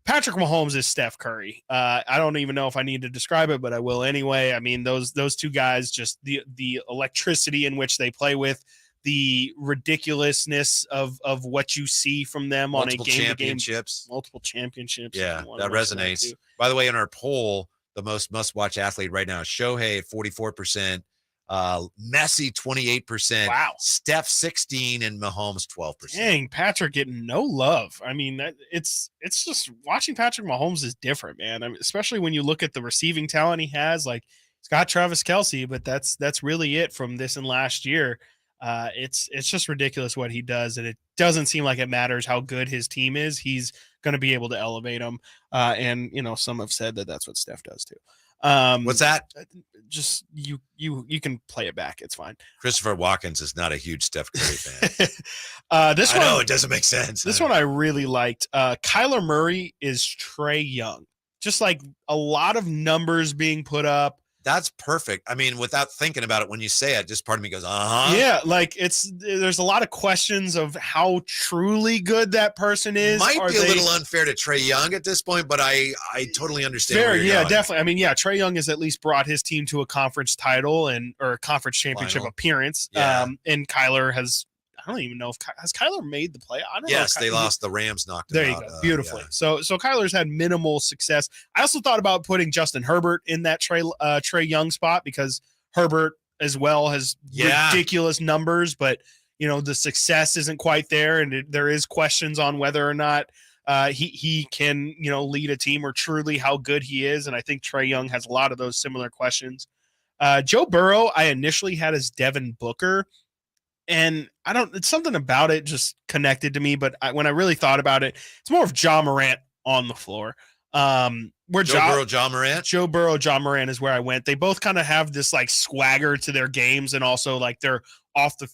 Patrick Mahomes is Steph Curry. I don't even know if I need to describe it, but I will anyway. I mean, those two guys, just the electricity in which they play with. The ridiculousness of what you see from them multiple on a game championships. Multiple championships. Yeah, that resonates. By the way, in our poll, the most must-watch athlete right now is Shohei at 44%, Messi 28%, wow, Steph 16%, and Mahomes 12%. Dang, Patrick getting no love. I mean, it's just watching Patrick Mahomes is different, man. I mean, especially when you look at the receiving talent he has. Like, he's got Travis Kelce, but that's really it from this and last year. It's just ridiculous what he does, and it doesn't seem like it matters how good his team is. He's going to be able to elevate them. And some have said that that's what Steph does too. What's that? Just you can play it back. It's fine. Christopher Watkins is not a huge Steph Curry fan. I know it doesn't make sense. This one I really liked. Kyler Murray is Trae Young. Just like a lot of numbers being put up. That's perfect. I mean, without thinking about it, when you say it, just part of me goes, Yeah, like there's a lot of questions of how truly good that person is. Might be a little unfair to Trae Young at this point, but I totally understand. Where you're going. Definitely. I mean, Trae Young has at least brought his team to a conference title or a conference championship appearance. Yeah. And Kyler has. I don't even know if has Kyler made the play. I don't know. Yes, they lost. The Rams knocked him out. There you go. Beautifully. So Kyler's had minimal success. I also thought about putting Justin Herbert in that Trae Young spot because Herbert as well has ridiculous numbers, but the success isn't quite there, and there is questions on whether or not he can lead a team or truly how good he is. And I think Trae Young has a lot of those similar questions. Joe Burrow, I initially had as Devin Booker. And it's something about it just connected to me. But when I really thought about it, it's more of Ja Morant on the floor. Where Joe Burrow, Ja Morant is where I went. They both kind of have this like swagger to their games, and also like their off the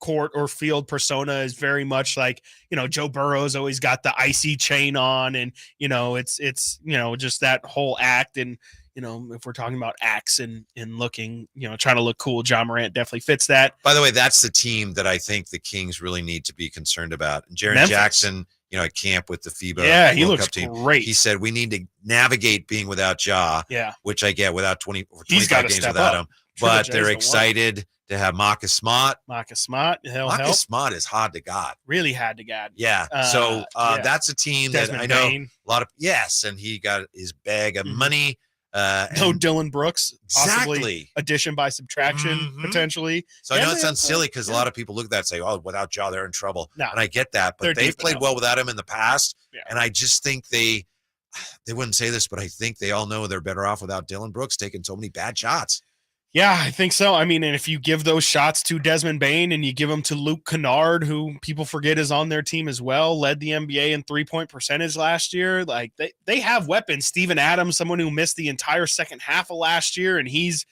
court or field persona is very much like, Joe Burrow's always got the icy chain on, and it's just that whole act. And if we're talking about acts and looking, trying to look cool, Ja Morant definitely fits that. By the way, that's the team that I think the Kings really need to be concerned about. Jaren Jackson, at camp with the FIBA he World looks Cup team. Great. He said we need to navigate being without Ja, which I get without 25 games without him. But they're excited to have Marcus Smart. Marcus Smart is hard to God. Really hard to God. Yeah. So that's a team Desmond that I know Bane. a lot of and he got his bag of money. No Dylan Brooks, possibly exactly. Addition by subtraction, potentially. So I know it sounds silly because a lot of people look at that and say, "Oh, without Ja, they're in trouble." No, and I get that, but they've played well without him in the past. Yeah. And I just think they wouldn't say this, but I think they all know they're better off without Dylan Brooks taking so many bad shots. Yeah, I think so. I mean, and if you give those shots to Desmond Bane and you give them to Luke Kennard, who people forget is on their team as well, led the NBA in 3-point percentage last year. Like they have weapons. Steven Adams, someone who missed the entire second half of last year, and he's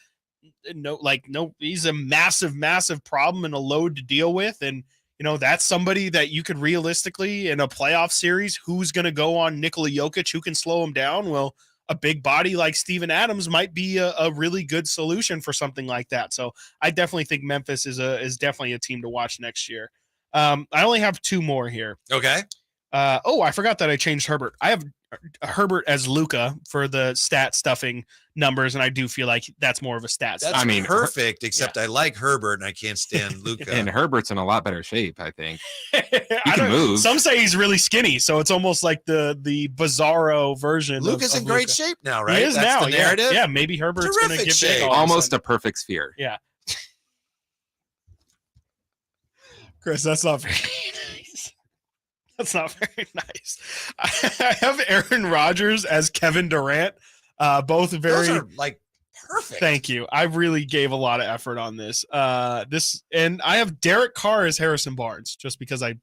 a massive, massive problem and a load to deal with. And that's somebody that you could realistically in a playoff series, who's going to go on Nikola Jokic, who can slow him down? Well, a big body like Steven Adams might be a really good solution for something like that. So I definitely think Memphis is definitely a team to watch next year. I only have two more here. Okay. I forgot that I changed Herbert. I have Herbert as Luka for the stat stuffing numbers, and I do feel like that's more of a stat. That's perfect, except I like Herbert and I can't stand Luka. And Herbert's in a lot better shape, I think. He can move. Some say he's really skinny, so it's almost like the bizarro version. Luka's in great shape now, right? He is That's now. the narrative. Yeah, maybe Herbert's going to get big. Almost a perfect sphere. Yeah. Chris, that's not very nice. That's not very nice. I have Aaron Rodgers as Kevin Durant. Both very Those are like perfect. Thank you. I really gave a lot of effort on this. And I have Derek Carr as Harrison Barnes, just because I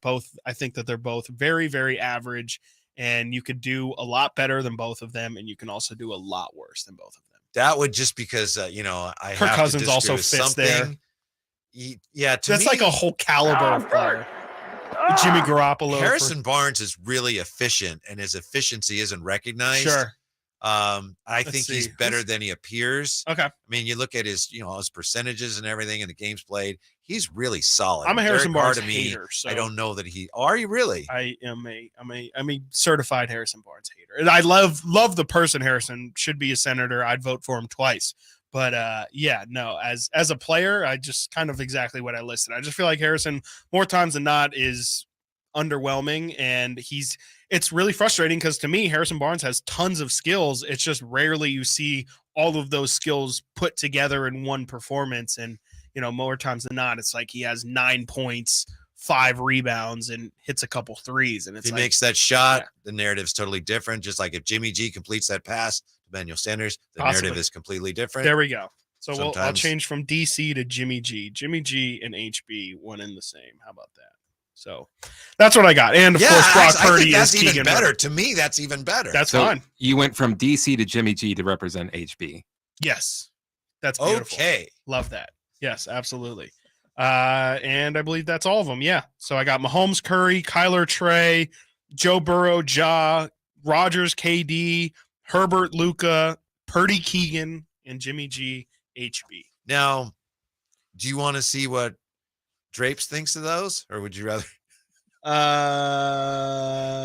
think that they're both very, very average, and you could do a lot better than both of them, and you can also do a lot worse than both of them. That would just because I Kirk have Cousins to also with fits something. there. Yeah, That's like a whole caliber of player. Jimmy Garoppolo. Harrison Barnes is really efficient, and his efficiency isn't recognized. Sure. I think he's better than he appears. Okay. I mean, you look at his percentages and everything and the games played. He's really solid. I'm a Harrison Derek Carr Barnes to me, hater. So I don't know that he. Are you really? I'm a certified Harrison Barnes hater, and I love the person Harrison. Should be a senator. I'd vote for him twice. But as a player, I just kind of exactly what I listed. I just feel like Harrison more times than not is underwhelming, and it's really frustrating because to me, Harrison Barnes has tons of skills. It's just rarely you see all of those skills put together in one performance. And, more times than not, it's like he has 9 points, 5 rebounds, and hits a couple threes. And If he makes that shot, the narrative's totally different. Just like if Jimmy G completes that pass to Emmanuel Sanders, the narrative is completely different. There we go. So I'll Sometimes- change from DC to Jimmy G. Jimmy G and HB, one in the same. How about that? So that's what I got. And of course, Brock Purdy that's is even Keegan better. Murray. To me, that's even better. That's fine. You went from DC to Jimmy G to represent HB. Yes. That's beautiful. Okay. Love that. Yes, absolutely. And I believe that's all of them. Yeah. So I got Mahomes, Curry, Kyler, Trey, Joe Burrow, Ja, Rodgers, KD, Herbert, Luka, Purdy, Keegan, and Jimmy G, HB. Now, do you want to see what Drapes thinks of those, or would you rather?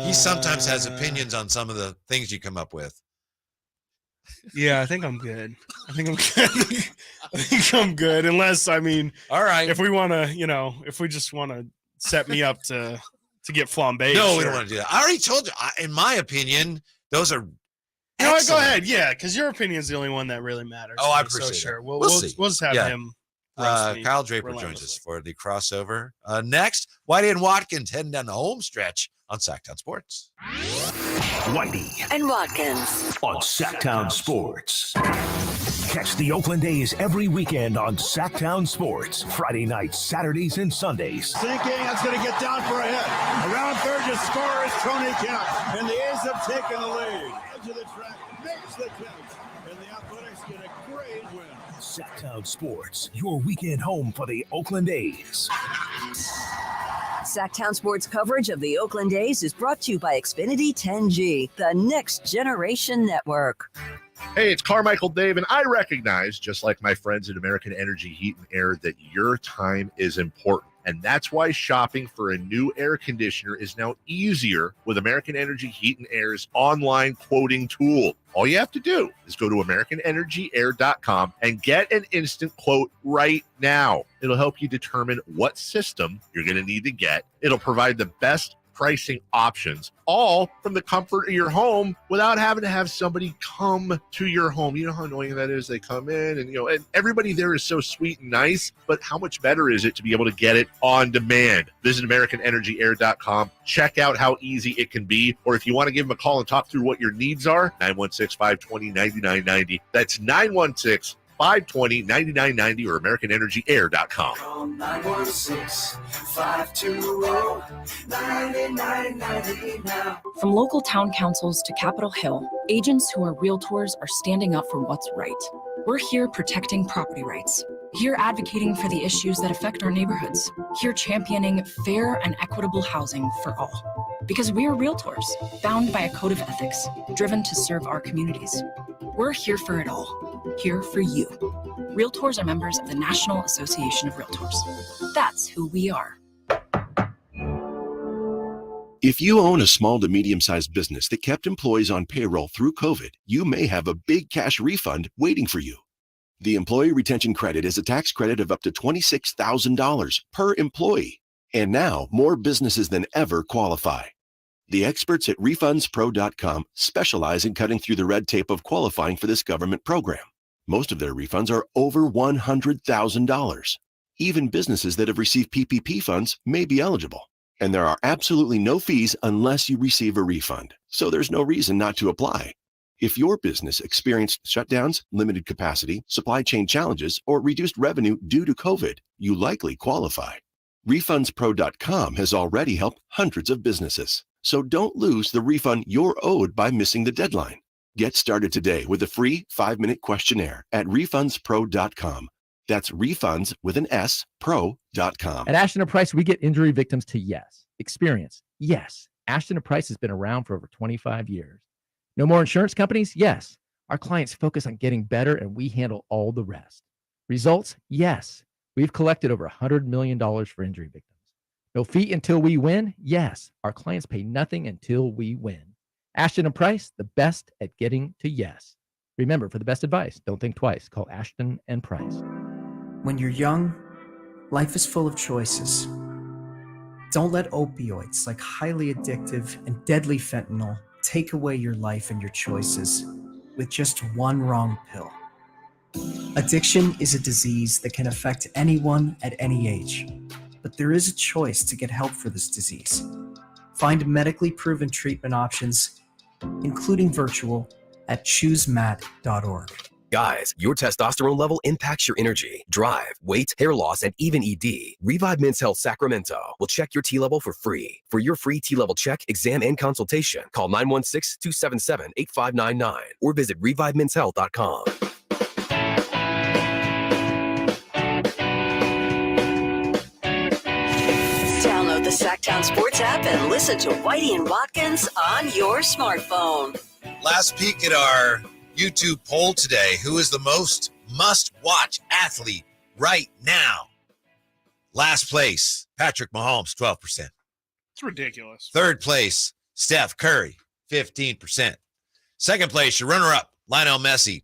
He sometimes has opinions on some of the things you come up with. Yeah, I think I'm good. I think I'm good. Unless, all right, if we want to, if we just want to set me up to get flambé. No, we don't want to do that. I already told you. In my opinion, those are. You know what, go ahead. Yeah, because your opinion is the only one that really matters. Oh, I So appreciate sure. it. We'll see. just have him. roast me Kyle Draper joins us for the crossover. Next, Whitey and Watkins heading down the home stretch on Sactown Sports. Whitey and Watkins on Sactown Sports. Catch the Oakland A's every weekend on Sactown Sports. Friday nights, Saturdays, and Sundays. Sinking, that's going to get down for a hit. Around third to score is Tony Kemp. And the A's have taken the lead. Edge of the track, makes the catch. And the Athletics get a great win. Sactown Sports, your weekend home for the Oakland A's. Sactown Sports coverage of the Oakland A's is brought to you by Xfinity 10G, the next generation network. Hey, it's Carmichael Dave, and I recognize, just like my friends at American Energy Heat and Air, that your time is important. And that's why shopping for a new air conditioner is now easier with American Energy Heat and Air's online quoting tool. All you have to do is go to AmericanEnergyAir.com and get an instant quote right now. It'll help you determine what system you're going to need to get. It'll provide the best pricing options, all from the comfort of your home without having to have somebody come to your home. You know how annoying that is? They come in and everybody there is so sweet and nice, but how much better is it to be able to get it on demand? Visit AmericanEnergyAir.com. Check out how easy it can be. Or if you want to give them a call and talk through what your needs are, 916-520-9990. That's 916-520-9990 or AmericanEnergyAir.com. Call 916-520-9990 now. From local town councils to Capitol Hill, agents who are realtors are standing up for what's right. We're here protecting property rights. Here advocating for the issues that affect our neighborhoods. Here championing fair and equitable housing for all. Because we are realtors, bound by a code of ethics, driven to serve our communities. We're here for it all. Here for you. Realtors are members of the National Association of Realtors. That's who we are. If you own a small to medium-sized business that kept employees on payroll through COVID, you may have a big cash refund waiting for you. The Employee Retention Credit is a tax credit of up to $26,000 per employee. And now, more businesses than ever qualify. The experts at RefundsPro.com specialize in cutting through the red tape of qualifying for this government program. Most of their refunds are over $100,000. Even businesses that have received PPP funds may be eligible. And there are absolutely no fees unless you receive a refund. So there's no reason not to apply. If your business experienced shutdowns, limited capacity, supply chain challenges, or reduced revenue due to COVID, you likely qualify. RefundsPro.com has already helped hundreds of businesses. So don't lose the refund you're owed by missing the deadline. Get started today with a free 5-minute questionnaire at RefundsPro.com. That's refunds with an S, pro.com. At Ashton & Price, we get injury victims to yes. Experience, yes. Ashton & Price has been around for over 25 years. No more insurance companies? Yes. Our clients focus on getting better, and we handle all the rest. Results? Yes. We've collected over $100 million for injury victims. No fee until we win? Yes. Our clients pay nothing until we win. Ashton & Price, the best at getting to yes. Remember, for the best advice, don't think twice. Call Ashton & Price. When you're young, life is full of choices. Don't let opioids like highly addictive and deadly fentanyl take away your life and your choices with just one wrong pill. Addiction is a disease that can affect anyone at any age, but there is a choice to get help for this disease. Find medically proven treatment options, including virtual, at choosemat.org. Guys, your testosterone level impacts your energy, drive, weight, hair loss, and even ED. Revive Men's Health Sacramento will check your T level for free. For your free T level check, exam, and consultation, call 916-277-8599 or visit revivemenshealth.com. Download the Sactown Sports app and listen to Whitey and Watkins on your smartphone. Last peek at our YouTube poll today. Who is the most must-watch athlete right now? Last place, Patrick Mahomes, 12%. It's ridiculous. Third place, Steph Curry, 15%. Second place, your runner-up, Lionel Messi,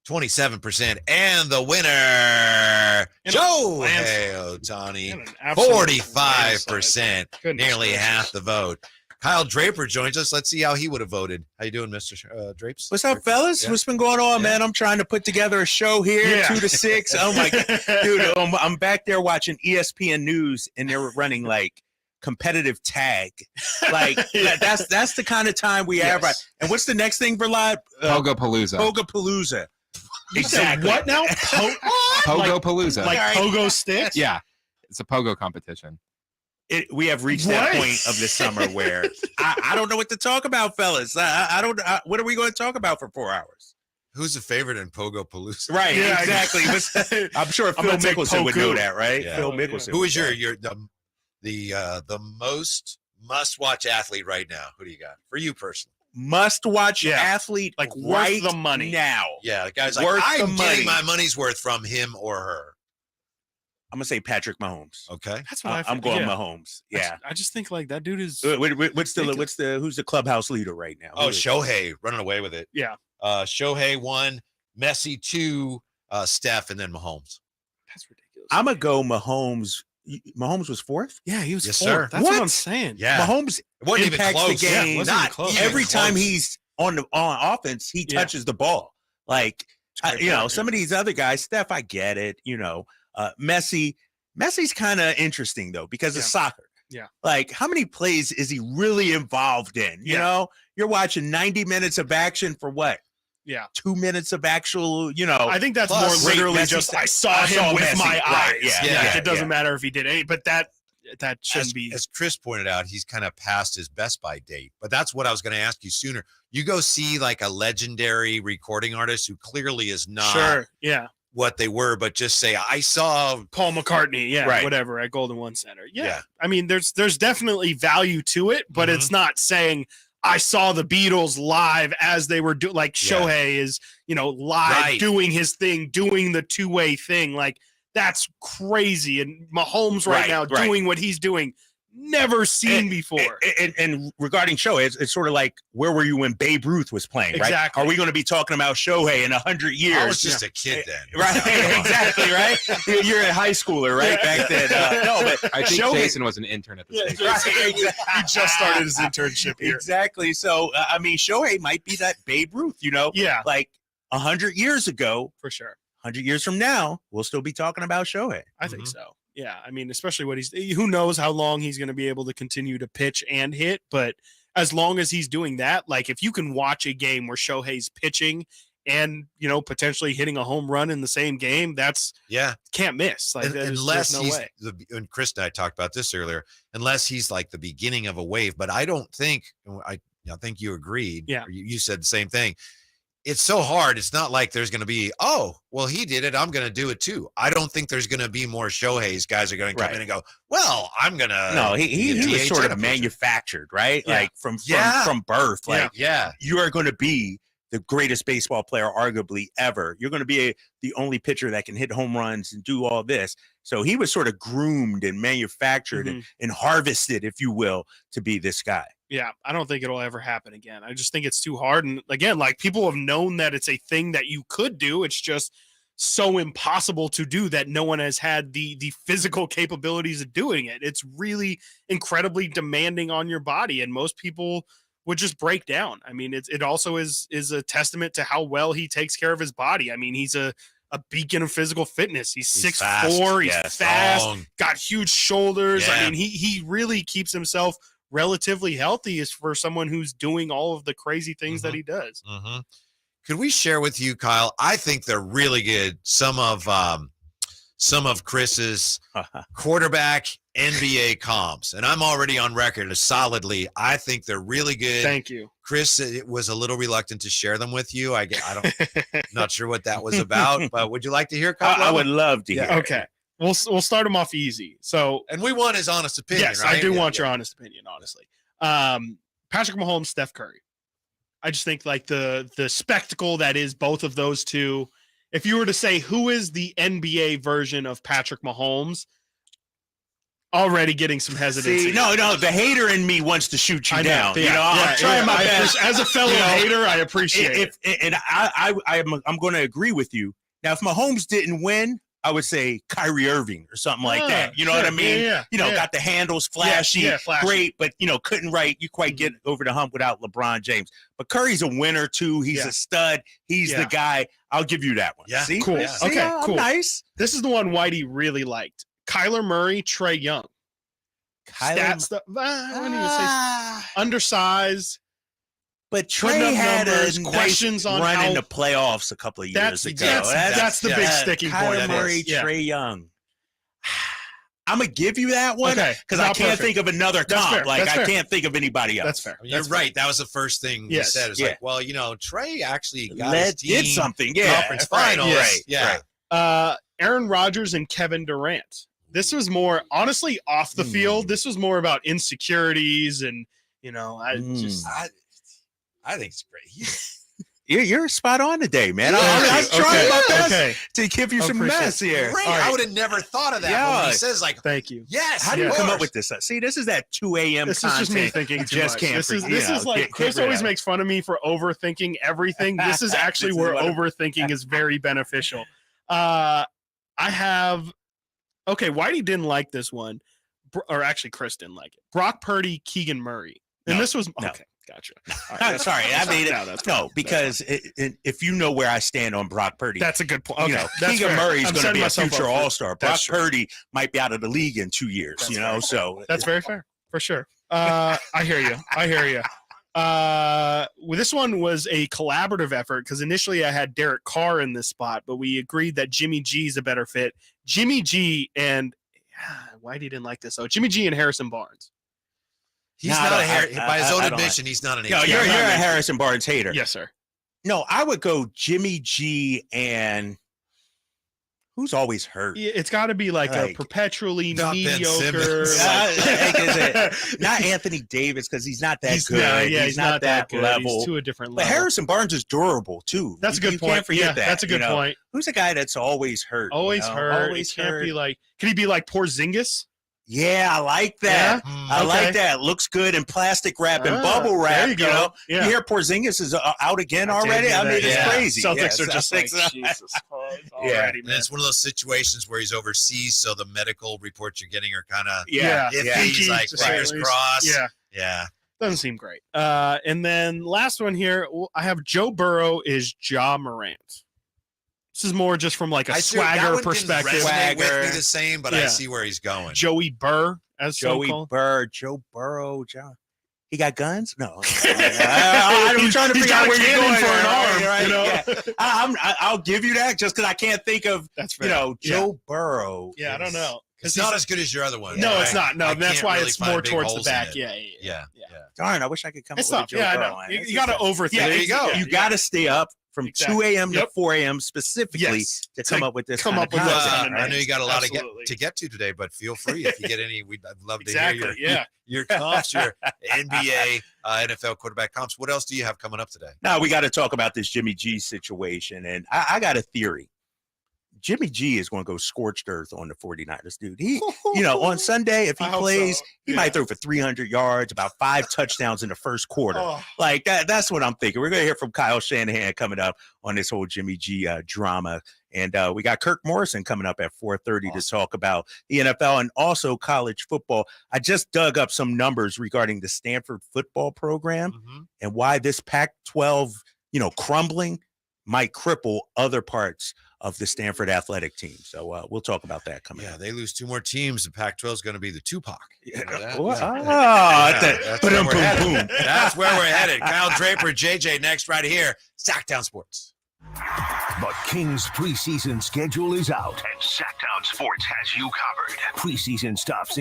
27%. And the winner, Shohei Ohtani, 45%. Nearly half the vote. Kyle Draper joins us. Let's see how he would have voted. How you doing, Mr. Drapes? What's up, fellas? Yeah. What's been going on, man? I'm trying to put together a show here, 2 to 6. Oh, my God. Dude, I'm back there watching ESPN News, and they were running, like, competitive tag. Like, that's the kind of time we have. Right? And what's the next thing for live? Pogo-palooza. Pogo-palooza. Exactly. What now? Pogo-palooza. Like pogo sticks? Yeah. It's a pogo competition. We have reached that point of the summer where I don't know what to talk about, fellas. I don't. What are we going to talk about for 4 hours? Who's the favorite in Pogo-palooza? Right, yeah, exactly. I'm sure Phil Mickelson would know that, right? Yeah. Phil Mickelson. Who is the most must-watch athlete right now? Who do you got for you personally? Must-watch athlete, like right worth the money now. Yeah, the guy's like, I'm getting my money's worth from him or her. I'm gonna say Patrick Mahomes. Okay, that's what I'm going Mahomes. Yeah, I just think like that dude is. Who's the clubhouse leader right now? Oh, Shohei running away with it. Yeah, Shohei 1, Messi 2, Steph, and then Mahomes. That's ridiculous. I'm gonna go Mahomes. Mahomes was 4th. Yeah, he was 4th. Sir. That's what I'm saying. Yeah, Mahomes wasn't even close. The game. Yeah, not even even every close. time he's on offense, he touches the ball. Like some of these other guys, Steph, I get it. Messi's kind of interesting though because of soccer. Yeah. Like how many plays is he really involved in? You know, you're watching 90 minutes of action for what? Yeah. 2 minutes of actual, I think that's more literally just I saw him with my eyes. Yeah. It doesn't matter if he did any, but that shouldn't be. As Chris pointed out, he's kind of past his Best Buy date. But that's what I was going to ask you sooner. You go see like a legendary recording artist who clearly is not what they were, but just say, I saw Paul McCartney, whatever, at Golden One Center. Yeah. I mean, there's definitely value to it, but it's not saying I saw the Beatles live as they were doing, like Shohei is, live doing his thing, doing the two-way thing. Like that's crazy. And Mahomes right now doing what he's doing. never seen before. And regarding Shohei, it's sort of like, where were you when Babe Ruth was playing, right? Exactly. Are we going to be talking about Shohei in 100 years? I was just a kid then. Right, exactly, right? You're a high schooler, right, back then. No, but I think Shohei, Jason was an intern at the station. right, He just started his internship here. Exactly. So, I mean, Shohei might be that Babe Ruth, Yeah. like 100 years ago. For sure. 100 years from now, we'll still be talking about Shohei. I think so. Yeah. I mean, especially who knows how long he's going to be able to continue to pitch and hit. But as long as he's doing that, like if you can watch a game where Shohei's pitching and, potentially hitting a home run in the same game, can't miss. Like, unless there's no way. And Chris and I talked about this earlier, unless he's like the beginning of a wave, but I don't think, I think you agreed. Yeah. Or you said the same thing. It's so hard. It's not like there's going to be, oh, well, he did it, I'm going to do it too. I don't think there's going to be more Shoheis. Guys are going to come in and go, well, I'm going to. No, he was sort of manufactured, right? Yeah. Like from birth. Like, you are going to be the greatest baseball player arguably ever. You're going to be the only pitcher that can hit home runs and do all this. So he was sort of groomed and manufactured and harvested, if you will, to be this guy. Yeah, I don't think it'll ever happen again. I just think it's too hard. And again, like people have known that it's a thing that you could do. It's just so impossible to do that no one has had the physical capabilities of doing it. It's really incredibly demanding on your body. And most people would just break down. I mean, it also is a testament to how well he takes care of his body. I mean, he's a beacon of physical fitness. He's 6'4", he's fast, strong. Got huge shoulders. Yeah. I mean, he really keeps himself relatively healthy is for someone who's doing all of the crazy things that he does. Could we share with you, Kyle? I think they're really good. Some of Chris's quarterback NBA comps, and I'm already on record as solidly. I think they're really good. Thank you, Chris. It was a little reluctant to share them with you. I don't, not sure what that was about, but would you like to hear? Kyle? I would love to hear. Okay. We'll start him off easy. So, and we want his honest opinion. Yes, right? I do want your honest opinion, honestly. Patrick Mahomes, Steph Curry. I just think like the spectacle that is both of those two. If you were to say who is the NBA version of Patrick Mahomes, already getting some hesitancy. See, no, the hater in me wants to shoot you down. I'm trying my best. As a fellow hater, I appreciate it. And I'm going to agree with you. Now, if Mahomes didn't win, I would say Kyrie Irving or something like that. You know what I mean? Got the handles flashy, great, but couldn't quite get over the hump without LeBron James. But Curry's a winner too. He's a stud. He's the guy. I'll give you that one. Yeah, see, cool. See, Okay, cool. Nice. This is the one Whitey really liked. Kyler Murray, Trae Young. Stat stuff. I wouldn't even say undersized. But Trae had a questions nice on run how, in the playoffs a couple of years ago. That's the big sticking point. Kyler Murray, Trae Young. I'm gonna give you that one because I can't think of another comp. I can't think of anybody else. That's fair. You're right. That was the first thing you said. It's like, well, Trae actually got his team did something. Conference finals. Right. Yeah. Aaron Rodgers and Kevin Durant. This was more honestly off the field. This was more about insecurities and I think it's great. You're spot on today, man. I'm trying my best to give you some mess here. Great. I would have never thought of that. But when he says thank you. Yes. How do you come up with this? See, this is that 2 a.m. This is just me thinking too much. This is like Chris always makes fun of me for overthinking everything. This is actually where overthinking is very beneficial. I have Whitey didn't like this one, or actually Chris didn't like it. Brock Purdy, Keegan Murray, and this was okay. Gotcha. Right, sorry, I mean because if you know where I stand on Brock Purdy, that's a good point. Okay, Keegan Murray is going to be a future All-Star. Brock Purdy might be out of the league in 2 years. So that's very fair for sure. I hear you. Well, this one was a collaborative effort because initially I had Derek Carr in this spot, but we agreed that Jimmy G is a better fit. Jimmy G and Whitey didn't like this though. Jimmy G and Harrison Barnes. He's not by his own admission, he's not an No, you're a Harrison Barnes hater. Yes, sir. No, I would go Jimmy G and who's always hurt? Yeah, it's got to be like a perpetually mediocre. Not Anthony Davis because he's not that good. He's not that good. level. He's to a different level. But Harrison Barnes is durable too. That's a good point. Can't forget that. That's a good point. Who's a guy that's always hurt? Always hurt. Always he can't hurt. be like. Could he be like Porzingis? Yeah, I like that. Yeah? I like Okay. that. Looks good in plastic wrap and Ah, bubble wrap. there you go. know, Yeah. you hear Porzingis is out again I did already. hear I mean, that, it's yeah. crazy. Celtics Yeah, are just Celtics. like, Jesus Christ Yeah, already, and man. it's one of those situations where he's overseas, so the medical reports you're getting are kind of Yeah. iffy. He's Pinky, like to say the fingers least. crossed. Yeah. Yeah. Doesn't seem great. And then last one here, I have Joe Burrow is Ja Morant. This is more just from like a I see that swagger one can perspective. resonate with me the same, but I see where he's going. Joey Burr, as some call him. Joe Burrow, John. He got guns? No. I'm trying to figure out where you're going for an arm. Right? You know? Yeah. I'll give you that just because I can't think of, fair. Joe Burrow. Yeah, I don't know. It's not as good as your other one. No, Yeah, it's not. No, I that's can't why really it's find more big towards the holes in back. it. Yeah. Darn, I wish I could come It's up tough. with a Joe Yeah, I Burrow know. line. You got to overthink. Yeah, it. there you go. You got to stay up from Exactly. 2 a.m. to Yep. 4 a.m. specifically to come up with this. come kind up of with those content, kind of right? I know you got a lot Absolutely. to get to today, but feel free if you get any. I'd love to Exactly, hear your comps, your NBA, NFL quarterback comps. What else do you have coming up today? Now we got to talk about this Jimmy G situation, and I got a theory. Jimmy G is going to go scorched earth on the 49ers, dude. He, on Sunday, if he I hope plays, so. he Yeah. might throw for 300 yards, about 5 touchdowns in the first quarter. Oh. Like that's what I'm thinking. We're going to hear from Kyle Shanahan coming up on this whole Jimmy G drama. And we got Kirk Morrison coming up at 4:30 to talk about the NFL and also college football. I just dug up some numbers regarding the Stanford football program and why this Pac-12, crumbling might cripple other parts of the Stanford athletic team. So we'll talk about that coming up. Yeah, they lose 2 more teams. The Pac-12 is going to be the Tupac. You know that? That's where we're headed. That's where we're headed. Kyle Draper, JJ, next right here. Sactown Sports. The Kings preseason schedule is out, and Sactown Sports has you covered. Preseason stops